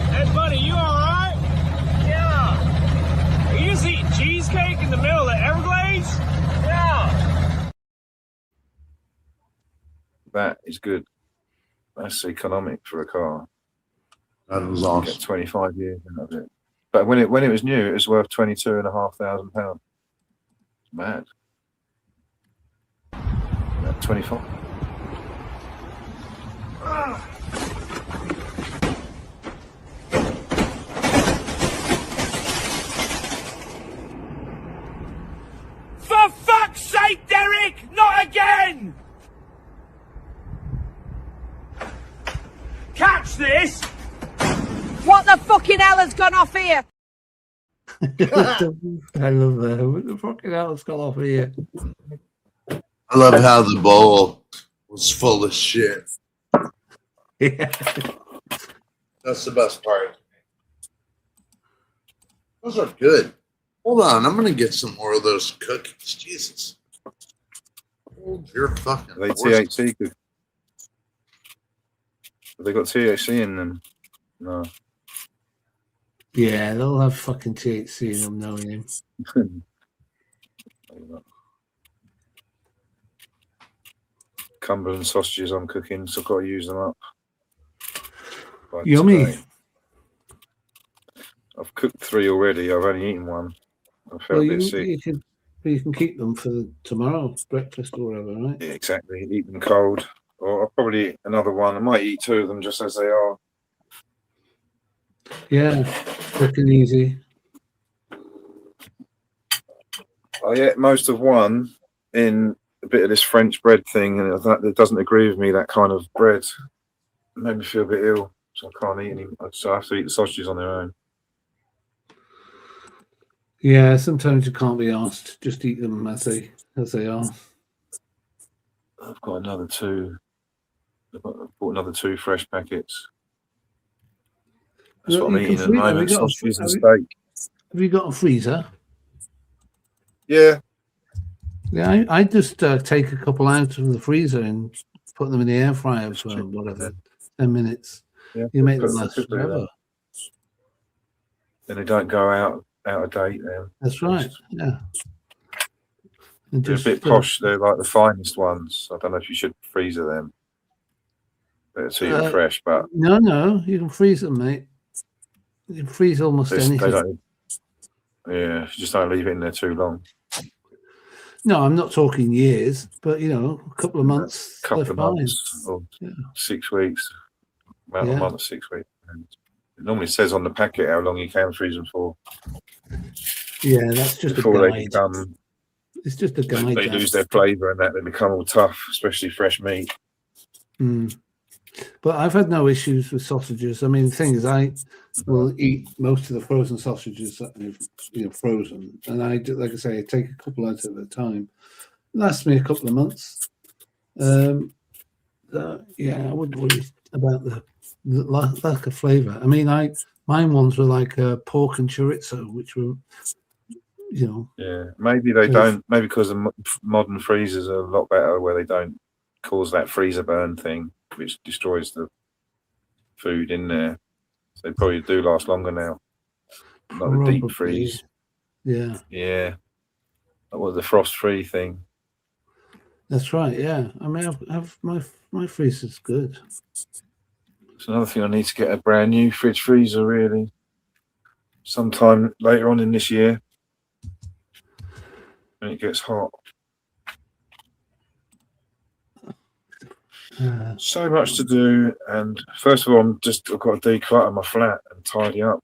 T: Hey, buddy, you all right? Yeah. Are you just eating cheesecake in the middle of the Everglades? Yeah.
J: That is good. That's economic for a car.
B: That was awesome.
J: Get 25 years out of it. But when it was new, it was worth £22,500. It's mad. 25.
T: For fuck's sake, Derek! Not again! Catch this!
C: What the fucking hell has gone off here?
Q: I love that. What the fucking hell has gone off here?
B: I love how the bowl was full of shit.
Q: Yeah.
B: That's the best part. Those are good. Hold on, I'm gonna get some more of those cookies. Jesus. You're fucking.
J: Are they THC? Have they got THC in them? No.
Q: Yeah, they'll have fucking THC in them, knowing him.
J: Cumberland sausages I'm cooking, so I've got to use them up. By
Q: Yummy.
J: today. I've cooked 3 already. I've only eaten one. I felt
Q: Well,
J: a bit sick.
Q: you can keep them for tomorrow's breakfast or whatever, right?
J: Yeah, exactly. Eat them cold. Or I'll probably eat another one. I might eat 2 of them just as they are.
Q: Yeah, quick and easy.
J: I ate most of one in a bit of this French bread thing, and it doesn't agree with me, that kind of bread. It made me feel a bit ill, so I can't eat any. So I have to eat the sausages on their own.
Q: Yeah, sometimes you can't be asked. Just eat them as they are.
J: I've got another 2. I've bought another 2 fresh packets. That's what I'm eating at the moment, sausages and steak.
Q: Have you got a freezer?
J: Yeah.
Q: Yeah, I just take a couple out of the freezer and put them in the air fryer for whatever, 10 minutes.
J: Yeah,
Q: you make them last forever.
J: Then they don't go out of date then.
Q: That's right, yeah.
J: They're a bit posh. They're like the finest ones. I don't know if you should freezer them. They're too fresh, but...
Q: No, you can freeze them, mate. You can freeze almost anything.
J: Yeah, just don't leave it in there too long.
Q: No, I'm not talking years, but, a couple of months.
J: Months or 6 weeks. About a month, 6 weeks. And it normally says on the packet how long you can freeze them for.
Q: Yeah, that's just
J: before
Q: a guide.
J: They become...
Q: It's just a guide.
J: They lose their flavour and that. They become all tough, especially fresh meat.
Q: Mm. But I've had no issues with sausages. I mean, the thing is, I will eat most of the frozen sausages that I've frozen, and I do, like I say, I take a couple out at a time. It lasts me a couple of months. Yeah, I wouldn't worry about the lack of flavour. I mean, mine ones were like pork and chorizo, which were,
J: Yeah, maybe they don't. Maybe because the modern freezers are a lot better, where they don't cause that freezer burn thing, which destroys the food in there. So they probably do last longer now. Like the deep freeze.
Q: Yeah.
J: Yeah. That was the frost-free thing.
Q: That's right. Yeah. I mean, I've my freezer's good.
J: It's another thing. I need to get a brand new fridge freezer, really, sometime later on in this year when it gets hot. So much to do, and first of all, I've got to declutter my flat and tidy up.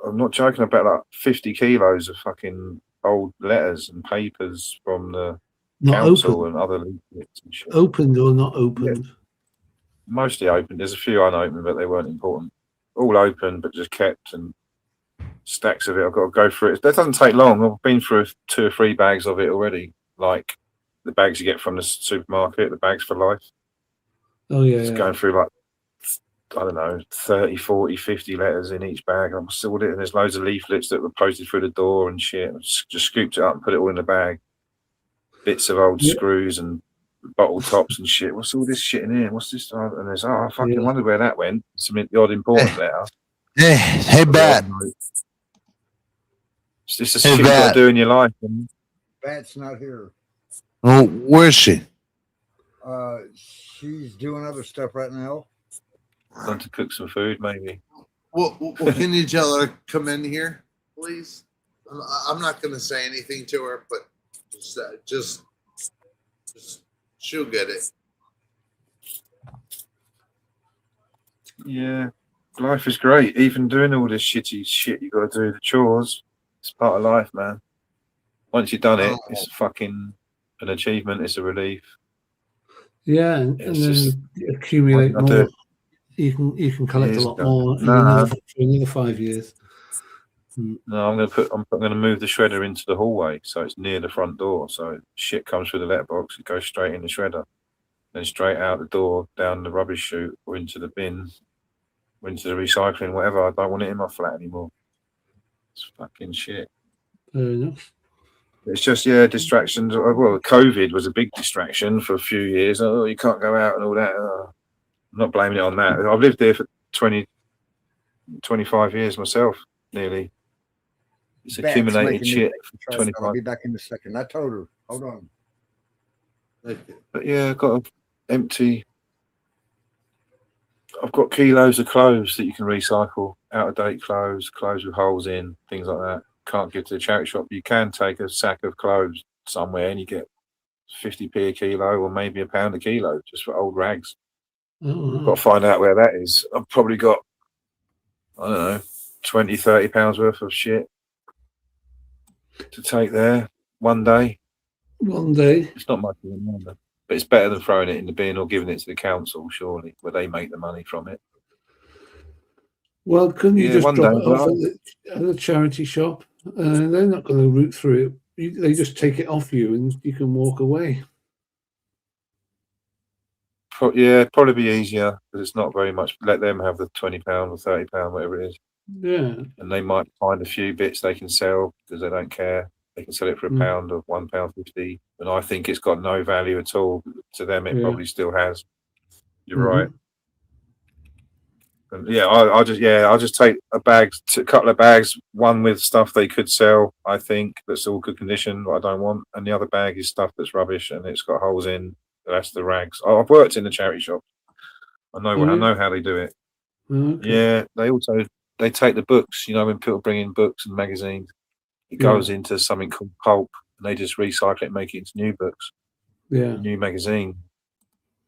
J: I'm not joking about like 50 kilos of fucking old letters and papers from the
Q: Not
J: council
Q: open.
J: and other leaflets and shit.
Q: Opened or not opened?
J: Mostly open. There's a few unopened, but they weren't important. All open, but just kept, and stacks of it. I've got to go through it. That doesn't take long. I've been through 2 or 3 bags of it already. Like the bags you get from the supermarket, the bags for life.
Q: Oh yeah.
J: Just going through like, I don't know, 30, 40, 50 letters in each bag. I've sealed it, and there's loads of leaflets that were posted through the door and shit. I just scooped it up and put it all in the bag. Bits of old screws and bottle tops and shit. What's all this shit in here? What's this? Oh, and there's, I fucking wonder where that went. Some the odd important letter.
B: Hey, Bat.
J: It's just a shit you got to do in your life. And
H: Bat's not here.
B: Oh, where is she?
H: She's doing other stuff right now.
J: gone to cook some food, maybe.
B: Well, can you tell her come in here, please? I'm not going to say anything to her, but just she'll get it.
J: Yeah, life is great. Even doing all this shitty shit, you got to do the chores. It's part of life, man. Once you've done it, it's fucking an achievement. It's a relief.
Q: Yeah, and then you accumulate more. You can collect a lot more in another 5 years.
J: No, I'm going to move the shredder into the hallway, so it's near the front door. So shit comes through the letterbox, it goes straight in the shredder, then straight out the door, down the rubbish chute, or into the bin, or into the recycling, whatever. I don't want it in my flat anymore. It's fucking shit.
Q: Fair enough.
J: It's just distractions. Well, COVID was a big distraction for a few years. Oh, you can't go out and all that. I'm not blaming it on that. I've lived there for 25 years myself, nearly. It's accumulated shit.
H: I'll be back in a second. I told her. Hold on.
J: But yeah, I've got to empty. I've got kilos of clothes that you can recycle, out of date clothes with holes in, things like that. Can't give to the charity shop. You can take a sack of clothes somewhere and you get 50p a kilo or maybe £1 a kilo just for old rags.
Q: Oh,
J: got to find out where that is. I've probably got, I don't know, 20, 30 pounds worth of shit to take there one day.
Q: One day.
J: It's not much of a number, but it's better than throwing it in the bin or giving it to the council, surely, where they make the money from it.
Q: Well, couldn't you just
J: one
Q: drop
J: day,
Q: it off at the charity shop? They're not going to root through it. They just take it off you and you can walk away.
J: Yeah, probably be easier because it's not very much. Let them have the £20 or £30, whatever it is.
Q: Yeah.
J: And they might find a few bits they can sell because they don't care. They can sell it for £1 or £1.50. And I think it's got no value at all. To them, it probably still has. You're right. And I'll just take a couple of bags, one with stuff they could sell, I think, that's all good condition, what I don't want, and the other bag is stuff that's rubbish and it's got holes in. That's the rags. I've worked in the charity shop. I know how they do it.
Q: Okay.
J: Yeah, they take the books. When people bring in books and magazines, it goes into something called pulp, and they just recycle it and make it into new books.
Q: Yeah,
J: new magazine.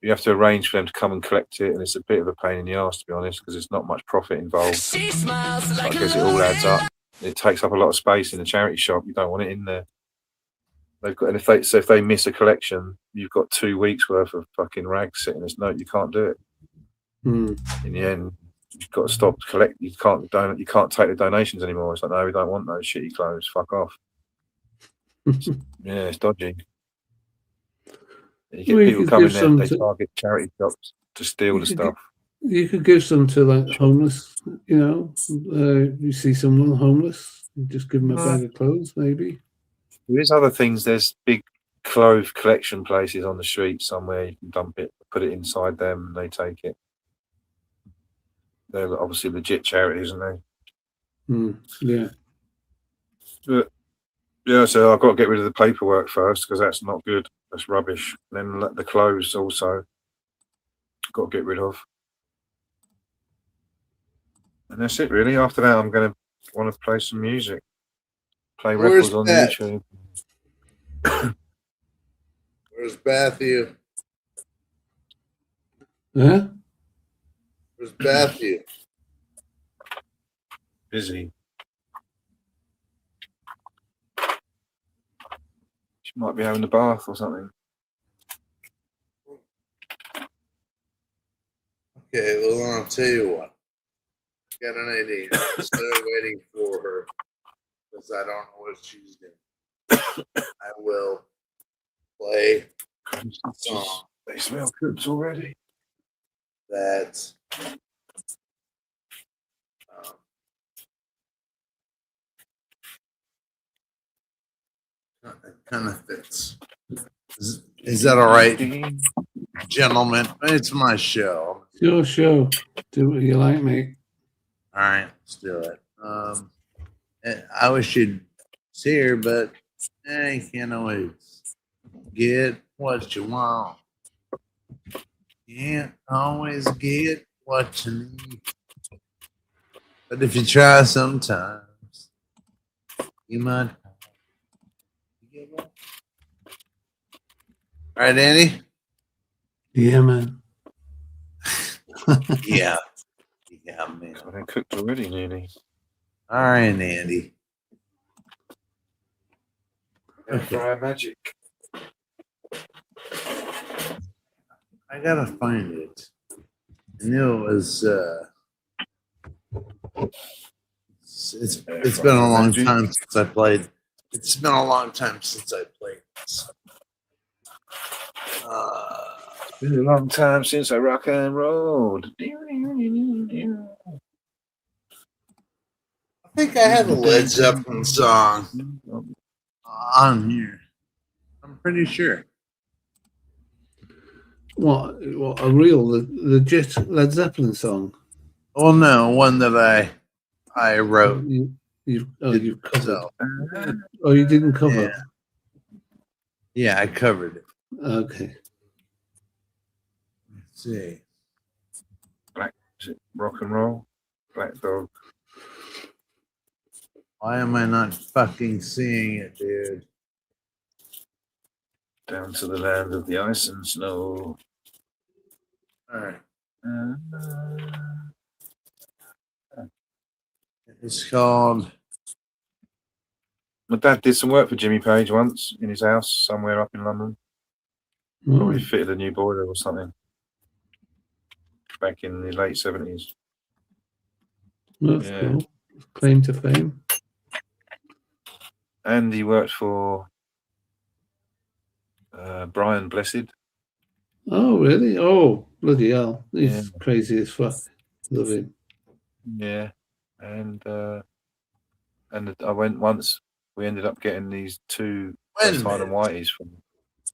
J: You have to arrange for them to come and collect it, and it's a bit of a pain in the arse, to be honest, because there's not much profit involved. So I guess it all adds up. It takes up a lot of space in the charity shop. You don't want it in there. They've got, and if they miss a collection, you've got 2 weeks worth of fucking rags sitting. There's you can't do it. In the end, you've got to stop collecting. You can't take the donations anymore. It's like, no, we don't want those shitty clothes. Fuck off. It's dodgy. You get people coming there, they target charity shops to steal the stuff.
Q: You could give some to like homeless, you see someone homeless, you just give them a bag of clothes, maybe.
J: There's other things. There's big clothes collection places on the street somewhere. You can dump it, put it inside them, and they take it. They're obviously legit charities, aren't they?
Q: Yeah.
J: But, so I've got to get rid of the paperwork first because that's not good. That's rubbish. And then the clothes also got to get rid of. And that's it, really. After that, I'm going to want to play some music. Play records on YouTube.
B: Where's Matthew?
Q: Huh?
B: Where's Matthew?
J: Busy. She might be having a bath or something.
B: Okay, well, I'll tell you what. Got an idea. Instead of waiting for her, because I don't know what she's doing, I will play a song
J: They smell cooks already.
B: that kind of fits. Is that all right, gentlemen? It's my show.
Q: Your show. Do what you like, mate.
B: All right, let's do it. I wish you'd see her, but you can't always get what you want. Can't always get what you need. But if you try sometimes, you might. All right, Andy?
Q: Yeah, man.
B: Yeah. Yeah, man.
J: So they cooked already, nearly.
B: All right, Andy.
J: Fry magic.
B: I gotta find it. I knew it was. It's been a long time since I played. It's been a long time since I played this.
J: It's been a long time since I rock and rolled.
B: I think I have a Led Zeppelin song on here. I'm pretty sure.
Q: What a real legit Led Zeppelin song?
B: Oh no, one that I wrote.
Q: You covered.
B: So,
Q: oh, you didn't cover.
B: Yeah, I covered it.
Q: Okay.
B: Let's see.
J: Is it rock and roll? Black Dog.
B: Why am I not fucking seeing it, dude?
J: Down to the land of the ice and snow.
B: All right. It's called.
J: My dad did some work for Jimmy Page once in his house somewhere up in London. Probably fitted a new boiler or something back in the late 70s.
Q: That's cool. Claim to fame.
J: And he worked for Brian Blessed.
Q: Oh, really? Oh, bloody hell. He's crazy as fuck. Love him.
J: Yeah. And I went once. We ended up getting these two West Highland Whiteys from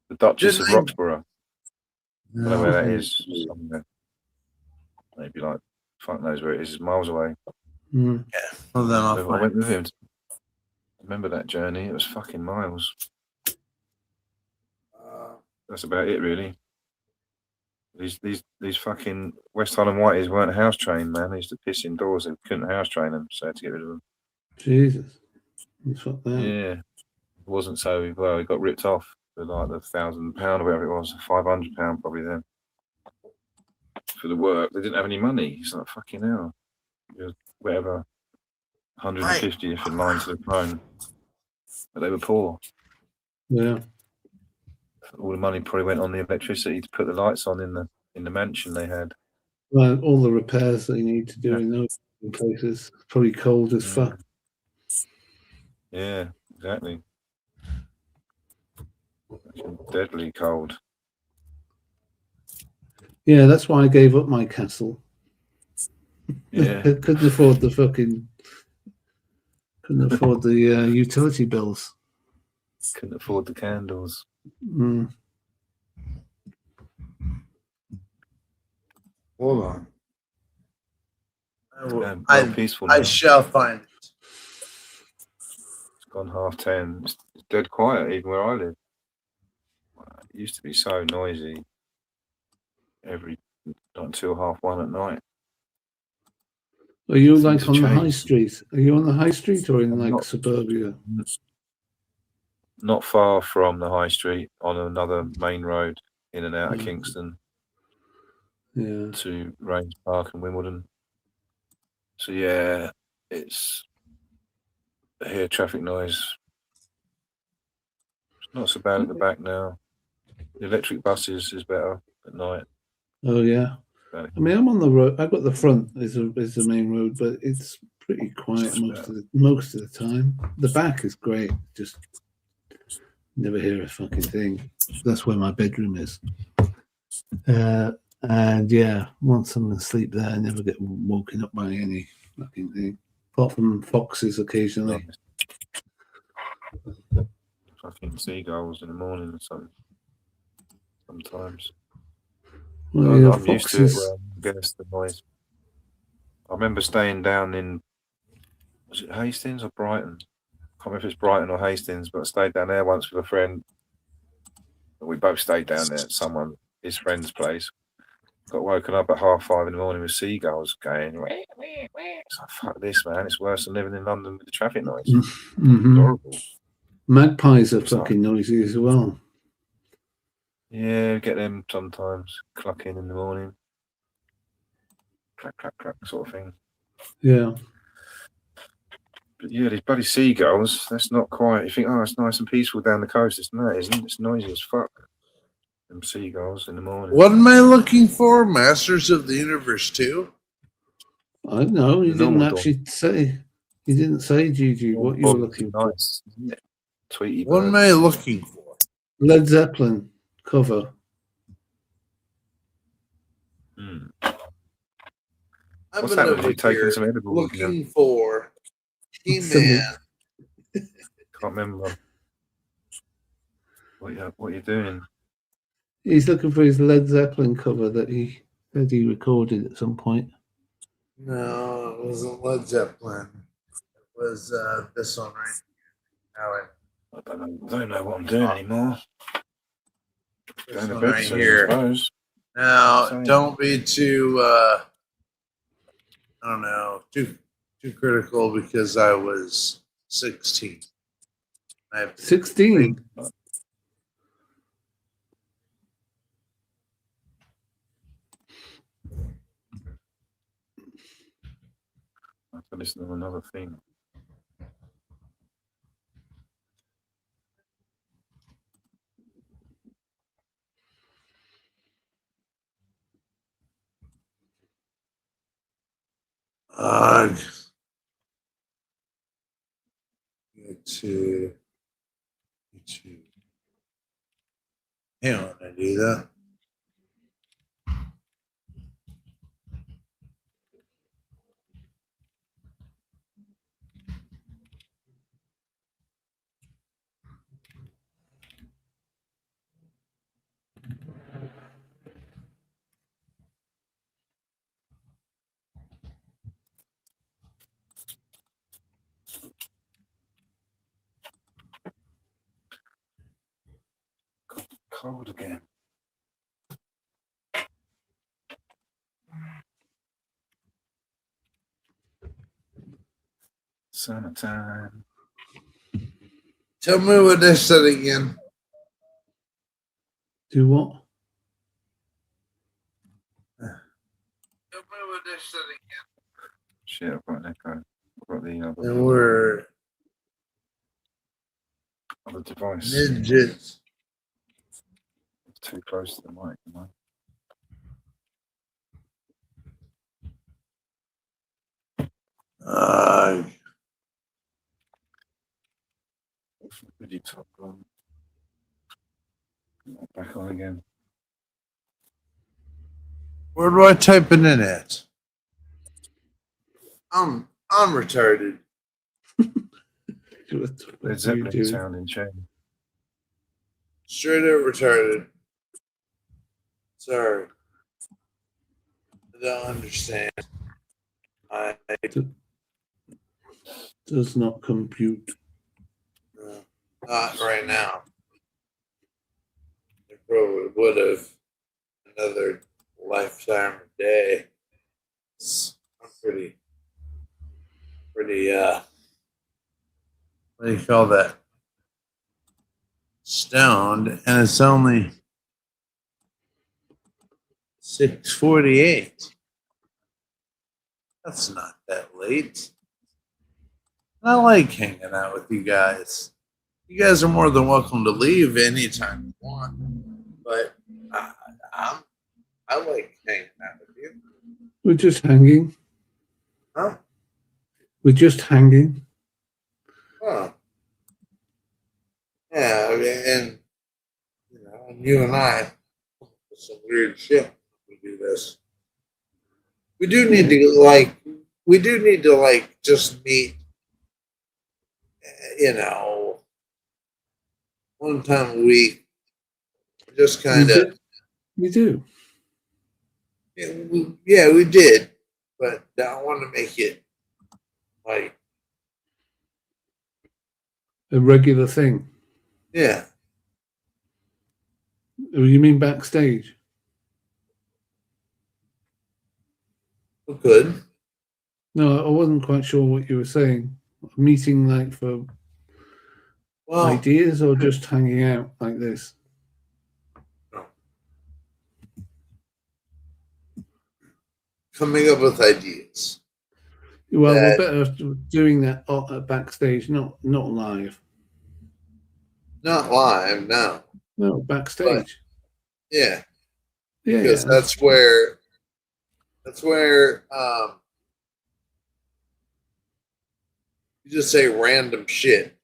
J: the Duchess of Roxborough. I don't know where that is. Somewhere. Maybe like, fuck knows where it is. It's miles away.
Q: Mm.
B: Yeah. Well, then
J: I went with him. Remember that journey? It was fucking miles. That's about it, really. These fucking West Highland Whiteys weren't house trained, man. They used to piss indoors. They couldn't house train them, so I had to get rid of them.
Q: Jesus. Fuck that.
J: Yeah. It wasn't so well. It got ripped off for like the £1,000 or whatever it was, £500 probably then. For the work, they didn't have any money. It's like fucking hell. It was whatever, 150 if in line to the throne. But they were poor.
Q: Yeah.
J: All the money probably went on the electricity to put the lights on in the mansion they had.
Q: Well, all the repairs they need to do in those places. It's probably cold as fuck.
J: Yeah, exactly. Deadly cold.
Q: Yeah, that's why I gave up my castle.
J: Yeah.
Q: Couldn't afford the utility bills.
J: Couldn't afford the candles.
Q: Mm.
B: Hold on.
J: Peaceful.
B: I shall find it.
J: It's gone 10:30. It's dead quiet even where I live. It used to be so noisy. Not until 1:30 at night.
Q: Are you like on the high street? Are you on the high street or in like suburbia?
J: Not far from the high street, on another main road in and out of Kingston.
Q: Yeah.
J: To Range Park and Wimbledon. So yeah, I hear traffic noise. Not so bad at the back now. The electric buses is better at night.
Q: Oh yeah. I mean, I'm on the road. I've got the front is the main road, but it's pretty quiet most of the time. The back is great. Just never hear a fucking thing. That's where my bedroom is. And yeah, once I'm asleep there, I never get woken up by any fucking thing, apart from foxes occasionally.
J: Fucking seagulls in the morning or something. Sometimes.
Q: Well, yeah,
J: I'm used to it.
Q: foxes.
J: Well, I guess the noise. I remember staying down in, was it Hastings or Brighton? I can't remember if it's Brighton or Hastings, but I stayed down there once with a friend. We both stayed down there at his friend's place. Got woken up at 5:30 in the morning with seagulls going. It's like, fuck this, man. It's worse than living in London with the traffic noise.
Q: Mm-hmm.
J: It's horrible.
Q: Magpies are fucking noisy as well.
J: Yeah, get them sometimes clucking in the morning. Clack, clack, clack sort of thing.
Q: Yeah.
J: But yeah, these bloody seagulls, that's not quite. You think, oh, it's nice and peaceful down the coast. It's not, isn't it? It's noisy as fuck. Them seagulls in the morning.
B: What am I looking for? Masters of the Universe 2?
Q: I don't know. You didn't actually say. You didn't say, Gigi, what you were looking for.
J: Nice, isn't it? Tweety
B: What
J: bird.
B: am I looking for?
Q: Led Zeppelin cover.
B: I'm
J: What's happened? Have you taken some edibles?
B: Looking for He-Man.
J: Can't remember. What you doing?
Q: He's looking for his Led Zeppelin cover that he recorded at some point.
B: No, it wasn't Led Zeppelin. It was this one right here.
J: I don't know what I'm doing anymore.
B: This
J: Going to
B: one
J: bed
B: right
J: soon,
B: here.
J: I suppose.
B: Now,
J: Same.
B: don't be too, I don't know, too critical because I was 16.
Q: 16?
J: I have to listen to another thing.
B: Get to hang on, I do that.
J: Cold again. Summertime.
B: Tell me what they said again.
Q: Do what?
B: Tell me what they said again.
J: Shit, I've got an echo. I've got the
B: They were
J: other device.
B: midgets.
J: It's too close to the mic, am I? Video top on. Back on again.
B: Where do I type it in at? I'm retarded.
J: Led Zeppelin sound in chain.
B: Straight up retarded. Sorry. I don't understand. I
Q: Does not compute.
B: not right now. I probably would have another lifetime or day. I'm pretty what do you call that? Stoned, and it's only 6:48. That's not that late. I like hanging out with you guys. You guys are more than welcome to leave anytime you want. But I like hanging out with you.
Q: We're just hanging.
B: Huh?
Q: We're just hanging.
B: Oh. Yeah, I mean, and you and I, some weird shit. We do this. We do need to just meet. One time a week. Just kind of.
Q: We do.
B: Yeah, we did, but I want to make it like
Q: A regular thing.
B: yeah.
Q: Oh, you mean backstage?
B: Good.
Q: No, I wasn't quite sure what you were saying. A meeting like for ideas or just hanging out like this?
B: Coming up with ideas.
Q: Well, we're better doing that backstage, not live.
B: Not live, no.
Q: No, backstage.
B: Yeah.
Q: Yeah,
B: Because
Q: yeah.
B: that's where you just say random shit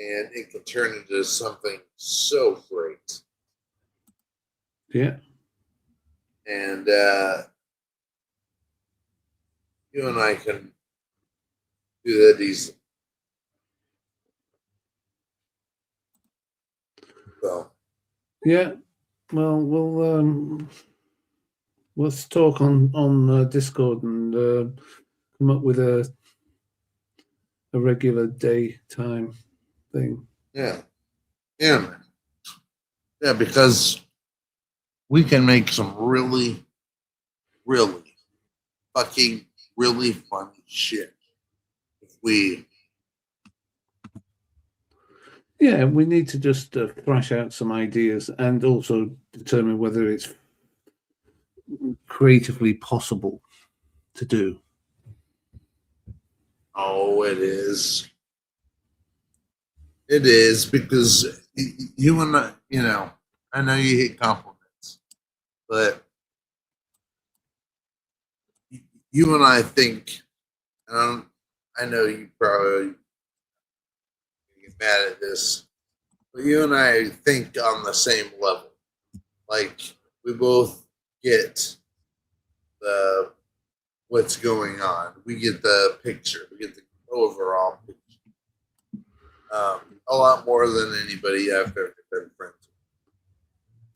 B: and it can turn into something so great.
Q: Yeah.
B: And you and I can do that easily. So
Q: Yeah. Well, let's talk on Discord and come up with a regular daytime thing.
B: yeah. Yeah, man. Yeah, because we can make some really, really fucking really funny shit if we.
Q: Yeah, we need to just thrash out some ideas and also determine whether it's creatively possible to do.
B: Oh, it is. It is because you and I, I know you hate compliments, but you and I think, I know you probably get mad at this, but you and I think on the same level. Like we both get the what's going on. We get the picture. We get the overall picture. A lot more than anybody I've ever been friends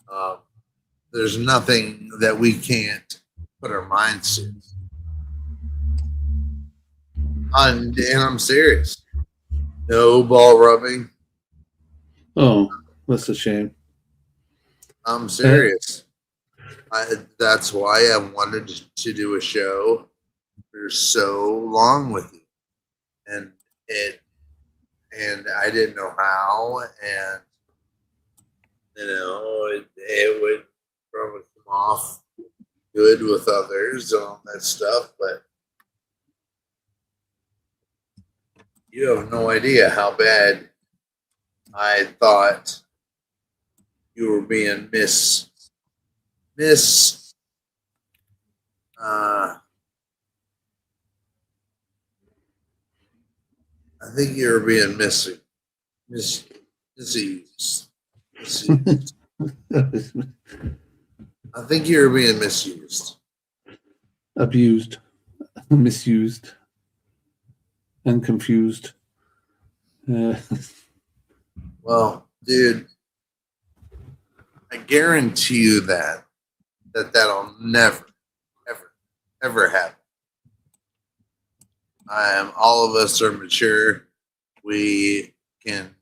B: with. There's nothing that we can't put our minds to. And I'm serious. No ball rubbing.
Q: Oh, that's a shame.
B: I'm serious. That's why I wanted to do a show for so long with you, and I didn't know how, and it would probably come off good with others and all that stuff, but you have no idea how bad I thought you were being I think you were being misused. I think you were being misused.
Q: Abused, misused, and confused.
B: Well, dude, I guarantee you that'll never, ever happen. All of us are mature. We can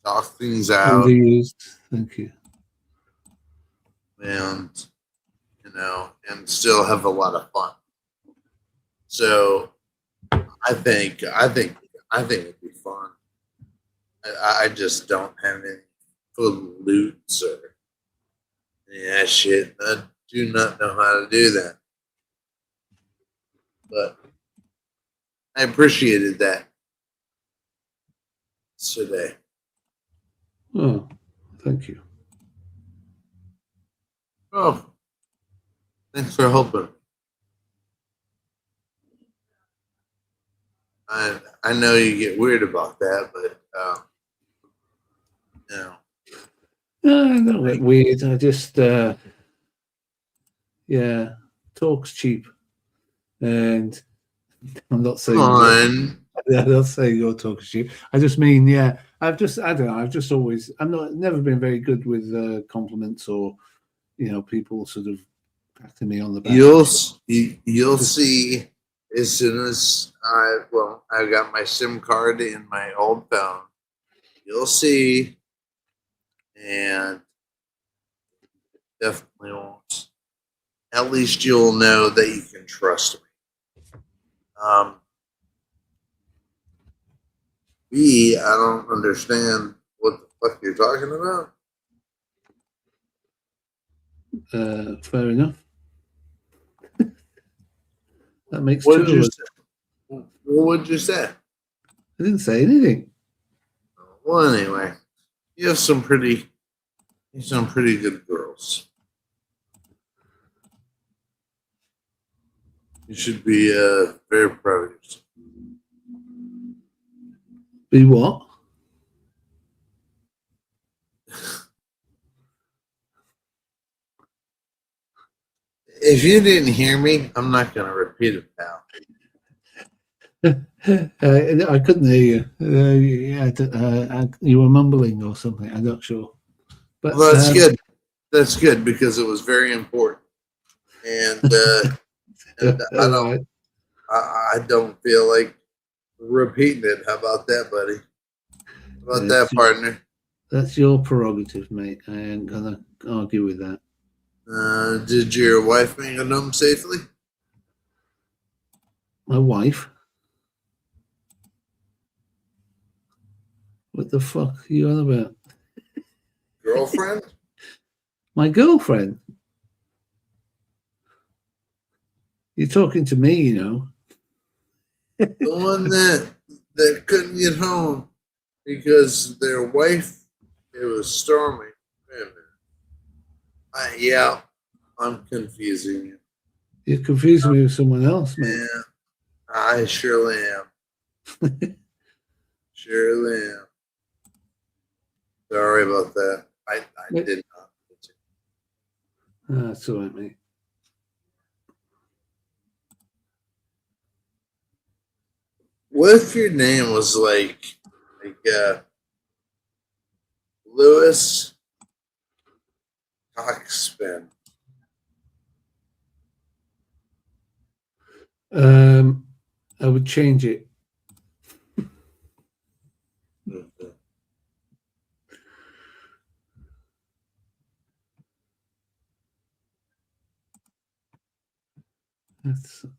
B: talk things out.
Q: Underused. Thank you.
B: And and still have a lot of fun. So I think it'd be fun. I just don't have any flutes or any of that shit. I do not know how to do that. But I appreciated that. today.
Q: Oh, thank you.
B: Oh, thanks for helping. I know you get weird about that, but
Q: No, I don't get weird. I just, yeah, talk's cheap. And I'm not saying
B: on.
Q: I'm not saying your talk is cheap. I just mean, yeah, I don't know. I've just always, never been very good with compliments or, people sort of patting me on the back.
B: You'll see as soon as I've got my SIM card in my old phone. You'll see, and definitely won't. At least you'll know that you can trust me. B, I don't understand what the fuck you're talking about.
Q: Fair enough. That makes
B: What
Q: two of us.
B: What would you say?
Q: I didn't say anything.
B: Well, anyway, you have some pretty good girls. You should be very proud of yourself.
Q: Be what?
B: If you didn't hear me, I'm not going to repeat it now.
Q: I couldn't hear you. You were mumbling or something. I'm not sure. But
B: Well, that's good. That's good because it was very important, and I don't feel like repeating it. How about that, buddy? How about that, partner?
Q: That's your prerogative, mate. I ain't gonna argue with that.
B: Did your wife make it home safely?
Q: My wife? What the fuck are you on about?
B: Girlfriend?
Q: My girlfriend? You're talking to me, you know.
B: The one that couldn't get home because their wife, it was storming. Wait a minute. Yeah, I'm confusing you.
Q: You're confusing me with someone else, mate.
B: Yeah, I surely am. Surely am. Sorry about that. I did not.
Q: That's all right, mate.
B: What if your name was like Lewis Cockspin?
Q: I would change it. That sucks.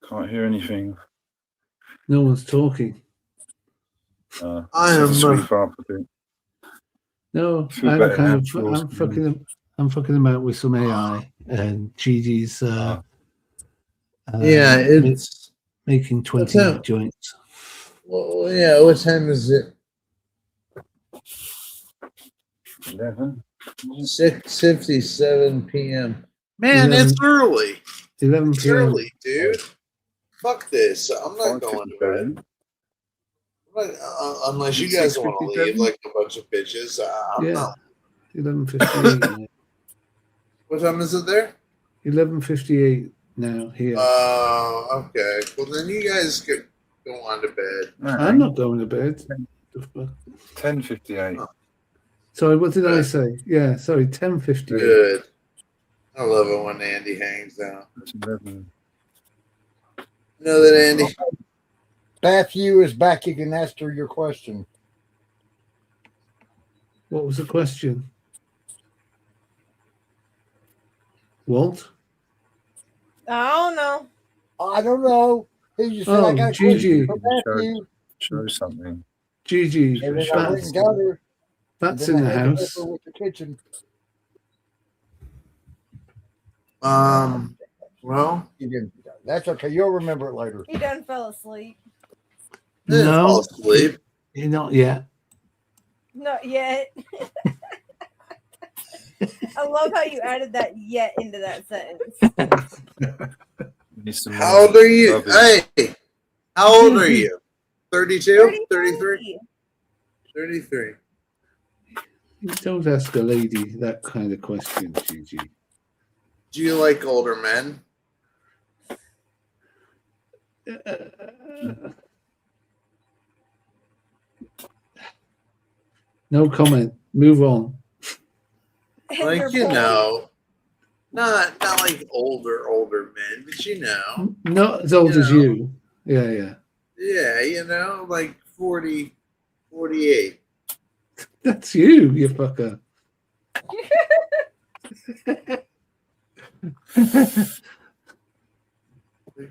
J: Can't hear anything.
Q: No one's talking.
B: I am
J: sweep up a bit.
Q: No,
J: Feel
Q: I'm
J: better
Q: kind
J: now.
Q: of I'm fucking about with some AI and Gigi's
B: yeah, it's
Q: making 20 joints.
B: Well, yeah. What time is it? 6:57 p.m. Man,
Q: 11,
B: it's early.
Q: 11
B: It's
Q: p.m.
B: early, dude. Fuck this. I'm not going to bed. Unless you guys want to leave like a bunch of bitches. I'm not.
Q: 11:58.
B: What time is it there?
Q: 11:58 now here.
B: Okay. Well, then you guys could go on to bed.
Q: I'm not going to bed.
J: 10:58.
Q: Sorry, what did I say? Yeah, sorry, 10:58.
B: Good. I love it when Andy hangs out. You know that, Andy?
H: Matthew is back. You can ask her your question.
Q: What was the question? Walt?
I: I don't
H: know. He just said, I got a
Q: Gigi.
H: question for Matthew.
J: Show something.
Q: Gigi.
H: And then I went and got her.
Q: That's
H: And
Q: in
H: then
Q: the
H: I had to
Q: house.
H: help her with the kitchen.
B: Well,
H: You didn't. That's okay. You'll remember it later.
G: He done fell asleep.
B: didn't fall
Q: No,
B: asleep.
Q: you're not yet.
G: Not yet. I love how you added that "yet" into that sentence.
B: How old are you? Hey, how old are you? 32? 33? 33.
Q: Don't ask a lady that kind of question, Gigi.
B: Do you like older men?
Q: No comment. Move on.
B: Like, you know, not like older men, but you know.
Q: Not as old as you. Yeah, yeah.
B: Yeah, you know, like 40, 48.
Q: That's you, you fucker.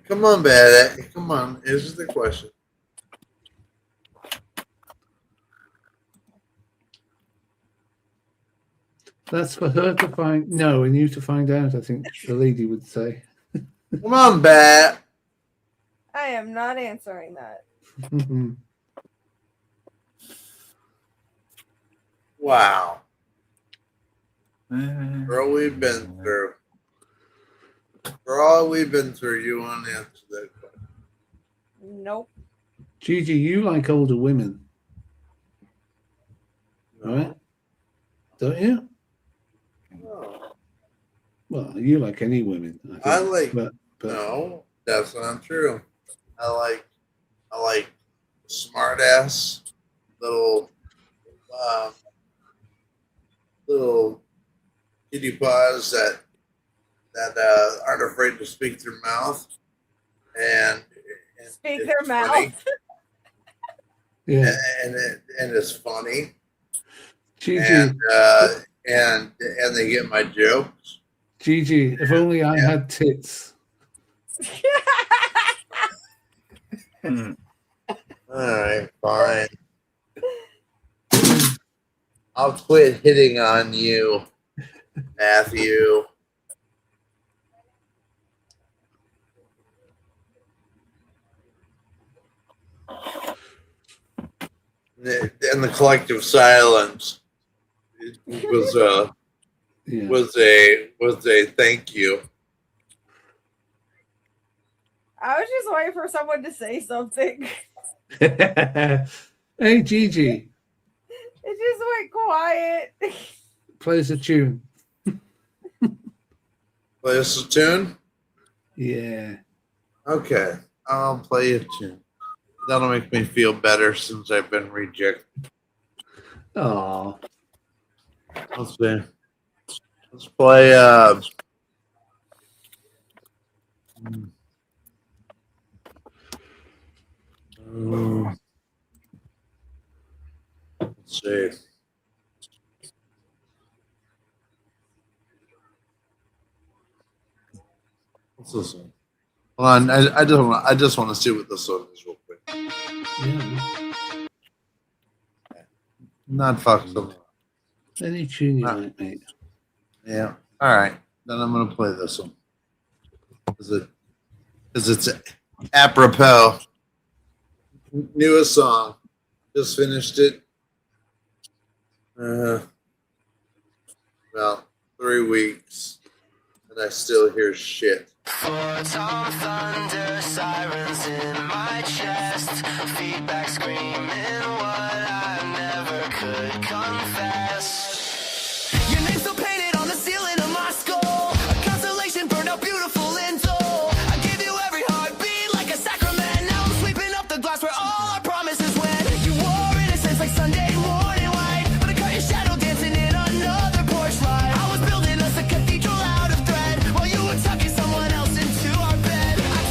B: Come on, bad. Come on. Answer the question.
Q: That's for her to find. No, and you to find out, I think the lady would say.
B: Come on, Bat.
G: I am not answering that.
B: Wow. Girl, we've been through. For all we've been through, you won't answer that question.
G: Nope.
Q: Gigi, you like older women.
B: No.
Q: Right? Don't you?
B: No.
Q: Well, you like any women. I think.
B: I like.
Q: But
B: No, that's not true. I like smart ass little kitty paws that aren't afraid to speak their mouth and
G: Speak
B: it's
G: their
B: funny.
G: mouth.
Q: Yeah.
B: And it's funny.
Q: Gigi,
B: And they get my jokes.
Q: Gigi, if only I had tits.
B: All right, fine. I'll quit hitting on you, Matthew. And the collective silence was a thank you.
G: I was just waiting for someone to say something.
Q: Hey, Gigi,
G: It just went quiet.
Q: play us a tune.
B: Play us a tune?
Q: Yeah.
B: Okay, I'll play a tune. That'll make me feel better since I've been rejected.
Q: Oh.
B: Let's see. Let's play let's see. What's this one? Hold on, I just want to see what this one is real quick.
Q: Yeah.
B: Not fuck them.
Q: Any tune you like, mate.
B: Yeah. All right. Then I'm gonna play this one. Because it's apropos. Newest song. Just finished it. About 3 weeks. And I still hear shit.
A: Photon thunder, sirens in my chest, feedback screaming what I never could confess. Your name's still painted on the ceiling of my skull, a constellation burned out beautiful and dull. I gave you every heartbeat like a sacrament. Now I'm sweeping up the glass where all our promises went. You wore innocence like Sunday morning light, but I caught your shadow dancing in another porch light. I was building us a cathedral out of thread while you were tucking someone else into our bed. I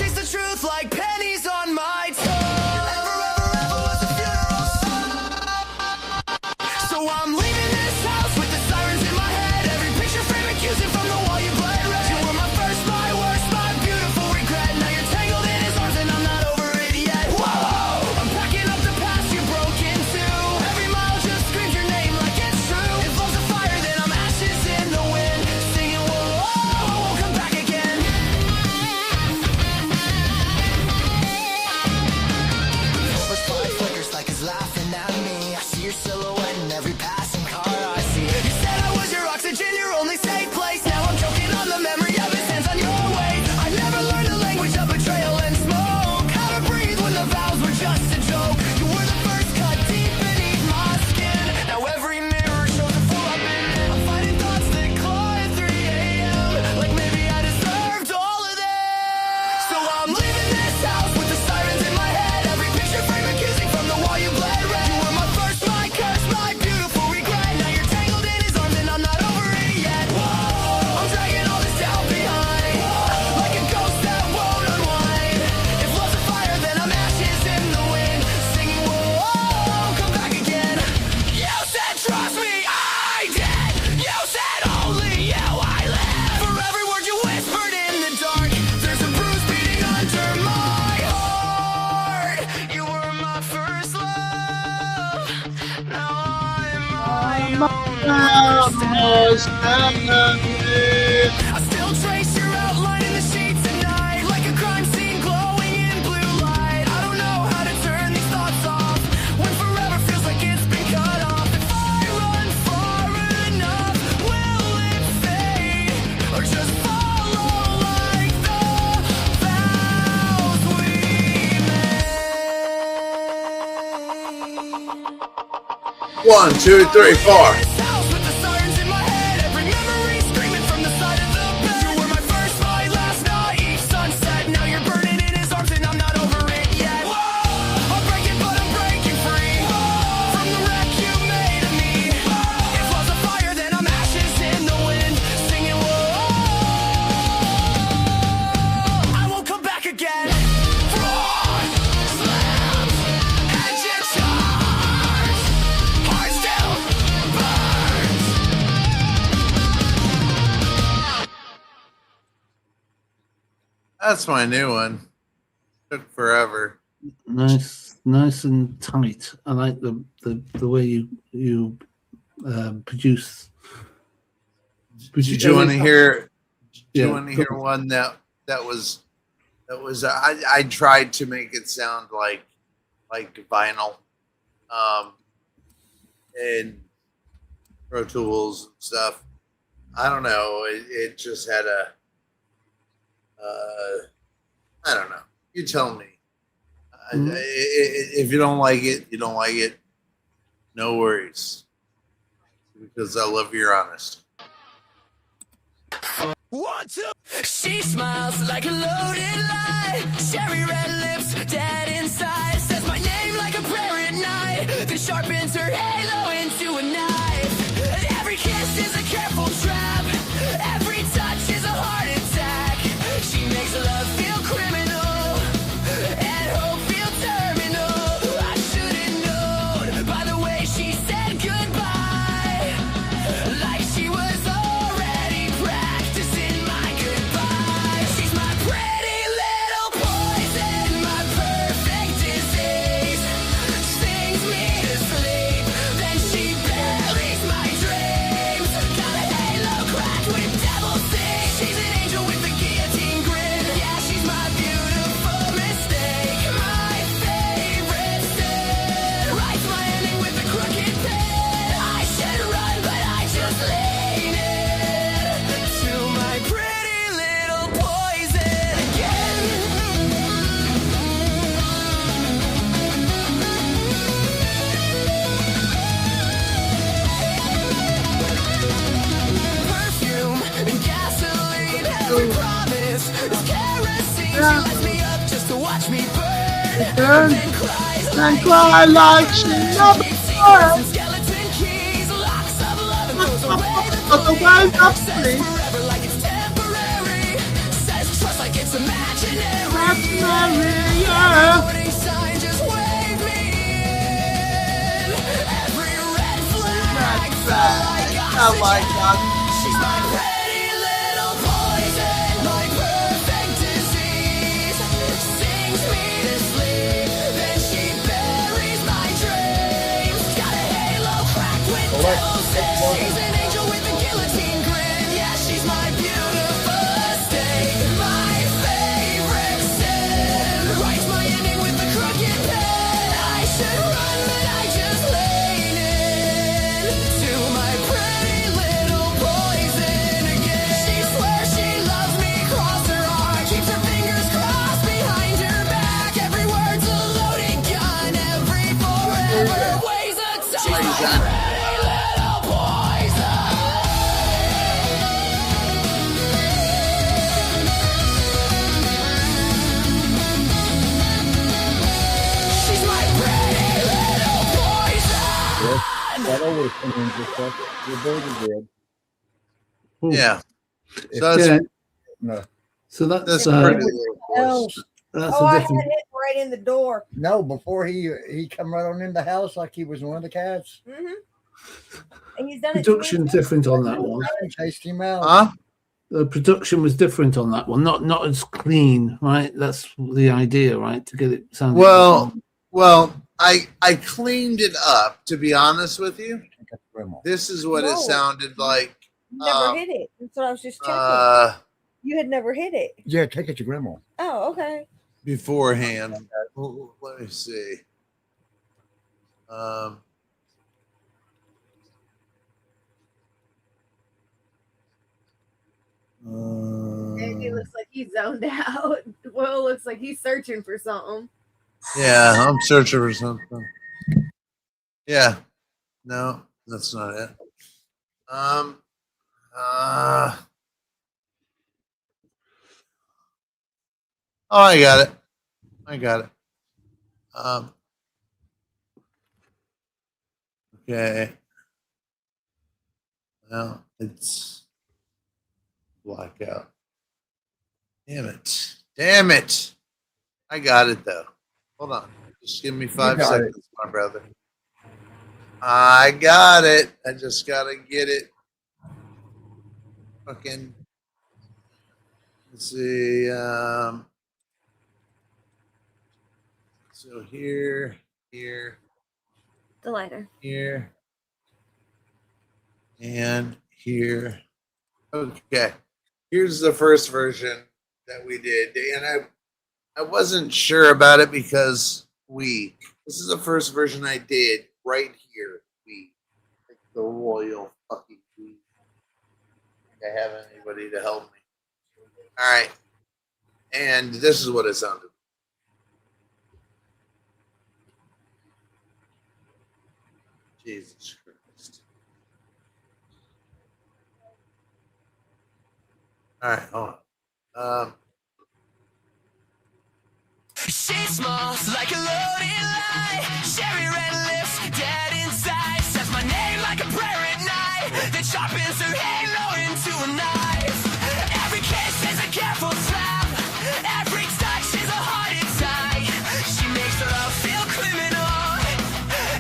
A: I still trace your outline in the sheets at night, like a crime scene glowing in blue light. I don't know how to turn these thoughts off when forever feels like it's been cut off. If I run far enough, will it fade or just follow like the vows we made?
B: 1, 2, 3, 4. That's my new one. Took forever.
Q: Nice and tight. I like the way you produce.
B: Did you want to hear?
Q: Yeah,
B: Do you want to hear one that was? I tried to make it sound like vinyl, and Pro Tools and stuff. I don't know. It just had a. I don't know. You tell me. If you don't like it, you don't like it. No worries, because I love your honesty.
A: 1, 2. She smiles like a loaded lie. Cherry red lips, dead inside. Says my name like a prayer at night. Then sharpens her halo into a knife. And every kiss is a careful trap. Every touch is a heart attack. She makes love feel criminal and hope feel terminal. I should have known by the way she said goodbye. Like she was already practicing my goodbye. She's my pretty little poison, my perfect disease. Stings me to sleep, then she buries my dreams. Got a halo cracked with devil seeds. She's an angel with a guillotine grin. Yeah, she's my beautiful mistake, my favorite sin. Writes my ending with a crooked pen. I should run, but I just lean in to my pretty little poison again. Perfume and gasoline, every promise is kerosene. She lights me up just to watch me burn, then cry like she never heard. Skeleton keys, locks of love, and throws away the phony. Forever like it's temporary. Says trust like it's imaginary. Warning sign, just wave me in. Every red flag felt like oxygen. She's my pretty little poison, my perfect disease. Sings me to sleep, then she buries my dreams. Got a halo cracked with devil seeds. She's an angel with a guillotine grin. Yeah, she's my beautiful estate, my favorite sin. Writes my ending with a crooked pen. I should run, but I just lean in to my pretty little poison again. She swears she loves me, cross her heart. Keeps her fingers crossed behind her back. Every word's a loaded gun. Every forever weighs a ton. She's my pretty little poison. She's my pretty little poison.
H: That always comes in just like your baby did.
B: Yeah.
H: If-
B: So that's,
Q: Yeah.
H: No,
Q: So that's
B: that's
Q: uh,
B: pretty little
I: Oh,
B: voice.
Q: that's
I: oh,
Q: a
I: I had
Q: different.
I: it right in the door.
H: no, before he come right on in the house like he was one of the cats.
I: And he's done it.
Q: Production different on that one.
H: Chased him out.
B: Huh?
Q: The production was different on that one. Not as clean, right? That's the idea, right? To get it sounding.
B: Well, I cleaned it up, to be honest with you.
H: Grandma.
B: This is what it
I: No.
B: sounded like.
I: Never hit it. That's what I was just checking. You had never hit it.
H: Yeah, take it to grandma.
I: Oh, okay.
B: Beforehand. Well, let me see.
I: Andy looks like he's zoned out. Will looks like he's searching for something.
B: Yeah, I'm searching for something. Yeah. No, that's not it. Oh, I got it. Okay. Well, it's blackout. Damn it. I got it though. Hold on. Just give me 5 seconds, my brother. I got it. I just gotta get it. Fucking. Let's see. So here,
I: The lighter.
B: here, and here. Okay. Here's the first version that we did, and I wasn't sure about it because this is the first version I did right here. Like the royal fucking we. I have anybody to help me. All right. And this is what it sounded. Jesus Christ. All right, hold on.
A: She smells like a loaded lie. Cherry red lips, dead inside. Says my name like a prayer at night. That sharpens her halo into a knife. Every kiss is a careful slap. Every touch is a heart inside. She makes her love feel criminal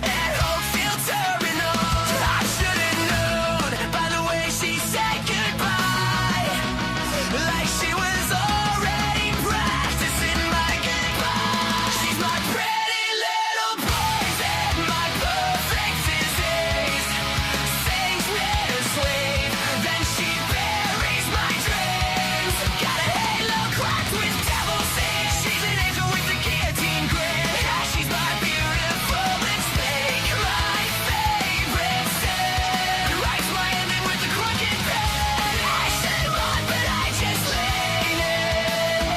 A: and hope feel terminal. I should have known by the way she said goodbye. Like she was already practicing my goodbye. She's my pretty little poison, my perfect disease. Sings me to sleep, then she buries my dreams. Got a halo cracked with devil seeds. She's an angel with a guillotine grip. Yeah, she's my beautiful mistake, my favorite sin. Writes my ending with a crooked pen. I should run, but I just lean in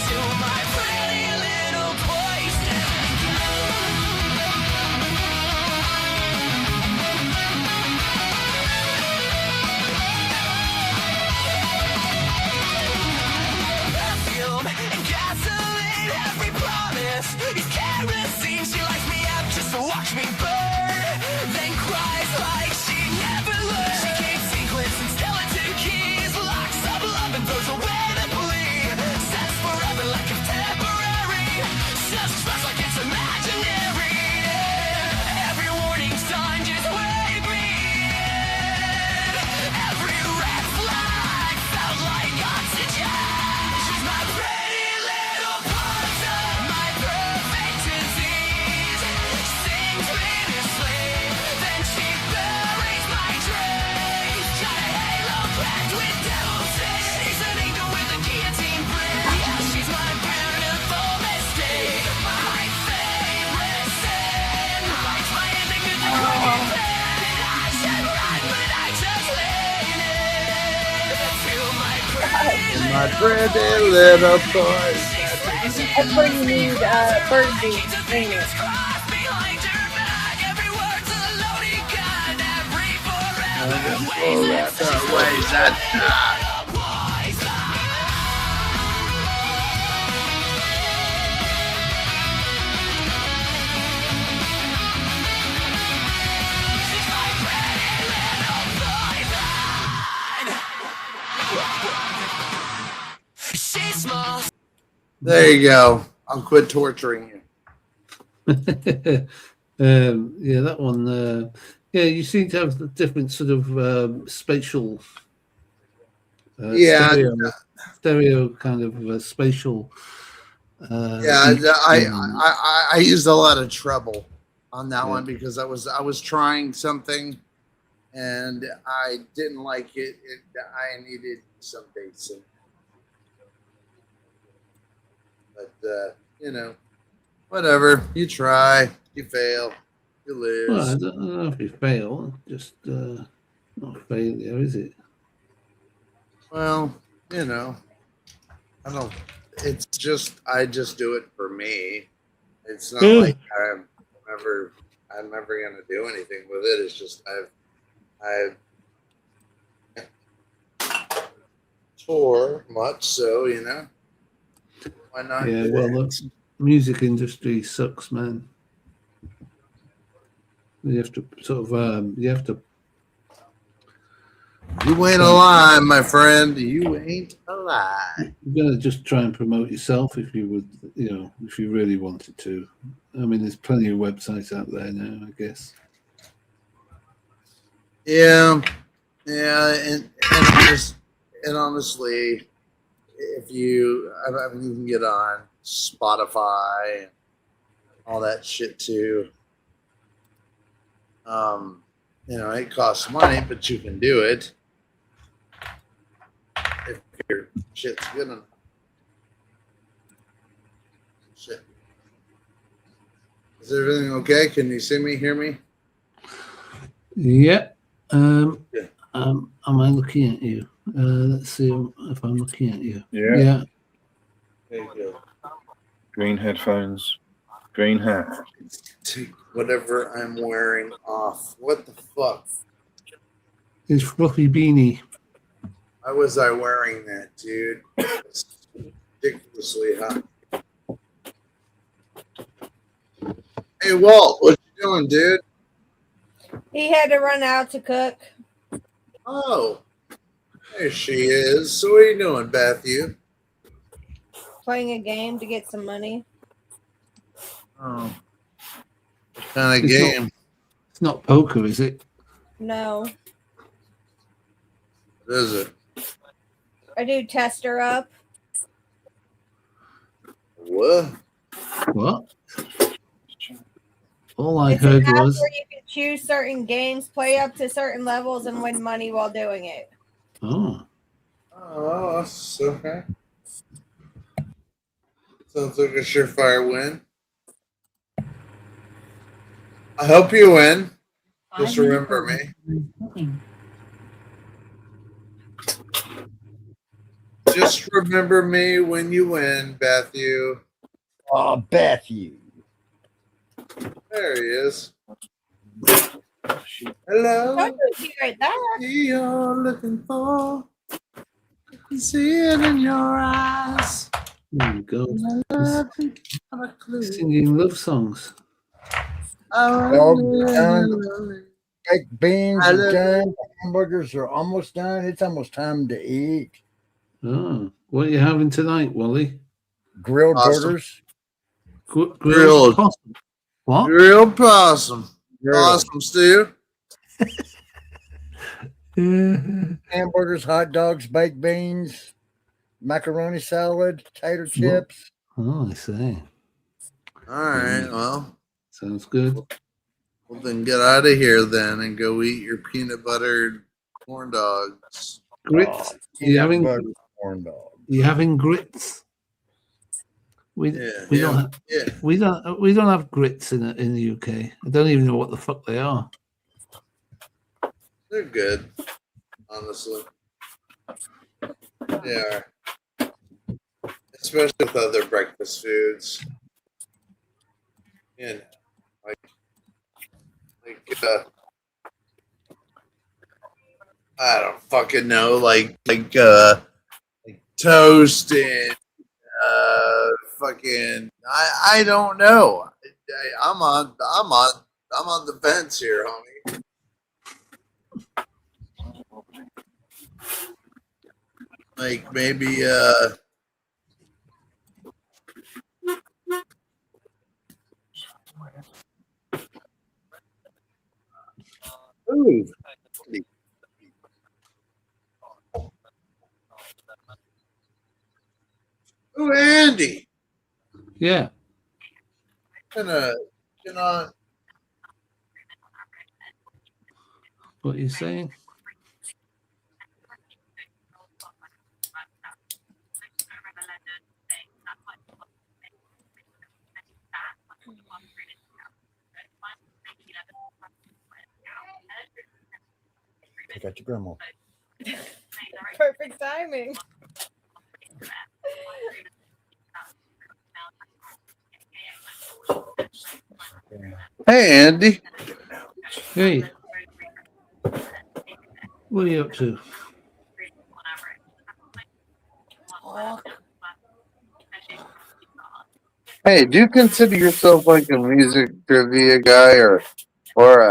A: to my pretty little poison. Perfume and gasoline, every promise is kerosene. She lights me up just to watch me burn, then cries like she never learned. She keeps sequins and skeleton keys, locks up love and throws away the bleed. Says forever like it's temporary, says trust like it's imaginary. Every warning sign just waved me in. Every red flag felt like oxygen. She's my pretty little poison, my perfect disease. Sings me to sleep, then she buries my dreams. Got a halo cracked with devil seeds. She's an angel with a guillotine grip. Yeah, she's my beautiful mistake, my favorite sin. Writes my ending with a crooked pen. I should run, but I just lean in to my pretty
B: My pretty little boy.
I: That's where you need Birdie, ain't it?
A: She smells.
B: There you go. I'll quit torturing you.
Q: Yeah, that one. Yeah, you seem to have the different sort of spatial.
B: Yeah.
Q: stereo kind of spatial.
B: Yeah, I used a lot of trouble on that one because I was trying something and I didn't like it. I needed some basic, but whatever. You try, you fail, you
Q: Well, I
B: lose.
Q: don't know if you fail. Just not failure, is it?
B: Well, I don't. It's just I just do it for me. It's not
Q: Yeah.
B: like I'm never gonna do anything with it. It's just I've tour much, so why not
Q: Yeah.
B: do
Q: Well,
B: it?
Q: the music industry sucks, man. You have to sort of you have to.
B: You ain't alive, my friend. You ain't alive.
Q: You're gonna just try and promote yourself if you would, if you really wanted to. I mean, there's plenty of websites out there now, I guess.
B: Yeah, and honestly, if I mean, you can get on Spotify and all that shit too. It costs money, but you can do it if your shit's good enough. Shit. Is everything okay? Can you see me, hear me?
Q: Yeah.
B: Yeah.
Q: Am I looking at you? Let's see if I'm looking at you.
J: Yeah.
B: There you go.
J: Green headphones, green hat.
B: Take whatever I'm wearing off. What the fuck?
Q: It's fluffy beanie.
B: Why was I wearing that, dude? It's ridiculously hot. Hey, Walt, what you doing, dude?
I: He had to run out to cook.
B: Oh, there she is. So what are you doing, Matthew?
I: Playing a game to get some money.
B: Oh, what kind of
Q: It's
B: game?
Q: It's not poker, is it?
I: No.
B: What is it?
I: I do tester up.
B: What?
Q: What? All I
I: It's
Q: heard
I: an app
Q: was.
I: where you can choose certain games, play up to certain levels, and win money while doing it.
Q: Oh.
B: Oh, that's okay. Sounds like a surefire win. I hope you win. Just remember me. Just remember me when you win, Matthew.
H: Oh, Matthew.
B: There he is. Hello.
I: Don't you be right back.
B: You're looking for. I can see it in your eyes.
Q: Oh, God.
B: I think I have a clue.
Q: Singing love songs.
H: Dogs are done. Baked beans
B: I
H: are
B: love
H: done. Hamburgers are almost done. It's almost time to eat.
Q: Oh, what are you having tonight, Wally?
H: Grilled
B: Awesome.
H: burgers.
Q: Grilled possum. What?
B: Grilled possum.
H: Grilled.
B: Awesome, Stu.
H: Hamburgers, hot dogs, baked beans, macaroni salad, tater chips.
Q: Oh, I see.
B: All right, well.
Q: Sounds good.
B: Well, then get out of here then and go eat your peanut buttered corn dogs.
Q: Grits.
H: You having corn dogs?
Q: You having grits? We don't have grits in the UK. I don't even know what the fuck they are.
B: They're good, honestly. They are. Especially with other breakfast foods. Like I don't fucking know, like toast and fucking I don't know. I'm on the fence here, homie. Like maybe ooh. Ooh, Andy.
Q: Yeah.
B: Can
Q: What are you saying?
H: I got your grandma.
I: Perfect timing.
B: Hey, Andy.
Q: Hey, what are you up to?
B: Hey, do you consider yourself like a music trivia guy, or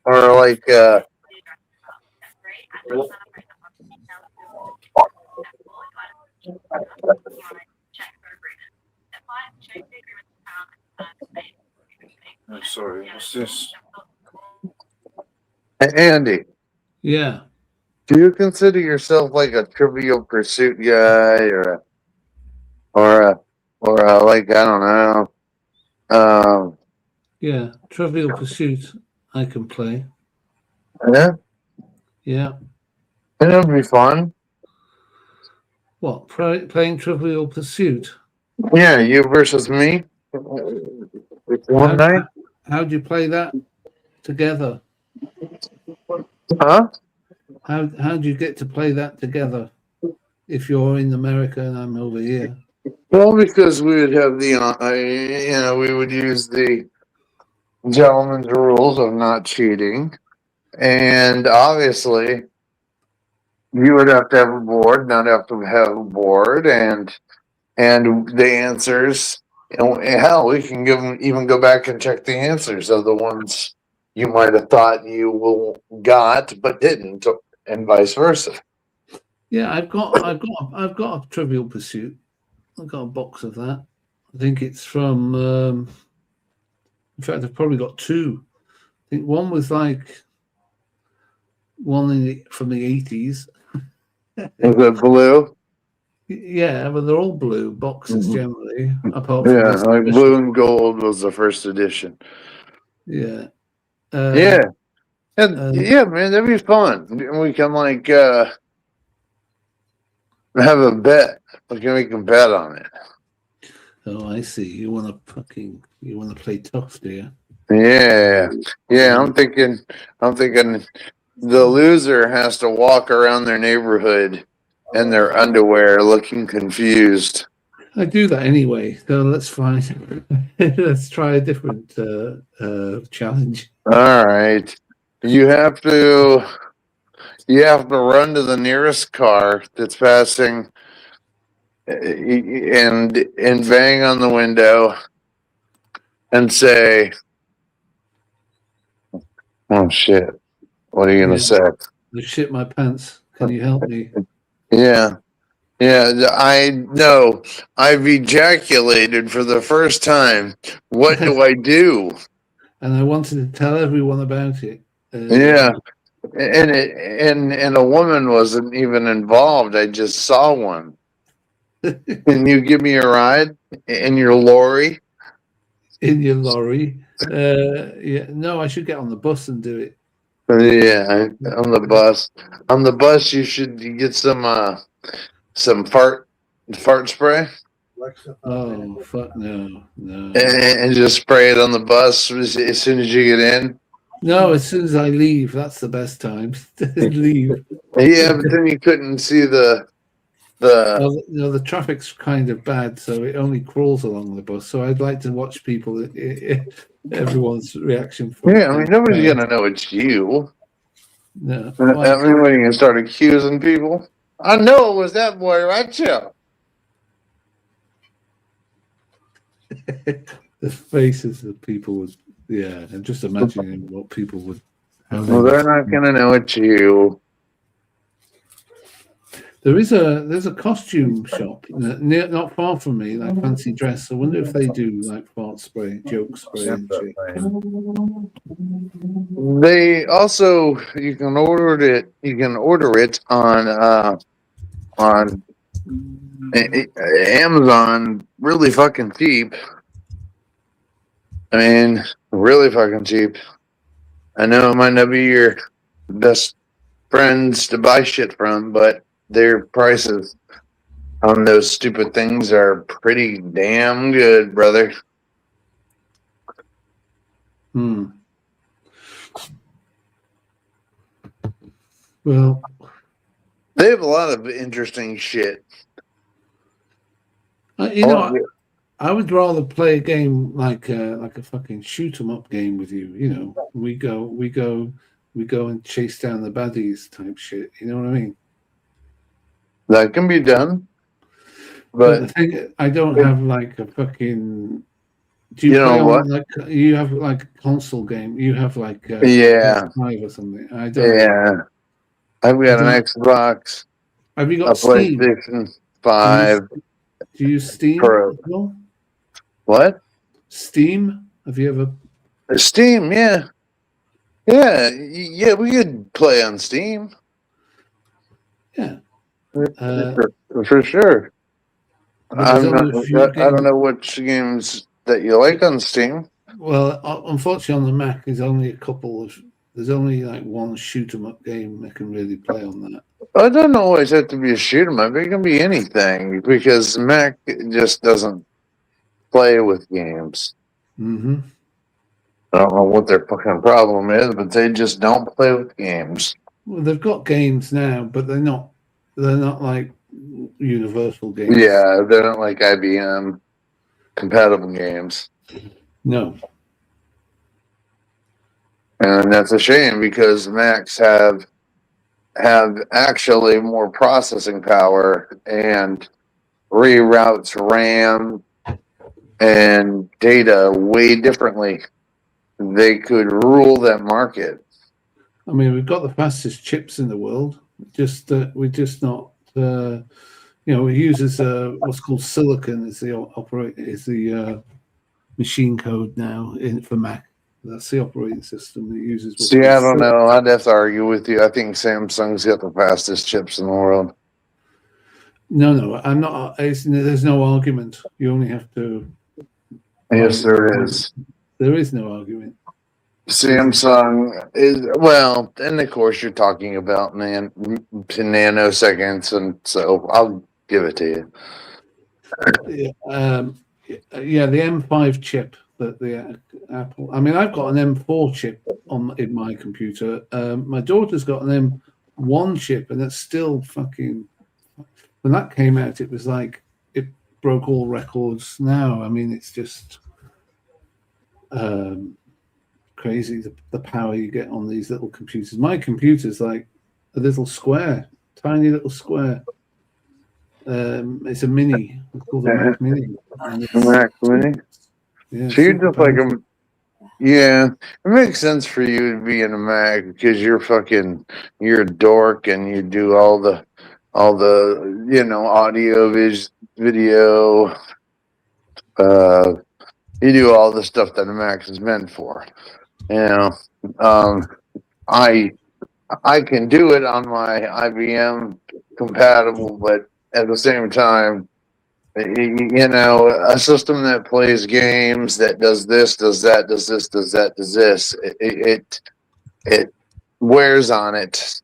B: like
J: Oh, sorry, what's this?
B: Hey, Andy?
Q: Yeah.
B: Do you consider yourself like a Trivial Pursuit guy, or like I don't know?
Q: Yeah. Trivial Pursuit. I can play.
B: Yeah,
Q: Yeah.
B: it'd be fun.
Q: What? Playing Trivial Pursuit?
B: Yeah, you versus me. One
Q: How,
B: night,
Q: how do you play that together?
B: huh?
Q: How do you get to play that together if you're in America and I'm over here?
B: Well, because we would have we would use the gentleman's rules of not cheating, and obviously you would have to have a board, not have to have a board, and the answers. And hell, we can even go back and check the answers of the ones you might have thought you got but didn't, and vice versa.
Q: Yeah, I've got a Trivial Pursuit. I've got a box of that. I think it's from. In fact, I've probably got two. I think one was like from the 80s.
B: Is it blue?
Q: Yeah, but they're all blue boxes generally, apart from
B: Yeah,
Q: this.
B: like blue and gold was the first edition.
Q: Yeah.
B: Yeah. And yeah, man, that'd be fun. We can like have a bet. We can make a bet on it.
Q: Oh, I see. You want to play tough, do you?
B: Yeah. Yeah, I'm thinking the loser has to walk around their neighborhood in their underwear looking confused.
Q: I do that anyway. So let's find. Let's try a different challenge.
B: All right. You have to run to the nearest car that's passing and bang on the window and say, "Oh shit, what are you gonna say?"
Q: I shit my pants. Can you help me?
B: Yeah, yeah. I know. I've ejaculated for the first time. What do I do?
Q: And I wanted to tell everyone about it.
B: Yeah, and a woman wasn't even involved. I just saw one. Can you give me a ride in your lorry?
Q: In your lorry? Yeah. No, I should get on the bus and do it.
B: Yeah, on the bus. On the bus, you should get some fart spray
Q: Oh fuck no, no.
B: and just spray it on the bus as soon as you get in.
Q: No, as soon as I leave, that's the best time. Leave.
B: Yeah, but then you couldn't see the.
Q: Well, the traffic's kind of bad, so it only crawls along the bus. So I'd like to watch people, everyone's reaction.
B: Yeah, I mean nobody's gonna know it's you.
Q: No,
B: I mean, when you gonna start accusing people? I know it was that boy right there.
Q: The faces of people would, yeah, and just imagining what people would.
B: Well, they're not gonna know it's you.
Q: There's a costume shop not far from me, like fancy dress. I wonder if they do like fart spray, joke spray, and shit.
B: They also you can order it. You can order it on Amazon, really fucking cheap. I mean, really fucking cheap. I know it might not be your best friends to buy shit from, but their prices on those stupid things are pretty damn good, brother.
Q: Hmm. Well,
B: they have a lot of interesting shit.
Q: You know, I would rather play a game like a fucking shoot 'em up game with you. You know, we go and chase down the baddies type shit. You know what I mean?
B: That can be done,
Q: But the
B: but
Q: thing, I don't have like a fucking. Do
B: You
Q: you
B: know
Q: play on
B: what?
Q: like you have like a console game? You have like
B: Yeah.
Q: PS5 or something. I don't.
B: Yeah, I've got an Xbox,
Q: Have you
B: a
Q: got Steam?
B: PlayStation
Q: Do you,
B: 5
Q: do you use Steam
B: Pro.
Q: as well?
B: What?
Q: Steam? Have you ever?
B: Steam, yeah. Yeah, we could play on Steam.
Q: Yeah.
B: For sure.
Q: But there's only a few
B: I don't
Q: games.
B: know which games that you like on Steam.
Q: Well, unfortunately, on the Mac, there's only a couple of. There's only like one shoot 'em up game I can really play on that.
B: It doesn't always have to be a shoot 'em up. It can be anything because Mac just doesn't play with games.
Q: Mm-hmm.
B: I don't know what their fucking problem is, but they just don't play with games.
Q: Well, they've got games now, but they're not. They're not like universal games.
B: Yeah, they're not like IBM compatible games.
Q: No.
B: And that's a shame because Macs have actually more processing power and reroutes RAM and data way differently. They could rule that market.
Q: I mean, we've got the fastest chips in the world. Just we're just not. It uses what's called silicon as the machine code now for Mac. That's the operating system that uses.
B: See, I don't know. I'd have to argue with you. I think Samsung's got the fastest chips in the world.
Q: No, I'm not. There's no argument. You only have to.
B: Yes, there is.
Q: There is no argument.
B: Samsung is well, and of course you're talking about nanoseconds, and so I'll give it to you.
Q: Yeah, the M5 chip that the Apple. I mean, I've got an M4 chip in my computer. My daughter's got an M1 chip, and it's still fucking. When that came out, it was like it broke all records. Now, I mean, it's just crazy the power you get on these little computers. My computer's like a little square, tiny little square. It's a mini. It's called a Mac Mini.
B: Mac Mini.
Q: Yeah,
B: so you're just like a. Yeah, it makes sense for you to be in a Mac because you're a dork and you do all the audio, video. You do all the stuff that a Mac is meant for. I can do it on my IBM compatible, but at the same time, a system that plays games, that does this, does that, does this, does that, does this, it wears on it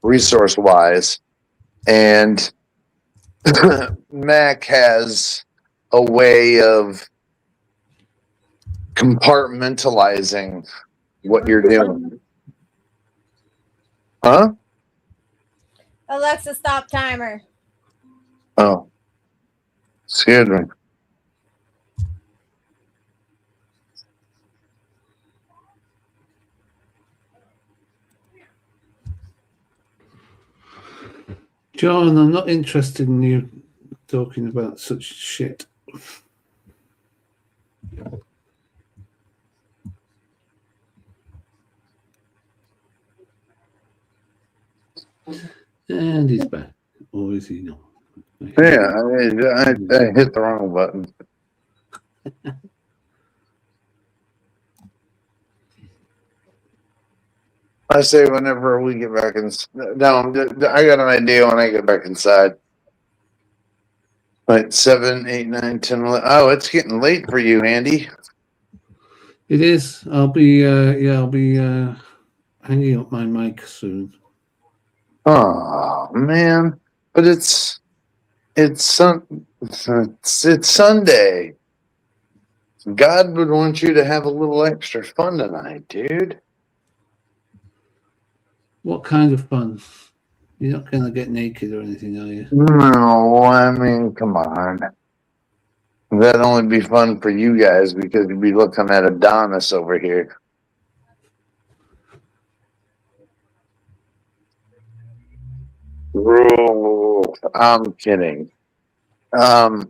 B: resource wise. And Mac has a way of compartmentalizing what you're doing. Huh?
G: Alexa, stop timer.
B: Oh. Excuse me.
Q: John, I'm not interested in you talking about such shit. And he's back. Or is he not?
B: Yeah, I hit the wrong button. I say whenever we get back in. No, I got an idea when I get back inside. Like 7, 8, 9, 10, 11. Oh, it's getting late for you, Andy.
Q: It is. I'll be hanging up my mic soon.
B: Oh man, but it's Sunday. God would want you to have a little extra fun tonight, dude.
Q: What kind of fun? You're not going to get naked or anything, are you?
B: No, I mean, come on. That'd only be fun for you guys because you'd be looking at Adonis over here. Oh, I'm kidding. No.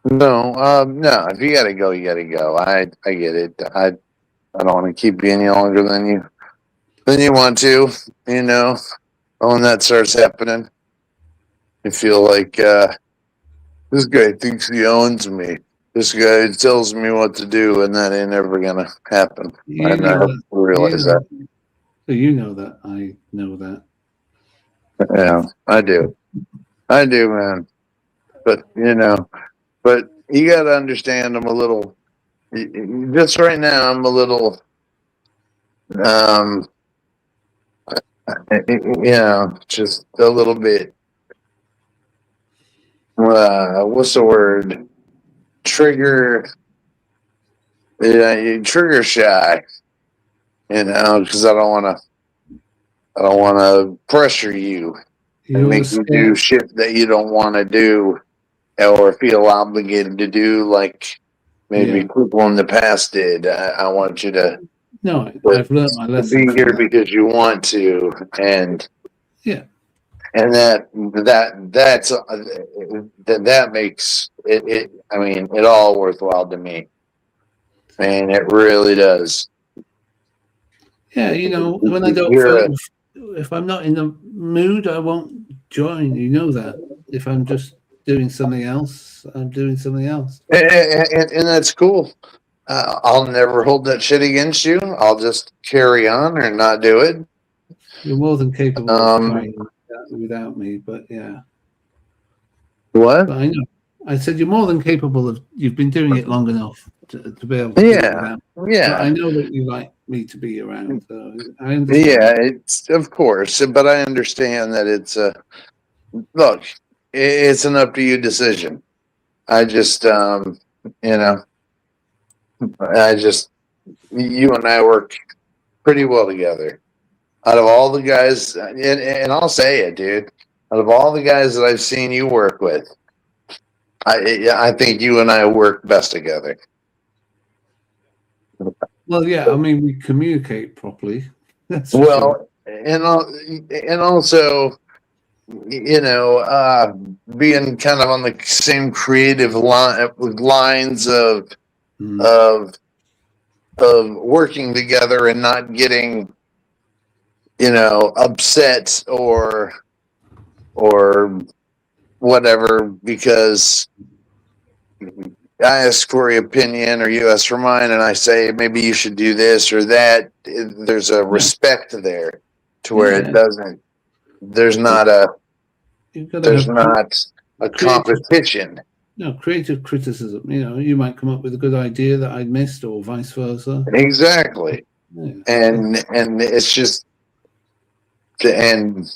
B: If you gotta go, you gotta go. I get it. I don't want to keep you any longer than you want to. You know, when that starts happening, you feel like this guy thinks he owns me. This guy tells me what to do, and that ain't ever gonna happen.
Q: You
B: And I
Q: know
B: hope
Q: that.
B: you realize that.
Q: So you know that. I know that.
B: Yeah, I do, man. But you got to understand. I'm a little. Just right now, I'm a little. Um, just a little bit. What's the word? Trigger. Yeah, trigger shy. Because I don't want to pressure you and make you do shit that you don't want to do or feel obligated to do, like maybe people in the past did. I want you to.
Q: No, I've learned my lesson.
B: Be here because you want to, and
Q: yeah,
B: and that makes it. I mean, it all worthwhile to me, and it really does.
Q: Yeah, when I don't if I'm not in the mood, I won't join. You know that. If I'm just doing something else, I'm doing something else.
B: And that's cool. I'll never hold that shit against you. I'll just carry on or not do it.
Q: You're more than capable of trying that without me, but yeah.
B: What?
Q: But I know. I said you're more than capable of. You've been doing it long enough to be able to do it without.
B: Yeah.
Q: But I know that you like me to be around. So I understand.
B: Yeah, it's of course, but I understand that it's look. It's an up to you decision. I just, you and I work pretty well together. Out of all the guys, and I'll say it, dude. Out of all the guys that I've seen you work with, I think you and I work best together.
Q: Well, yeah, I mean, we communicate properly. That's
B: well, and also, being kind of on the same creative lines of working together and not getting, upset or whatever because I ask for your opinion or you ask for mine, and I say maybe you should do this or that. There's a respect there to where it doesn't. There's not a competition.
Q: No, creative criticism. You might come up with a good idea that I'd missed, or vice versa.
B: Exactly.
Q: Yeah.
B: And it's just, and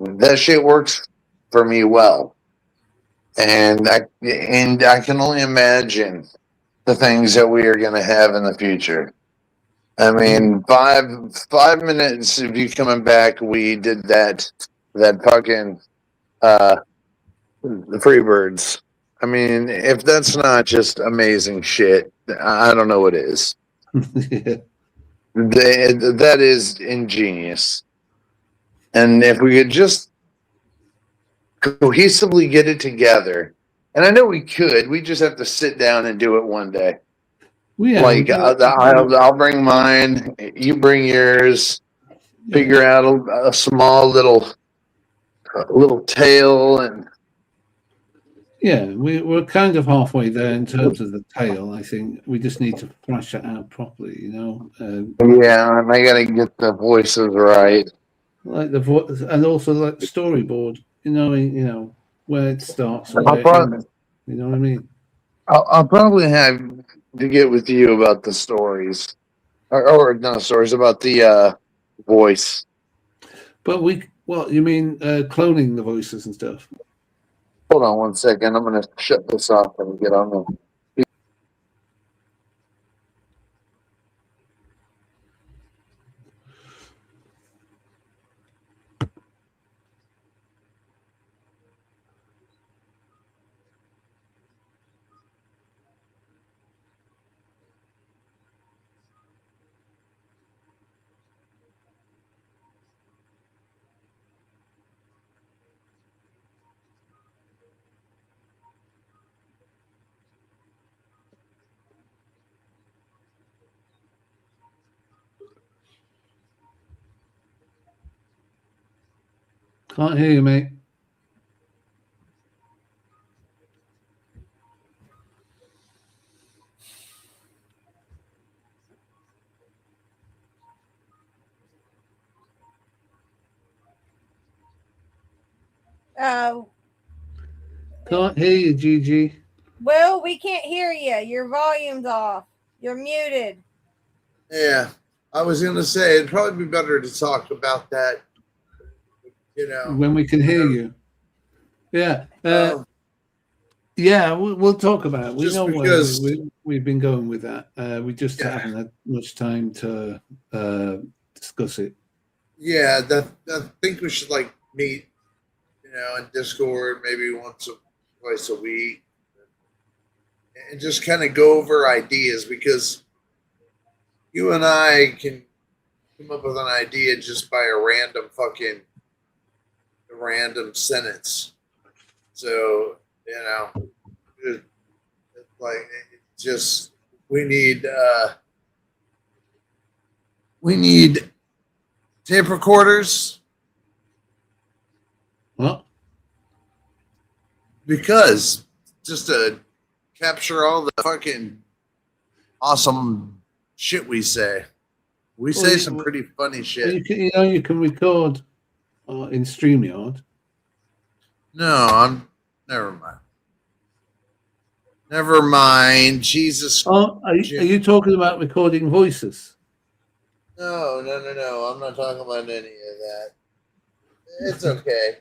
B: that shit works for me well. And I can only imagine the things that we are going to have in the future. I mean, 5 minutes of you coming back, we did that fucking the Freebirds. I mean, if that's not just amazing shit, I don't know what is.
Q: Yeah.
B: That is ingenious. And if we could just cohesively get it together, and I know we could, we just have to sit down and do it one day. I'll bring mine, you bring yours, figure out a small little tale, and
Q: yeah, we're kind of halfway there in terms of the tale. I think we just need to thrash it out properly,
B: yeah, and I gotta get the voices right,
Q: like the voice, and also like the storyboard. Where it starts and
B: I'll
Q: where it ends. You know what I mean?
B: I'll probably have to get with you about the stories. Or no, stories about the voice.
Q: But what you mean cloning the voices and stuff?
B: Hold on 1 second. I'm gonna shut this off and get on the.
Q: Can't hear you, mate. Can't hear you, Gigi.
I: Will, we can't hear you. Your volume's off. You're muted.
B: Yeah, I was gonna say it'd probably be better to talk about that. You know,
Q: When we can hear you. Yeah. Yeah, we'll talk about it. We
B: Just
Q: know
B: because-
Q: where we've been going with that. We just
B: Yeah.
Q: haven't had much time to discuss it.
B: Yeah, I think we should like meet, in Discord maybe once or twice a week, and just kind of go over ideas because you and I can come up with an idea just by a random sentence. So it's like it's just we need tape recorders.
Q: What?
B: Because just to capture all the fucking awesome shit we say. We say some pretty funny shit.
Q: You can record in StreamYard.
B: No, never mind. Never mind. Jesus.
Q: Oh, are you talking about recording voices?
B: No. I'm not talking about any of that. It's okay.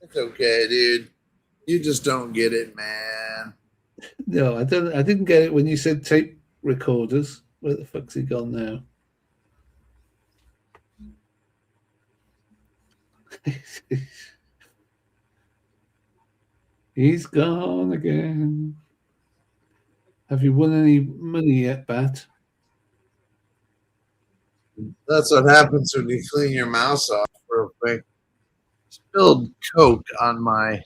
B: It's okay, dude. You just don't get it, man.
Q: No, I don't. I didn't get it when you said tape recorders. Where the fuck's he gone now? He's gone again. Have you won any money yet, Bat?
B: That's what happens when you clean your mouse off real quick. Spilled Coke on my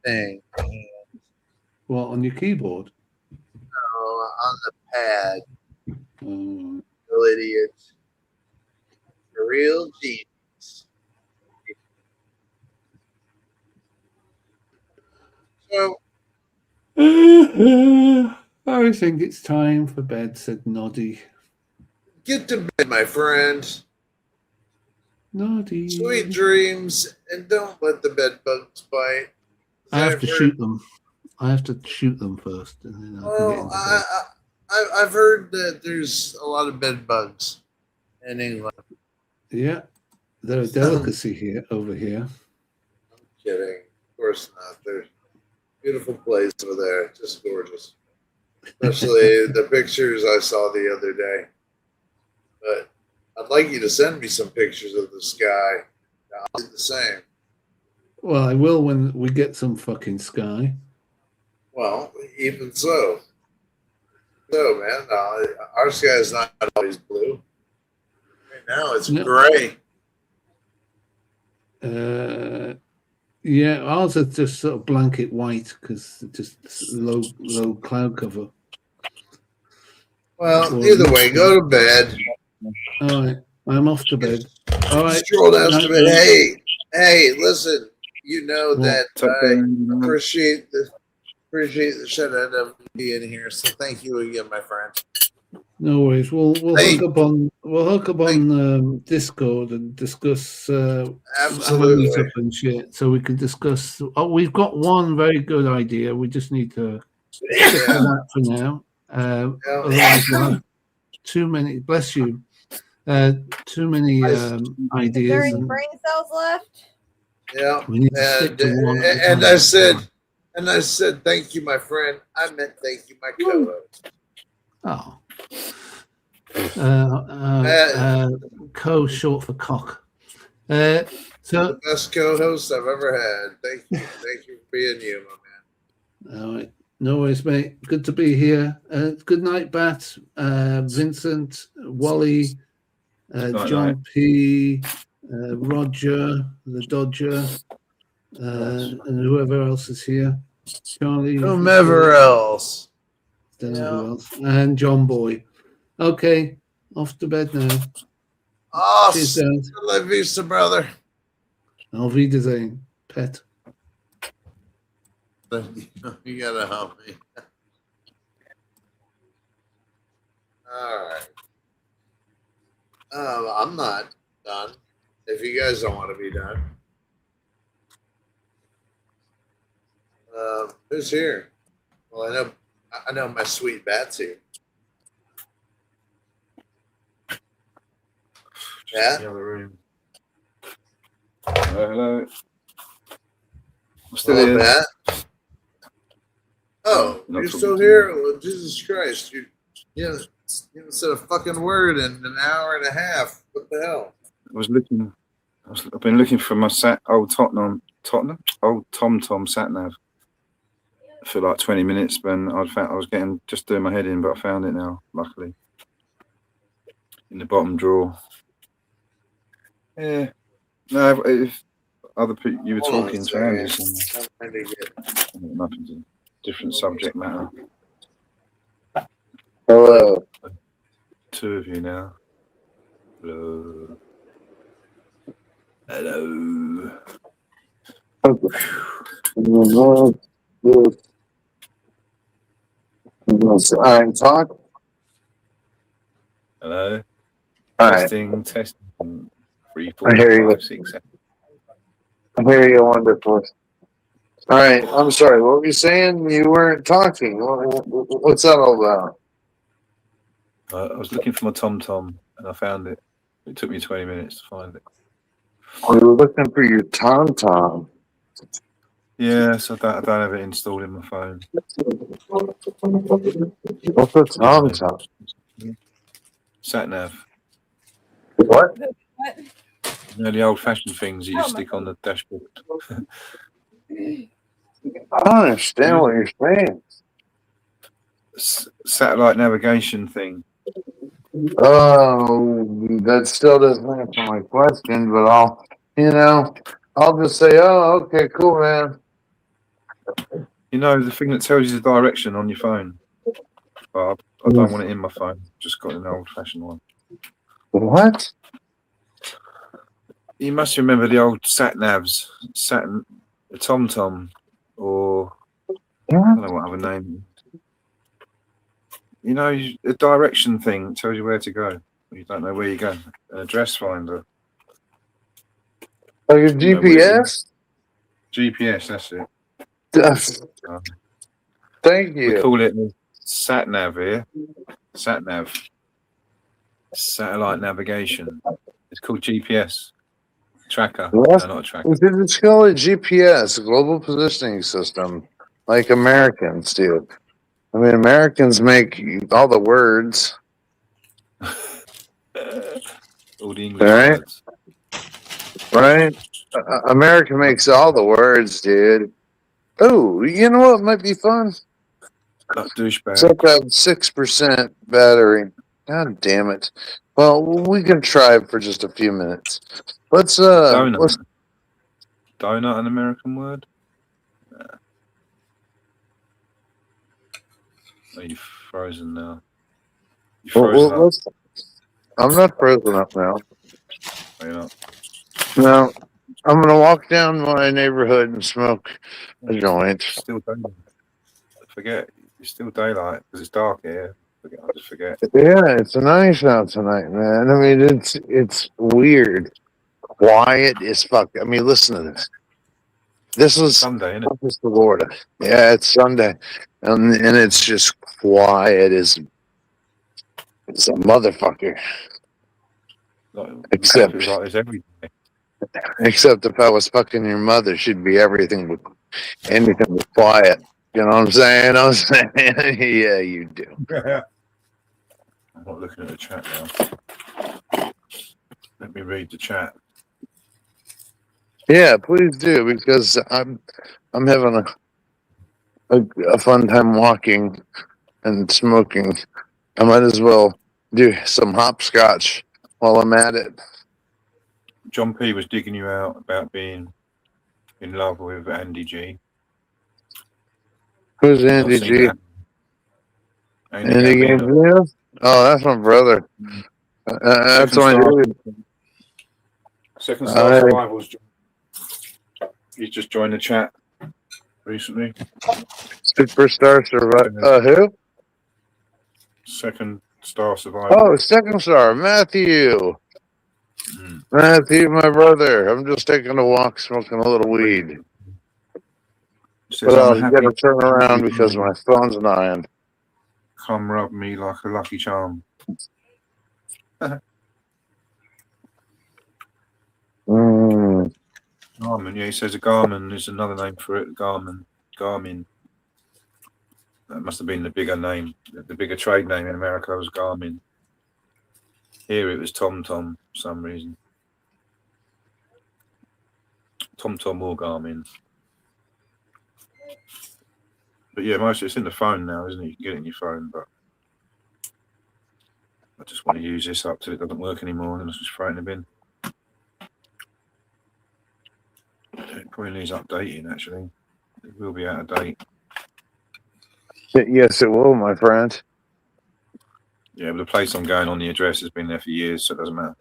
B: thing.
Q: What, on your keyboard?
B: No, on the pad.
Q: Oh.
B: Real idiot. A real genius. So
Q: I think it's time for bed, said Noddy.
B: get to bed, my friend.
Q: Noddy.
B: Sweet dreams, and don't let the bed bugs bite.
Q: I have to shoot them. I have to shoot them first, and then I can get into bed.
B: I've heard that there's a lot of bed bugs in England.
Q: Yeah, they're a delicacy here over here.
B: I'm kidding. Of course not. There's a beautiful place over there. Just gorgeous. Especially the pictures I saw the other day. But I'd like you to send me some pictures of the sky. I'll do the same.
Q: Well, I will when we get some fucking sky.
B: Well, even so. So, man, our sky is not always blue. Right now, it's gray.
Q: Yeah, ours is just sort of blanket white because it's just low cloud cover.
B: Well, either way, go to bed.
Q: All right, I'm off to bed. All right,
B: Stroll down to bed. Hey, listen. You know that I appreciate the shit out of being here. So thank you again, my friend.
Q: No worries. We'll hook up on Discord and discuss
B: Absolutely.
Q: meet up and shit, so we can discuss. Oh, we've got one very good idea. We just need to stick with that for now. Otherwise too many. Bless you. Too many
G: Is
Q: ideas.
G: there any
Q: And
G: brain cells left?
B: Yeah.
Q: we need to stick to one. at a
B: And
Q: time.
B: I said, thank you, my friend. I meant thank you, my co-host.
Q: Oh. Co short for cock. So
B: The best co-host I've ever had. Thank you for being you, my man.
Q: all right. No worries, mate. Good to be here. Good night, Bat, Vincent, Wally,
J: Night,
Q: John
J: night.
Q: P, Roger, the Dodger, and whoever else is here. Charlie.
B: Whomever else.
Q: Don't know who else. And John Boy. Okay, off to bed now.
B: Oh,
Q: Cheers, Dad.
B: La vista, brother.
Q: Auf Wiedersehen, pet.
B: You gotta help me. All right. I'm not done. If you guys don't want to be done. Who's here? Well, I know my sweet Bat's here. Yeah.
J: The other room. Hello. I'm still
B: Hello,
J: here.
B: Bat. Oh,
J: Not
B: you're
J: from
B: still
J: the
B: here? Well, Jesus Christ. You haven't said a fucking word in an hour and a half. What the hell?
J: I've been looking for my old TomTom sat nav for like 20 minutes, but I was just doing my head in, but I found it now, luckily, in the bottom drawer. Yeah. No, if other people you were
B: Hold on
J: talking
B: a
J: to Andy,
B: second. I'm trying to get-
J: nothing to different subject matter.
B: Hello.
J: Two of you now. Hello. Hello.
B: Talk.
J: Hello.
B: All right.
J: Testing. 3, 4,
B: I hear you.
J: 5, 6, 7.
B: I hear you wonderful. All right. I'm sorry. What were you saying? You weren't talking. What's that all about?
J: I was looking for my TomTom and I found it. It took me 20 minutes to find it.
B: Oh, you were looking for your TomTom.
J: Yeah, so I don't have it installed in my phone.
B: What's a TomTom?
J: Sat nav.
B: What?
J: You know, the old-fashioned things that you stick on the dashboard.
B: I don't understand what you're saying.
J: Satellite navigation thing.
B: Oh, that still doesn't answer my question, but I'll just say, oh, okay, cool, man.
J: You know, the thing that tells you the direction on your phone. But I don't want it in my phone. Just got an old-fashioned one.
B: What?
J: You must remember the old sat navs, the TomTom, or I don't know what other name. You know, the direction thing tells you where to go. You don't know where you're going. An address finder.
B: Oh, your GPS?
J: GPS, that's it.
B: Thank you.
J: We call it sat nav here. Sat nav. Satellite navigation. It's called GPS. Tracker.
B: What?
J: No, not a tracker.
B: It's called a GPS, Global Positioning System, like Americans do. I mean, Americans make all the words.
J: All the English words.
B: Right? America makes all the words, dude. Oh, you know what might be fun?
J: Douchebag.
B: Except that 6% battery. God damn it. Well, we can try for just a few minutes.
J: Donut. Donut, an American word? Nah. Are you frozen now? You frozen up?
B: I'm not frozen up now.
J: Are you not?
B: No. I'm going to walk down my neighborhood and smoke a joint.
J: Still daylight. Forget. It's still daylight because it's dark here. I just forget.
B: Yeah, it's nice out tonight, man. I mean, it's weird. Quiet as fuck. I mean, listen to this. This was
J: Sunday, isn't it?
B: Florida. Yeah, it's Sunday, and it's just quiet as It's a motherfucker.
J: Like,
B: Except,
J: it's like this every day.
B: except if I was fucking your mother, she'd be anything but quiet. You know what I'm saying? Yeah, you do.
J: I'm not looking at the chat now. Let me read the chat.
B: Yeah, please do, because I'm having a fun time walking and smoking. I might as well do some hopscotch while I'm at it.
J: John P was digging you out about being in love with Andy G.
B: Who's Andy G? Andy Gambino? Oh, that's my brother. That's my dude.
J: Second Star Survivals. He's just joined the chat recently.
B: Superstar Survivor. Who?
J: Second Star Survivor.
B: Oh, Second Star. Matthew. Matthew, my brother. I'm just taking a walk, smoking a little weed. But I'll get a turn around because my phone's dying.
J: Come rub me like a lucky charm. Garmin, yeah, he says a Garmin is another name for it. Garmin. That must have been the bigger name. The bigger trade name in America was Garmin. Here it was TomTom for some reason. TomTom or Garmin. But yeah, mostly it's in the phone now, isn't it? You can get it in your phone, but I just want to use this up till it doesn't work anymore, and I just throw it in the bin. It probably needs updating, actually. It will be out of date.
B: Yes, it will, my friend.
J: Yeah, but the place I'm going on, the address has been there for years, so it doesn't matter.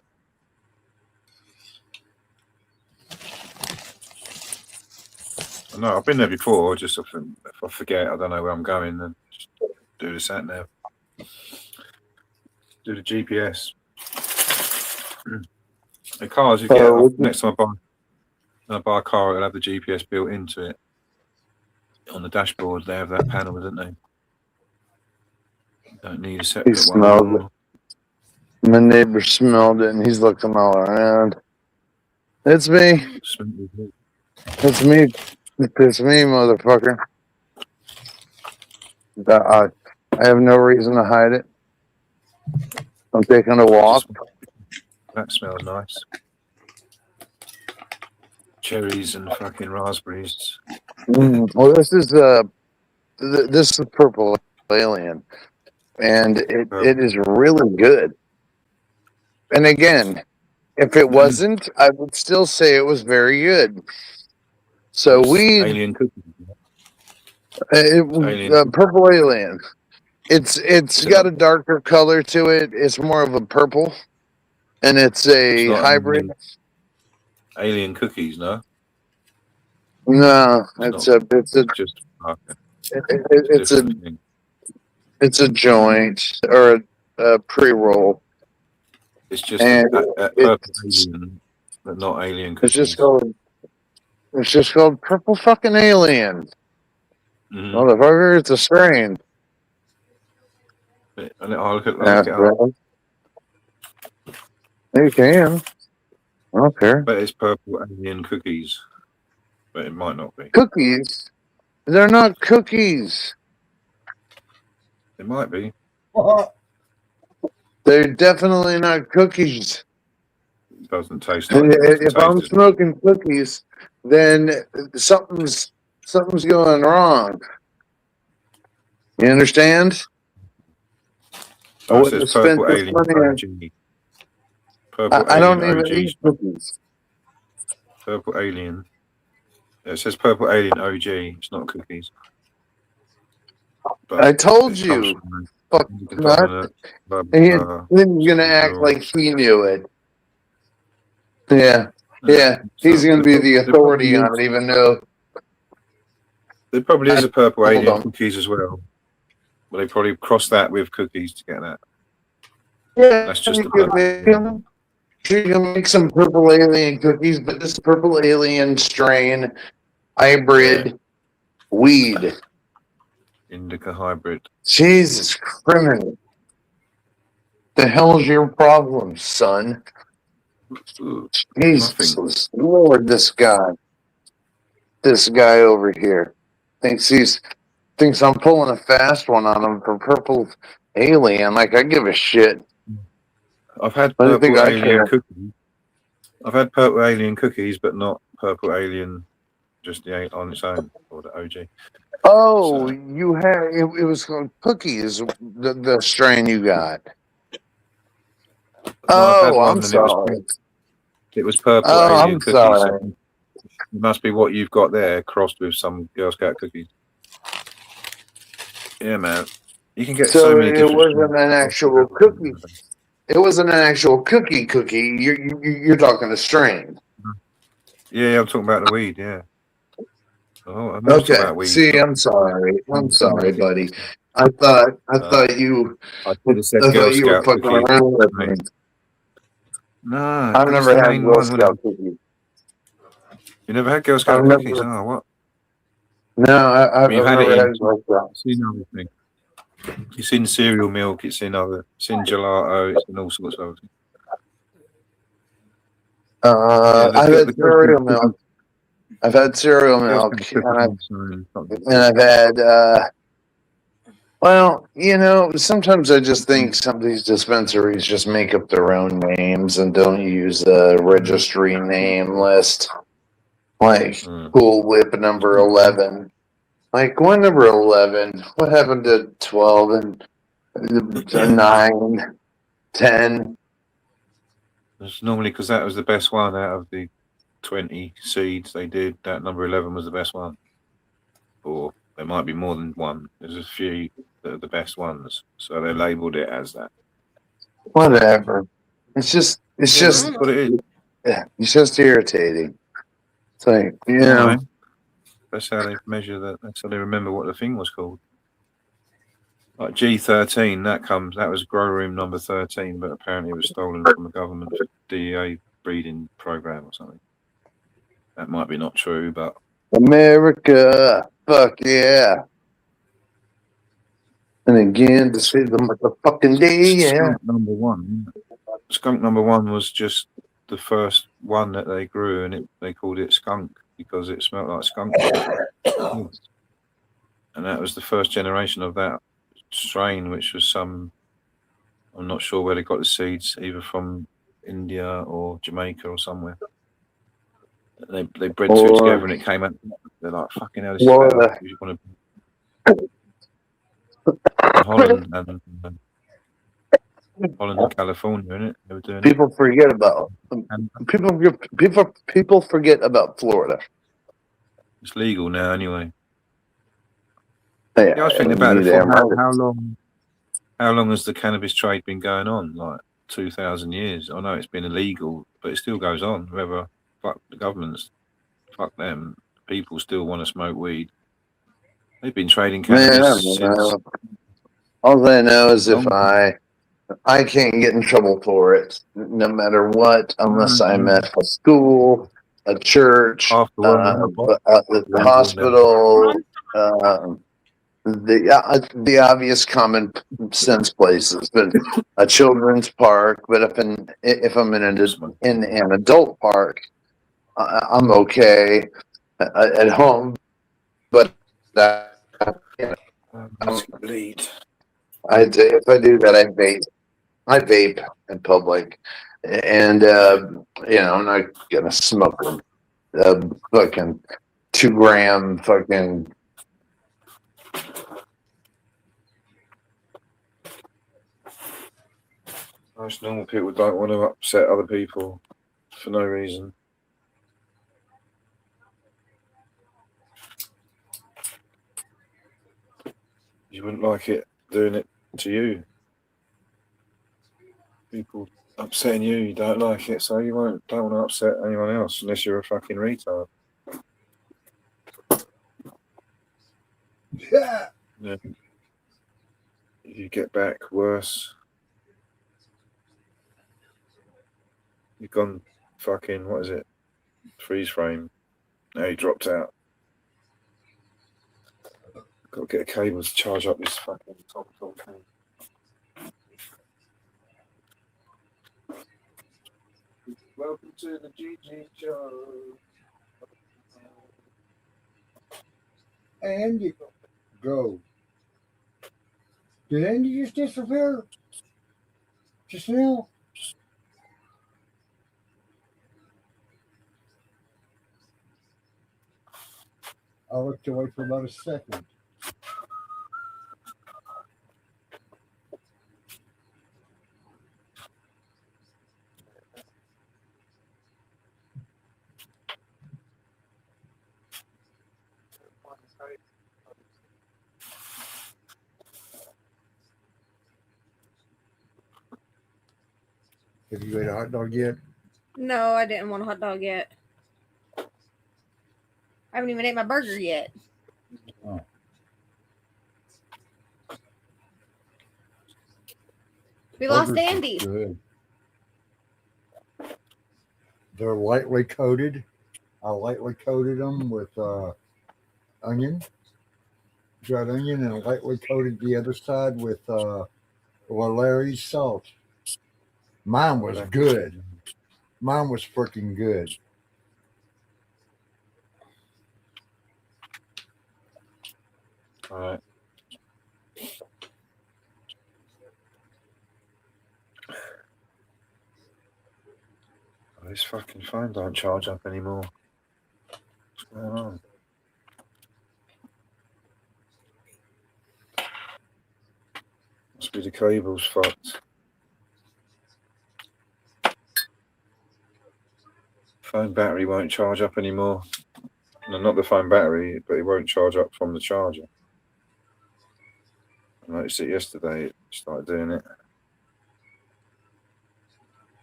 J: No, I've been there before. Just if I forget, I don't know where I'm going, then just do the sat nav. Do the GPS. The cars you get next time I buy a car, it'll have the GPS built into it. On the dashboard, they have that panel, don't they? You don't need a separate one.
B: Smelled it. My neighbor smelled it, and he's looking all around. It's me. It's me. It's me, motherfucker. I have no reason to hide it. I'm taking a walk.
J: That smells nice. Cherries and fucking raspberries.
B: Well, this is Purple Alien, and it is really good. And again, if it wasn't, I would still say it was very good. So
J: Alien cookies.
B: Purple Alien. It's got a darker color to it. It's more of a purple, and it's a hybrid.
J: Alien cookies, no.
B: No, it's a joint or a pre-roll.
J: It's just a purple alien, but not alien cookies.
B: It's just called Purple fucking Alien. Motherfucker, it's a strain.
J: I'll look it up.
B: You can. I don't care.
J: But it's Purple Alien cookies. But it might not be.
B: Cookies? They're not cookies.
J: It might be.
B: They're definitely not cookies.
J: It doesn't taste like
B: if I'm smoking cookies, then something's going wrong. You understand?
J: Oh, it says Purple Alien OG.
B: I don't even eat cookies.
J: Purple Alien. It says Purple Alien OG. It's not cookies.
B: But I told you. Fuck nut. He's gonna act like he knew it. Yeah. He's gonna be the authority on it, even though
J: there probably is a Purple Alien cookies as well. But they probably cross that with cookies to get that.
B: Yeah,
J: that's just
B: you can make some Purple Alien cookies, but this Purple Alien strain hybrid weed.
J: Indica hybrid.
B: Jesus Christ. The hell's your problem, son? Jesus Lord, this guy over here thinks I'm pulling a fast one on him for purple alien. Like I give a shit.
J: I've had
B: What do you think
J: purple
B: I
J: alien
B: care?
J: cookies. I've had purple alien cookies, but not purple alien just on its own, or the OG.
B: Oh, you had it was cookies. The strain you got.
J: Well, I've had
B: Oh,
J: one
B: I'm
J: and
B: sorry.
J: it was purple
B: Oh,
J: alien
B: I'm
J: cookies. So
B: sorry.
J: it must be what you've got there, crossed with some Girl Scout cookies. Yeah, man. You can get so many
B: It
J: different.
B: wasn't an actual cookie. It wasn't an actual cookie. You're talking a strain.
J: Yeah, I'm talking about the weed. Yeah. Oh, I'm
B: Okay.
J: about weed.
B: See, I'm sorry. I'm sorry, buddy. I thought you.
J: I could have said
B: I
J: Girl
B: thought you were
J: Scout
B: fucking
J: cookies.
B: around with me.
J: No,
B: I've
J: but it's
B: never
J: the
B: had
J: main
B: Girl
J: one, wasn't
B: Scout
J: it?
B: cookies.
J: You never had Girl Scout cookies? Oh, what?
B: No, I've
J: You had
B: never
J: it
B: had
J: in.
B: Girl Scout.
J: It's in other things. It's in cereal milk. It's in gelato. It's in all sorts of things.
B: I've had cereal milk. I've had cereal milk, and I've had. Well, sometimes I just think some of these dispensaries just make up their own names and don't use a registry name list. Like Cool Whip number 11. Like, what number 11? What happened to 12 and 9, 10?
J: It's normally because that was the best one out of the 20 seeds they did. That number 11 was the best one. Or there might be more than one. There's a few that are the best ones. So they labeled it as that.
B: Whatever. It's just
J: what it is.
B: Yeah, it's just irritating. It's like,
J: Why? That's how they measure that. That's how they remember what the thing was called. Like G13, that was grow room number 13, but apparently it was stolen from a government DEA breeding program or something. That might be not true, but
B: America, fuck yeah. And again, to see the motherfucking day, yeah.
J: Skunk number 1. Skunk number 1 was just the first one that they grew, and they called it skunk because it smelled like skunk. And that was the first generation of that strain, which was I'm not sure where they got the seeds, either from India or Jamaica or somewhere. They bred two together and it came out. They're like, fucking hell, this is better. You want to Holland and California, isn't it? They were doing
B: people forget about people forget about Florida.
J: It's legal now, anyway.
B: Yeah,
J: I was thinking about it. How long has the cannabis trade been going on? Like 2,000 years. I know it's been illegal, but it still goes on. Whoever, fuck the governments, fuck them. People still want to smoke weed. They've been trading cannabis since.
B: All I know is if I can't get in trouble for it, no matter what, unless I'm at a school, a church, the hospital, the obvious common sense places, but a children's park. But if I'm in an adult park, I'm okay at home. But if I do that, I vape in public, and I'm not gonna smoke fucking 2 gram fucking.
J: Most normal people don't want to upset other people for no reason. You wouldn't like it doing it to you. People upsetting you don't like it, so you don't want to upset anyone else unless you're a fucking retard.
H: Yeah.
J: You get back worse. You've gone fucking, what is it? Freeze frame. Now you dropped out. Got to get a cable to charge up this fucking top thing. Welcome to the GG show.
H: Andy, go. Did Andy just disappear? Just now? I looked away for about a second. Have you ate a hot dog yet?
I: No, I didn't want a hot dog yet. I haven't even ate my burger yet.
H: Oh.
I: We lost
H: Burgers are
I: Andy.
H: Good. They're lightly coated. I lightly coated them with onion, dried onion, and lightly coated the other side with Larry's salt. Mine was good. Mine was freaking good.
J: All right. Oh, this fucking phone don't charge up anymore. What's going on? Must be the cable's fucked. Phone battery won't charge up anymore. No, not the phone battery, but it won't charge up from the charger. I noticed it yesterday. It started doing it.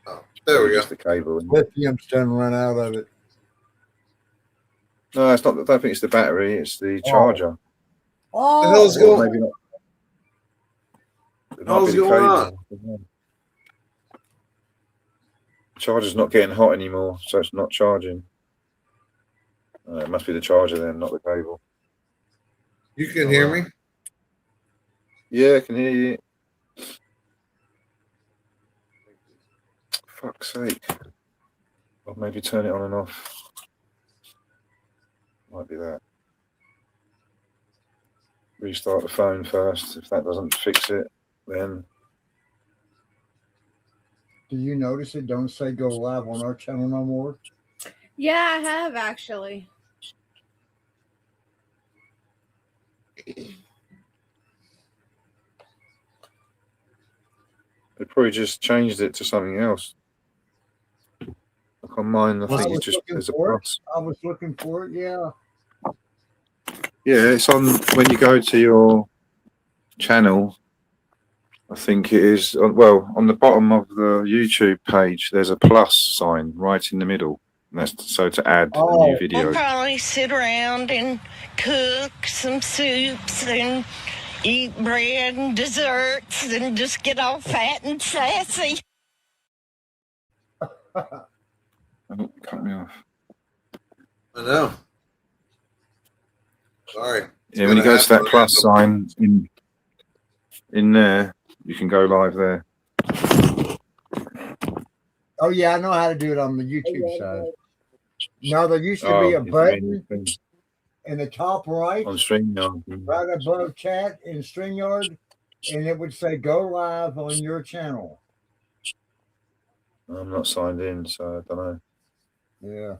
B: Oh, there we go.
J: Just the cable.
H: Lithium's done run out of it.
J: No, it's not. I don't think it's the battery. It's the charger.
H: Oh,
B: the hell's
J: Well,
B: going?
J: maybe not. It
B: What
J: might be
B: hell's
J: the
B: going
J: cable.
B: on?
J: The charger's not getting hot anymore, so it's not charging. It must be the charger then, not the cable.
B: You can hear me?
J: Yeah, I can hear you. Fuck's sake. Or maybe turn it on and off. Might be that. Restart the phone first. If that doesn't fix it, then
H: Do you notice it don't say go live on our channel no more?
I: Yeah, I have actually.
J: they probably just changed it to something else. Like on mine, I think it's just there's a plus.
H: I was looking for it, yeah.
J: Yeah, it's on when you go to your channel. I think it is, well, on the bottom of the YouTube page, there's a plus sign right in the middle. And that's so to add a new video.
U: I'll probably sit around and cook some soups and eat bread and desserts and just get all fat and sassy.
J: Oh, cut me off.
B: I know. Sorry.
J: Yeah, when you go to that plus sign in there, you can go live there.
H: Oh yeah, I know how to do it on the YouTube side. No, there used to be a button in the top right
J: on StreamYard,
H: right above chat in StreamYard, and it would say go live on your channel.
J: I'm not signed in, so I don't know.
H: Yeah.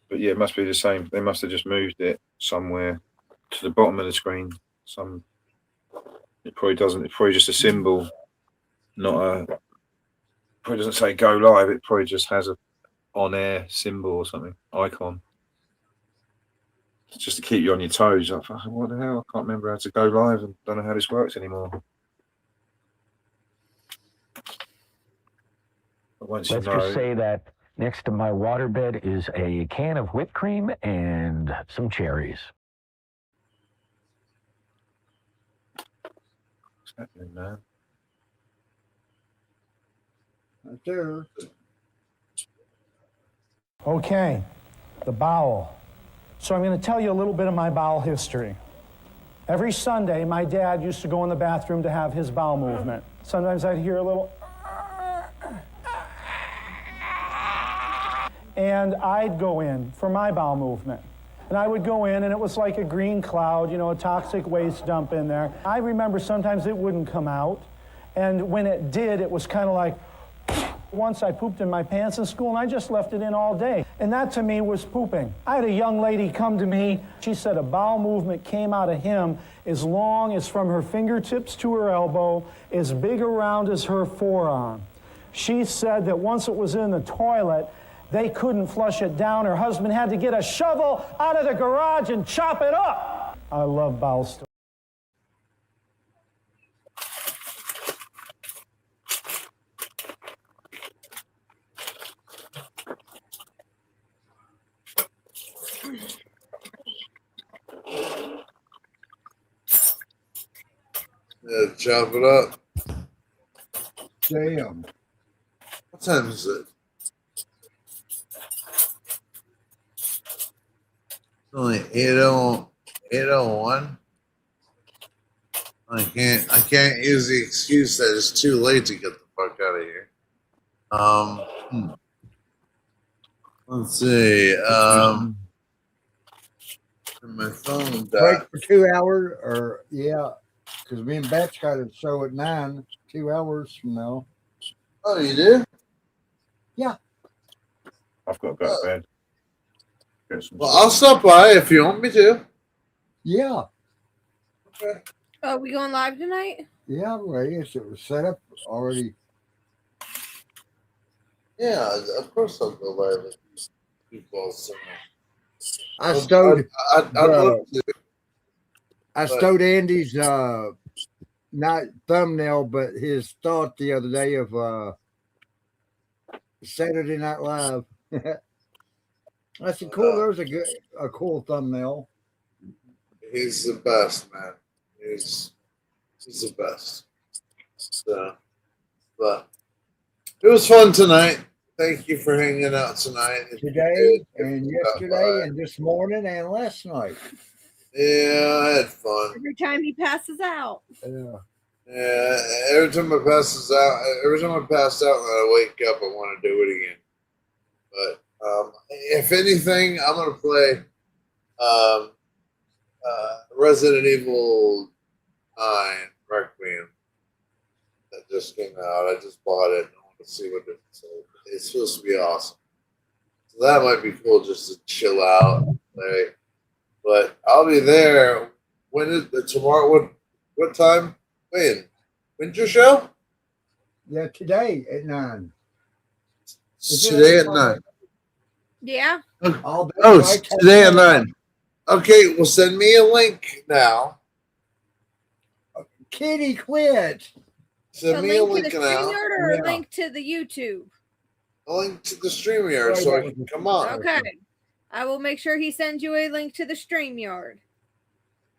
J: But yeah, it must be the same. They must have just moved it somewhere to the bottom of the screen. It probably doesn't. It's probably just a symbol, not a. Probably doesn't say go live. It probably just has a on-air symbol or something, icon. It's just to keep you on your toes. I thought, what the hell? I can't remember how to go live and don't know how this works anymore. But once
V: Let's
J: you know,
V: just say that next to my waterbed is a can of whipped cream and some cherries.
J: what's happening, man?
H: Right there.
W: Okay, the bowel. So I'm going to tell you a little bit of my bowel history.
D: Every Sunday, my dad used to go in the bathroom to have his bowel movement. Sometimes I'd hear a little, and I'd go in for my bowel movement. And I would go in, and it was like a green cloud, you know, a toxic waste dump in there. I remember sometimes it wouldn't come out, and when it did, it was kind of like, once I pooped in my pants in school, and I just left it in all day. And that to me was pooping. I had a young lady come to me. She said a bowel movement came out of him as long as from her fingertips to her elbow, as big around as her forearm. She said that once it was in the toilet, they couldn't flush it down. Her husband had to get a shovel out of the garage and chop it up. I love bowel stories.
B: Yeah, chop it up.
H: Damn.
B: What time is it? It's only 8:01. I can't use the excuse that it's too late to get the fuck out of here. Let's see. My phone
H: Break
B: died.
H: for 2 hours, or yeah, because me and Batch got a show at 9, 2 hours from now.
B: Oh, you do?
H: Yeah.
J: I've got to go to bed. Get some
B: Well,
J: sleep.
B: I'll stop by if you want me to.
H: Yeah.
B: Okay.
I: Are we going live tonight?
H: Yeah, Reyes, it was set up already.
B: Yeah, of course I'll go live with these people.
H: I stowed.
B: I'd love to.
H: I stowed Andy's not thumbnail, but his thought the other day of Saturday Night Live. I said, "Cool, there's a cool thumbnail."
B: He's the best, man. He's the best. So, but it was fun tonight. Thank you for hanging out tonight.
H: Today and yesterday and this morning and last night.
B: Yeah, I had fun.
I: Every time he passes out.
H: Yeah.
B: Yeah, every time I pass out, and I wake up, I want to do it again. But if anything, I'm gonna play Resident Evil 9 Requiem that just came out. I just bought it and I want to see what it's supposed to be awesome. So that might be cool just to chill out and play. But I'll be there. When is it tomorrow? What time? When's your show?
H: Yeah, today at 9.
B: Today at 9.
I: Yeah.
B: Oh, it's today at 9. Okay, well, send me a link now.
H: Kitty, quit.
B: Send me a link
I: to the
B: now.
I: StreamYard or a link to the YouTube?
B: A link to the StreamYard so I can come on.
I: Okay. I will make sure he sends you a link to the StreamYard.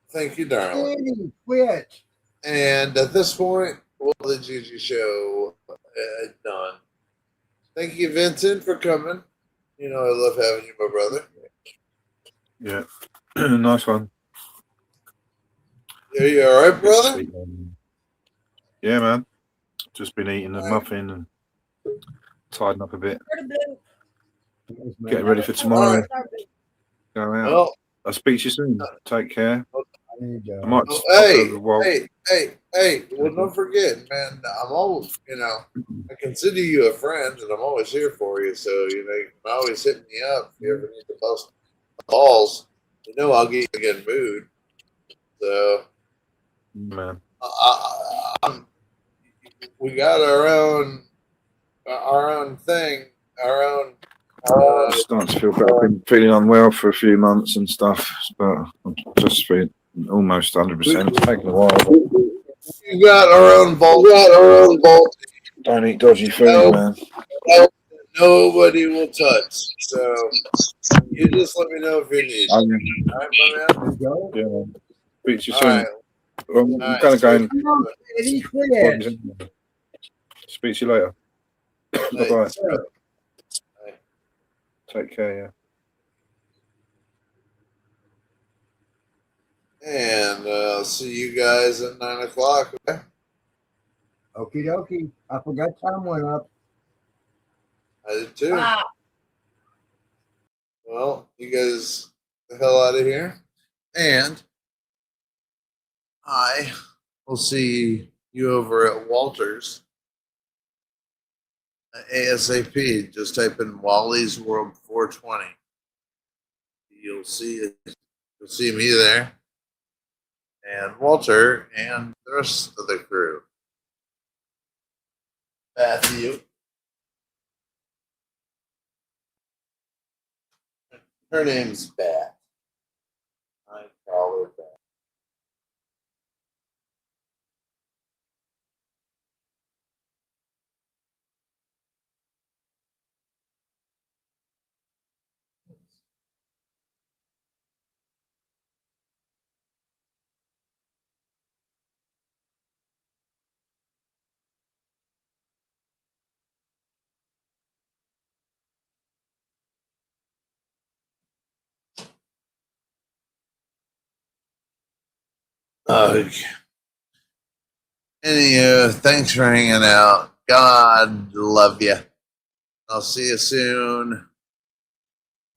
B: Thank you, darling.
H: Kitty, quit.
B: And at this point, well, the Gigi show done. Thank you, Vincent, for coming. You know I love having you, my brother.
J: Yeah. Nice one.
B: Are you all right, brother?
J: Yeah, man. Just been eating a muffin and tidying up a bit. Getting ready for tomorrow. Go out.
B: Well,
J: I'll speak to you soon. Take care. I might
B: hey, well, don't forget, man, I'm always, I consider you a friend and I'm always here for you. So, you can always hit me up if you ever need to bust balls. I'll get you a good mood. So,
J: man,
B: we got our own thing, our own.
J: I'm starting to feel better. I've been feeling unwell for a few months and stuff, but I'm just feeling almost 100%. It's taken a while.
B: You got our own vault.
J: Don't eat dodgy food, man.
B: Nobody will touch. So you just let me know if you need. All right, my man.
J: Yeah, man. Speak to you
B: All
J: soon.
B: right.
J: I'm kind of going. Speak to you later. Bye-bye. Take care, yeah.
B: And I'll see you guys at 9 o'clock. Okay?
H: Okie dokie. I forgot time went up.
B: I did too.
I: Wow.
B: Well, you guys the hell out of here. And I will see you over at Walter's ASAP. Just type in Wally's World 420. You'll see me there. And Walter and the rest of the crew. Matthew. Her name's Bat. I call her Bat. Anywho, thanks for hanging out. God love you. I'll see you soon.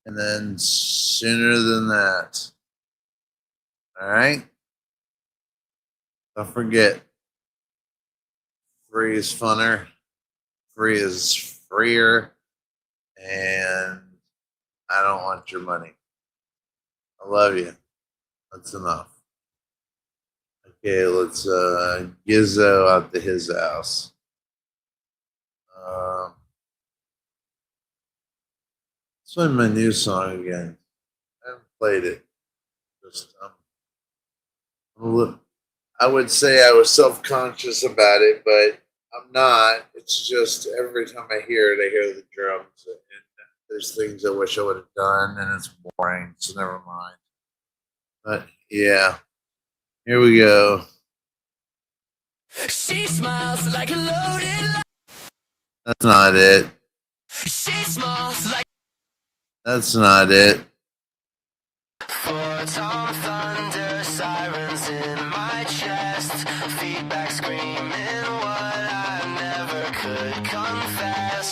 B: And then sooner than that. All right? Don't forget, free is funner. Free is freer. And I don't want your money. I love you. That's enough. Okay, let's Gizzo out to his house. Let's play my new song again. I haven't played it. Just I would say I was self-conscious about it, but I'm not. It's just every time I hear it, I hear the drums, and there's things I wish I would have done, and it's boring, so never mind. But yeah, here we go.
A: She smiles like a loaded.
B: That's not it.
A: She smiles like.
B: That's not it.
A: For Tom Thunder, sirens in my chest, feedback screaming what I never could confess.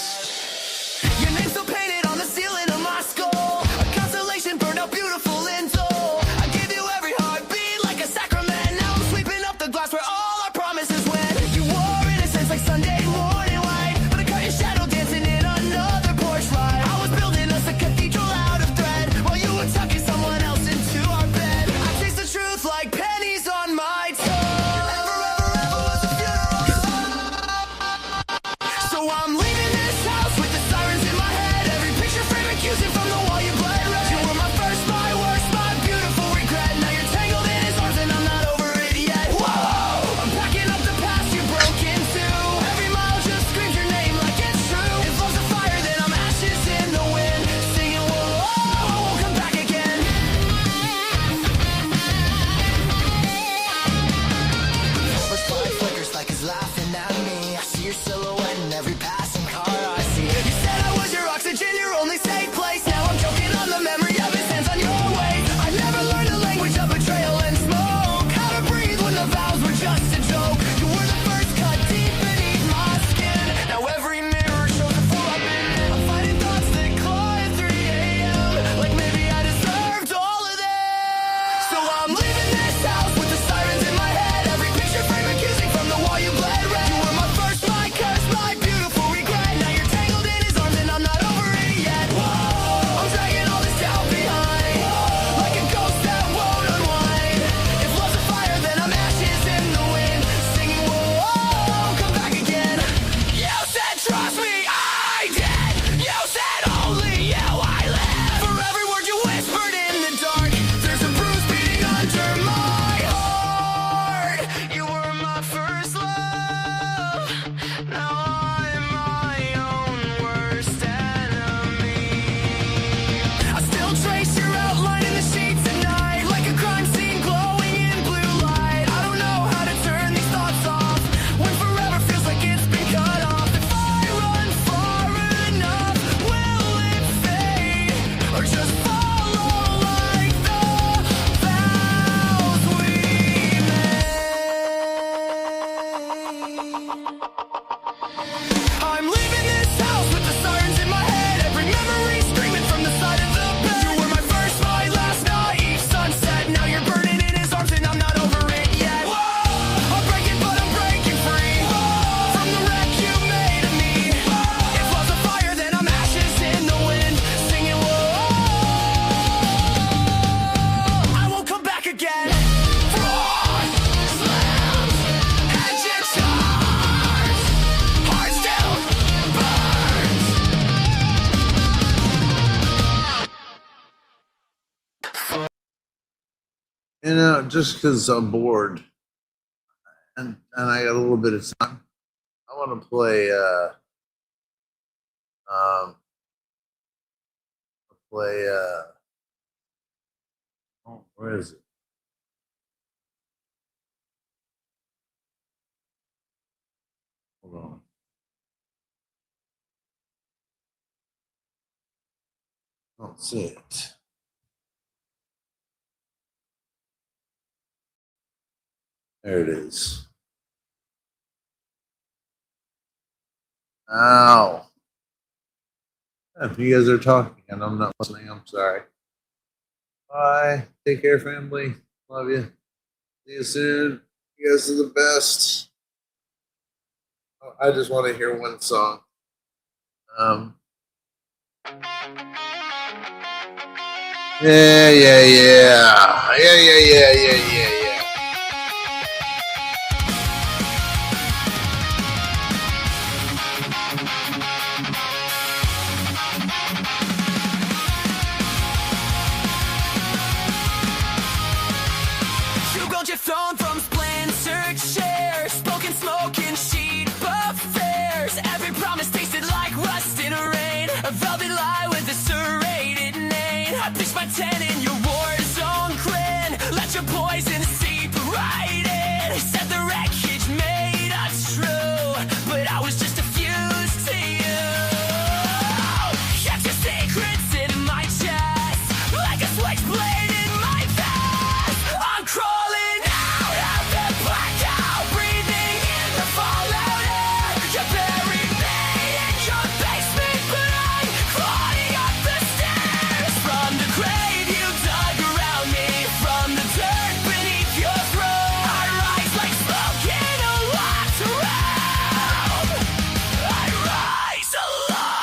A: Your name's still painted on the ceiling of my skull, a constellation burned out beautiful and dull. I gave you every heartbeat like a sacrament. Now I'm sweeping up the glass where all our promises went. You wore innocence like Sunday morning light, but I caught your shadow dancing in another Porsche ride. I was building us a cathedral out of thread while you were tucking someone else into our bed. I taste the truth like pennies on my tongue. Was a funeral. So I'm leaving this house with the sirens in my head. Every picture frame accusing from the wall you bled red. You were my first, my worst, my beautiful regret. Now you're tangled in his arms and I'm not over it yet. Whoa! I'm packing up the past you broke into. Every mile just screams your name like it's true. If love's a fire, then I'm ashes in the wind. Singing whoa, I won't come back again. First light flickers like he's laughing at me. I see your silhouette in every passing car I see. You said I was your oxygen, your only safe place. Now I'm choking on the memory of his hands on your waist. I never learned the language of betrayal and smoke. How to breathe when the vows were just a joke. You were the first cut deep beneath my skin. Now every mirror shows the fool I've been. I'm fighting thoughts that claw at 3 a.m. Like maybe I deserved all of this. So I'm leaving this house with the sirens in my head. Every picture frame accusing from the wall you bled red. You were my first, my curse, my beautiful regret. Now you're tangled in his arms and I'm not over it yet. Whoa, I'm dragging all this doubt behind, like a ghost that won't unwind. If love's a fire, then I'm ashes in the wind. Singing whoa, I'll come back again. You said trust me, I did. You said only you I live. For every word you whispered in the dark, there's a bruise beating under
B: Just because I'm bored and I got a little bit of time, I want to play. Um, play. Oh, where is it? Hold on. I don't see it. There it is. Ow. If you guys are talking and I'm not listening, I'm sorry. Bye. Take care, family. Love you. See you soon. You guys are the best. I just want to hear one song. Um, yeah, yeah, yeah. Yeah, yeah, yeah, yeah, yeah, yeah.
A: You got your phone from splintered shares, spoken smoke and sheet affairs. Every promise tasted like rust in a rain, a velvet lie with a serrated name. I pitched my tent in your war zone grin, let your poison seep right in. Said the wreckage made us true, but I was just a fuse to you. Kept your secrets in my chest, like a switchblade in my vest. I'm crawling out of the blackout, breathing in the fallout air. You buried me in your basement, but I'm climbing up the stairs. From the grave you dug around me, from the dirt beneath your throne, I rise like smoke in a locked room. I rise alone.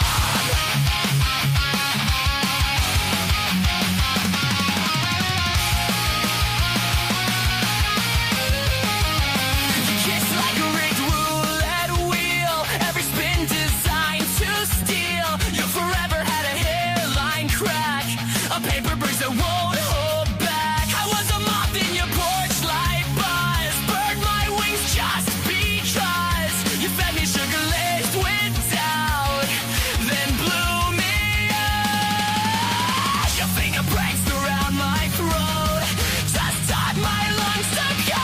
A: Kiss like a rigged roulette wheel, every spin designed to steal. You forever had a hairline crack, a paper bridge that won't hold back. I was a moth in your porch light buzz, burned my wings just because you fed me sugar laced with doubt, then blew me up. Your finger breaks around my throat, just taught my lungs to go.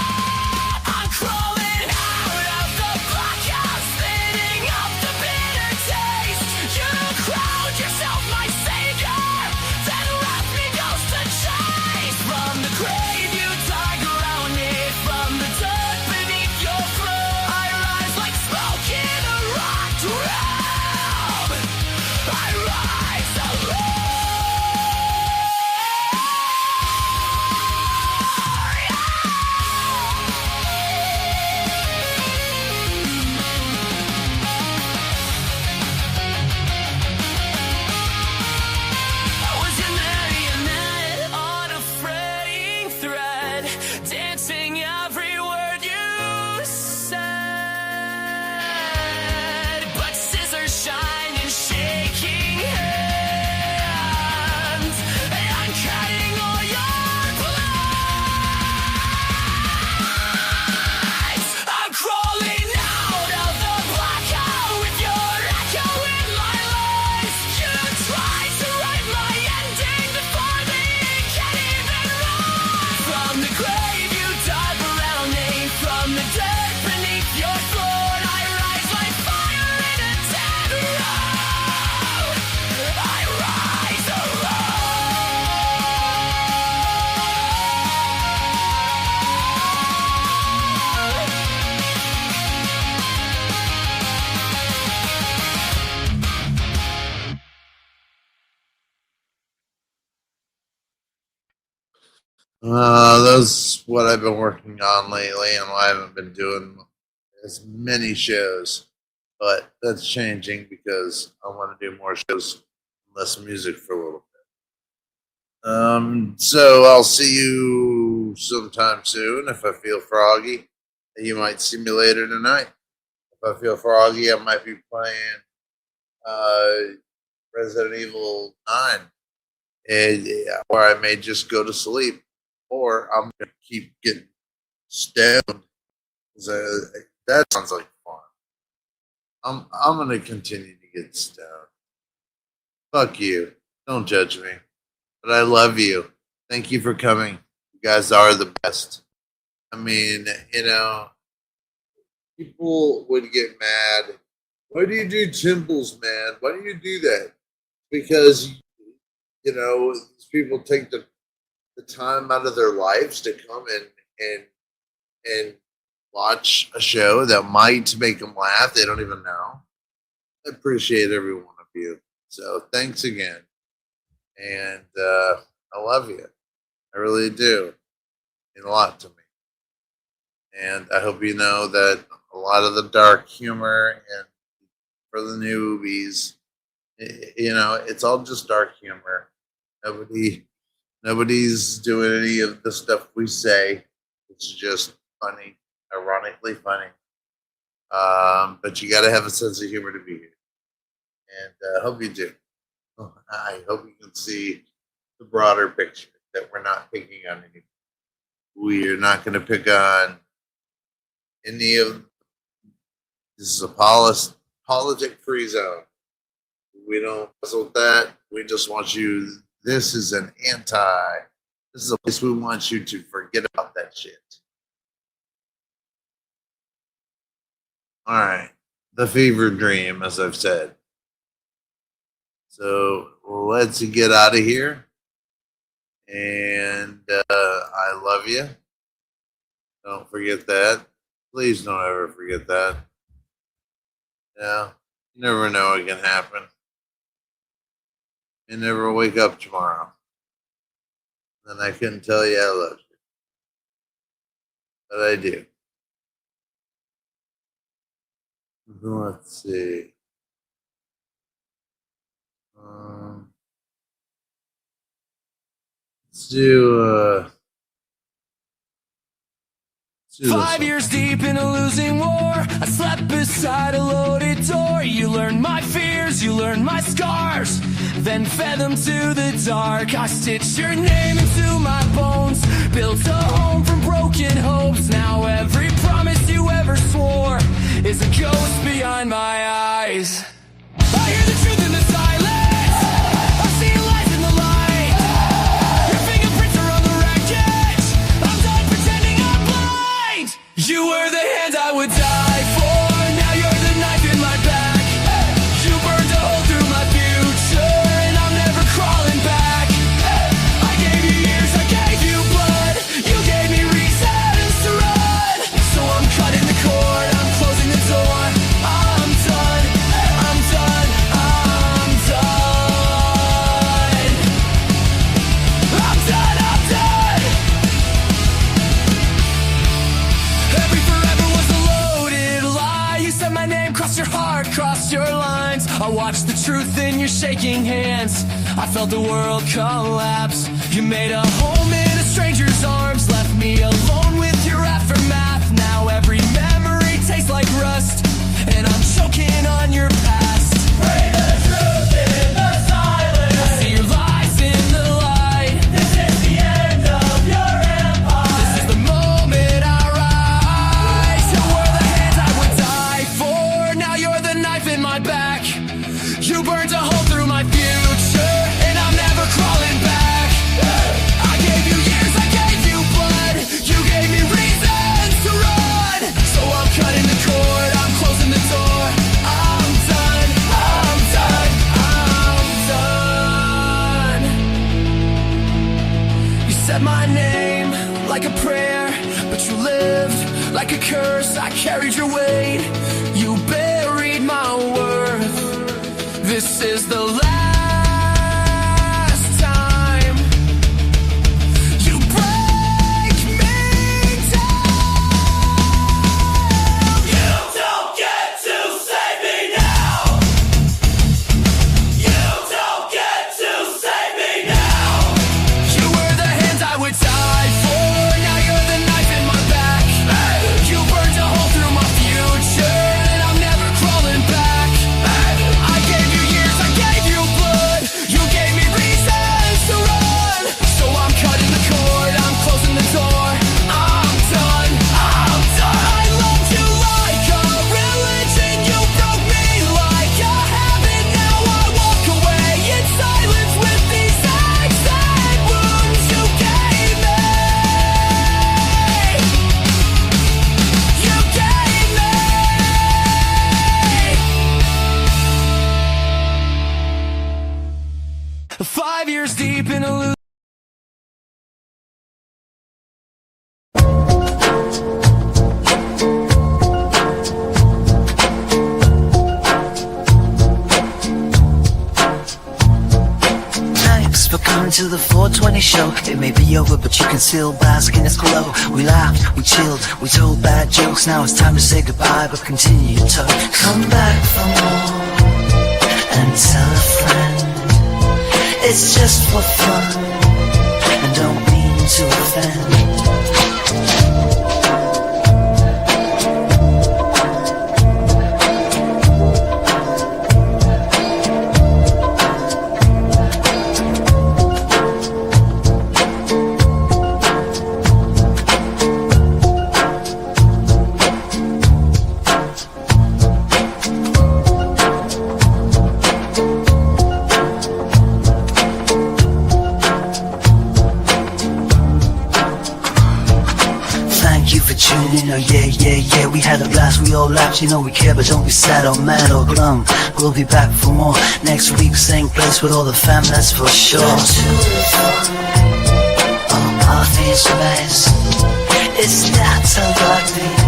A: I'm crawling out of the blackout, spitting up the bitter taste. You crowned yourself my savior, then left me ghost to chase. From the grave you dug around me, from the dirt beneath your throne, I rise like smoke in a rocked room. I rise alone. I was your marionette on a fraying thread, dancing every word you said. But scissors shine in shaking hands, and I'm cutting all your plans. I'm crawling out of the blackout with your echo in my lungs. You tried to write my ending before the ink can even run. From the grave you dug around me, from the dirt beneath your throne, I rise like fire in a dead road. I rise
B: That's what I've been working on lately, and I haven't been doing as many shows. But that's changing because I want to do more shows, less music for a little bit. So I'll see you sometime soon. If I feel froggy, you might see me later tonight. If I feel froggy, I might be playing uh, Resident Evil 9, and, where I may just go to sleep or I'm gonna keep getting stoned. That sounds like fun. I'm gonna continue to get stoned. Fuck you. Don't judge me. But I love you. Thank you for coming. You guys are the best. I mean, people would get mad. Why do you do Timbals, man? Why do you do that? Because, these people take the time out of their lives to come and watch a show that might make them laugh. They don't even know. I appreciate every one of you. So thanks again. And I love you. I really do. It means a lot to me. And I hope you know that a lot of the dark humor and for the newbies, it's all just dark humor. Nobody's doing any of the stuff we say. It's just funny, ironically funny. But you got to have a sense of humor to be here. And I hope you do. I hope you can see the broader picture, that we're not picking on anything. We are not going to pick on any of this. Is a politic-free zone. We don't mess with that. We just want you. This is an anti. This is a place we want you to forget about that shit. All right, the fever dream, as I've said. So let's get out of here. And I love you. Don't forget that. Please don't ever forget that. Yeah, you never know what can happen. You never wake up tomorrow. And I couldn't tell you I love you. But I do. Let's see. Let's do
C: 5 years deep in a losing war, I slept beside a loaded door. You learned my fears, you learned my scars, then fed them to the dark. I stitched your name into my bones, built a home from broken hopes. Now every promise you ever swore is a ghost behind my eyes. I hear the truth in the silence, I see lies in the light. Your fingerprints are on the wreckage, I'm done pretending I'm blind. You were the hand I would die for, now you're the knife in my back. You burned a hole through my future, and I'm never crawling back. I gave you years, I gave you blood, you gave me reasons to run. So I'm cutting the cord, I'm closing the door. I'm done, I'm done, I'm done. I'm done, I'm done. Every forever was a loaded lie. You said my name, crossed your heart, crossed your lines. I watched the truth in your shaking hands, I felt the world collapse. You made a home in a stranger's arms, left me alone with your aftermath. Now every memory tastes like rust, and I'm choking on your past. Bring the truth in the silence, I see your lies in the light. This is the end of your empire, this is the moment I rise. You were the hands I would die for, now you're the knife in my back. You burned a hole through my future, and I'm never crawling back. I gave you years, I gave you blood, you gave me reasons to run. So I'm cutting the cord, I'm closing the door. I'm done, I'm done, I'm done. You said my name like a prayer, but you lived like a curse. I carried your weight, you buried my worth. This is the last time you break me down. You don't get to save me now. You don't get to save me now. You were the hands I would die for, now you're the knife in my back. You burned a hole through my future, and I'm never crawling back. I gave you years, I gave you
A: to the 420 show. It may be over, but you can still bask in its glow. We laughed, we chilled, we told bad jokes. Now it's time to say goodbye, but continue to talk. Come back for more and tell a friend. It's just for fun and don't mean to offend. Oh yeah, we had a blast, we all laughed, you know we care, but don't be sad or mad or glum. We'll be back for more next week, same place with all the fam, that's for sure. Oh, party space, it's that so lovely.